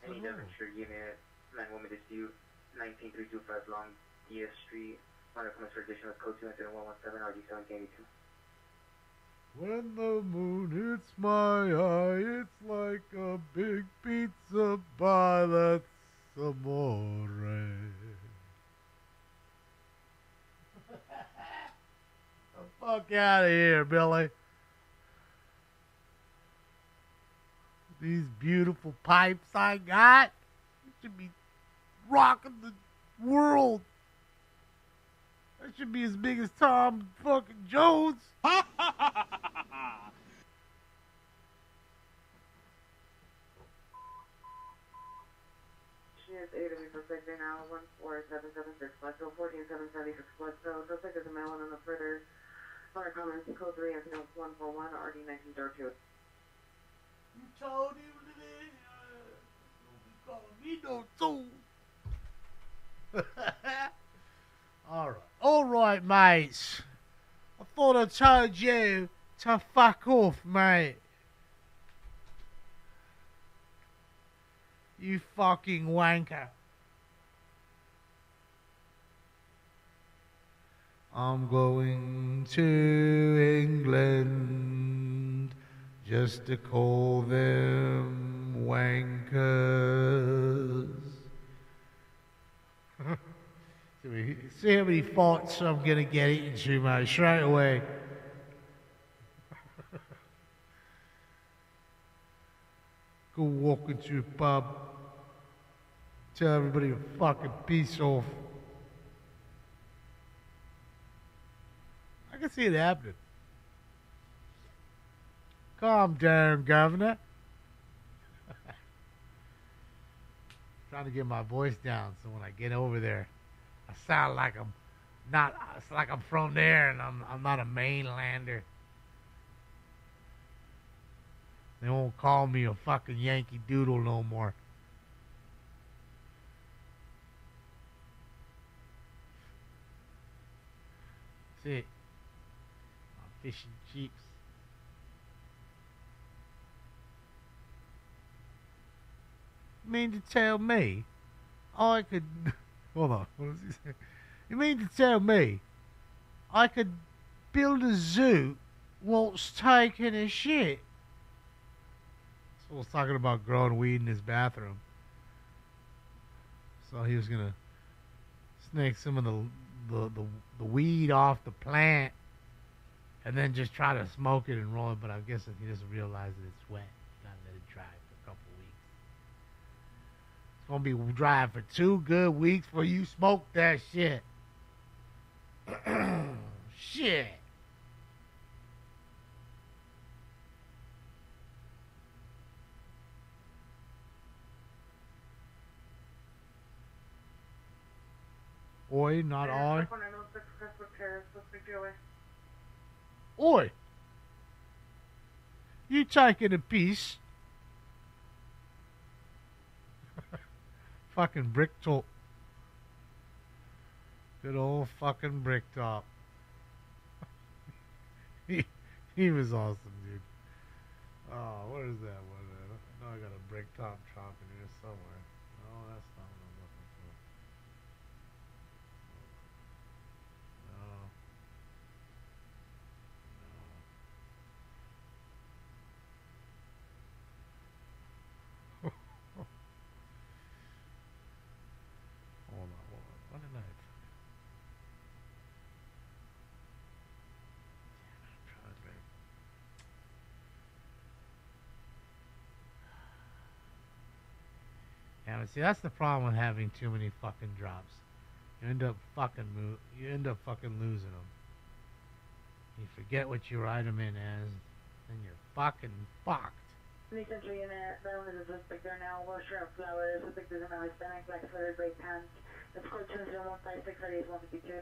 Any Devonshire unit, 9-1 dispute, 19325 Long DS Street, on a commercial addition with code 2 incident 117 RG 1782. When the moon hits my eye, it's like a big pizza pie that's amore. The fuck out of here, Billy. These beautiful pipes I got, you should be rocking the world. That should be as big as Tom fucking Jones. She has AW suspect there now, 14776 Flexo, 14776 Flexo. Suspect is a male and on the further comments, code 3 incident 141 RD 1902. You told him today, don't be calling me no tool. All right, mates. I thought I told you to fuck off, mate. You fucking wanker. I'm going to England just to call them wankers. See how many thoughts I'm gonna get into, mate, straight away. Go walk into a pub, tell everybody to fucking piss off. I can see it happening. Calm down, Governor. Trying to get my voice down so when I get over there, I sound like I'm not. It's like I'm from there and I'm not a mainlander. They won't call me a fucking Yankee Doodle no more. That's it. My fish and chips. You mean to tell me I could... Hold on. What does he say? You mean to tell me I could build a zoo whilst taking a shit? So I was talking about growing weed in his bathroom. So he was going to snake some of the weed off the plant and then just try to smoke it and roll it. But I'm guessing he doesn't realize that it's wet. You got to let it dry for a couple weeks. It's going to be dry for 2 good weeks before you smoke that shit. Shit. Oi, not I. Oi. You taking a piece? Fucking brick top. Good old fucking brick top. he was awesome, dude. Oh, what is that one? I know I got a brick top chop in here somewhere. No, that's not what I'm looking for. Hold on. What did I? Yeah, see, that's the problem with having too many fucking drops. You end up fucking losing them. You forget what you write them in as, and you're fucking fucked. Any Central unit, that one is a suspect there now. Washer and flowers. Suspect is in a Hispanic, black sweater, gray pants. It's code 20156, ID is 152.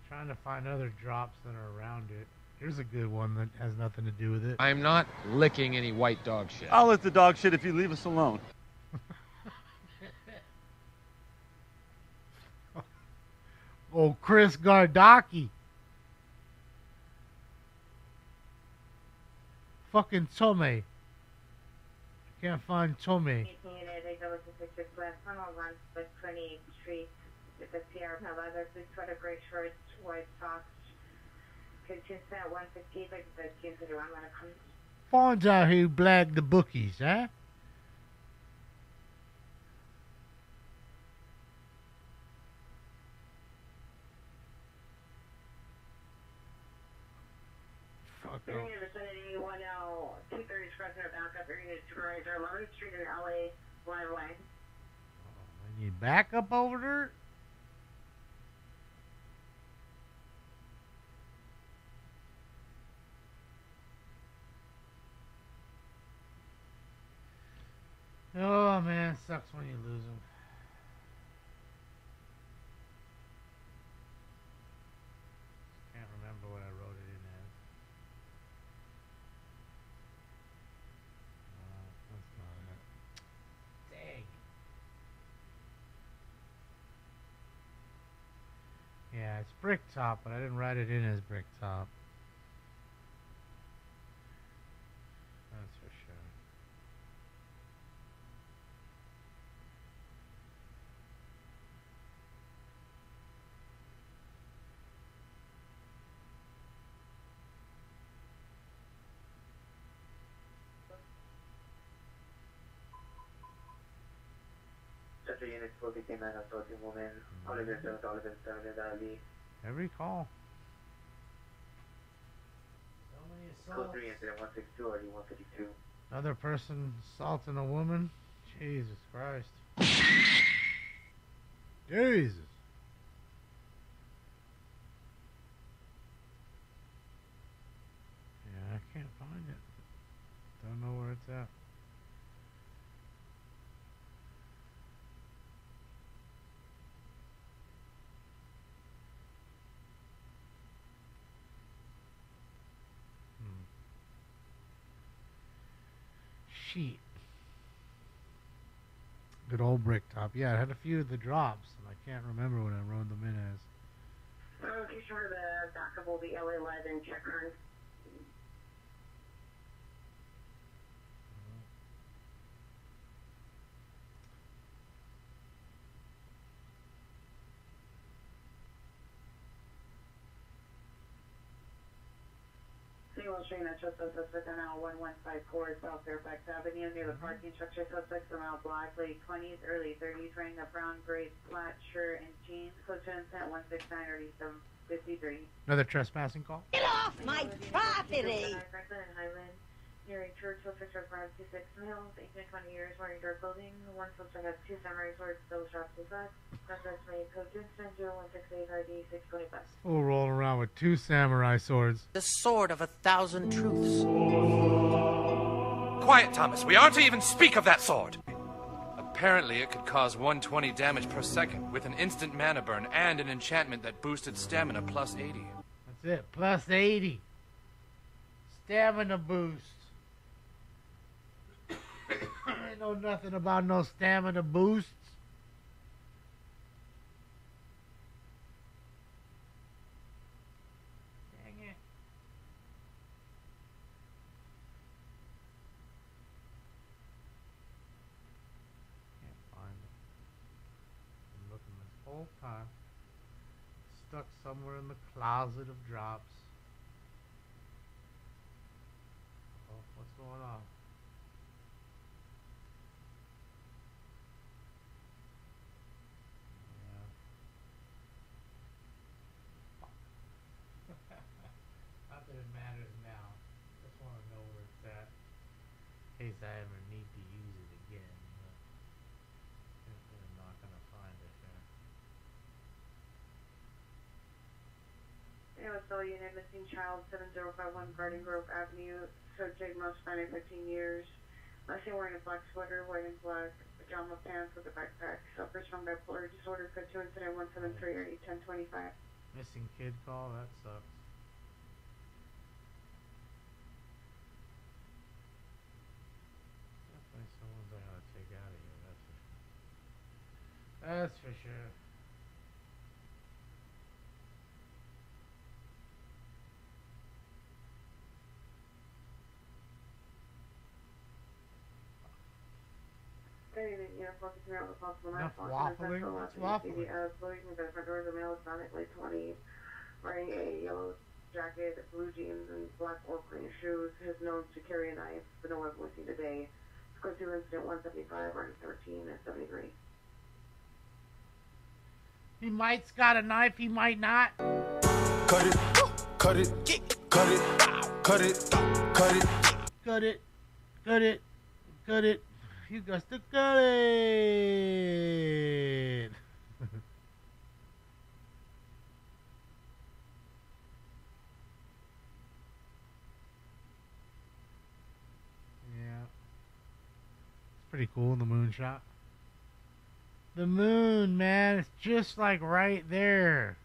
Trying to find other drops that are around it. Here's a good one that has nothing to do with it. I'm not licking any white dog shit. I'll let the dog shit if you leave us alone. Oh, Chris Gardaki. Fucking Tome. I can't find Tome. Unit, I go to 66 West 101 West 28th Street. With the PR Palaga, blue sweater, gray shorts, white socks. Could you send 158 like the 231 when it comes? Finds out who blagged the bookies, huh? Fuck Area off. vicinity 10 230 Express backup. Area supervisor 11th Street in LA. Line way. I need backup over there? Oh man, it sucks when you lose them. Can't remember what I wrote it in as. That's not it. Dang. Yeah, it's Bricktop, but I didn't write it in as Bricktop. That's for sure. Central unit 459 assaulting woman. Oliver 7 Ali. Every call. Code 3 incident 162 RD 152. Another person assaulting a woman? Jesus Christ. Jesus. Yeah, I can't find it. Don't know where it's at. Sheet. Good old Bricktop. Yeah, it had a few of the drops, and I can't remember what I wrote them in as. Okay, sure, the backup will be LA Live and check her. Single Street, Metro suspect on now 1154 South Fairfax Avenue near the parking structure. Suspects are now black, late 20s, early 30s, wearing a brown gray flat shirt and jeans. Code to incident 169 or 753. Another trespassing call? Get off my property! Franklin and Highland. Nearing church, suspects are 526 males, 18 to 20 years, wearing dark clothing. One suspect has 2 samurai swords, still strapped to his back. Suspects made code to incident 0168 RD 625. Oh, rolling around with 2 samurai swords. The sword of 1,000 truths. Quiet, Thomas. We aren't to even speak of that sword. Apparently, it could cause 120 damage per second with an instant mana burn and an enchantment that boosted stamina plus 80. That's it. Plus 80. Stamina boost. I know nothing about no stamina boosts. Dang it. Can't find it. Been looking this whole time. Stuck somewhere in the closet of drops. Oh, what's going on? Not that it matters now. Just want to know where it's at. In case I ever need to use fellow unit, missing child, 7051 Garden Grove Avenue, subject most finding 15 years. Last seen wearing a black sweater, white and black pajama pants with a backpack. Suffers from bipolar disorder, code 2 incident 173 1025. Missing kid call, that sucks. Definitely someone's I gotta take out of here, that's for sure. Enough waffling? What's waffling? Floating the front door of the male is found at late 20s, wearing a yellow jacket, blue jeans, and black or green shoes. He is known to carry a knife, but no weapon was seen today. Score 2 incident 175, running 13 and 73. He might's got a knife, he might not. Cut it, cut it, cut it, cut it, cut it. Cut it, cut it, cut it. You got to cut it. Yeah. It's pretty cool, the moon shot. The moon, man, it's just like right there.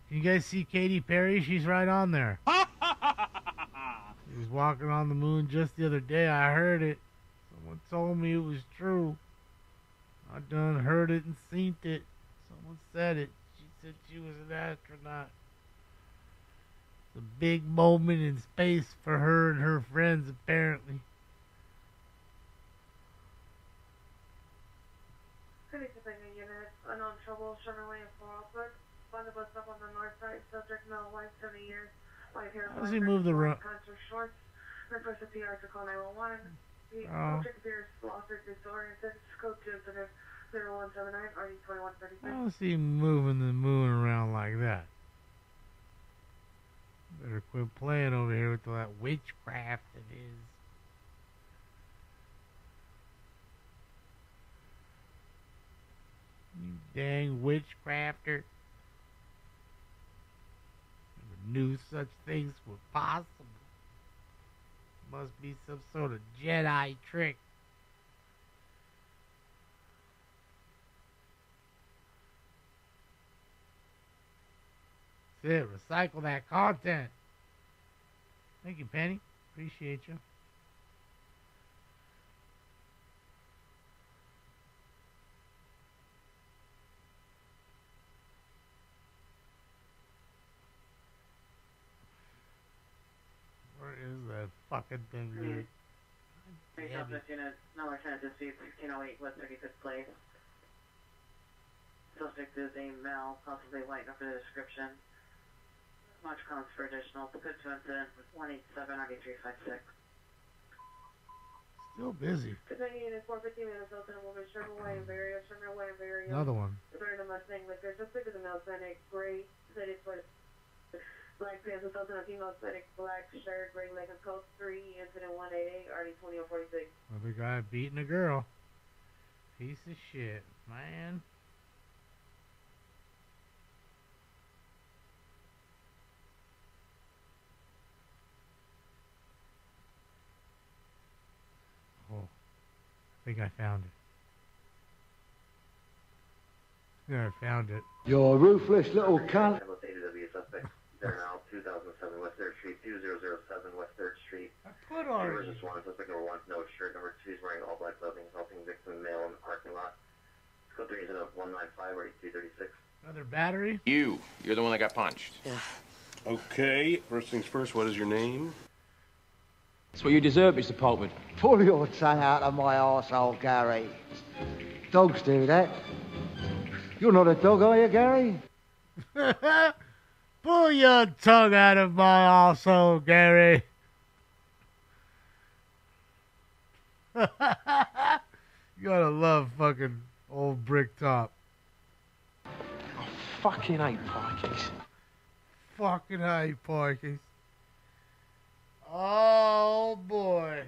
Can you guys see Katy Perry? She's right on there. She was walking on the moon just the other day. I heard it. Someone told me it was true. I done heard it and seen it. Someone said it. She said she was an astronaut. It's a big moment in space for her and her friends, apparently. Unknown trouble, Chevrolet and Florida. Find the bus stop on the north side. Subject male, white, 70 years. White hair. How does he move the road? Concert shorts. Request a PR to call 911. The Oh. subject appears lost or disoriented. Scope to incident 0179 RD 2136. I don't see him moving the moon around like that. Better quit playing over here with all that witchcraft it is. You dang witchcrafter. Never knew such things were possible. Must be some sort of Jedi trick. That's it. Recycle that content. Thank you, Penny. Appreciate you. Where is that fucking thing, dude? Retail this unit, no Lieutenant Dispute, 1608 West 35th Place. Suspect is a male, possibly white, enough for the description. Much counts for additional. Good to incident, 187 RD356. Still busy. Continue unit 450 Minnesota and a woman, Chevrolet and Vario, Chevrolet and Vario. Another one. Return to Mustang liquor. Suspect is a male, Hispanic, gray, city foot. Black pants, resulting in a female, Hispanic, black shirt, gray leg and coat, 3, incident 188, RD 2046. Another guy beating a girl. Piece of shit, man. Oh, I think I found it. Yeah, I found it. You're a ruthless little cunt. They're now 2007 West 3rd Street, 2007 West 3rd Street. I put on it. Just one. Suspect number 1, no shirt. Number 2 is wearing all black clothing, helping victim male in the parking lot. Scope 3 is at 195 or 236. Another battery? You're the one that got punched. Yeah. Okay, first things first, what is your name? That's what you deserve, Mr. Polkman. Pull your tongue out of my arsehole, Gary. Dogs do that. You're not a dog, are you, Gary? Pull your tongue out of my arsehole, Gary. You gotta love fucking old brick top. Fucking hate Pikes. Fucking hate Pikes. Oh boy.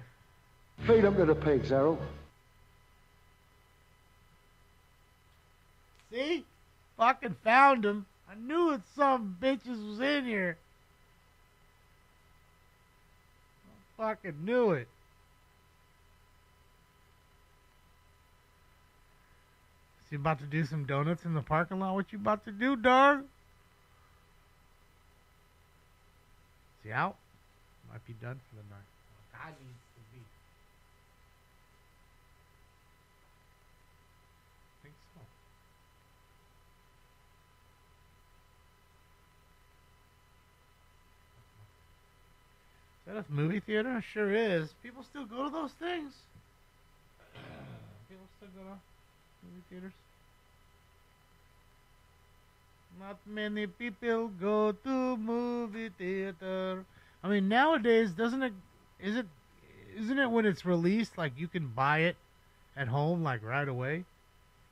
Feed them to the pigs, Errol. See? Fucking found him. I I knew it. Some bitches was in here. I fucking knew it. Is he about to do some donuts in the parking lot? What you about to do, dog? Is he out? Might be done for the night. God needs to be. I think so. Is that a movie theater? Sure is. People still go to those things. People still go to movie theaters. Not many people go to movie theater. I mean, nowadays, isn't it when it's released, like you can buy it at home, like right away?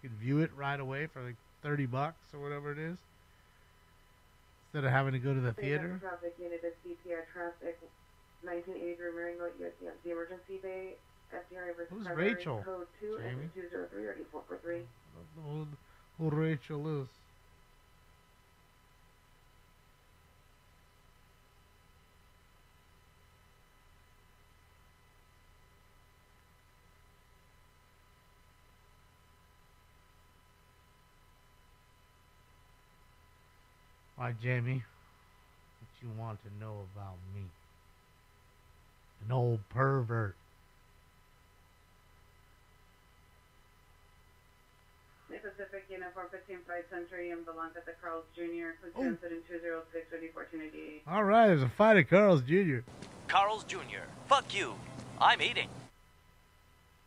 You can view it right away for like $30 or whatever it is, instead of having to go to the theater. Traffic unit is CPR traffic, 1980 Maringo, USD on the emergency bay. FDR versus Who's primary Rachel? code 2 Jamie? and 203 or 443. I don't know who Rachel is. Why, Jamie? What you want to know about me? An old pervert. Pacific Uniform 155 Century and belongs at the Carl's Jr. Who's transferred in 206 1488. All right, there's a fight at Carl's Jr. Carl's Jr. Fuck you. I'm eating.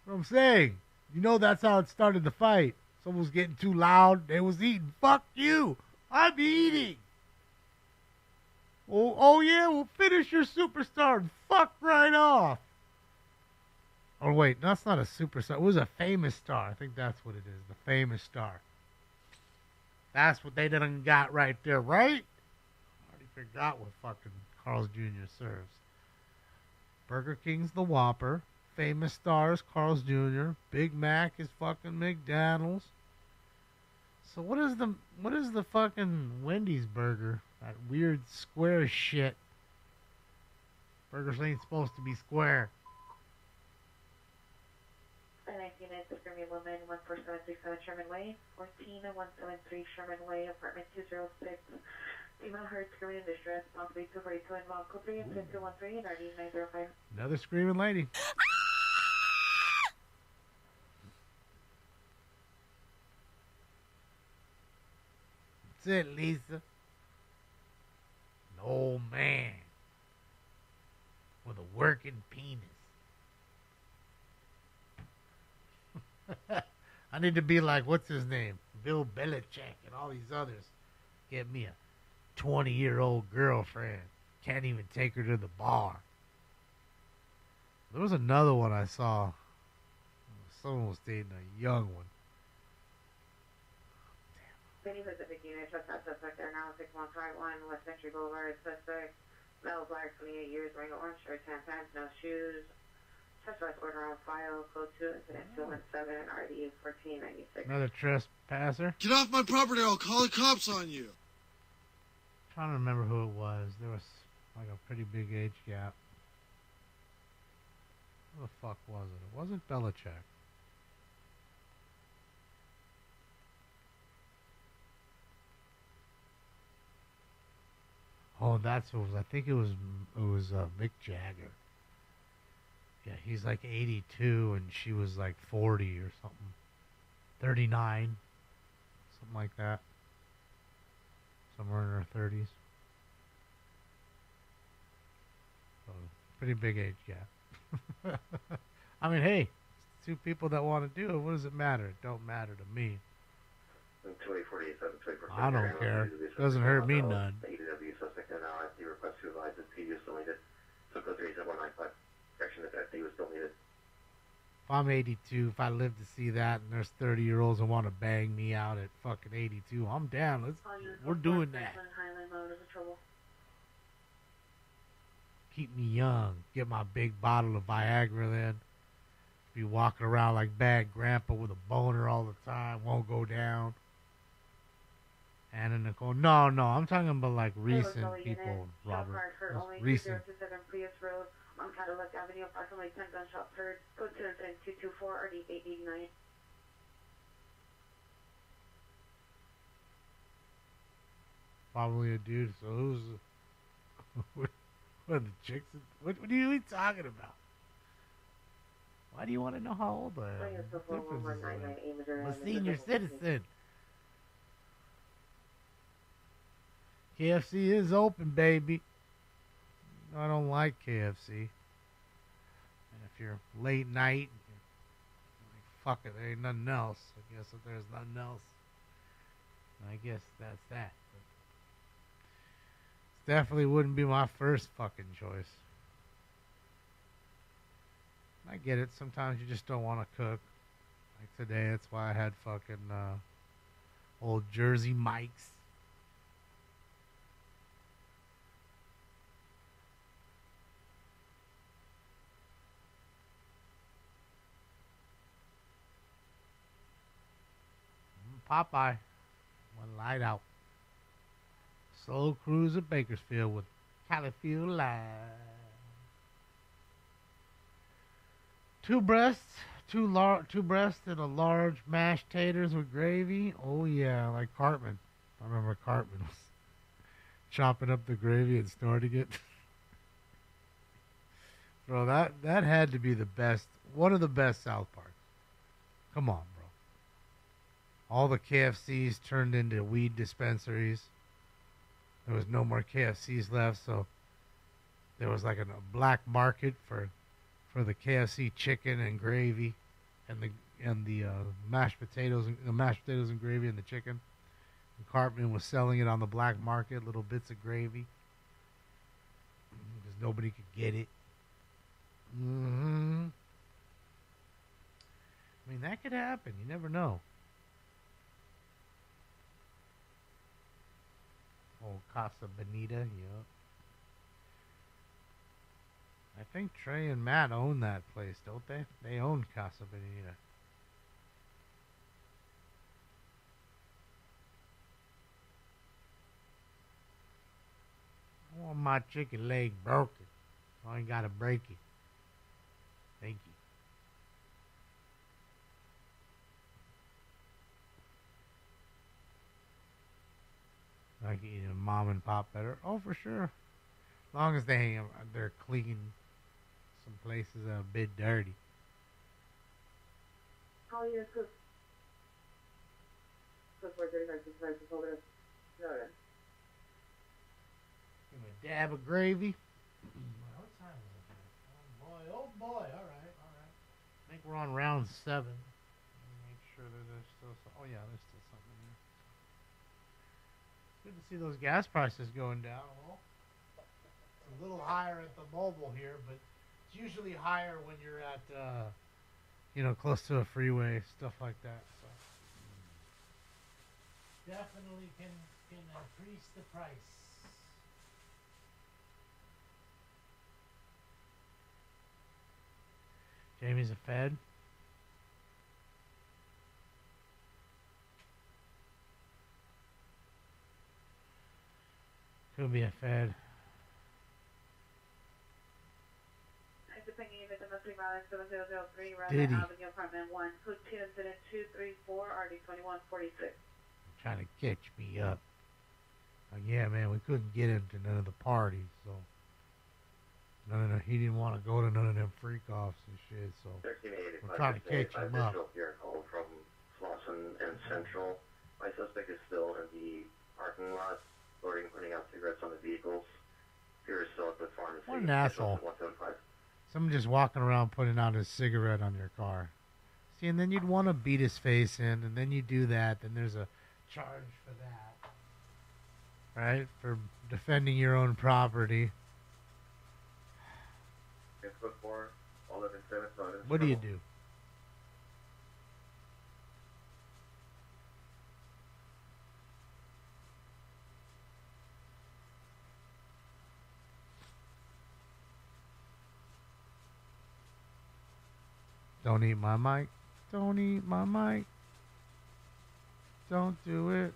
What I'm saying, you know that's how it started the fight. Someone was getting too loud. They was eating. Fuck you. I'm eating. Oh yeah, well finish your superstar and fuck right off. Oh wait, that's not a superstar. It was a famous star. I think that's what it is. The famous star. That's what they done got right there, right? I already forgot what fucking Carl's Jr. serves. Burger King's the Whopper. Famous stars, Carl's Jr. Big Mac is fucking McDonald's. So what is the fucking Wendy's burger? That weird square shit. Burgers ain't supposed to be square. 19 Screaming Woman, 14737 Sherman Way, 14173 Sherman Way, apartment 206. Female heard screaming in distress, possibly 242 involved, code 3 and 5213 and RD 905. Another screaming lady. That's it, Lisa. An old man with a working penis. I need to be like, what's his name? Bill Belichick and all these others. Get me a 20-year-old girlfriend. Can't even take her to the bar. There was another one I saw. Someone was dating a young one. City Pacific Unit, trespass suspect there now, 6151 West Century Boulevard. Suspect, male, black, 28 years, wearing an orange shirt, tan pants, no shoes. Trespass order on file, code 2, incident 217, RD 1496. Another trespasser. Get off my property or I'll call the cops on you. Trying to remember who it was. There was like a pretty big age gap. Who the fuck was it? It wasn't Belichick. Oh, that's what it was. I think it was Mick Jagger. Yeah, he's like 82 and she was like 40 or something. 39. Something like that. Somewhere in her 30s. So, pretty big age gap. I mean, hey, it's two people that want to do it. What does it matter? It don't matter to me. I don't care. Doesn't hurt me none. If I'm 82, if I live to see that, and there's 30-year-olds that want to bang me out at fucking 82, I'm down. We're doing that. Keep me young. Get my big bottle of Viagra then. Be walking around like bad grandpa with a boner all the time. Won't go down. Anna Nicole. No, I'm talking about like recent people, Robert. For only Recent. 2027 Prius Road on Cadillac Avenue, approximately 10 gunshots heard. Code 224 RD 889. Probably a dude. So who's what are the chicks? What are you talking about? Why do you want to know how old I am? I'm a senior citizen. KFC is open, baby. I don't like KFC. And if you're late night, like, fuck it, there ain't nothing else. I guess if there's nothing else, I guess that's that. But definitely wouldn't be my first fucking choice. I get it. Sometimes you just don't want to cook. Like today, that's why I had fucking old Jersey Mike's. Popeye. One light out. Slow cruise at Bakersfield with Califield Live. Two breasts and a large mashed taters with gravy. Oh yeah, like Cartman. I remember Cartman was chopping up the gravy and snorting it. Bro, that had to be the best, one of the best South Parks. Come on, bro. All the KFCs turned into weed dispensaries. There was no more KFCs left, so there was like a black market for the KFC chicken and gravy, and the mashed potatoes and gravy and the chicken. And Cartman was selling it on the black market, little bits of gravy, because nobody could get it. I mean, that could happen. You never know. Oh, Casa Bonita, yeah. I think Trey and Matt own that place, don't they? They own Casa Bonita. I want my chicken leg broken. I ain't gotta break it. Thank you. Like eating a mom and pop better. Oh, for sure. As long as they're clean. Some places are a bit dirty. How are you? Cook 435 65 over there. No. Give me a dab of gravy. What time is it? Oh boy, all right. I think we're on round 7. Let me make sure that there's still some. Oh yeah, there's still something there. Good to see those gas prices going down. Well, it's a little higher at the mobile here, but it's usually higher when you're at, close to a freeway, stuff like that. So definitely can increase the price. Jamie's a Fed. Could be a Fed. Did he? Avenue, apartment 1, code 2 incident 234 RD 2146. Trying to catch me up. Like, yeah, man, we couldn't get him to none of the parties, so he didn't want to go to none of them freak offs and shit. So we're trying to catch him up. Here call from Slauson and Central. My suspect is still in the parking lot, loading, putting out cigarettes on the vehicles. Here is still at the pharmacy. What an asshole! 175. Someone just walking around putting out his cigarette on your car. See, and then you'd want to beat his face in, and then you do that, then there's a charge for that. Right? For defending your own property. What do you do? Don't eat my mic. Don't eat my mic. Don't do it.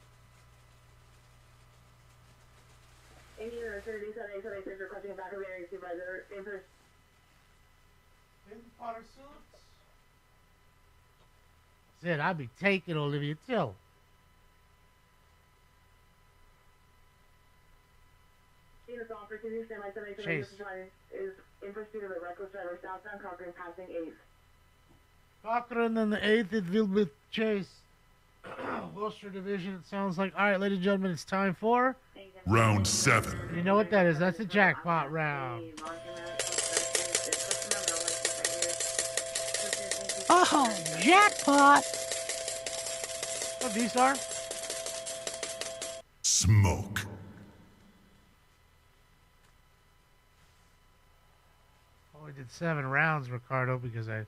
Trinity 7876 requesting a backup area supervisor. Interest. Potter suits. Said I'd be taking Olivia Till. Chase. Is in pursuit of a reckless driver southbound Cochrane passing 8th. Cochrane and the 8th, it will be Chase. Worcester Division, it sounds like. All right, ladies and gentlemen, it's time for Round 7. You know what that is? That's a jackpot round. Oh, jackpot! What these are? Smoke. Only did 7 rounds, Ricardo, because I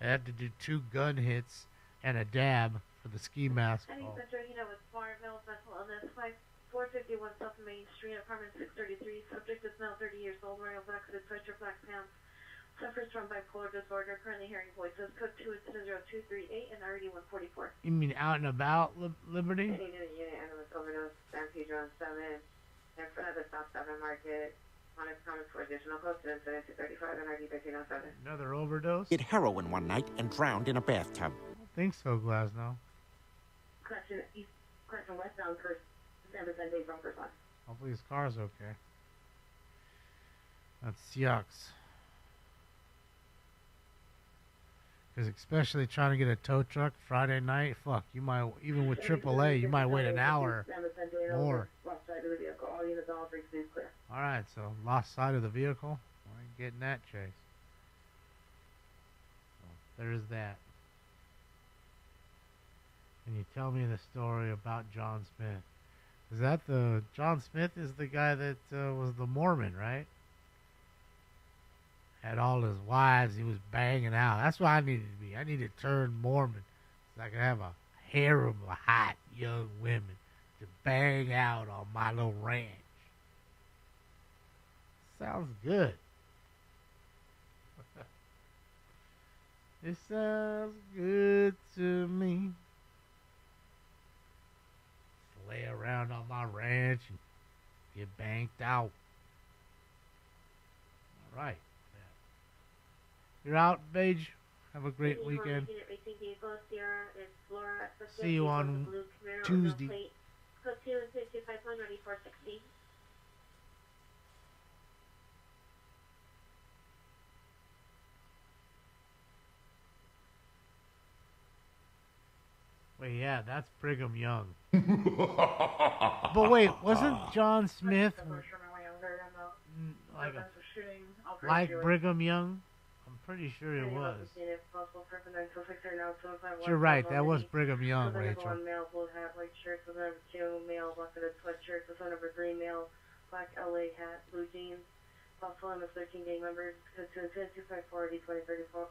had to do 2 gun hits and a dab for the ski mask. I think that's right. With Farmville Vessel Illness 451 South Main Street, apartment 633. Subject is now 30 years old, wearing a black hooded sweatshirt, black pants. Suffers from bipolar disorder, currently hearing voices. Code 20238 and RD 144. You mean out and about, Liberty? Unit animus overdose, Stampede on 7. In front of the South 7 Market. Honest comments for additional codes to incident 235 and RD 1307. Another overdose? Did heroin one night and drowned in a bathtub. I don't think so, Glasnow. Correction westbound first. San Vicente from first one. Hopefully his car's okay. That sucks. Because especially trying to get a tow truck Friday night, fuck, you might, even with AAA, you might wait an hour more. Left side of the vehicle. All units, all frequencies clear. All right, so lost side of the vehicle. I ain't getting that, Chase. So, there's that. And you tell me the story about John Smith. Is that the... John Smith is the guy that was the Mormon, right? Had all his wives he was banging out. That's what I needed to be. I needed to turn Mormon so I could have a harem of hot young women to bang out on my little ranch. Sounds good. It sounds good to me. Lay around on my ranch and get banked out. All right. You're out, Paige. Have a great weekend. See you on Tuesday. Code 22251 ready for 16. Wait, yeah, that's Brigham Young. But wait, wasn't John Smith like Brigham Young? I'm pretty sure it was. You're right, that was Brigham Young, Rachel. One male blue hat, white shirt. Was number 2 male black hooded sweatshirt. Was number 3 male black LA hat, blue jeans. Buffalo with 13 gang members. Code 254 D2034.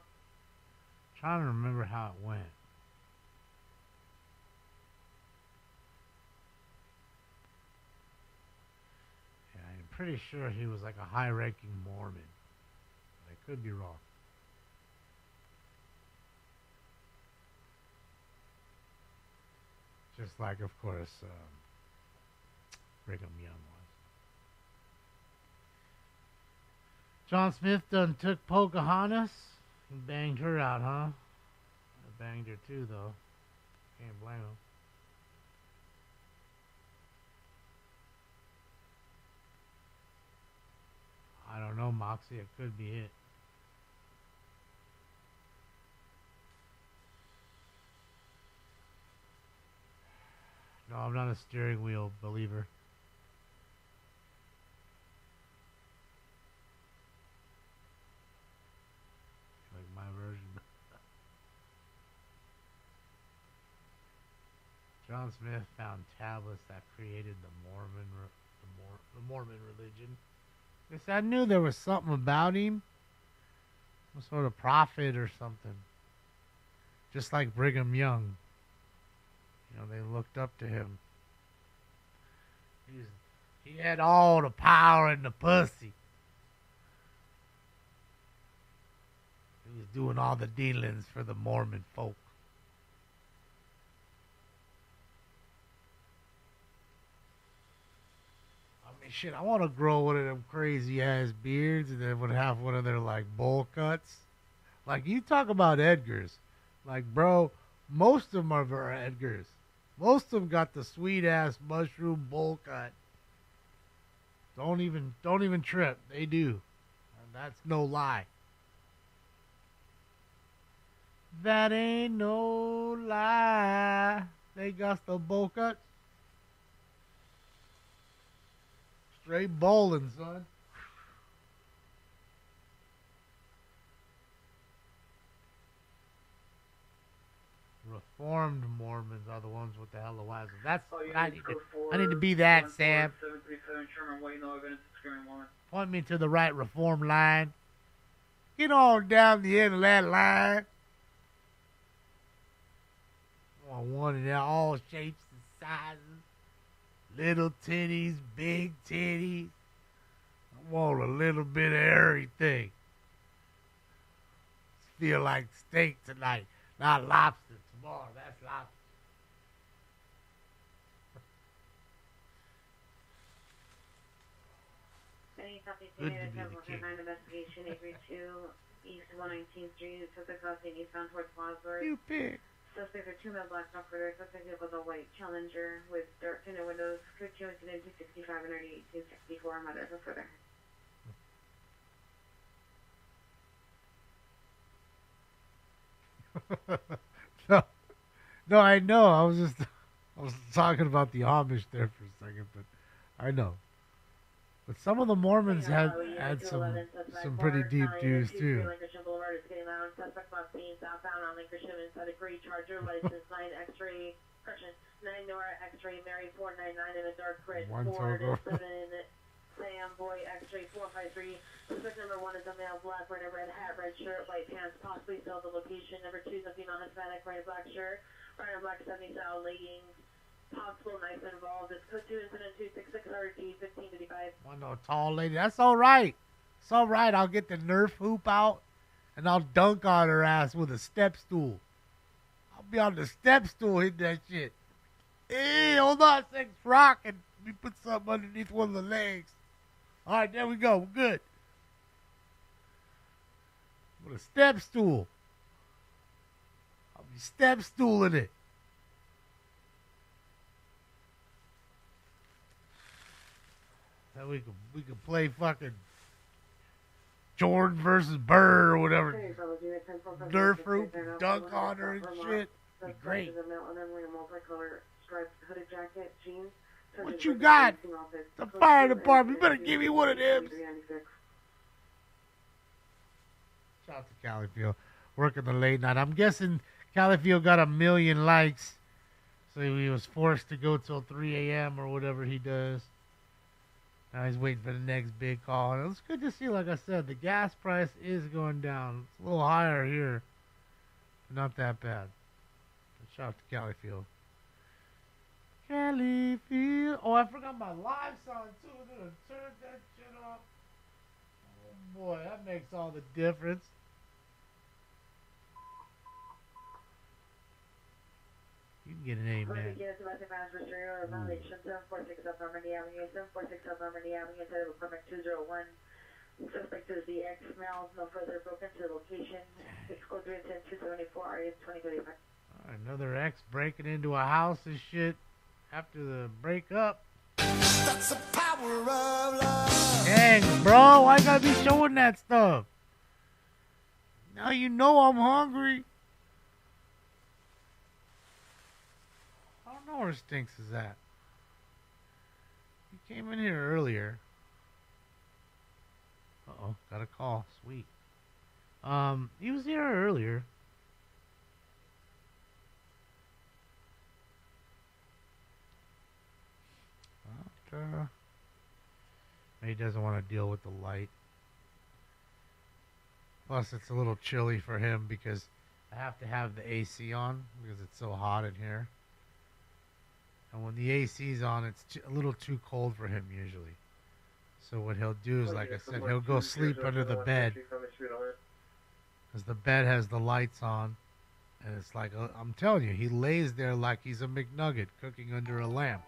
Trying to remember how it went. Yeah, I'm pretty sure he was like a high-ranking Mormon. But I could be wrong. Just like, of course, Brigham Young was. John Smith done took Pocahontas and banged her out, huh? I banged her too, though. Can't blame him. I don't know, Moxie. It could be it. No, I'm not a steering wheel believer. Like my version. John Smith found tablets that created the Mormon religion. I guess I knew there was something about him. Some sort of prophet or something. Just like Brigham Young. You know, they looked up to him. He had all the power in the pussy. He was doing all the dealings for the Mormon folk. I mean, shit, I want to grow one of them crazy ass beards and then would have one of their like bowl cuts. Like you talk about Edgar's, like bro, most of them are Edgar's. Most of them got the sweet ass mushroom bowl cut. Don't even trip. They do, and that's no lie. That ain't no lie. They got the bowl cut. Straight bowling, son. Reformed Mormons are the ones with the hella wives. That's what I need to. I need to be that, Sam. 737 Sherman, waiting no evidence of screaming woman. Point me to the right reform line. Get on down the end of that line. I want one in all shapes and sizes. Little titties, big titties. I want a little bit of everything. Feel like steak tonight, not lobster tomorrow. That's lobster. Any copy Good to to be the king. 9 investigation 832 East 119th Street. Suspect crossing eastbound towards Bosworth. You pick. Suspects are 2 male black top further. Suspect was a white Challenger with dark tinted windows. Could you incident 265 and 264 mother for further. No, I know. I was talking about the Amish there for a second, but I know. But some of the Mormons had some pretty deep dues too. Lincolnshire Boulevard is getting loud. Suspect last seen southbound on Lincolnshire inside a gray Charger, license 9 X-ray, correction, 9 Nora X-ray, Mary 499 in a dark red Ford, 7 Sam Boy X-ray 453. Suspect number 1 is a male, black, wearing a red hat, red shirt, white pants, possibly still the location. Number 2 is a female Hispanic, wearing a black shirt, wearing a black 70s style leggings. Possible knife involved. It's code 2 incident 266 RG 1555. One no tall lady. That's all right. It's all right. I'll get the Nerf hoop out and I'll dunk on her ass with a step stool. I'll be on the step stool hitting that shit. Hey, hold on, thing's rocking. Let me put something underneath one of the legs. All right, there we go. We're good. With a step stool. I'll be step stooling it. Then we could play fucking Jordan versus Burr or whatever. Nerf fruit, dunk on her and shit. Be great. What you got? The fire department. You better give me one of them. Shout out to Califield. Working the late night. I'm guessing Califield got 1 million likes. So he was forced to go till 3 a.m. or whatever he does. Now he's waiting for the next big call. And it's good to see, like I said, the gas price is going down. It's a little higher here. But not that bad. But shout out to Califield. Califield. Oh, I forgot my live song, too. I'm going to turn that shit off. Oh, boy, that makes all the difference. You can get an amen. 746 up Normandy Avenue, 746 up Normandy Avenue, instead of apartment 201. Suspect is the ex-male, no further broken to the location. 6 code 274, RS 2035. Another ex breaking into a house and shit after the breakup. That's the power of love. Dang, bro, why you gotta be showing that stuff? Now you know I'm hungry. I don't know where Stinks is at. He came in here earlier. Uh-oh, got a call. Sweet. He was here earlier. He doesn't want to deal with the light. Plus, it's a little chilly for him because I have to have the AC on because it's so hot in here. And when the AC's on, it's a little too cold for him usually. So what he'll do is, like I said, he'll go sleep under the bed. Because the bed has the lights on. And it's like, I'm telling you, he lays there like he's a McNugget cooking under a lamp.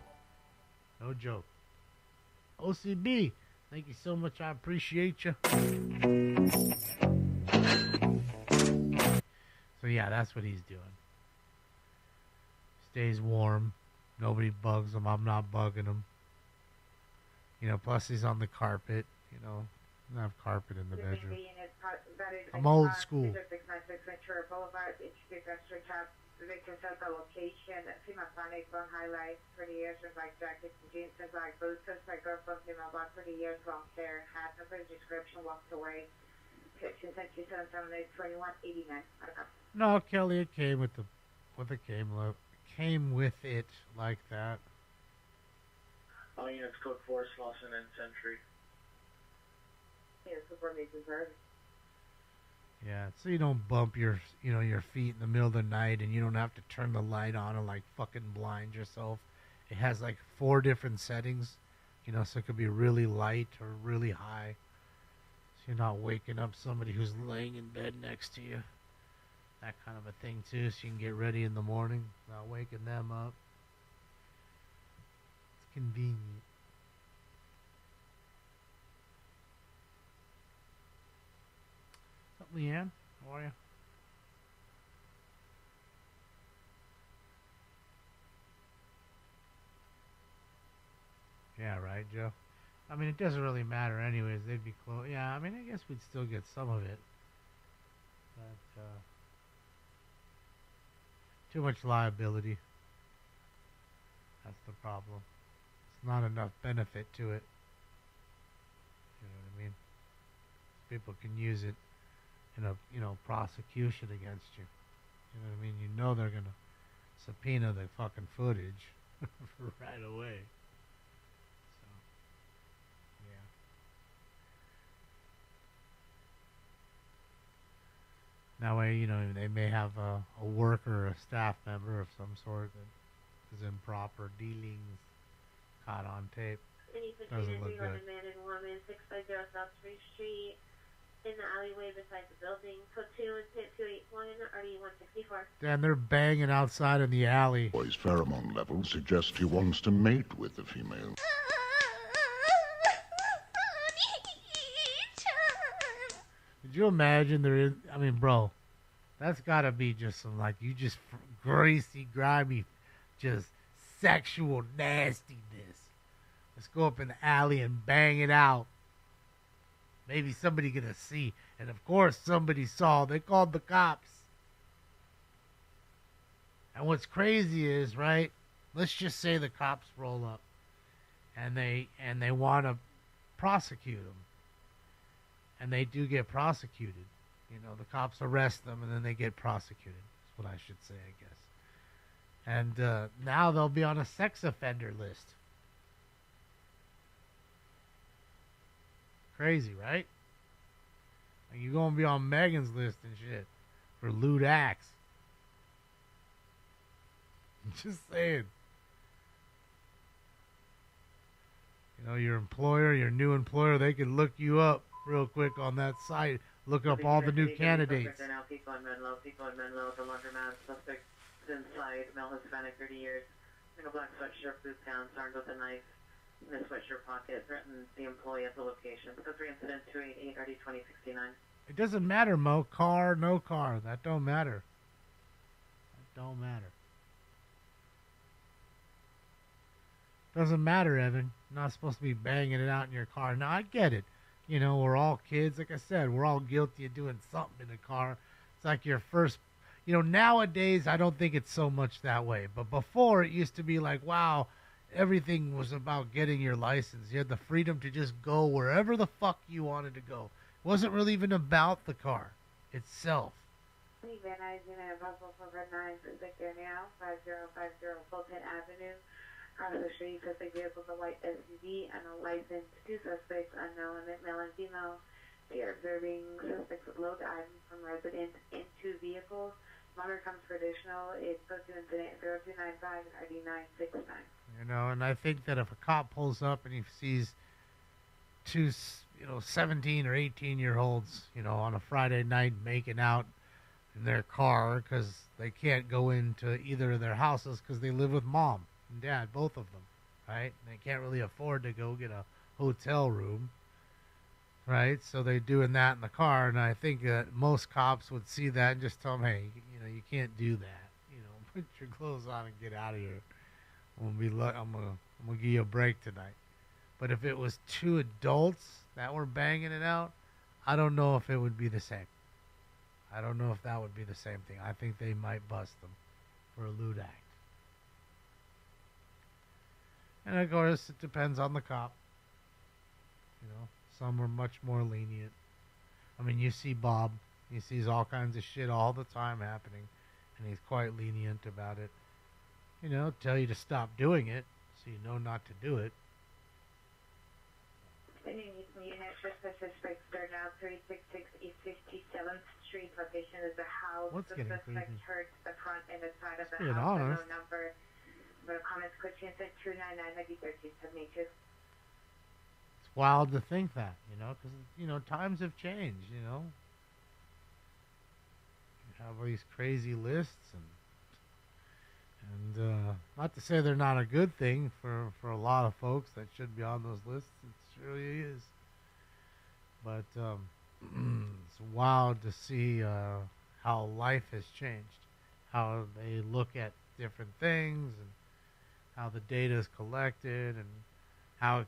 No joke. OCB, thank you so much. I appreciate you. So yeah, that's what he's doing. Stays warm. Nobody bugs him. I'm not bugging him. You know, plus he's on the carpet. You know, I have carpet in the bedroom. I'm old school. Victim says the location, female Sonic bone highlights, 30 years, and black jackets and jeans, and black boots, suspect girl from female block, 30 years, long hair, hat, number, description, walked away. She said she said 2189. No, Kelly, it came with it came with it like that. All units code 4, Slauson and Sentry. Yeah, support me preserved. Yeah, so you don't bump your feet in the middle of the night, and you don't have to turn the light on and like fucking blind yourself. It has like 4 different settings, so it could be really light or really high. So you're not waking up somebody who's laying in bed next to you. That kind of a thing too, so you can get ready in the morning, not waking them up. It's convenient. Leanne, how are you? Yeah, right, Joe? I mean, it doesn't really matter anyways. They'd be close. Yeah, I mean, I guess we'd still get some of it. But, too much liability. That's the problem. It's not enough benefit to it. You know what I mean? People can use it in a prosecution against you. You know what I mean? You know they're gonna subpoena the fucking footage right away. So, yeah. That way, they may have a worker or a staff member of some sort that is improper dealings caught on tape. Doesn't look good. Man and woman, 650 South Spring Street. In the alleyway beside the building, code 2 and pit 281, RD164. And they're banging outside in the alley. Boy's pheromone levels suggest he wants to mate with the female. Could you imagine bro, that's gotta be just some, greasy, grimy, just sexual nastiness. Let's go up in the alley and bang it out. Maybe somebody gonna see. And of course somebody saw. They called the cops. And what's crazy is, right, let's just say the cops roll up and they want to prosecute them. And they do get prosecuted. The cops arrest them and then they get prosecuted. That's what I should say, I guess. And now they'll be on a sex offender list. Crazy, right? Like you're gonna be on Megan's list and shit for lewd acts. Just saying. Your employer, your new employer, they can look you up real quick on that site. Look up all the new candidates. People in Menlo, the laundromat, suspect inside, male Hispanic, 30 years, in a black sweatshirt, boot pants, armed with a knife. In the sweatshirt pocket, threatened the employee at the location. Code 3 incident 288 RD 2069. It doesn't matter, Mo. Car, no car. That don't matter. That don't matter. Doesn't matter, Evan. You're not supposed to be banging it out in your car. Now, I get it. We're all kids. Like I said, we're all guilty of doing something in a car. It's like your first... nowadays, I don't think it's so much that way. But before, it used to be like, wow... Everything was about getting your license. You had the freedom to just go wherever the fuck you wanted to go. It wasn't really even about the car itself. Van Nuys, Buffalo for Red 9, suspect there now, 5050 Fulton Avenue. Across the street, suspect vehicles, a white SUV and a license. 2 suspects, unknown, male and female. They are observing suspects load items from residents into vehicles. Monitor comes for additional. It's code 2 incident 0295 RD 969. And I think that if a cop pulls up and he sees 2, 17 or 18-year-olds, on a Friday night making out in their car because they can't go into either of their houses because they live with mom and dad, both of them, right? And they can't really afford to go get a hotel room, right? So they're doing that in the car, and I think that most cops would see that and just tell them, hey, you can't do that. Put your clothes on and get out of here. I'm gonna give you a break tonight. But if it was two adults that were banging it out, I don't know if it would be the same. I don't know if that would be the same thing. I think they might bust them for a lewd act. And of course, it depends on the cop. Some are much more lenient. I mean, you see Bob. He sees all kinds of shit all the time happening, and he's quite lenient about it. Tell you to stop doing it, so you know not to do it. Unit for suspects are now 366 East 57th Street. Location is the house. What's the getting suspect creepy? hurt the front and the side of the Being house. honest. No number. For comments, questions at 299-1372. It's wild to think that, because, times have changed, You have all these crazy lists, and not to say they're not a good thing for a lot of folks that should be on those lists. It really is. But it's wild to see how life has changed, how they look at different things, and how the data is collected, and how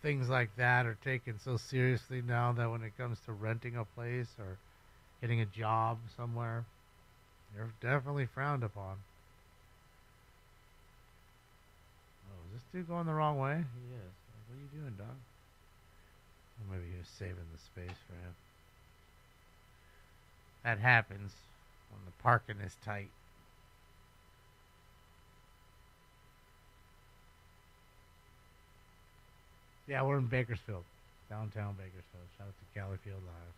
things like that are taken so seriously now that when it comes to renting a place or getting a job somewhere, they're definitely frowned upon. Oh, is this dude going the wrong way? He is. What are you doing, dog? Or maybe he was saving the space for him. That happens when the parking is tight. Yeah, we're in Bakersfield, downtown Bakersfield. Shout out to Califield Live.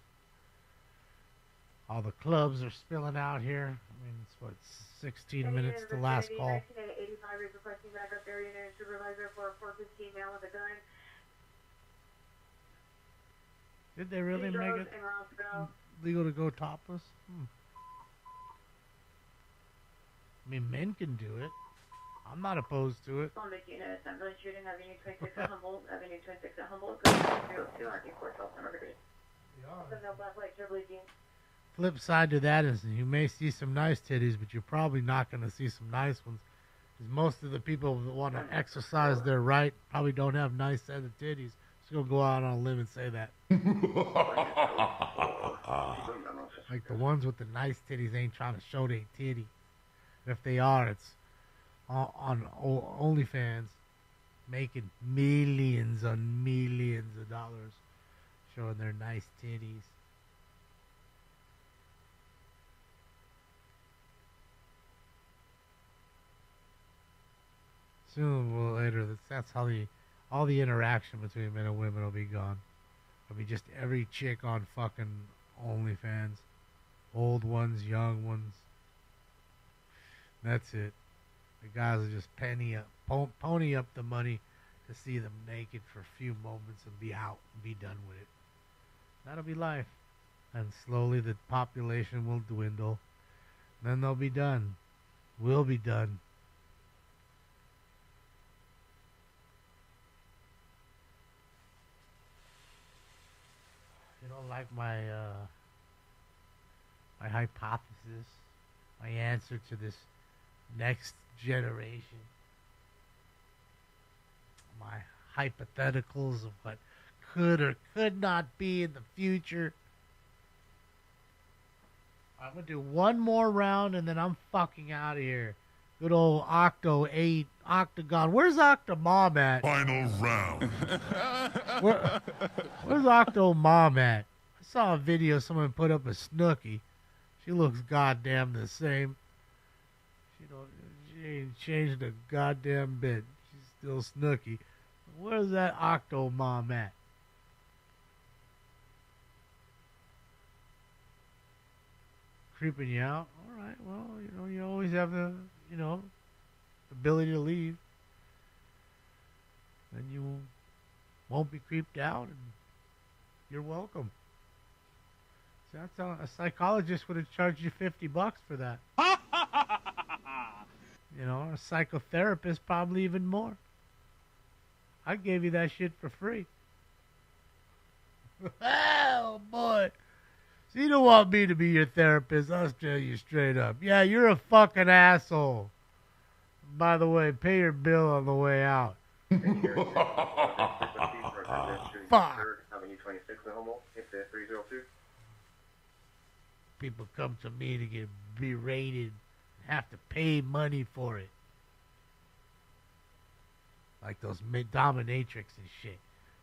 All the clubs are spilling out here. I mean, it's 16 minutes to last call. 1985 is requesting backup area unit supervisor for a 415 male with a gun. Did they really make it legal to go topless? I mean, men can do it. I'm not opposed to it. Bombay unit, ambulance shooting, Avenue 26 at Humboldt, Avenue 26 at Humboldt, 02 RT4 12 number 3. No black light, triple jeans. Flip side to that is you may see some nice titties, but you're probably not going to see some nice ones. Because most of the people that want to exercise their right probably don't have nice set of titties. Just going to go out on a limb and say that. Like the ones with the nice titties ain't trying to show their titty. And if they are, it's on OnlyFans, making millions on millions of dollars showing their nice titties. Soon or later, that's how all the interaction between men and women will be gone. It'll be just every chick on fucking OnlyFans. Old ones, young ones. That's it. The guys will just pony up the money to see them naked for a few moments and be out and be done with it. That'll be life. And slowly the population will dwindle. Then they'll be done. We'll be done. You don't like my hypothesis, my answer to this next generation, my hypotheticals of what could or could not be in the future. I'm going to do one more round and then I'm fucking out of here. Good old Octo 8, Octagon. Where's Octo Mom at? Final round. Where's Octo Mom at? I saw a video someone put up of Snooki. She looks goddamn the same. She ain't changed a goddamn bit. She's still Snooki. Where's that Octo Mom at? Creeping you out? All right, well, you always have the, ability to leave. Then you won't be creeped out, and you're welcome. So that's a psychologist would have charged you $50 for that. A psychotherapist probably even more. I gave you that shit for free. Oh, boy. So you don't want me to be your therapist. I'll tell you straight up. Yeah, you're a fucking asshole. By the way, pay your bill on the way out. Fuck. People come to me to get berated, have to pay money for it. Like those dominatrix and shit.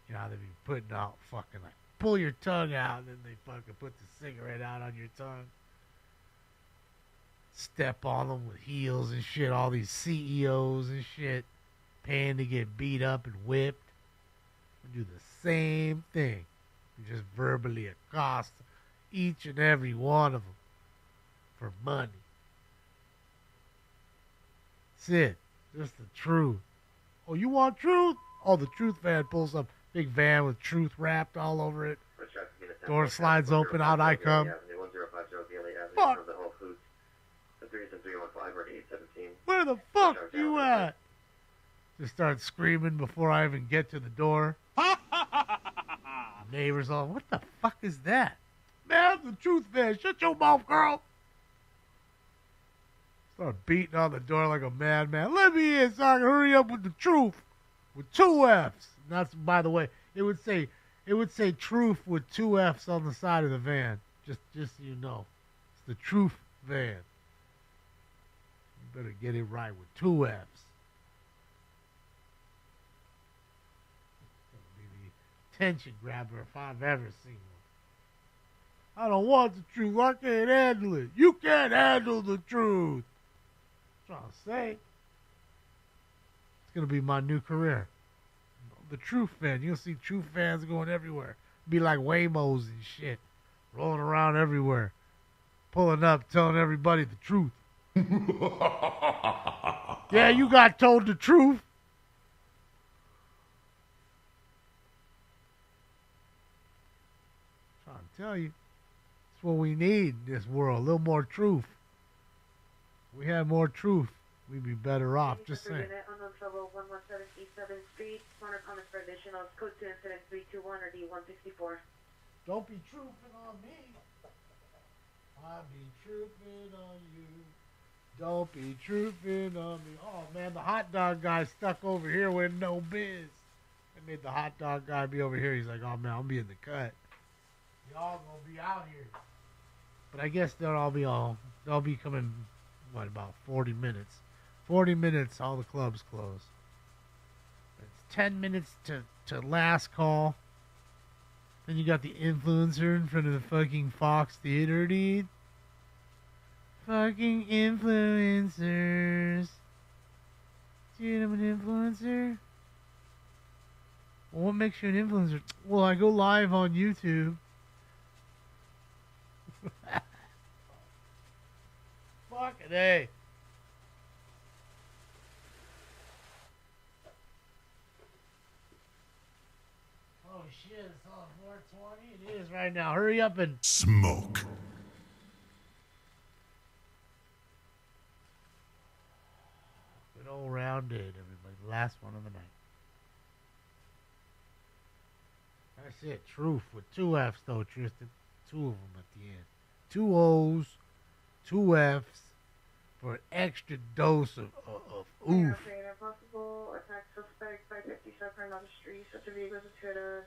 You know how they be putting out fucking like, pull your tongue out, and then they fucking put the cigarette out on your tongue. Step on them with heels and shit. All these CEOs and shit. Paying to get beat up and whipped. We do the same thing. We just verbally accost each and every one of them for money. That's it. Just the truth. Oh, you want truth? Oh, the truth van pulls up. Big van with truth wrapped all over it. Door slides open, out I come. Fuck. Where the fuck you at? Just start screaming before I even get to the door. Neighbors all, what the fuck is that? Man, the truth van. Shut your mouth, girl. Start beating on the door like a madman. Let me in so I can hurry up with the truth. With 2 F's. And that's, by the way, it would say truth with 2 F's on the side of the van. Just so you know. It's the truth van. You better get it right with 2 F's. It'll be the attention grabber if I've ever seen one. I don't want the truth. I can't handle it. You can't handle the truth. Trying to say. It's going to be my new career. The truth fan. You'll see truth fans going everywhere. Be like Waymos and shit. Rolling around everywhere. Pulling up, telling everybody the truth. Yeah, you got told the truth. Trying to tell you. That's what we need in this world. A little more truth. We had more truth, we'd be better off. Just saying. Unknown trouble, 117 East 7th Street. Corner comments for additional code 2 incident 321 or D164. Don't be truthing on me. I be truthing on you. Don't be truthing on me. Oh man, the hot dog guy stuck over here with no biz. I made the hot dog guy be over here. He's like, oh man, I'll be in the cut. Y'all gonna be out here. But I guess they'll be coming. What, about 40 minutes? 40 minutes, all the clubs close. It's 10 minutes to last call. Then you got the influencer in front of the fucking Fox Theater, dude. Fucking influencers. Dude, I'm an influencer. Well, what makes you an influencer? Well, I go live on YouTube. Fucking A. Oh shit, it's on 420. It is right now. Hurry up and smoke. Good old rounded, everybody. The last one of the night. That's it. Truth with 2 F's though, Tristan. 2 of them at the end. 2 O's, 2 F's. For an extra dose of oof. Possible attack suspect 557 on the street. Such a vehicle is Toyota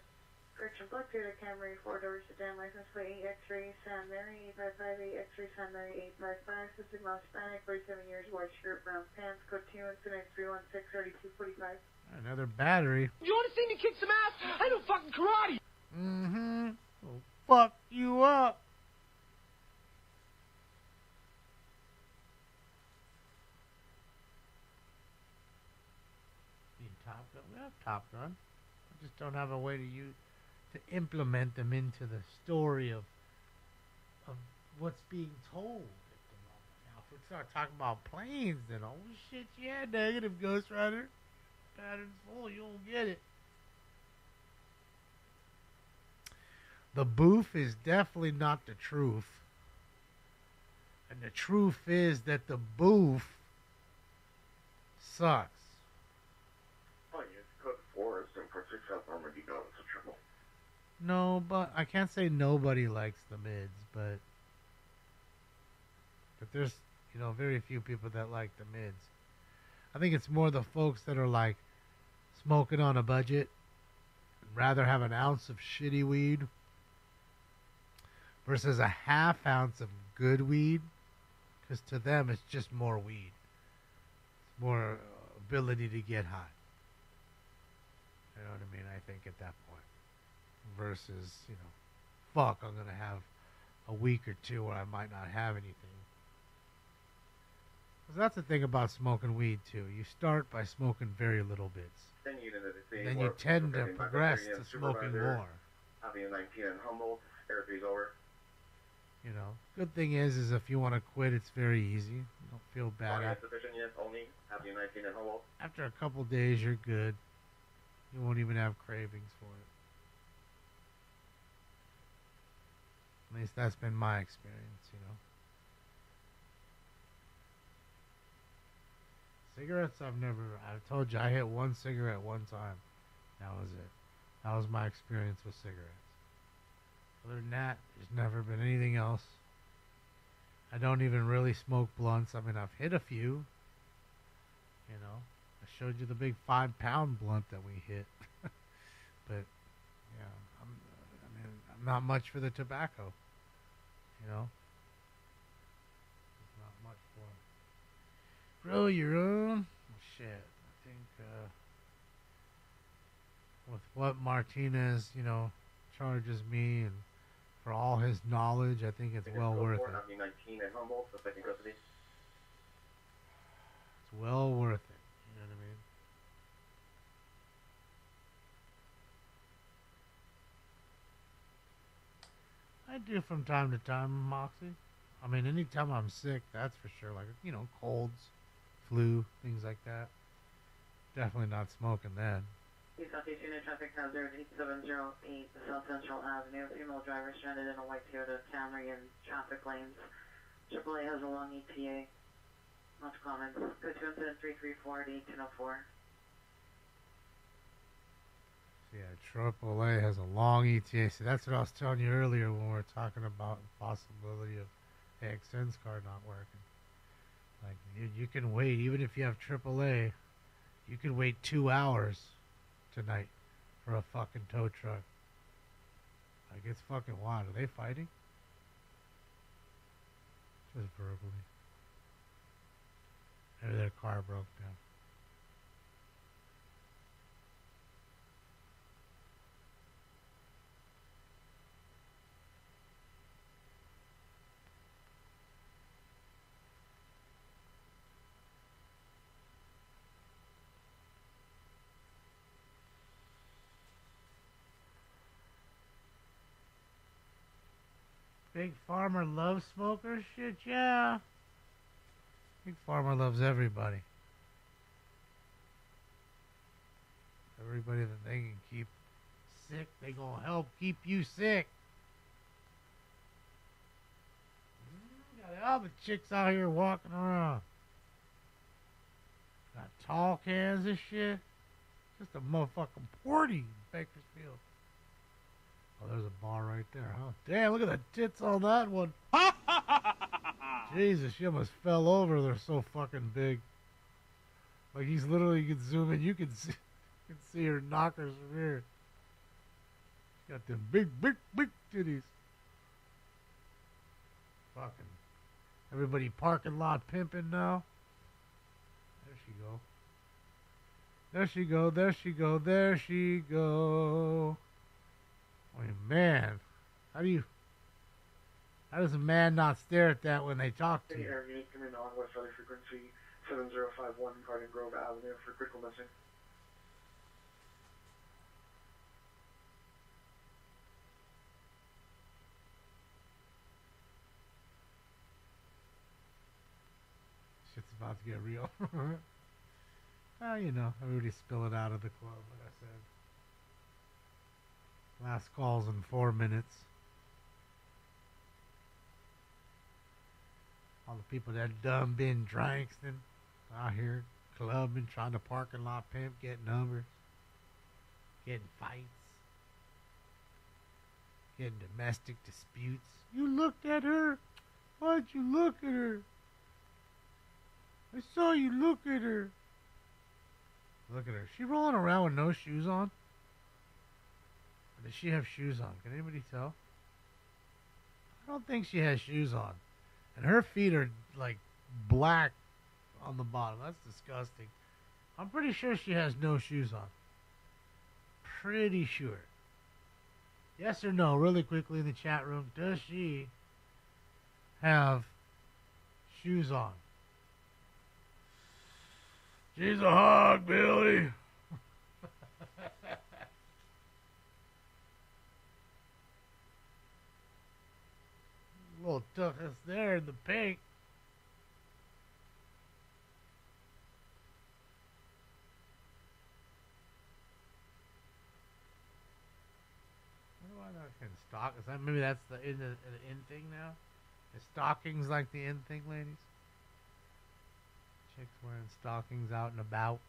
correction black Toyota Camry 4-door sedan license plate X-ray San Mary 8558 X-ray San Mary 855 Suspect Hispanic 47 years white shirt brown pants code 2 incident 316 3245. Another battery. You want to see me kick some ass? I do fucking karate. Mm-hmm. Will fuck you up. Top Gun. We have Top Gun. I just don't have a way to implement them into the story of what's being told at the moment. Now, if we start talking about planes, then oh shit, yeah, negative Ghost Rider. Pattern's full. You don't get it. The boof is definitely not the truth. And the truth is that the boof sucks. Oh, you use code 4, 6 South Armored, you got it, so triple. No, but I can't say nobody likes the mids, but there's, very few people that like the mids. I think it's more the folks that are like smoking on a budget and rather have an ounce of shitty weed versus a half ounce of good weed, because to them it's just more weed. It's more ability to get high. You know what I mean? I think at that point. Versus, fuck, I'm going to have a week or two where I might not have anything. Because that's the thing about smoking weed, too. You start by smoking very little bits. Then you tend to progress to smoking more. Avenue 19 in Humboldt, Air 3's over. Good thing is if you want to quit, it's very easy. You don't feel bad. Sufficient, yes, only. Avenue 19 in Humboldt. After a couple days, you're good. You won't even have cravings for it. At least that's been my experience, Cigarettes, I've told you, I hit one cigarette one time. That was it. That was my experience with cigarettes. Other than that, there's never been anything else. I don't even really smoke blunts. I mean, I've hit a few. I showed you the big 5-pound blunt that we hit. But, I'm not much for the tobacco. There's not much for it. Grow your own? Shit. I think, with what Martinez, charges me and for all his knowledge, I think it's well worth it. Avenue 19 in Humboldt, so thank you, custody. It's well worth it. You know what I mean? I do from time to time, Moxie. I mean, anytime I'm sick, that's for sure. Like, colds, flu, things like that. Definitely not smoking then. Southeast Unit Traffic Hazard 8708, South Central Avenue. Female driver stranded in a white Toyota Camry in traffic lanes. AAA has a long ETA. Much comments. Go to incident 334 at 1804. Yeah, AAA has a long ETA. See, that's what I was telling you earlier when we were talking about the possibility of AXN's car not working. Like, you can wait, even if you have AAA, you can wait 2 hours tonight for a fucking tow truck. Like, it's fucking wild. Are they fighting? Just verbally. Maybe their car broke down. Big Farmer loves smokers? Shit, yeah. Big Farmer loves everybody. Everybody that they can keep sick, they gonna help keep you sick. Got all the chicks out here walking around. Got tall cans and shit. Just a motherfucking party in Bakersfield. Oh, there's a bar right there, huh? Damn, look at the tits on that one. Jesus, she almost fell over. They're so fucking big. Like, he's literally, you can zoom in, you can see her knockers from here. She's got them big titties. Fucking everybody parking lot pimping now. There she go. There she go, there she go, there she go. I mean, man, how does a man not stare at that when they talk to you? Air unit, come in on West Valley frequency 7051 Garden Grove Avenue for critical missing. Shit's about to get real. Well, everybody's spilling out of the club, like I said. Last call's in 4 minutes. All the people that done been drinking out here clubbing, trying to parking lot pimp, get numbers. Getting fights. Getting domestic disputes. You looked at her. Why'd you look at her? I saw you look at her. Look at her. She rolling around with no shoes on? Or does she have shoes on? Can anybody tell? I don't think she has shoes on. And her feet are like black on the bottom. That's disgusting. I'm pretty sure she has no shoes on. Pretty sure. Yes or no, really quickly in the chat room. Does she have shoes on? She's a hog, Billy. Little tuchus there in the pink. Why not can stock? Is that maybe that's the in thing now? Is stockings like the in thing, ladies? Chicks wearing stockings out and about.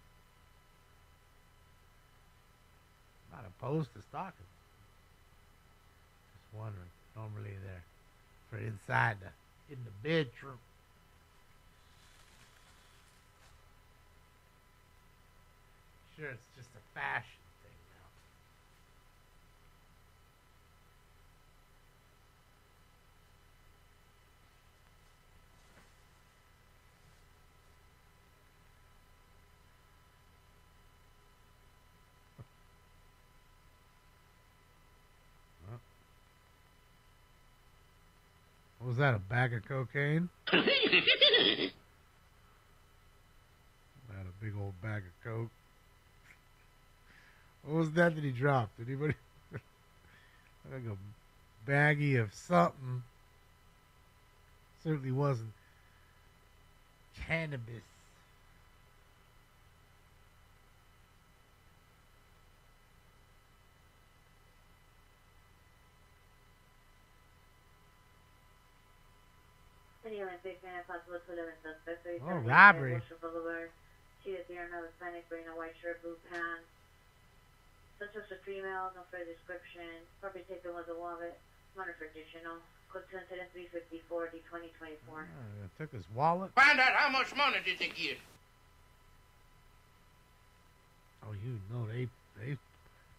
Not opposed to stockings. Just wondering. Normally they're for inside in the bedroom. Sure, it's just a fashion thing now. What was that, a bag of cocaine? Had a big old bag of coke. What was that he dropped? Did anybody? Like a baggie of something. Certainly wasn't cannabis. City Olympic and possible to 11 suspects. Oh, robbery. Boulevard. She is here, no Hispanic, wearing a white shirt, blue pants. Suspects for female, no further description. Property taken was a wallet. Monitor for additional. Code to incident 354 D2024. Took his wallet. Find out how much money did they get. Oh, you know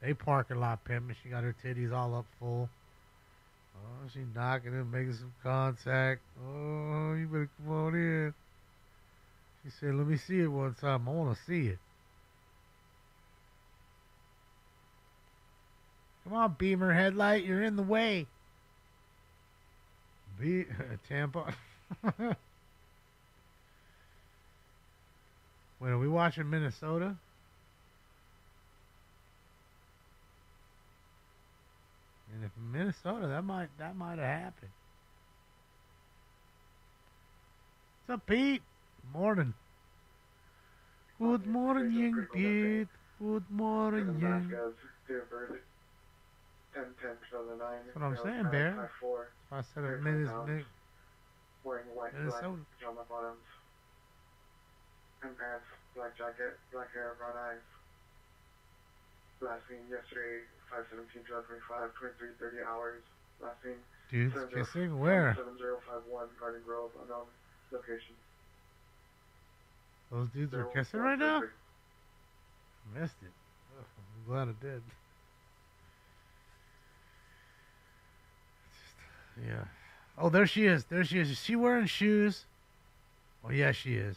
they parking lot pimping. She got her titties all up full. Oh, she knocking and making some contact. Oh, you better come on in. She said, let me see it one time. I want to see it. Come on, Beamer headlight. You're in the way. Tampa. Wait, are we watching Minnesota? And if Minnesota, that might have happened. What's up, Pete? Morning. Good morning, young Pete. Good morning, young. That's what I'm saying, Bear. That's why I said it Minnesota. Wearing white pajama bottoms and pants, black jacket, black hair, brown eyes. Last seen yesterday, 5/17/2025, 23:30 hours. Last seen. Dudes kissing where? 7051 Garden Grove, unknown location. Those dudes are kissing right now? Missed it. Oh, I'm glad I did. Yeah. Oh, there she is. There she is. Is she wearing shoes? Oh, yeah, she is.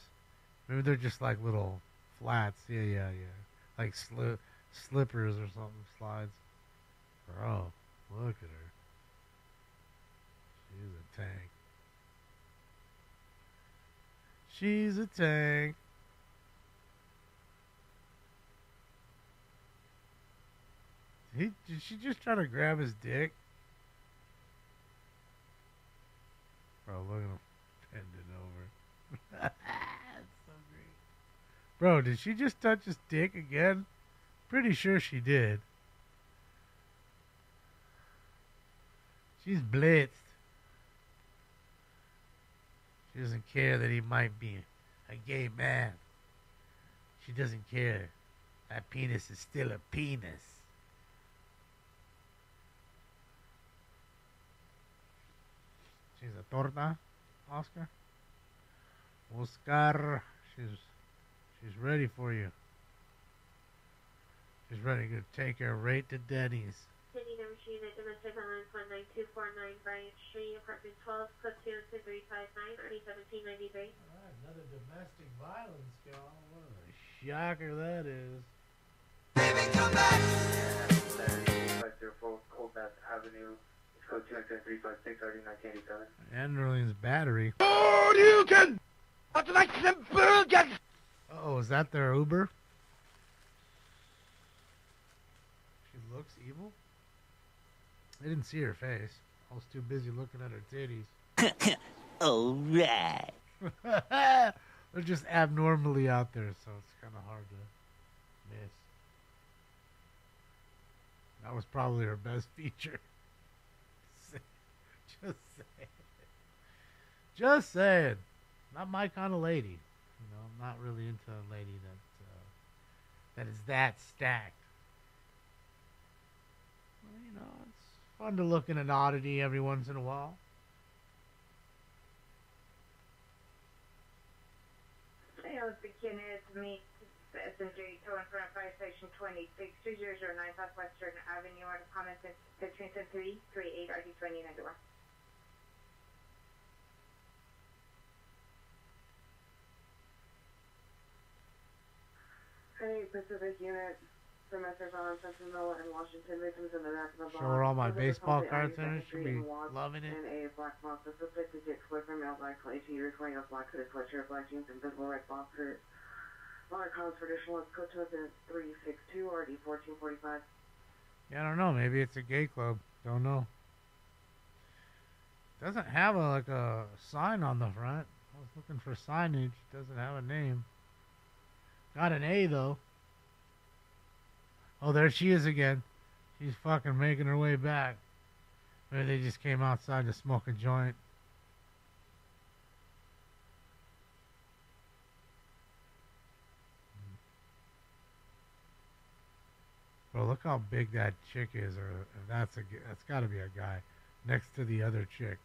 Maybe they're just like little flats. Yeah. Like slippers or something. Slides. Bro, look at her. She's a tank. She's a tank. Did she just try to grab his dick? Bro, look at him bending over. That's so great. Bro, did she just touch his dick again? Pretty sure she did. She's blitzed. She doesn't care that he might be a gay man. She doesn't care. That penis is still a penis. She's a torta, Oscar. Oscar, she's ready for you. She's ready to take her right to Denny's. City number unit, domestic violence 19249 Bryant Street, apartment 12, code 22359, 2017-93. Alright, another domestic violence call. What a shocker that is. Baby, come back! 504 Cold Bath Avenue. It's code 22356, RD 1987. Anderling's battery. Oh, you can! I'd like some burgers! Oh, is that their Uber? She looks evil? I didn't see her face. I was too busy looking at her titties. Alright. They're just abnormally out there, so it's kind of hard to miss. That was probably her best feature. Just saying. Just saying. Not my kind of lady. You know, I'm not really into a lady that is that stacked. Well, you know, it's fun to look in an oddity every once in a while. Hey, I was beginning to meet SMJ tow in front of Fire Station 26, 2009 Southwestern Avenue, out of comments between 338 RD 2091. Hey, Pacific Unit, domestic violence, Sentinel, and Washington victims in the back of the Show her all my baseball cards in her. She'll be loving it. And a black box. The suspect is the ex-boyfriend, male, black, 22 years, wearing a black hooded sweatshirt, black jeans, and visible red boxers. Water calls for additional code to 362 RD 1445. Yeah, I don't know. Maybe it's a gay club. Don't know. Doesn't have like a sign on the front. I was looking for signage. Doesn't have a name. Got an A though. Oh, there she is again. She's fucking making her way back. Maybe they just came outside to smoke a joint. Bro, look how big that chick is, or if that's got to be a guy next to the other chick.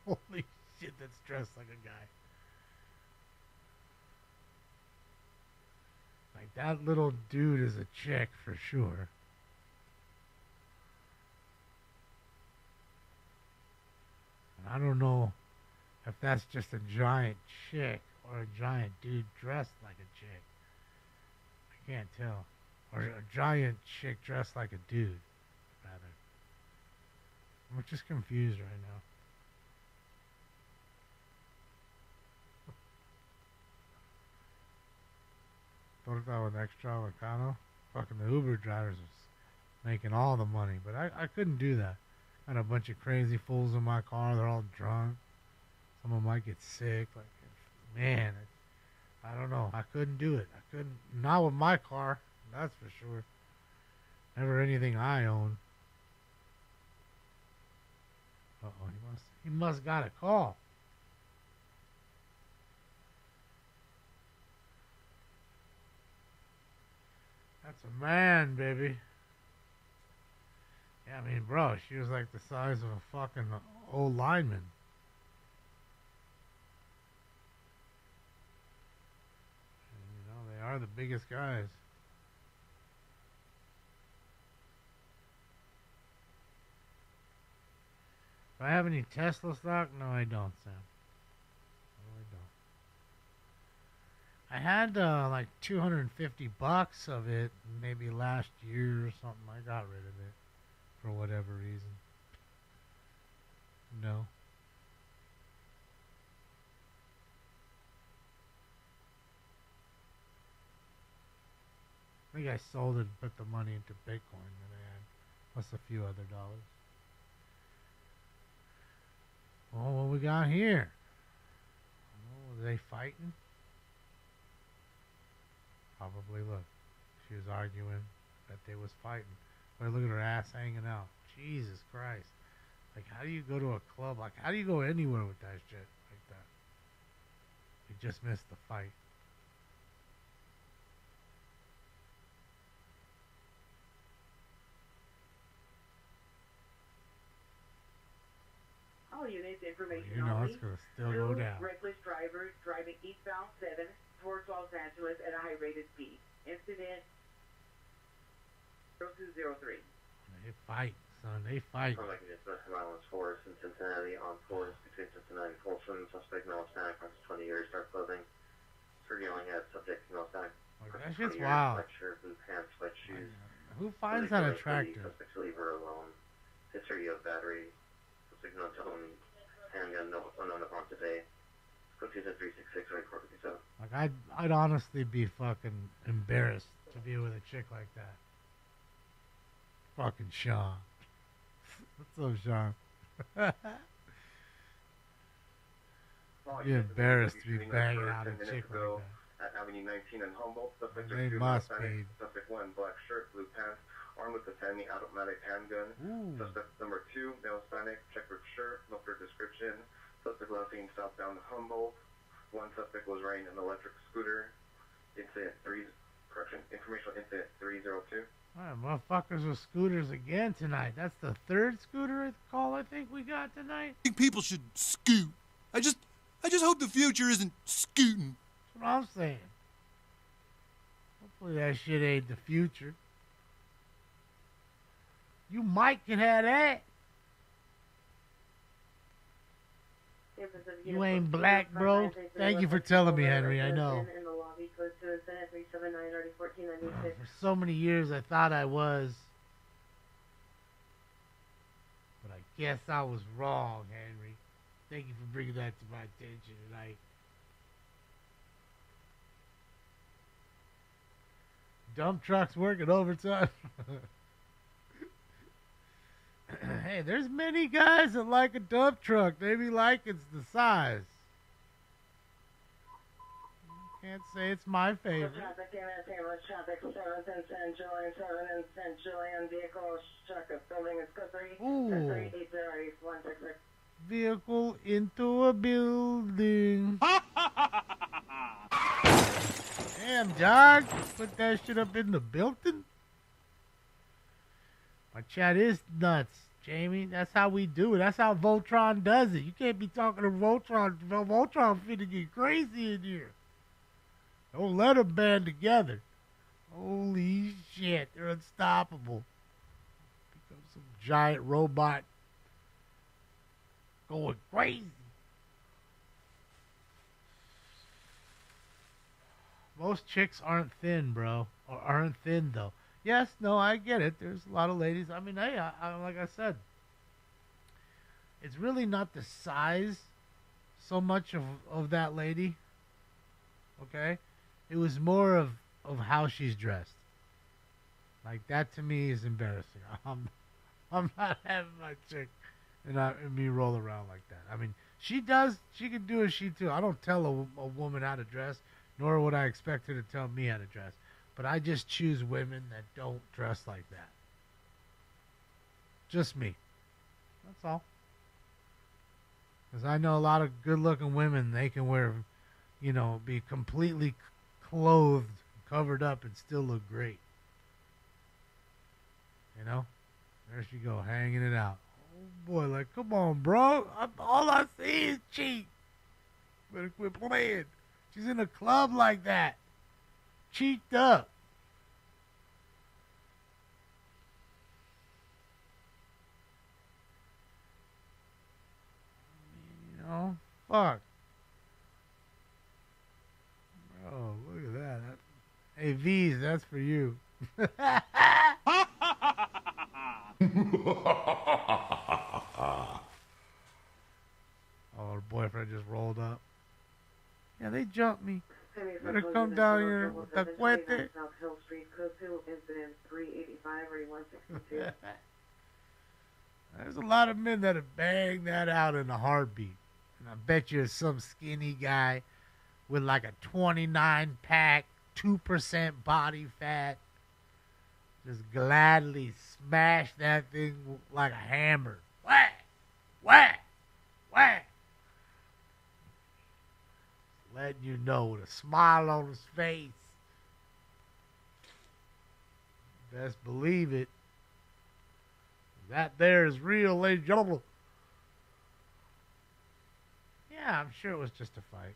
Holy shit, that's dressed like a guy. Like, that little dude is a chick for sure. And I don't know if that's just a giant chick or a giant dude dressed like a chick. I can't tell. Or a giant chick dressed like a dude, rather. I'm just confused right now. Torta with extra avocado. Fucking the Uber drivers was making all the money, but I couldn't do that. Got a bunch of crazy fools in my car. They're all drunk. Some of them might get sick. Like, man, I don't know. I couldn't do it. I couldn't. Not with my car. That's for sure. Never anything I own. Uh-oh, he must got a call. That's a man, baby. Yeah, I mean, bro, she was like the size of a fucking old lineman. And, you know, they are the biggest guys. Do I have any Tesla stock? No, I don't, Sam. No, I don't. I had like $250 of it maybe last year or something. I got rid of it for whatever reason. No. I think I sold it and put the money into Bitcoin that I had, plus a few other dollars. Oh, what we got here? Oh, are they fighting? Probably. Look, she was arguing that they was fighting. But look at her ass hanging out. Jesus Christ! Like, how do you go to a club? Like, how do you go anywhere with that shit like that? You just missed the fight. All units, information You know only. it's gonna still go Two down. reckless drivers driving eastbound 7 towards Los Angeles at a high rated speed. Incident 0203. They fight, son. They fight. I'm making this violence force in Cincinnati on force between Cincinnati and Folsom. Suspect male Hispanic, approximately 20 years, dark clothing. For yelling at subject male Hispanic. Like, that shit's wild. White shirt, blue pants, white shoes. Who finds that attractive? Suspect to leave her alone. History of battery. Suspect known to own handgun, no unknown upon today. Code 366 right 457. Like I'd honestly be fucking embarrassed to be with a chick like that. Fucking Sean. What's up, Sean? Be embarrassed to be banging out a chick like that. At Avenue 19 and Humboldt, suspect They two, must Hispanic, be. Suspect 1, black shirt, blue pants, armed with a semi-automatic handgun. Ooh. Suspect number 2, male Hispanic, checkered shirt, no further description. Suspect last seen southbound Humboldt. One suspect was riding an electric scooter. Informational incident 302. Alright, motherfuckers with scooters again tonight. That's the third scooter call I think we got tonight. I think people should scoot. I just hope the future isn't scooting. That's what I'm saying. Hopefully that shit ain't the future. You might can have that. You ain't black, bro. Thank you for telling me, Henry. I know. For so many years I thought I was. But I guess I was wrong, Henry. Thank you for bringing that to my attention tonight. Dump trucks working overtime. Hey, there's many guys that like a dump truck. They be like it's the size. Can't say it's my favorite. Traffic in Taylor traffic 7th and San Julian, 7 and San Julian vehicle struck a building is code 3. Ooh. 3808166. Vehicle into a building. Damn, dog. Put that shit up in the building? My chat is nuts, Jamie. That's how we do it. That's how Voltron does it. You can't be talking to Voltron. Voltron finna get crazy in here. Don't let them band together. Holy shit. They're unstoppable. Become some giant robot going crazy. Most chicks aren't thin, bro. Or aren't thin, though. Yes, no, I get it. There's a lot of ladies. I mean, hey, like I said, it's really not the size so much of that lady. Okay? It was more of how she's dressed. Like, that to me is embarrassing. I'm not having my chick and me roll around like that. I mean, she can do as she too. I don't tell a woman how to dress, nor would I expect her to tell me how to dress. But I just choose women that don't dress like that. Just me. That's all. Because I know a lot of good-looking women, they can wear, be completely clothed, covered up, and still look great. There she go, hanging it out. Oh, boy, like, come on, bro. All I see is cheek. Better quit playing. She's in a club like that. Cheeked up. Fuck. Oh, look at that. Hey, V's, that's for you. Oh, her boyfriend just rolled up. Yeah, they jumped me. Better come down here with the cuete. South Hill Street, code 2, incident 385 or 162. There's a lot of men that have banged that out in a heartbeat. And I bet you it's some skinny guy with like a 29-pack, 2% body fat. Just gladly smash that thing like a hammer. Whack! Whack! Whack! Letting you know with a smile on his face. Best believe it. That there is real, ladies and gentlemen. Yeah, I'm sure it was just a fight.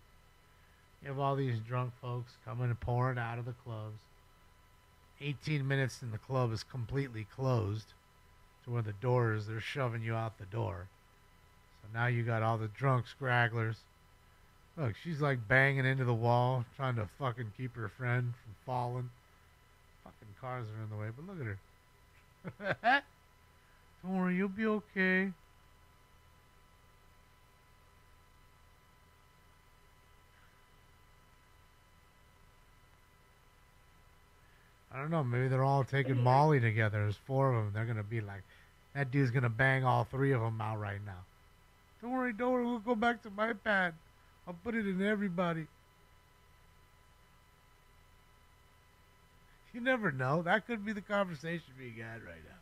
You have all these drunk folks coming and pouring out of the clubs. 18 minutes and the club is completely closed to where the door is. They're shoving you out the door. So now you got all the drunk scragglers. Look, she's like banging into the wall, trying to fucking keep her friend from falling. Fucking cars are in the way, but look at her. Don't worry, you'll be okay. I don't know, maybe they're all taking Molly together. There's 4 of them. They're going to be like, that dude's going to bang all 3 of them out right now. Don't worry, we'll go back to my pad. I'll put it in everybody. You never know. That could be the conversation being had right now.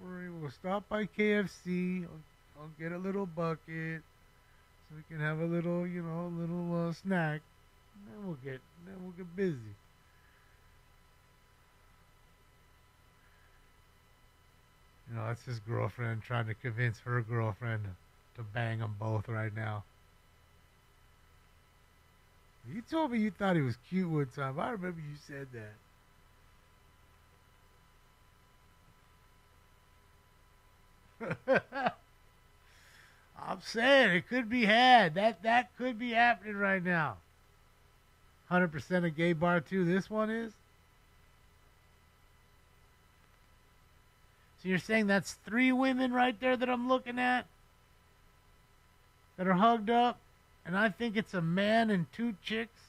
Don't worry, we'll stop by KFC. I'll get a little bucket so we can have a little, snack. And then we'll get busy. That's his girlfriend trying to convince her girlfriend to bang them both right now. You told me you thought he was cute one time. I remember you said that. I'm saying it could be had. That could be happening right now. 100% a gay bar too. This one is. So you're saying that's 3 women right there that I'm looking at that are hugged up, and I think it's a man and 2 chicks.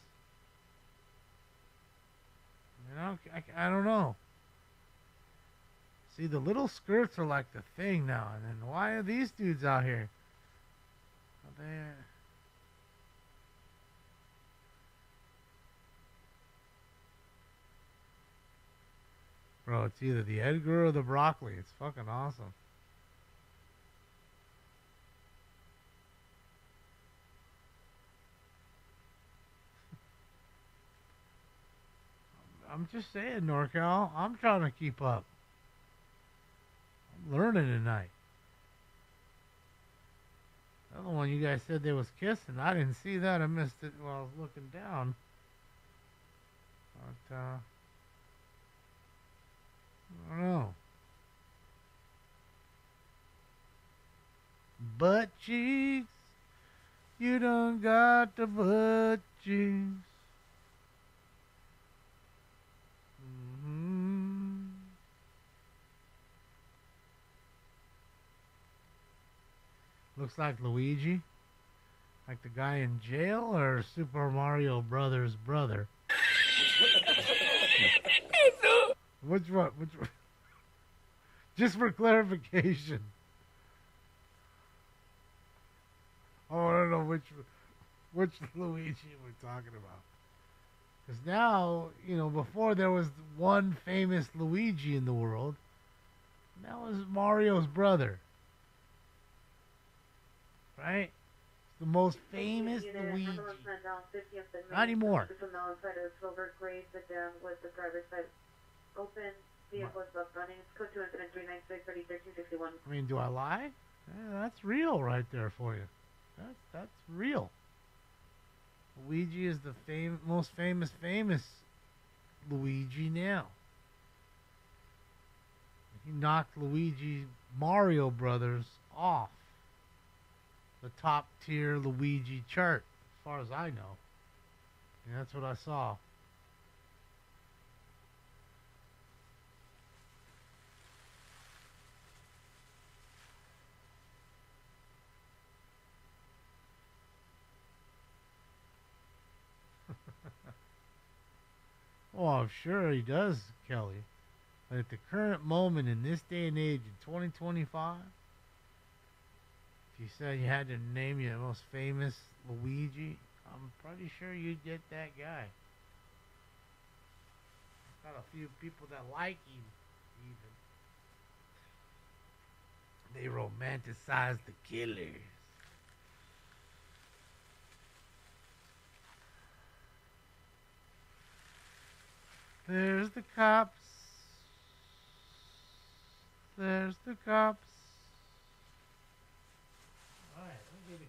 I don't know. See, the little skirts are like the thing now, and then why are these dudes out here? Are they? Bro, it's either the Edgar or the broccoli. It's fucking awesome. I'm just saying, NorCal. I'm trying to keep up. I'm learning tonight. The other one you guys said they was kissing. I didn't see that. I missed it while I was looking down. But, I don't know. Butt cheeks. You done got the butt cheeks. Looks like Luigi. Like the guy in jail or Super Mario Brothers' brother? Which one? Just for clarification. I want to know which Luigi we're talking about. Because now, before there was one famous Luigi in the world. And that was Mario's brother. Right? The most famous Luigi. Not anymore. I mean, do I lie? Yeah, that's real right there for you. That's real. Luigi is the most famous Luigi now. He knocked Luigi Mario Brothers off the top tier Luigi chart, as far as I know. And that's what I saw. Oh, I'm sure he does, Kelly. But at the current moment, in this day and age, in 2025, if you said you had to name your most famous Luigi, I'm pretty sure you'd get that guy. Got a few people that like him, even. They romanticize the killers. There's the cops. There's the cops.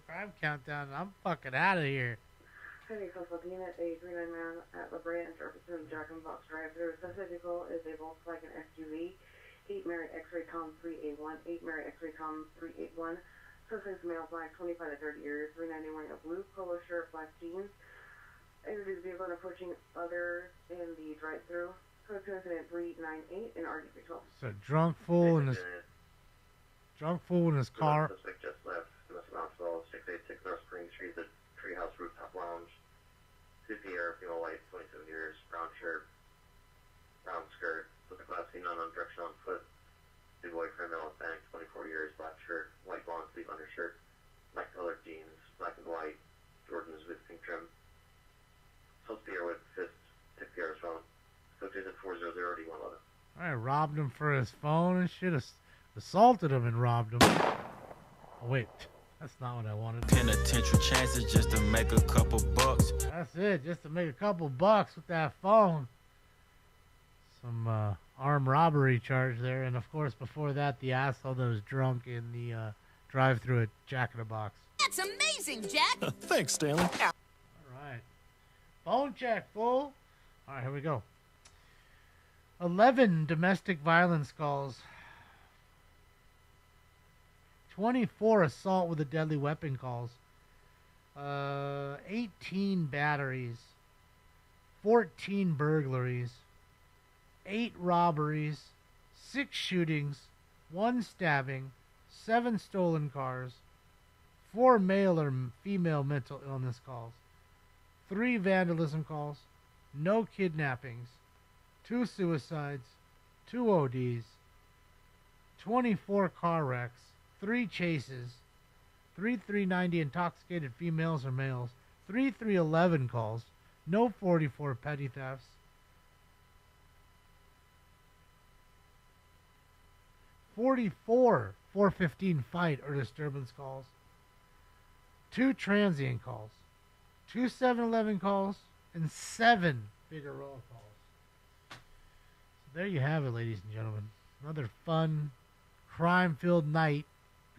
crime countdown. I'm fucking out of here. Heavy suspect unit, a 3-9 man at La Brea and Jefferson Jack and Box drive-through. Suspect vehicle is a Volkswagen SUV. 8 Mary X-ray Tom 381. 8 Mary X-ray Tom 381. Suspect's male, black, 25 to 30 years. 390 wearing a blue polo shirt, black jeans. Entered his vehicle and approaching other in the drive-through. Code to incident 398 in RD312. So drunk fool in his car. Suspect just left West Knoxville, 686 North Spring Street, the Treehouse Rooftop Lounge. CPR, female white, 27 years, brown shirt, brown skirt, with a class C non direction on foot. The boyfriend, male Hispanic, 24 years, black shirt, white long sleeve undershirt, black colored jeans, black and white, Jordans with pink trim. CPR with fist, CPR's phone. So is at 400D111. I robbed him for his phone and shit. Assaulted him and robbed him. Oh, wait. That's not what I wanted. Penitentiary chances just to make a couple bucks. That's it. Just to make a couple bucks with that phone. Some armed robbery charge there. And, of course, before that, the asshole that was drunk in the drive-thru at Jack in the Box. That's amazing, Jack. Thanks, Stanley. All right. Phone check, fool. All right, here we go. 11 domestic violence calls. 24 assault with a deadly weapon calls. 18 batteries. 14 burglaries. 8 robberies. 6 shootings. 1 stabbing. 7 stolen cars. 4 male or female mental illness calls. 3 vandalism calls. No kidnappings. 2 suicides, 2 ODs, 24 car wrecks, 3 chases, 3 390 intoxicated females or males, 3 311 calls, no 44 petty thefts, 44 415 fight or disturbance calls, 2 transient calls, 2 7-Eleven calls, and 7 Figueroa calls. There you have it, ladies and gentlemen. Another fun, crime-filled night.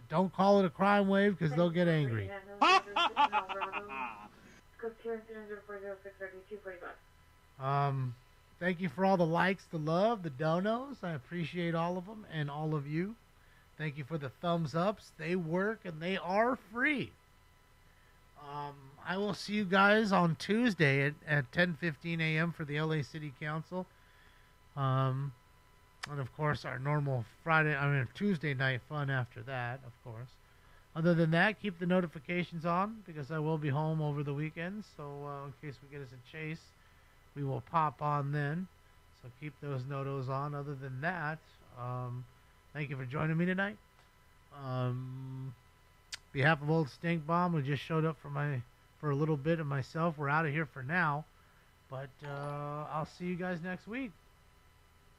Don't call it a crime wave because they'll get angry. Thank you for all the likes, the love, the donos. I appreciate all of them and all of you. Thank you for the thumbs ups. They work and they are free. I will see you guys on Tuesday at 10:15 a.m. for the LA City Council. And of course our normal Tuesday night fun after that, of course. Other than that, keep the notifications on because I will be home over the weekend. So in case we get us a chase, we will pop on then. So keep those notos on. Other than that, thank you for joining me tonight. Behalf of Old Stink Bomb, who just showed up for a little bit, and myself, we're out of here for now. But I'll see you guys next week.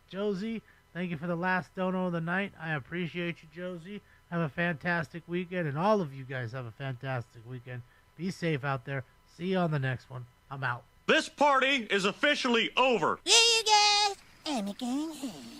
Josie, thank you for the last dono of the night. I appreciate you, Josie. Have a fantastic weekend, and all of you guys have a fantastic weekend. Be safe out there. See you on the next one. I'm out. This party is officially over. See you guys. And again.